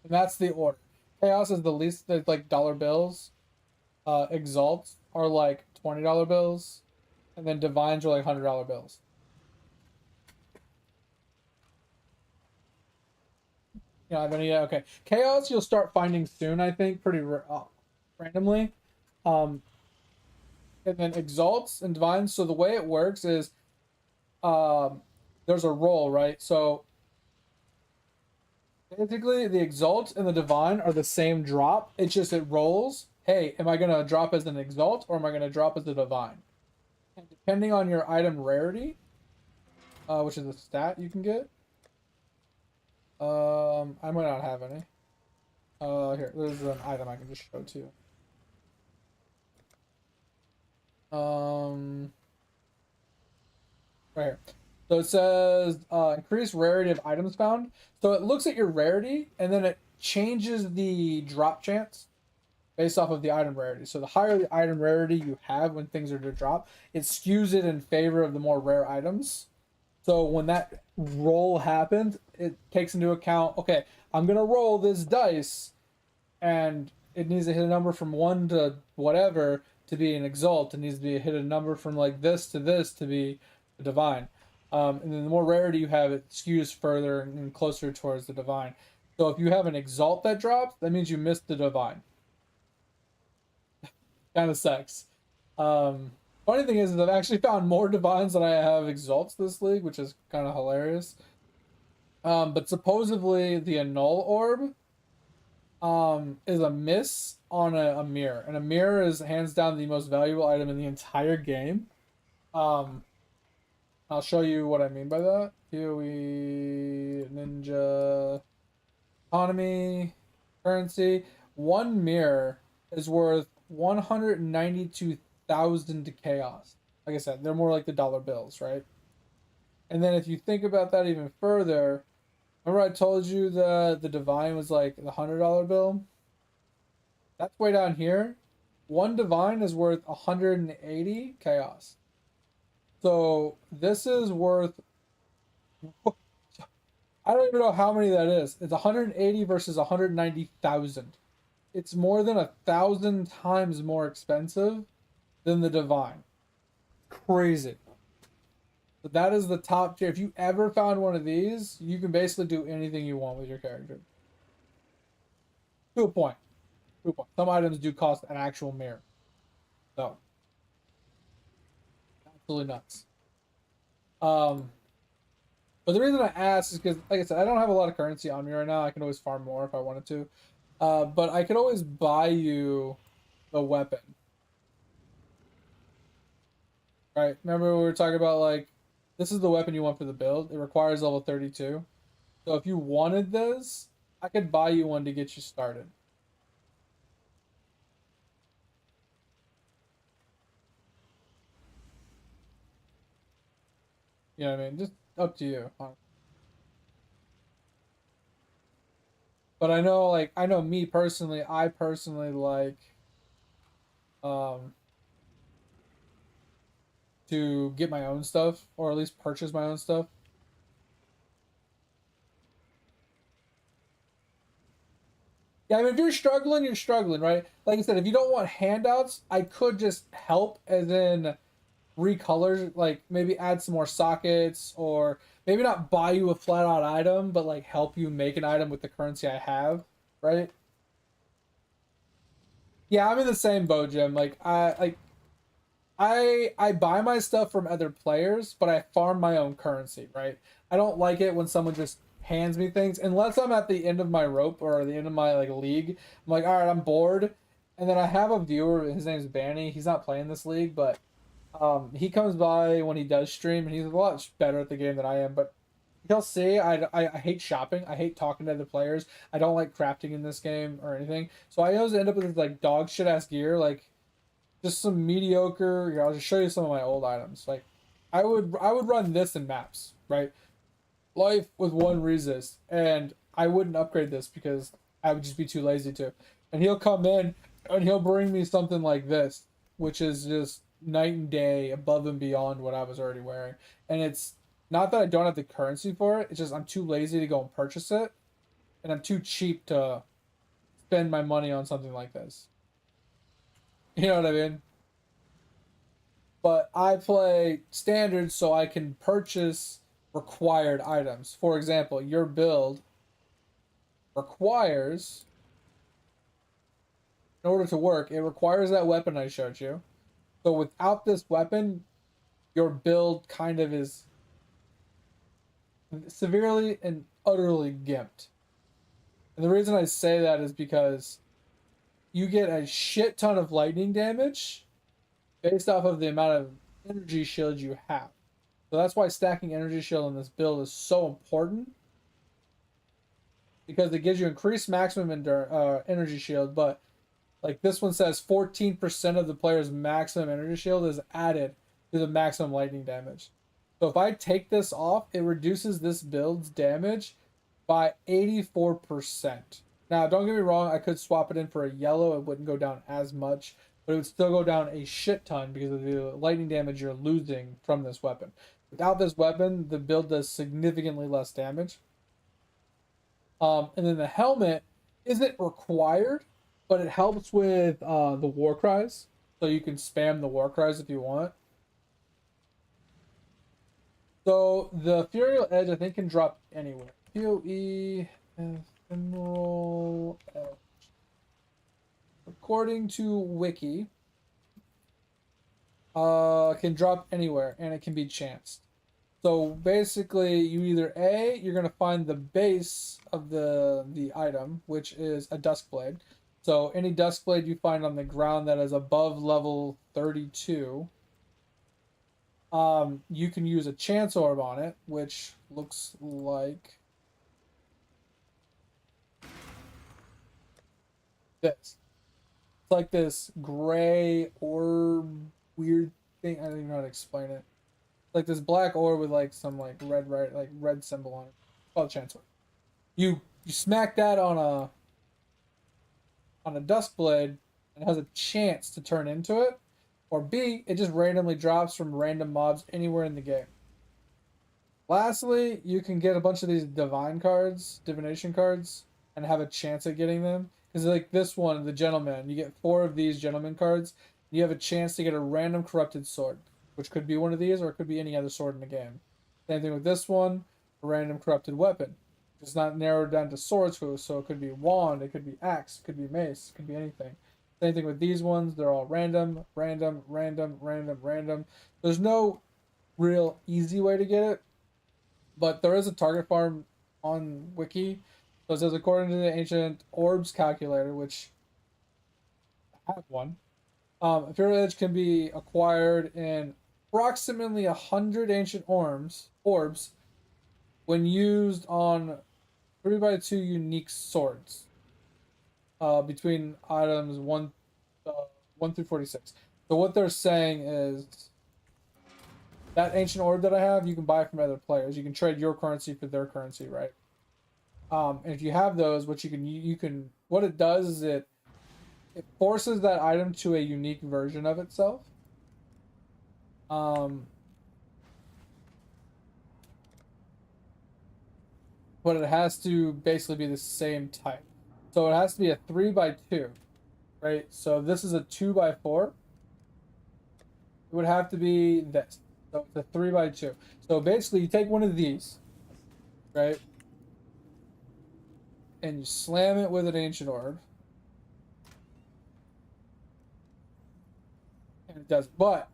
And that's the order. Chaos is the least, like dollar bills. Exalts are like $20 bills, and then divines are like $100 bills. Yeah, have any? Okay, chaos you'll start finding soon. I think pretty randomly. Um, and then exalts and divines. So the way it works is, there's a roll, right? So basically, the exalt and the divine are the same drop. It's just it rolls. Hey, am I gonna drop as an exalt or am I gonna drop as a divine? And depending on your item rarity, which is a stat you can get. I might not have any. Here, there's an item I can just show to you. Right here. So it says increase rarity of items found. So it looks at your rarity and then it changes the drop chance based off of the item rarity. So the higher the item rarity you have when things are to drop, it skews it in favor of the more rare items. So when that roll happens, it takes into account, okay, I'm gonna roll this dice and it needs to hit a number from 1 to whatever to be an exalt. It needs to be hit a number from like this to be a divine. And then the more rarity you have, it skews further and closer towards the divine. So if you have an exalt that drops, that means you missed the divine. Kind of sucks. Funny thing is I've actually found more divines than I have exalts this league, which is kind of hilarious. But supposedly the annul orb is a miss on a mirror, and a mirror is hands down the most valuable item in the entire game. Um, I'll show you what I mean by that. PoE, ninja, economy, currency. One mirror is worth 192,000 chaos. Like I said, they're more like the dollar bills, right? And then if you think about that even further, remember I told you the divine was like the $100 bill? That's way down here. One divine is worth 180 chaos. So this is worth, I don't even know how many that is. It's 180 versus 190,000. It's more than 1,000 times more expensive than the divine. Crazy. But that is the top tier. If you ever found one of these, you can basically do anything you want with your character. To a point. To a point. Some items do cost an actual mirror. So. Absolutely nuts. But the reason I asked is because, like I said, I don't have a lot of currency on me right now. I can always farm more if I wanted to. But I could always buy you the weapon. Right? Remember we were talking about, like, this is the weapon you want for the build. It requires level 32. So if you wanted this, I could buy you one to get you started. You know what I mean? Just up to you. But I know, like, I know me personally, I personally like um to get my own stuff, or at least purchase my own stuff. Yeah, I mean, if you're struggling, you're struggling, right? Like I said, if you don't want handouts, I could just help, as in recolor, like maybe add some more sockets, or maybe not buy you a flat out item, but like help you make an item with the currency I have, right? Yeah, I'm in the same boat, Jim. Like I buy my stuff from other players, but I farm my own currency, right? I don't like it when someone just hands me things unless I'm at the end of my rope or the end of my like league. I'm like, all right, I'm bored, and then I have a viewer. His name's Banny. He's not playing this league, but he comes by when he does stream, and he's a lot better at the game than I am. But he'll see I hate shopping. I hate talking to other players. I don't like crafting in this game or anything. So I always end up with this like dog shit ass gear, like just some mediocre. Here, I'll just show you some of my old items. Like I would run this in maps, right? Life with one resist, and I wouldn't upgrade this because I would just be too lazy to. And he'll come in and he'll bring me something like this, which is just night and day above and beyond what I was already wearing. And it's not that I don't have the currency for it, it's just I'm too lazy to go and purchase it, and I'm too cheap to spend my money on something like this. You know what I mean? But I play standard so I can purchase required items. For example, your build requires, in order to work, it requires that weapon I showed you. So without this weapon, your build kind of is severely and utterly gimped. And the reason I say that is because you get a shit ton of lightning damage based off of the amount of energy shield you have. So that's why stacking energy shield in this build is so important, because it gives you increased maximum energy shield, but like this one says 14% of the player's maximum energy shield is added to the maximum lightning damage. So if I take this off, it reduces this build's damage by 84%. Now, don't get me wrong, I could swap it in for a yellow. It wouldn't go down as much, but it would still go down a shit ton because of the lightning damage you're losing from this weapon. Without this weapon, the build does significantly less damage. And then the helmet isn't required, but it helps with the war cries. So you can spam the war cries if you want. So the Furial Edge, I think, can drop anywhere. PoE Ephemeral Edge. According to Wiki, can drop anywhere, and it can be chanced. So basically, you either A, you're gonna find the base of the item, which is a Duskblade. So any Duskblade you find on the ground that is above level 32, you can use a Chance Orb on it, which looks like this. It's like this gray orb weird thing. I don't even know how to explain it. Like this black orb with like some like red symbol on it. It's called Chance Orb. You smack that on a Duskblade and it has a chance to turn into it. Or B, it just randomly drops from random mobs anywhere in the game. Lastly, you can get a bunch of these divination cards, and have a chance at getting them. Because like this one, the gentleman, you get 4 of these gentleman cards, and you have a chance to get a random corrupted sword, which could be one of these or it could be any other sword in the game. Same thing with this one, a random corrupted weapon. It's not narrowed down to swords, so it could be wand, it could be axe, it could be mace, it could be anything. Same thing with these ones, they're all random, random, random, random, random. There's no real easy way to get it, but there is a target farm on Wiki. So it says, according to the ancient orbs calculator, which I have one, Imperial Edge can be acquired in approximately 100 ancient orbs when used on 3x2 unique swords between items 1 through 46. So what they're saying is that ancient orb that I have, you can buy from other players. You can trade your currency for their currency, right? And if you have those, what you can what it does is it forces that item to a unique version of itself. But it has to basically be the same type. So it has to be a 3x2, right? So this is a 2x4. It would have to be this. So it's a 3x2. So basically, you take one of these, right? And you slam it with an ancient orb. And it does. But,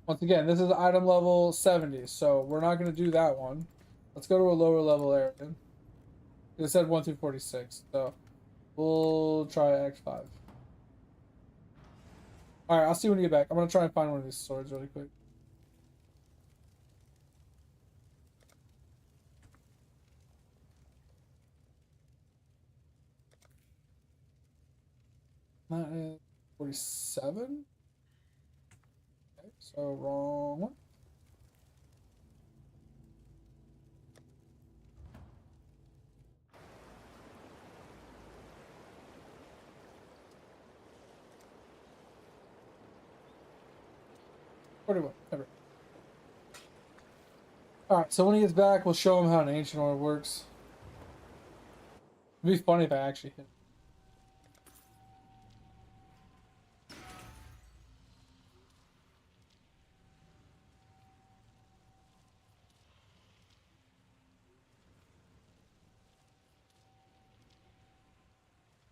once again, this is item level 70. So we're not going to do that one. Let's go to a lower level area. It said 1 through 46. So we'll try X5. Alright, I'll see you when you get back. I'm going to try and find one of these swords really quick. That is 47. Okay, so wrong one. Never. Alright, so when he gets back, we'll show him how an ancient orb works. It'd be funny if I actually hit.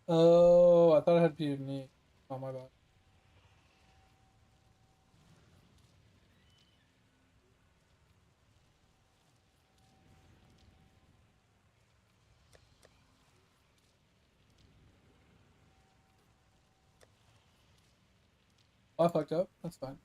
Oh, I thought it had to be unique. Oh, my bad. Oh, I fucked up. That's fine.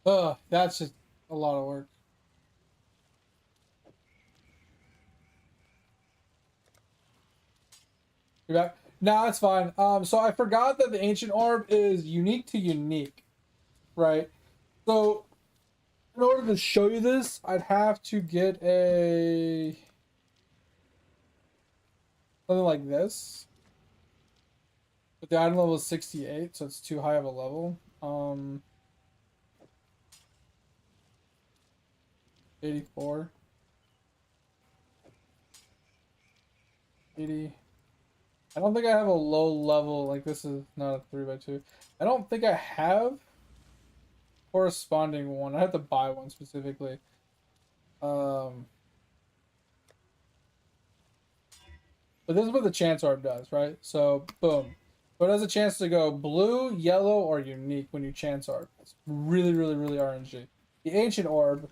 Ugh, that's just a lot of work. You back? No, it's fine. So I forgot that the ancient orb is unique to unique, right? So in order to show you this, I'd have to get a something like this. But the item level is 68, so it's too high of a level. 84, 80. I don't think I have a low level, like this is not a 3x2. I don't think I have corresponding one. I have to buy one specifically. But this is what the chance orb does, right? So boom. So it has a chance to go blue, yellow, or unique when you chance orb. It's really, really, really RNG. The ancient orb,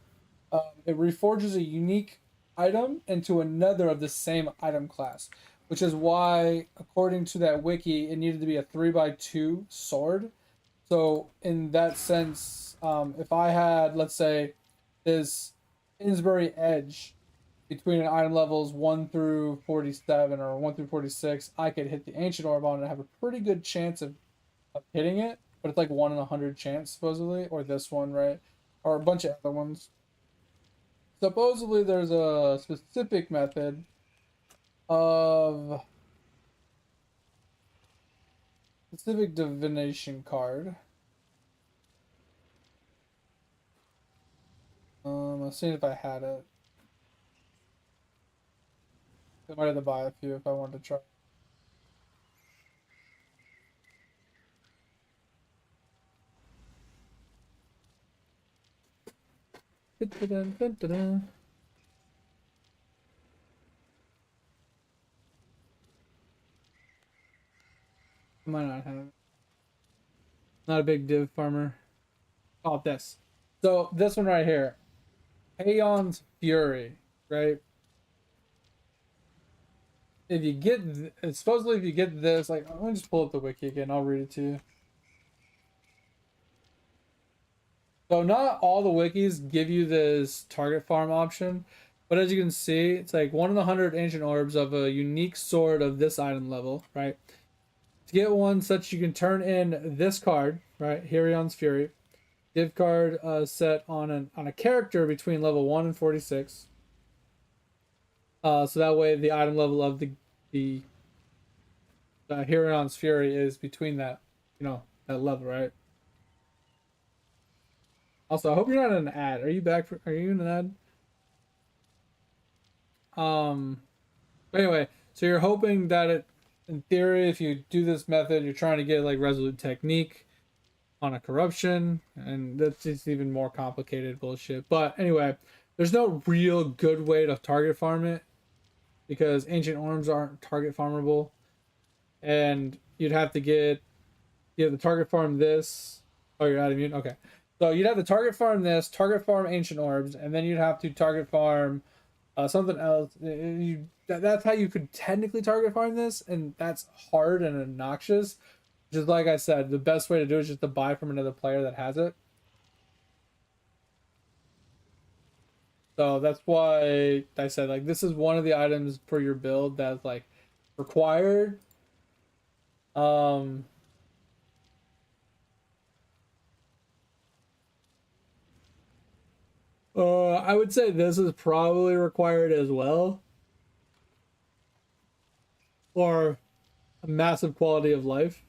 it reforges a unique item into another of the same item class, which is why, according to that wiki, it needed to be a 3x2 sword. So in that sense, if I had, let's say, this Innsbury Edge between item levels 1 through 47 or 1 through 46, I could hit the Ancient Orb on and have a pretty good chance of hitting it. But it's like 1 in 100 chance, supposedly. Or this one, right? Or a bunch of other ones. Supposedly there's a specific method of specific divination card. I was seeing if I had it. I might have to buy a few if I wanted to try. I might not have it. Not a big div farmer. Oh, this. So this one right here, Aeon's Fury, right? If you get, supposedly if you get this, like, let me just pull up the wiki again. I'll read it to you. So not all the wikis give you this target farm option, but as you can see, it's like 1 in 100 ancient orbs of a unique sword of this item level, right? To get one such, you can turn in this card, right? Hierion's Fury. Div card set on a character between level 1 and 46. So that way the item level of the Hierion's Fury is between that, that level, right? Also, I hope you're not in an ad. Are you back? Are you in an ad? But anyway, so you're hoping that in theory, if you do this method, you're trying to get like resolute technique on a corruption, and that's just even more complicated bullshit. But anyway, there's no real good way to target farm it because ancient orbs aren't target farmable, and you'd have to the target farm this. Oh, you're out of immune. Okay, so you'd have to target farm this, target farm ancient orbs, and then you'd have to target farm something else. That's how you could technically target farm this, and that's hard and obnoxious. Just like I said, the best way to do it is just to buy from another player that has it. So that's why I said like this is one of the items for your build that's like required. Um I would say this is probably required as well. For a massive quality of life.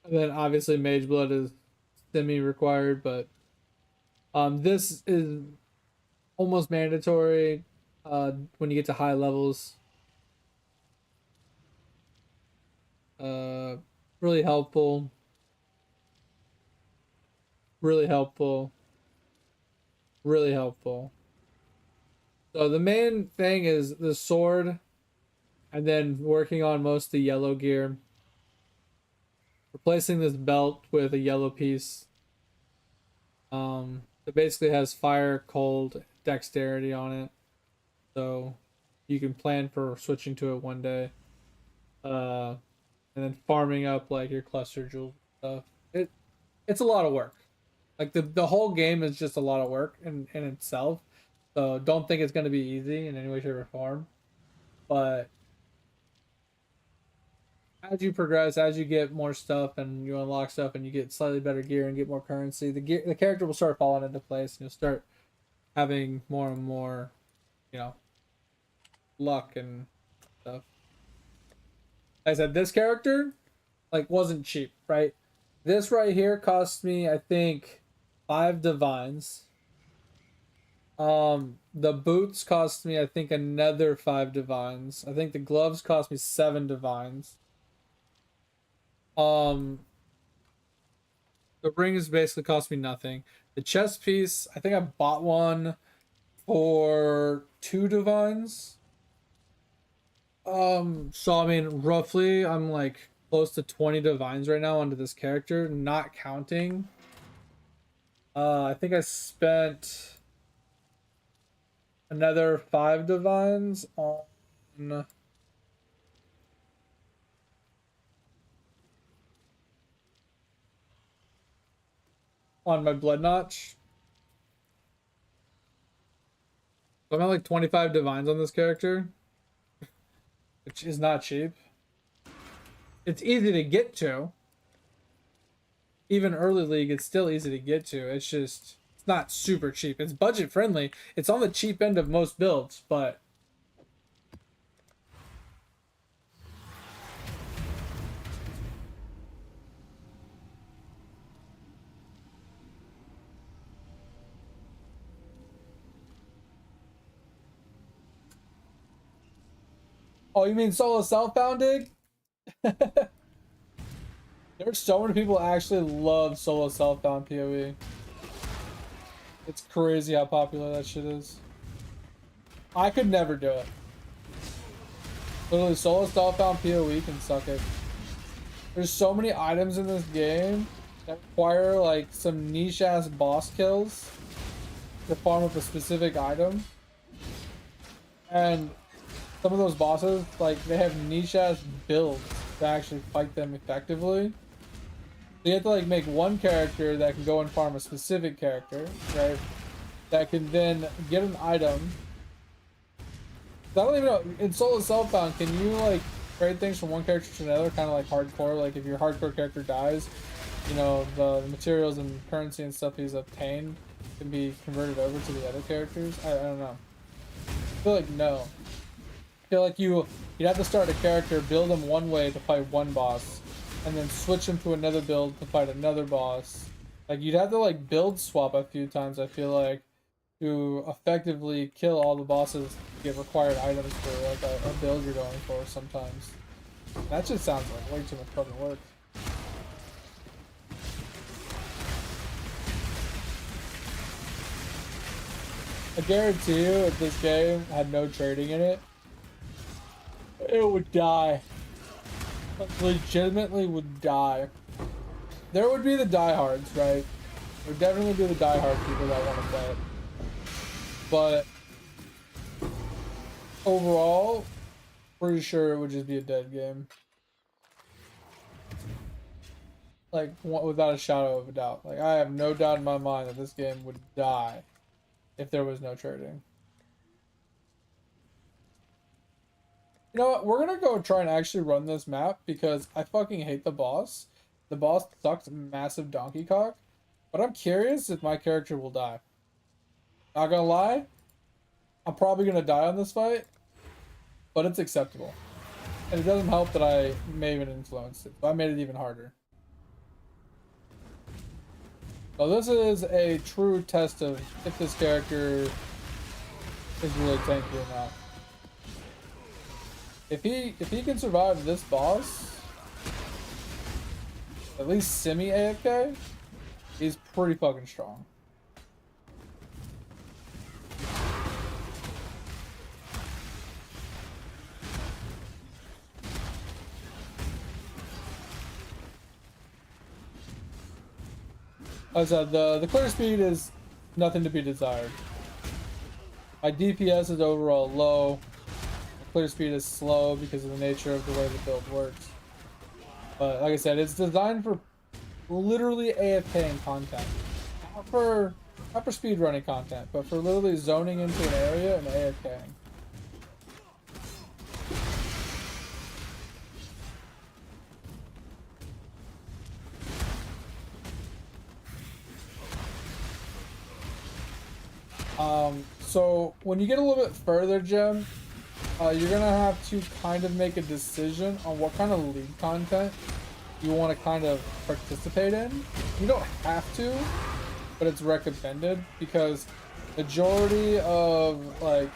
And then obviously Mage Blood is semi-required, but this is almost mandatory when you get to high levels. Uh, really helpful. Really helpful. Really helpful. So the main thing is the sword, and then working on most of the yellow gear. Replacing this belt with a yellow piece. It basically has fire, cold, dexterity on it. So you can plan for switching to it one day. Uh and then farming up like your cluster jewels and stuff. It's a lot of work. Like the whole game is just a lot of work in itself. So don't think it's gonna be easy in any way, shape, or form. But as you progress, as you get more stuff and you unlock stuff and you get slightly better gear and get more currency, the character will start falling into place and you'll start having more and more, you know, luck and stuff. Like I said, this character like wasn't cheap, right? This right here cost me, I think, 5 divines. The boots cost me, I think, another 5 divines. I think the gloves cost me 7 divines. The rings basically cost me nothing. The chest piece, I think I bought one for 2 divines. So I mean, roughly, I'm like close to 20 divines right now onto this character, not counting. I think I spent another 5 divines on my blood notch. So I'm at like 25 divines on this character, which is not cheap. It's easy to get to. Even early league, it's still easy to get to. It's just, it's not super cheap. It's budget friendly. It's on the cheap end of most builds, but oh, you mean solo self-founded? There's so many people actually love solo self-bound PoE. It's crazy how popular that shit is. I could never do it. Literally, solo self-bound PoE can suck it. There's so many items in this game that require like some niche-ass boss kills to farm up a specific item. And some of those bosses, like, they have niche-ass builds to actually fight them effectively. So you have to like make one character that can go and farm a specific character, right? That can then get an item. I don't even know, in solo self-bound, can you like trade things from one character to another, kind of like hardcore? Like if your hardcore character dies, you know, the materials and currency and stuff he's obtained can be converted over to the other characters? I don't know. I feel like no. I feel like you'd have to start a character, build him one way to fight one boss, and then switch him to another build to fight another boss. Like you'd have to like build swap a few times, I feel like, to effectively kill all the bosses to get required items for like a build you're going for sometimes. That just sounds like way too much fucking work. I guarantee you if this game had no trading in it, it would die. Legitimately would die. There would be the diehards, right? There would definitely be the diehard people that want to play it. But overall, pretty sure it would just be a dead game. Like, without a shadow of a doubt. Like, I have no doubt in my mind that this game would die if there was no trading. You know what? We're gonna go try and actually run this map because I fucking hate the boss. The boss sucks massive donkey cock. But I'm curious if my character will die. Not gonna lie, I'm probably gonna die on this fight, but it's acceptable. And it doesn't help that I may even influence it, but I made it even harder. So this is a true test of if this character is really tanky or not. If he can survive this boss, at least semi AFK, he's pretty fucking strong. As I said, the clear speed is nothing to be desired. My DPS is overall low. The clear speed is slow because of the nature of the way the build works. But like I said, it's designed for literally AFKing content. Not for speedrunning content, but for literally zoning into an area and AFKing. So when you get a little bit further, Jim, you're gonna have to kind of make a decision on what kind of league content you want to kind of participate in. You don't have to, but it's recommended because majority of like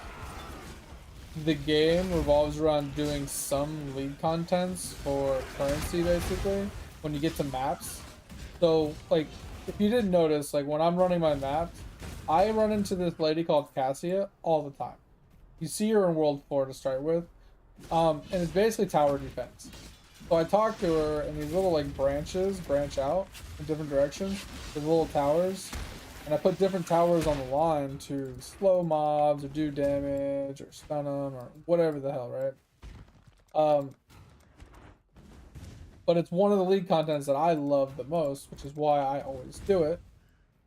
the game revolves around doing some league contents for currency, basically, when you get to maps. So like if you didn't notice, like when I'm running my maps, I run into this lady called Cassia all the time. You see her in World 4 to start with, and it's basically tower defense. So I talk to her, and these little like branches branch out in different directions. There's little towers, and I put different towers on the line to slow mobs or do damage or stun them or whatever the hell, right? But it's one of the league contents that I love the most, which is why I always do it.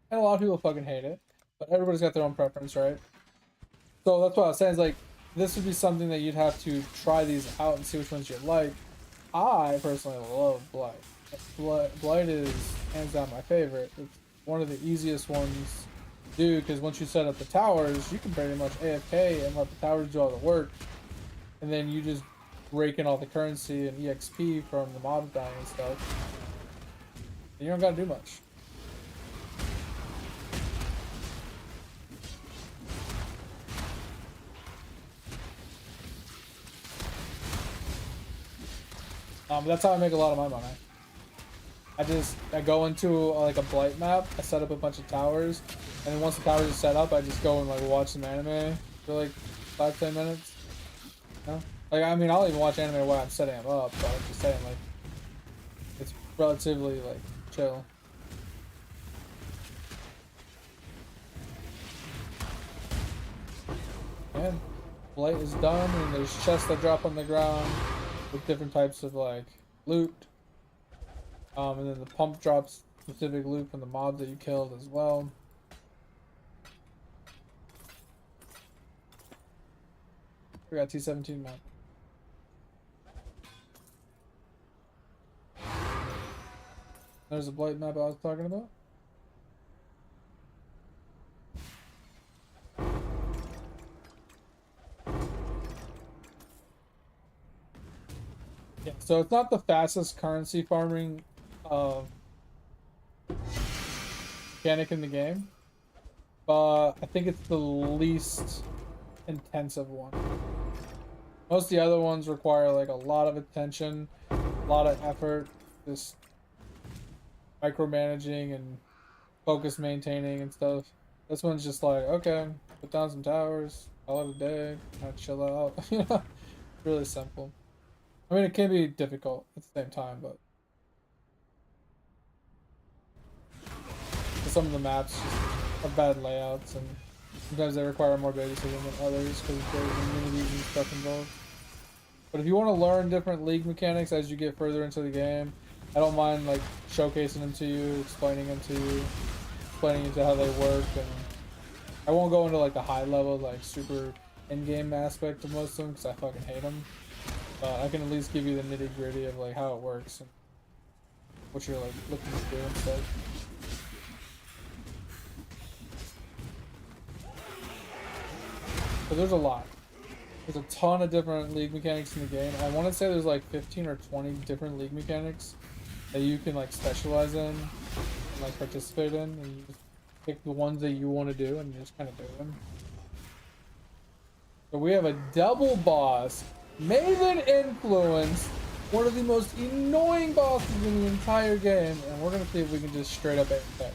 And a lot of people fucking hate it, but everybody's got their own preference, right? So that's what I was saying, is like, this would be something that you'd have to try these out and see which ones you like. I personally love Blight. Blight is hands down my favorite. It's one of the easiest ones to do, because once you set up the towers, you can pretty much AFK and let the towers do all the work. And then you just rake in all the currency and EXP from the mobs dying and stuff. And you don't gotta do much. That's how I make a lot of my money. I go into like a Blight map, I set up a bunch of towers, and then once the towers are set up, I just go and like watch some anime for like 5-10 minutes. You know? Like, I mean, I'll even watch anime while I'm setting them up, but I'm just saying, like, it's relatively like chill. And Blight is done, and there's chests that drop on the ground with different types of like loot, and then the pump drops specific loot from the mobs that you killed as well. We got T17 map. There's a Blight map I was talking about. Yeah, so it's not the fastest currency farming mechanic in the game, but I think it's the least intensive one. Most of the other ones require like a lot of attention, a lot of effort, just micromanaging and focus maintaining and stuff. This one's just like, okay, put down some towers, call it a day, kind of chill out. You know, really simple. I mean, it can be difficult at the same time, but some of the maps just have bad layouts, and sometimes they require more babysitting than others because there's immunities and stuff involved. But if you want to learn different league mechanics as you get further into the game, I don't mind like showcasing them to you, explaining them to you, explaining into how they work, and I won't go into like the high level, like super in-game aspect of most of them because I fucking hate them. I can at least give you the nitty-gritty of like how it works and what you're like looking to do and stuff. But there's a lot. There's a ton of different league mechanics in the game. I want to say there's like 15 or 20 different league mechanics that you can like specialize in and like participate in, and you just pick the ones that you want to do and you just kind of do them. So we have a double boss, Maven Influence, one of the most annoying bosses in the entire game, and we're gonna see if we can just straight up AFK.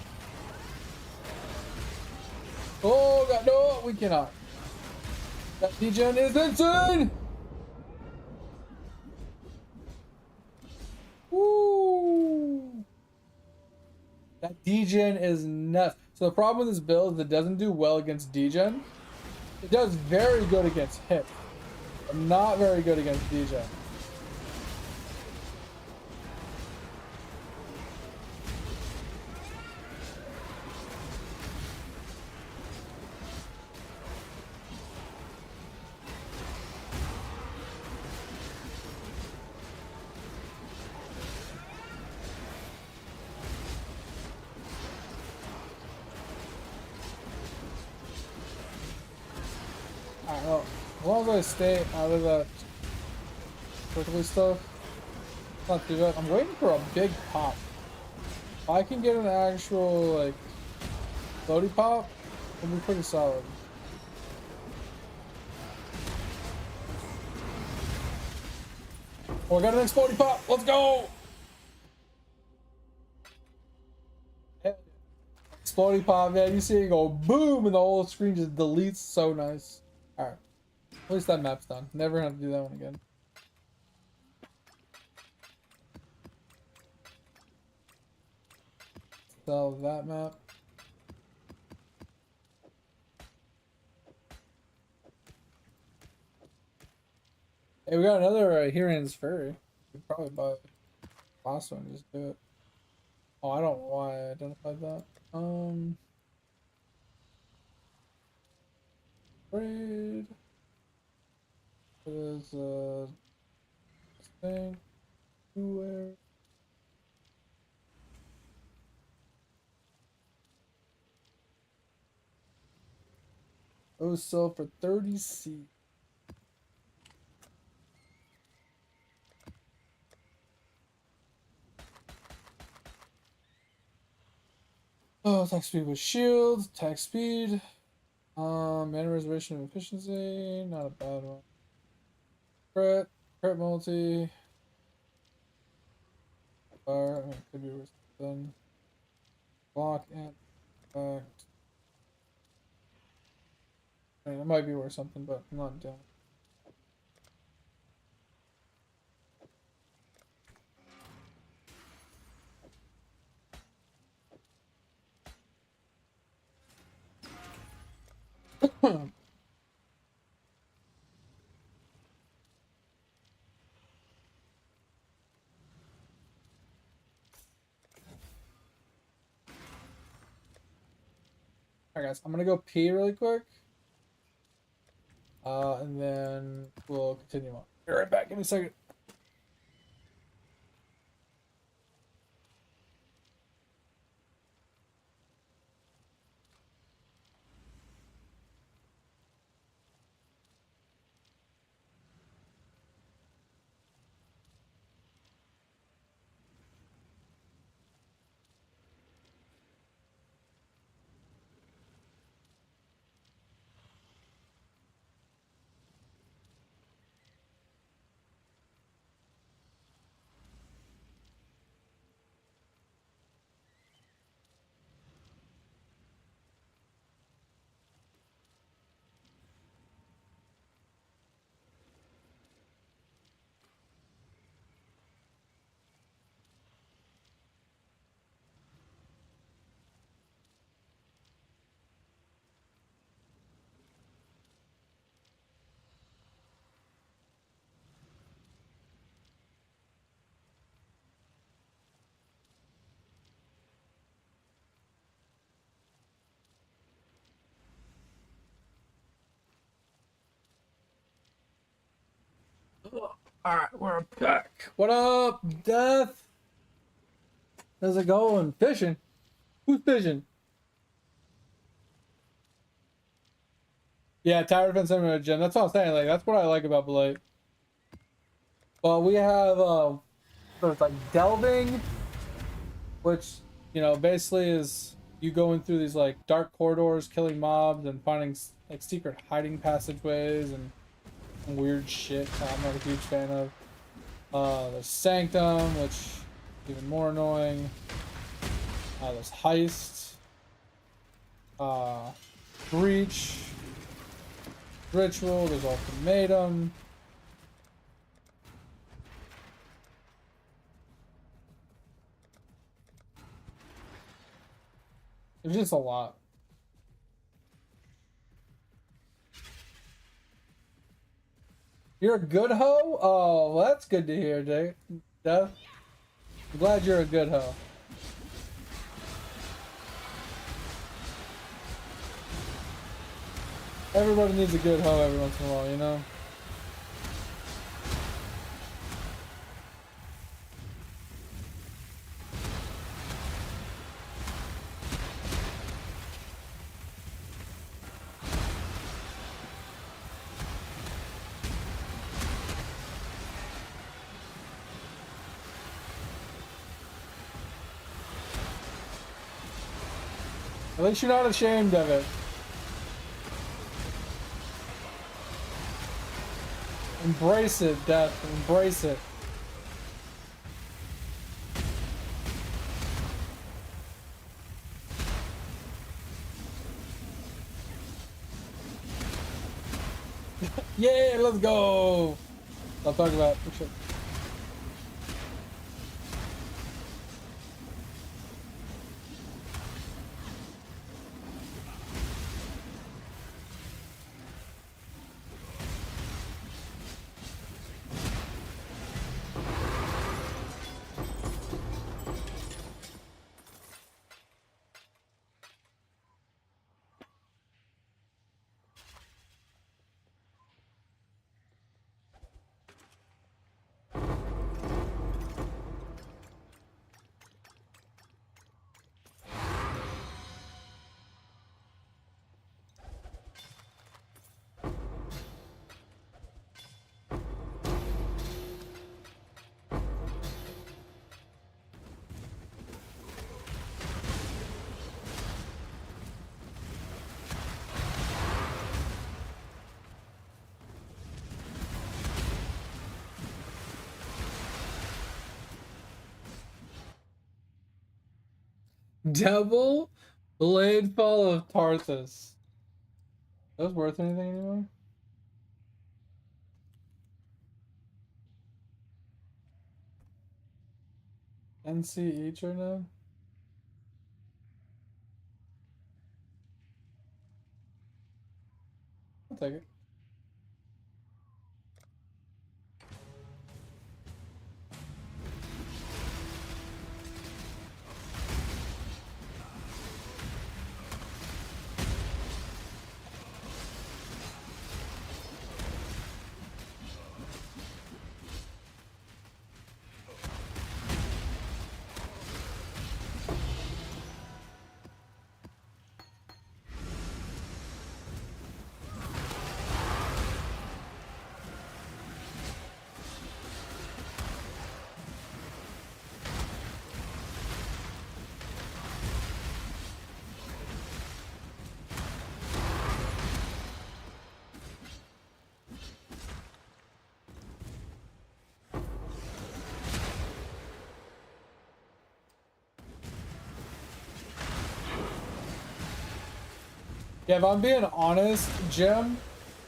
Oh god, no, we cannot. That degen is insane! Woo! That degen is nuts. So the problem with this build is it doesn't do well against degen. It does very good against hit, but not very good against degen. As long as I stay out of that prickly stuff, it's not too bad. I'm waiting for a big pop. If I can get an actual, like, floaty pop, it'll be pretty solid. Oh, I got an next floaty pop! Let's go! Floaty pop, man. You see it go boom, and the whole screen just deletes. So nice. Alright. At least that map's done. Never have to do that one again. Sell that map. Hey, we got another Huron's Furry. We could probably buy the last one and just do it. Oh, I don't know why I identified that. Trade. It is thing. Where? Those sell for 30C. Oh, attack speed with shields, attack speed. Mana reservation and efficiency, not a bad one. Crit multi. Fire, I mean, could be worse than block and effect. I mean, it might be worth something, but I'm not doing it. Alright guys, I'm gonna go pee really quick. And then we'll continue on. Be right back, give me a second. Alright, we're back. What up, Death? How's it going? Fishing? Who's fishing? Yeah, tower defense and gym. That's what I'm saying. Like, that's what I like about Blight. Well, we have so it's like delving, which, you know, basically is you going through these like dark corridors, killing mobs, and finding like secret hiding passageways and weird shit I'm not a huge fan of. There's Sanctum, which is even more annoying. There's Heist. Breach. Ritual, there's Ultimatum. There's just a lot. You're a good hoe? Oh, well, that's good to hear, Jay. Death. I'm glad you're a good hoe. Everybody needs a good hoe every once in a while, you know? At least you're not ashamed of it. Embrace it, Death. Embrace it. Yeah, let's go. I'll talk about it. Double Blade Fall of Tarthus. That was worth anything anymore? NC each right now? I'll take it. Yeah, if I'm being honest, Jim,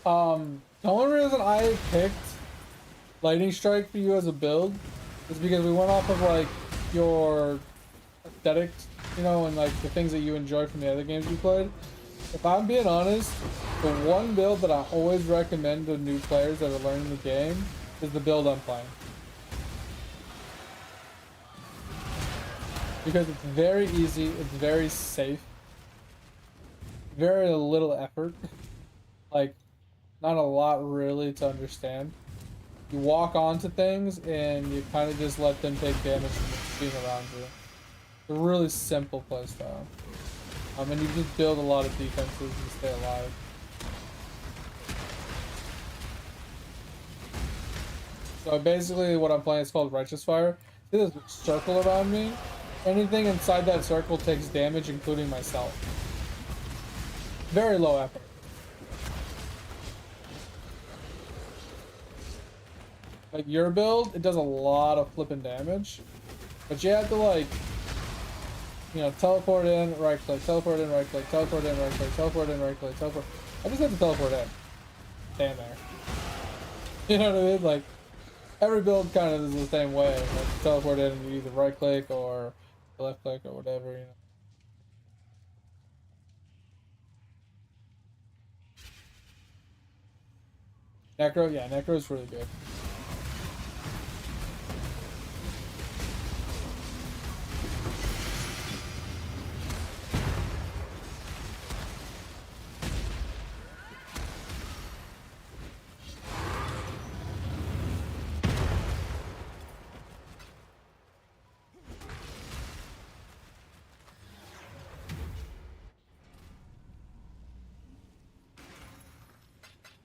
the only reason I picked Lightning Strike for you as a build is because we went off of like your aesthetics, you know, and like the things that you enjoy from the other games you played. If I'm being honest, the one build that I always recommend to new players that are learning the game is the build I'm playing. Because it's very easy, it's very safe, very little effort, like not a lot really to understand. You walk onto things and you kind of just let them take damage from being around you. It's a really simple playstyle. And you just build a lot of defenses and stay alive. So basically what I'm playing is called Righteous Fire. See this circle around me? Anything inside that circle takes damage, including myself. Very low effort. Like your build, it does a lot of flipping damage. But you have to like, you know, teleport in, right click, teleport in, right click, teleport in, right click, teleport in, right click, teleport. I just have to teleport in. Stand there. You know what I mean? Like, every build kind of is the same way. Like, teleport in and you either right click or left click or whatever, you know. Necro, yeah, Necro is really good.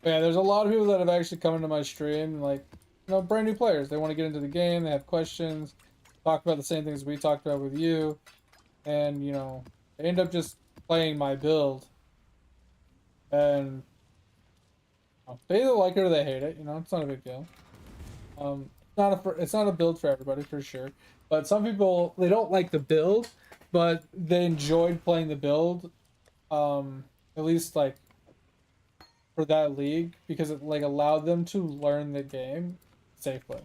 Yeah, there's a lot of people that have actually come into my stream, like, you know, brand new players. They want to get into the game, they have questions, talk about the same things we talked about with you, and, you know, they end up just playing my build, and they either like it or they hate it. You know, it's not a big deal. It's not a build for everybody for sure. But some people, they don't like the build, but they enjoyed playing the build. At least like for that league, because it like allowed them to learn the game safely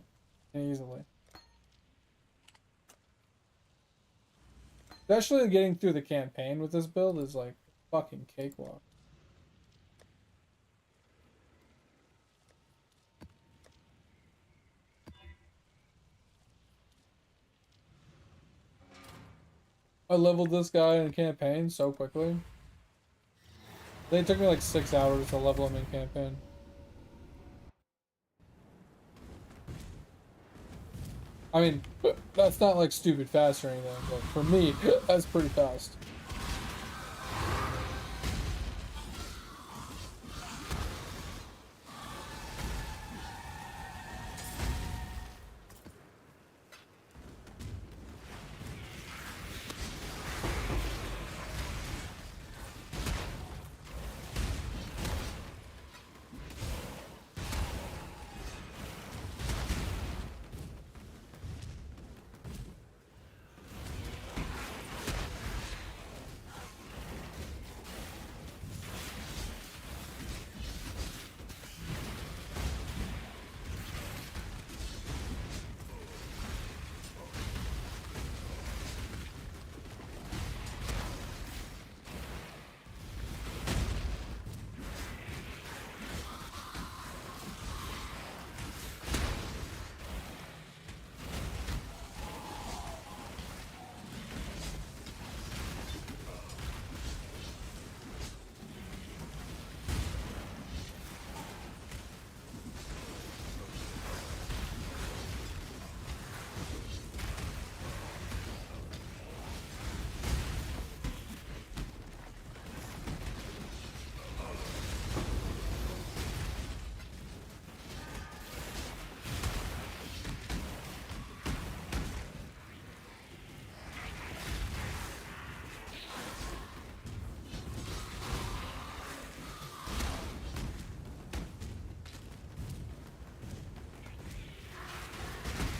and easily. Especially getting through the campaign with this build is like fucking cakewalk. I leveled this guy in campaign so quickly. I think it took me like 6 hours to level him in campaign. I mean, that's not like stupid fast or anything, but for me, that's pretty fast.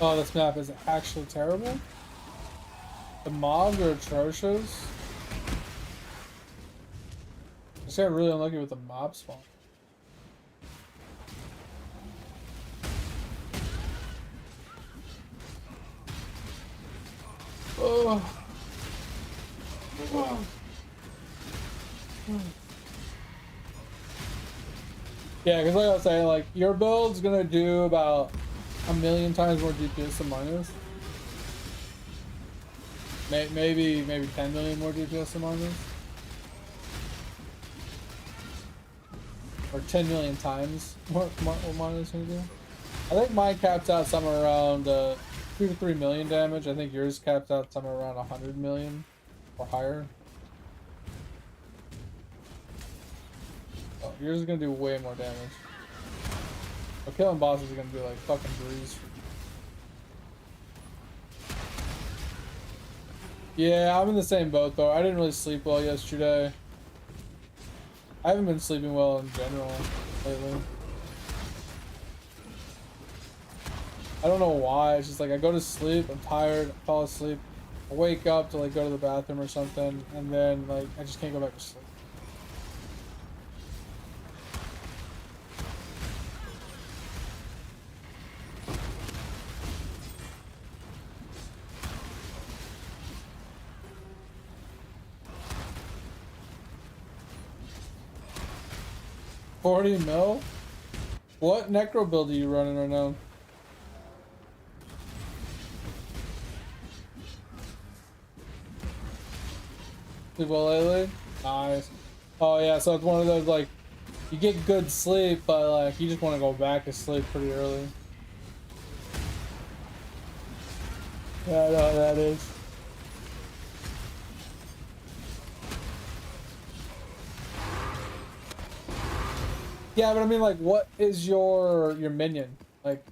Oh, this map is actually terrible. The mobs are atrocious. I just got really unlucky with the mob spawn. Oh. Yeah, because like I was saying, like, your build's gonna do about 1,000,000 times more DPS than mine is. Maybe 10 million more DPS than mine is. Or 10 million times what mine is gonna do. I think mine caps out somewhere around 2 to 3 million damage. I think yours caps out somewhere around 100 million or higher. Oh, yours is gonna do way more damage. But killing bosses is gonna be like fucking breeze. Yeah, I'm in the same boat though. I didn't really sleep well yesterday. I haven't been sleeping well in general lately. I don't know why. It's just like I go to sleep, I'm tired, I fall asleep, I wake up to like go to the bathroom or something, and then like I just can't go back to sleep. $40 mil? What necro build are you running right now? Sleep well lately? Nice. Oh yeah, so it's one of those like you get good sleep, but like you just want to go back to sleep pretty early. Yeah, I know how that is. Yeah, but I mean, like, what is your minion? Like,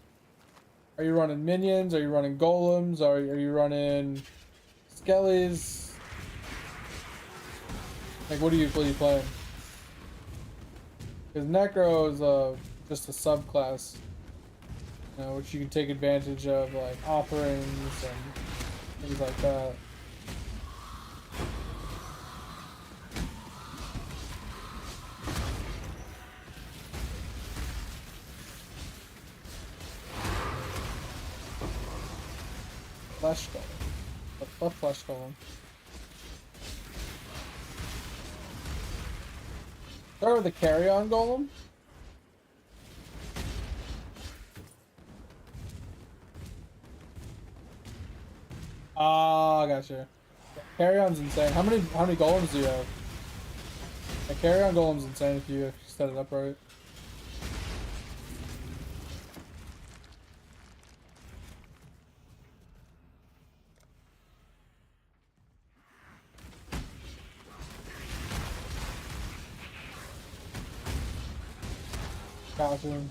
are you running minions? Are you running golems? Are you running skellies? Like, what are you playing? Because Necro is just a subclass, you know, which you can take advantage of, like offerings and things like that. Flesh golem. What flesh golem? Start with the carry-on golem. Ah, gotcha. Carry-on's insane. How many golems do you have? The carry-on golem's insane if you set it up right. Gotcha.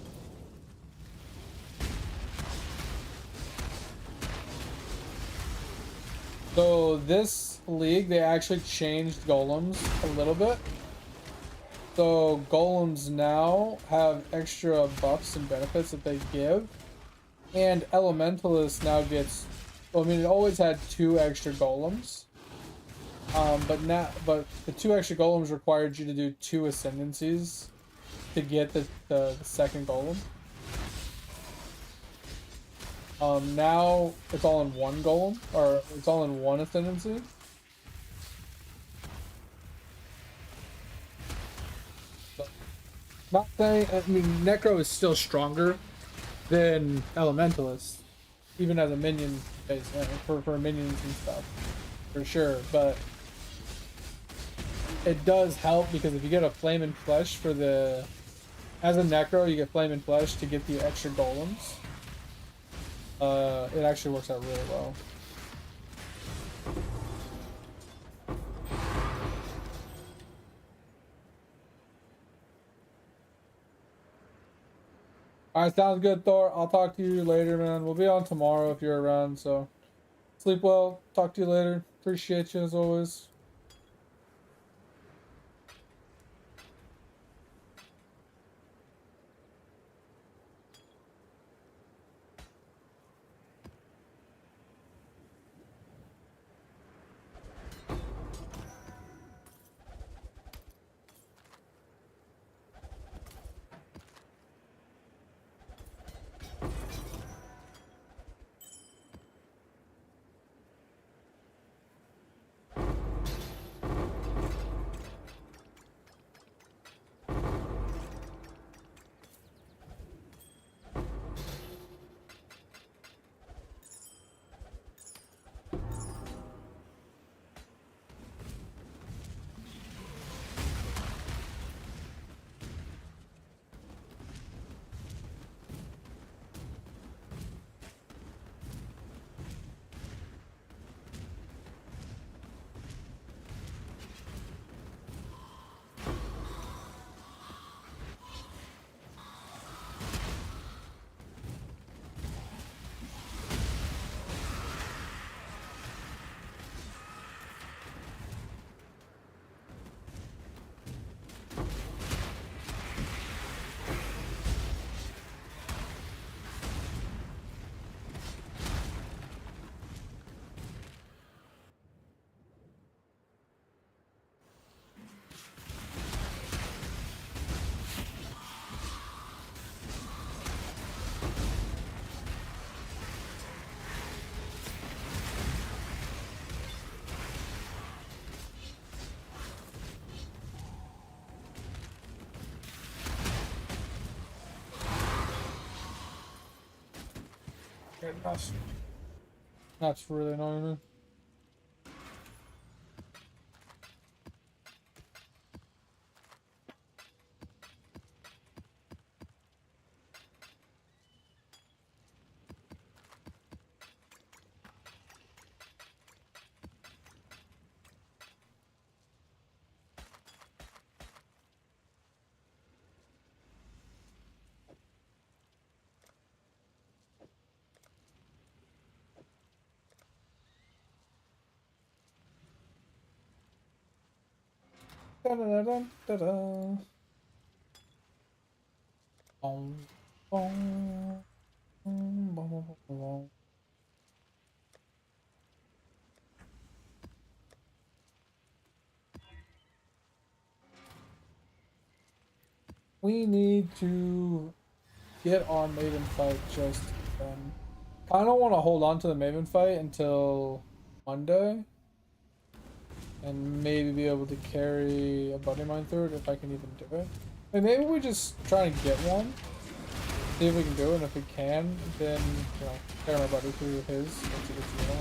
So this league, they actually changed golems a little bit. So golems now have extra buffs and benefits that they give. And Elementalist now gets, well, I mean, it always had 2 extra golems. But the 2 extra golems required you to do 2 ascendancies to get the second golem. Now it's all in 1 golem, or it's all in 1 ascendancy. So, not saying, I mean, Necro is still stronger than Elementalist, even as a minion base, for minions and stuff, for sure. But it does help because if you get a Flame and Flesh for the, as a Necro, you get Flame and Flesh to get the extra golems. It actually works out really well. Alright, sounds good, Thor. I'll talk to you later, man. We'll be on tomorrow if you're around, so sleep well. Talk to you later. Appreciate you as always. That's really annoying me. Da-da-da-da-da-da. Bong, bong, bong, bong, bong, bong. We need to get our Maven fight just then. I don't want to hold on to the Maven fight until Monday. And maybe be able to carry a buddy mine through it if I can even do it. And maybe we just try and get one. See if we can do it, and if we can, then, you know, carry my buddy through his once he gets the other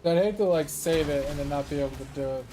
one. I'd hate to, like, save it and then not be able to do it.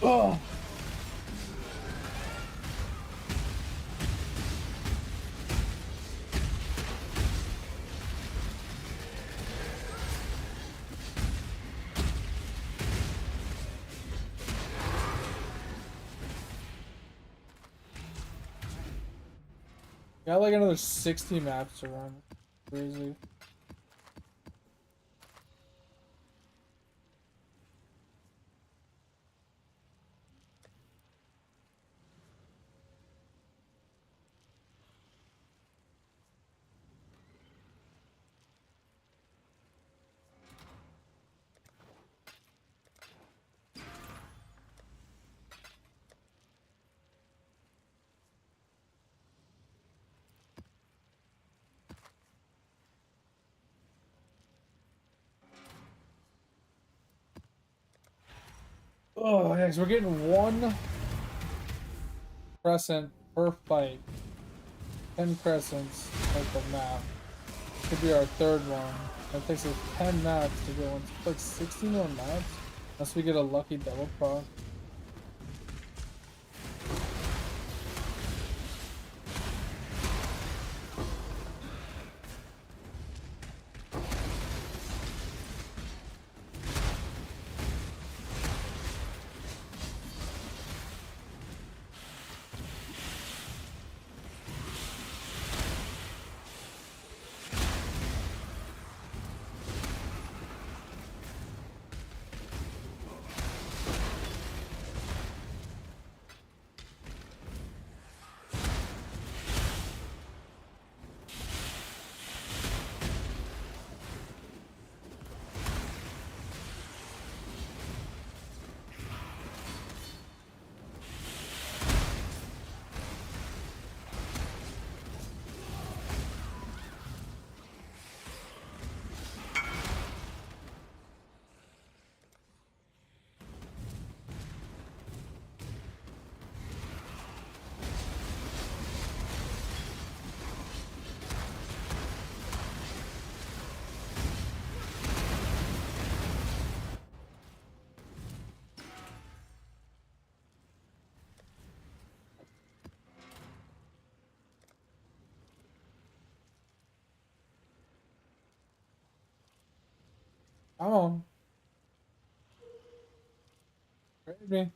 Oh. Got like another 60 maps to run. Crazy. Oh, yeah, 'cause we're getting one crescent per fight. 10 crescents like the map. Could be our third one. It takes us 10 maps to get one. It's like 60 more maps. Unless we get a lucky double proc. Come on. Grab me.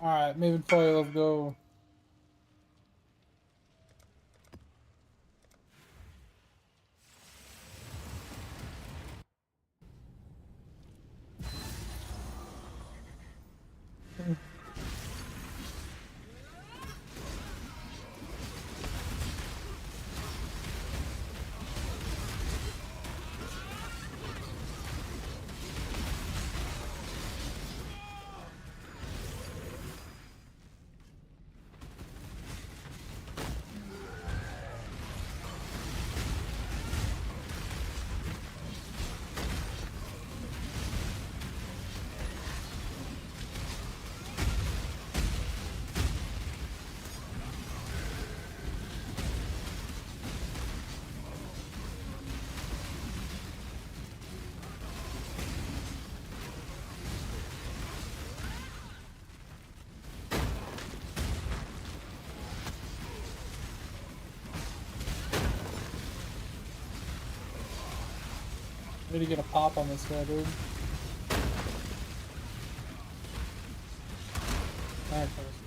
Alright, moving forward, let's go. I need to get a pop on this guy, dude. Alright, first.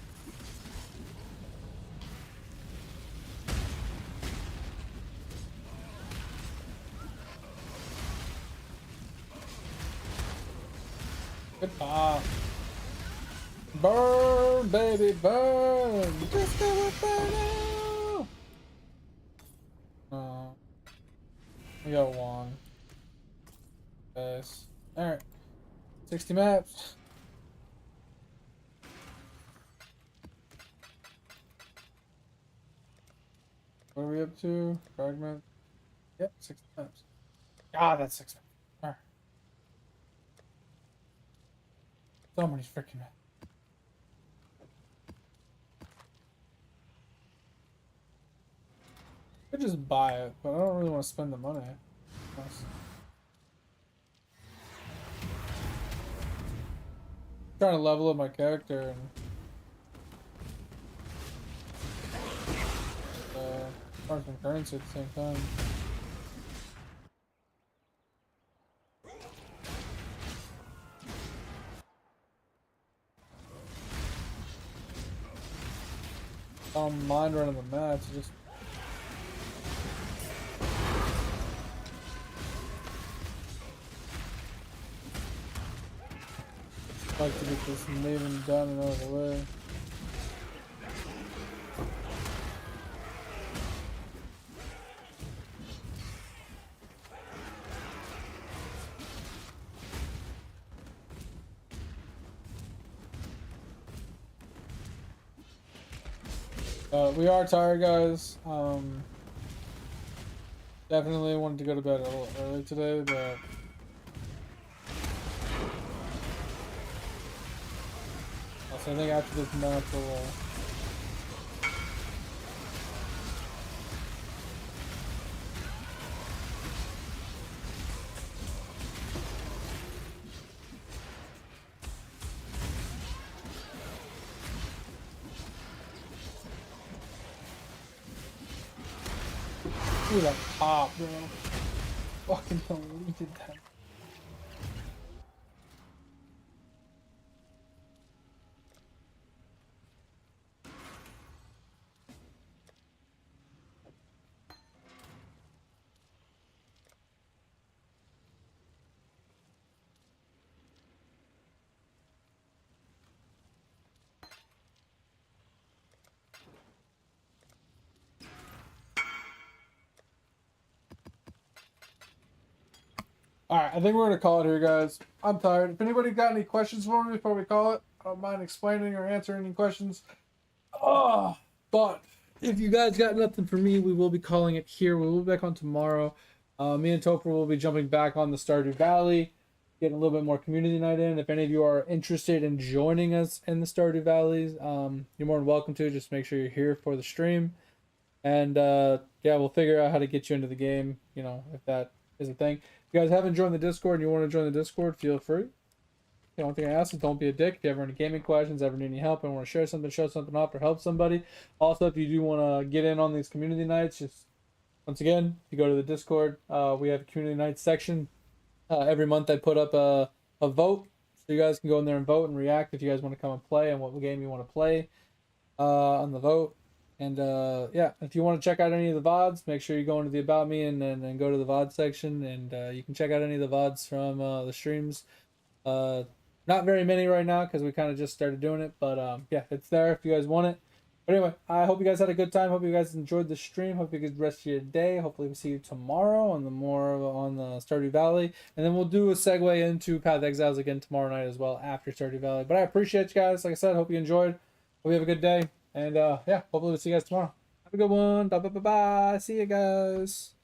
Good pop. Burn, baby, burn! Just do it burn now! We got one. Nice. Alright. 60 maps. What are we up to? Fragment. Yep, 60 maps. God, that's 6 maps. Alright. So many freaking maps. I could just buy it, but I don't really want to spend the money. Trying to level up my character and earn some currency at the same time. I don't mind running the match, just like to get this maven done and out of the way. We are tired, guys. Definitely wanted to go to bed a little early today, but also I think after this match we'll Ooh, that pop, bro. Fucking deleted that. Alright, I think we're gonna call it here, guys. I'm tired. If anybody got any questions for me before we call it, I don't mind explaining or answering any questions. Oh, but if you guys got nothing for me, we will be calling it here. We will be back on tomorrow. Me and Topher will be jumping back on the Stardew Valley. getting a little bit more community night in. If any of you are interested in joining us in the Stardew Valleys, you're more than welcome to. Just make sure you're here for the stream. And yeah, we'll figure out how to get you into the game, you know, if that is a thing. If you guys haven't joined the Discord and you want to join the Discord, feel free. The only thing I ask is don't be a dick. If you ever have any gaming questions, ever need any help, and want to share something, show something off, or help somebody. Also, if you do want to get in on these community nights, just once again, if you go to the Discord, we have a community night section. Every month I put up a vote, so you guys can go in there and vote and react if you guys want to come and play and what game you want to play on the vote. And yeah, if you want to check out any of the VODs, make sure you go into the About Me and then go to the VOD section, and you can check out any of the VODs from the streams. Not very many right now because we kind of just started doing it, but yeah, it's there if you guys want it. But anyway, I hope you guys had a good time. Hope you guys enjoyed the stream. Hope you get the rest of your day. Hopefully, we'll see you tomorrow on the Stardew Valley, and then we'll do a segue into Path of Exiles again tomorrow night as well after Stardew Valley. But I appreciate you guys. Like I said, hope you enjoyed. Hope you have a good day, and yeah, hopefully we'll see you guys tomorrow. Have a good one. Bye bye bye bye. See you guys.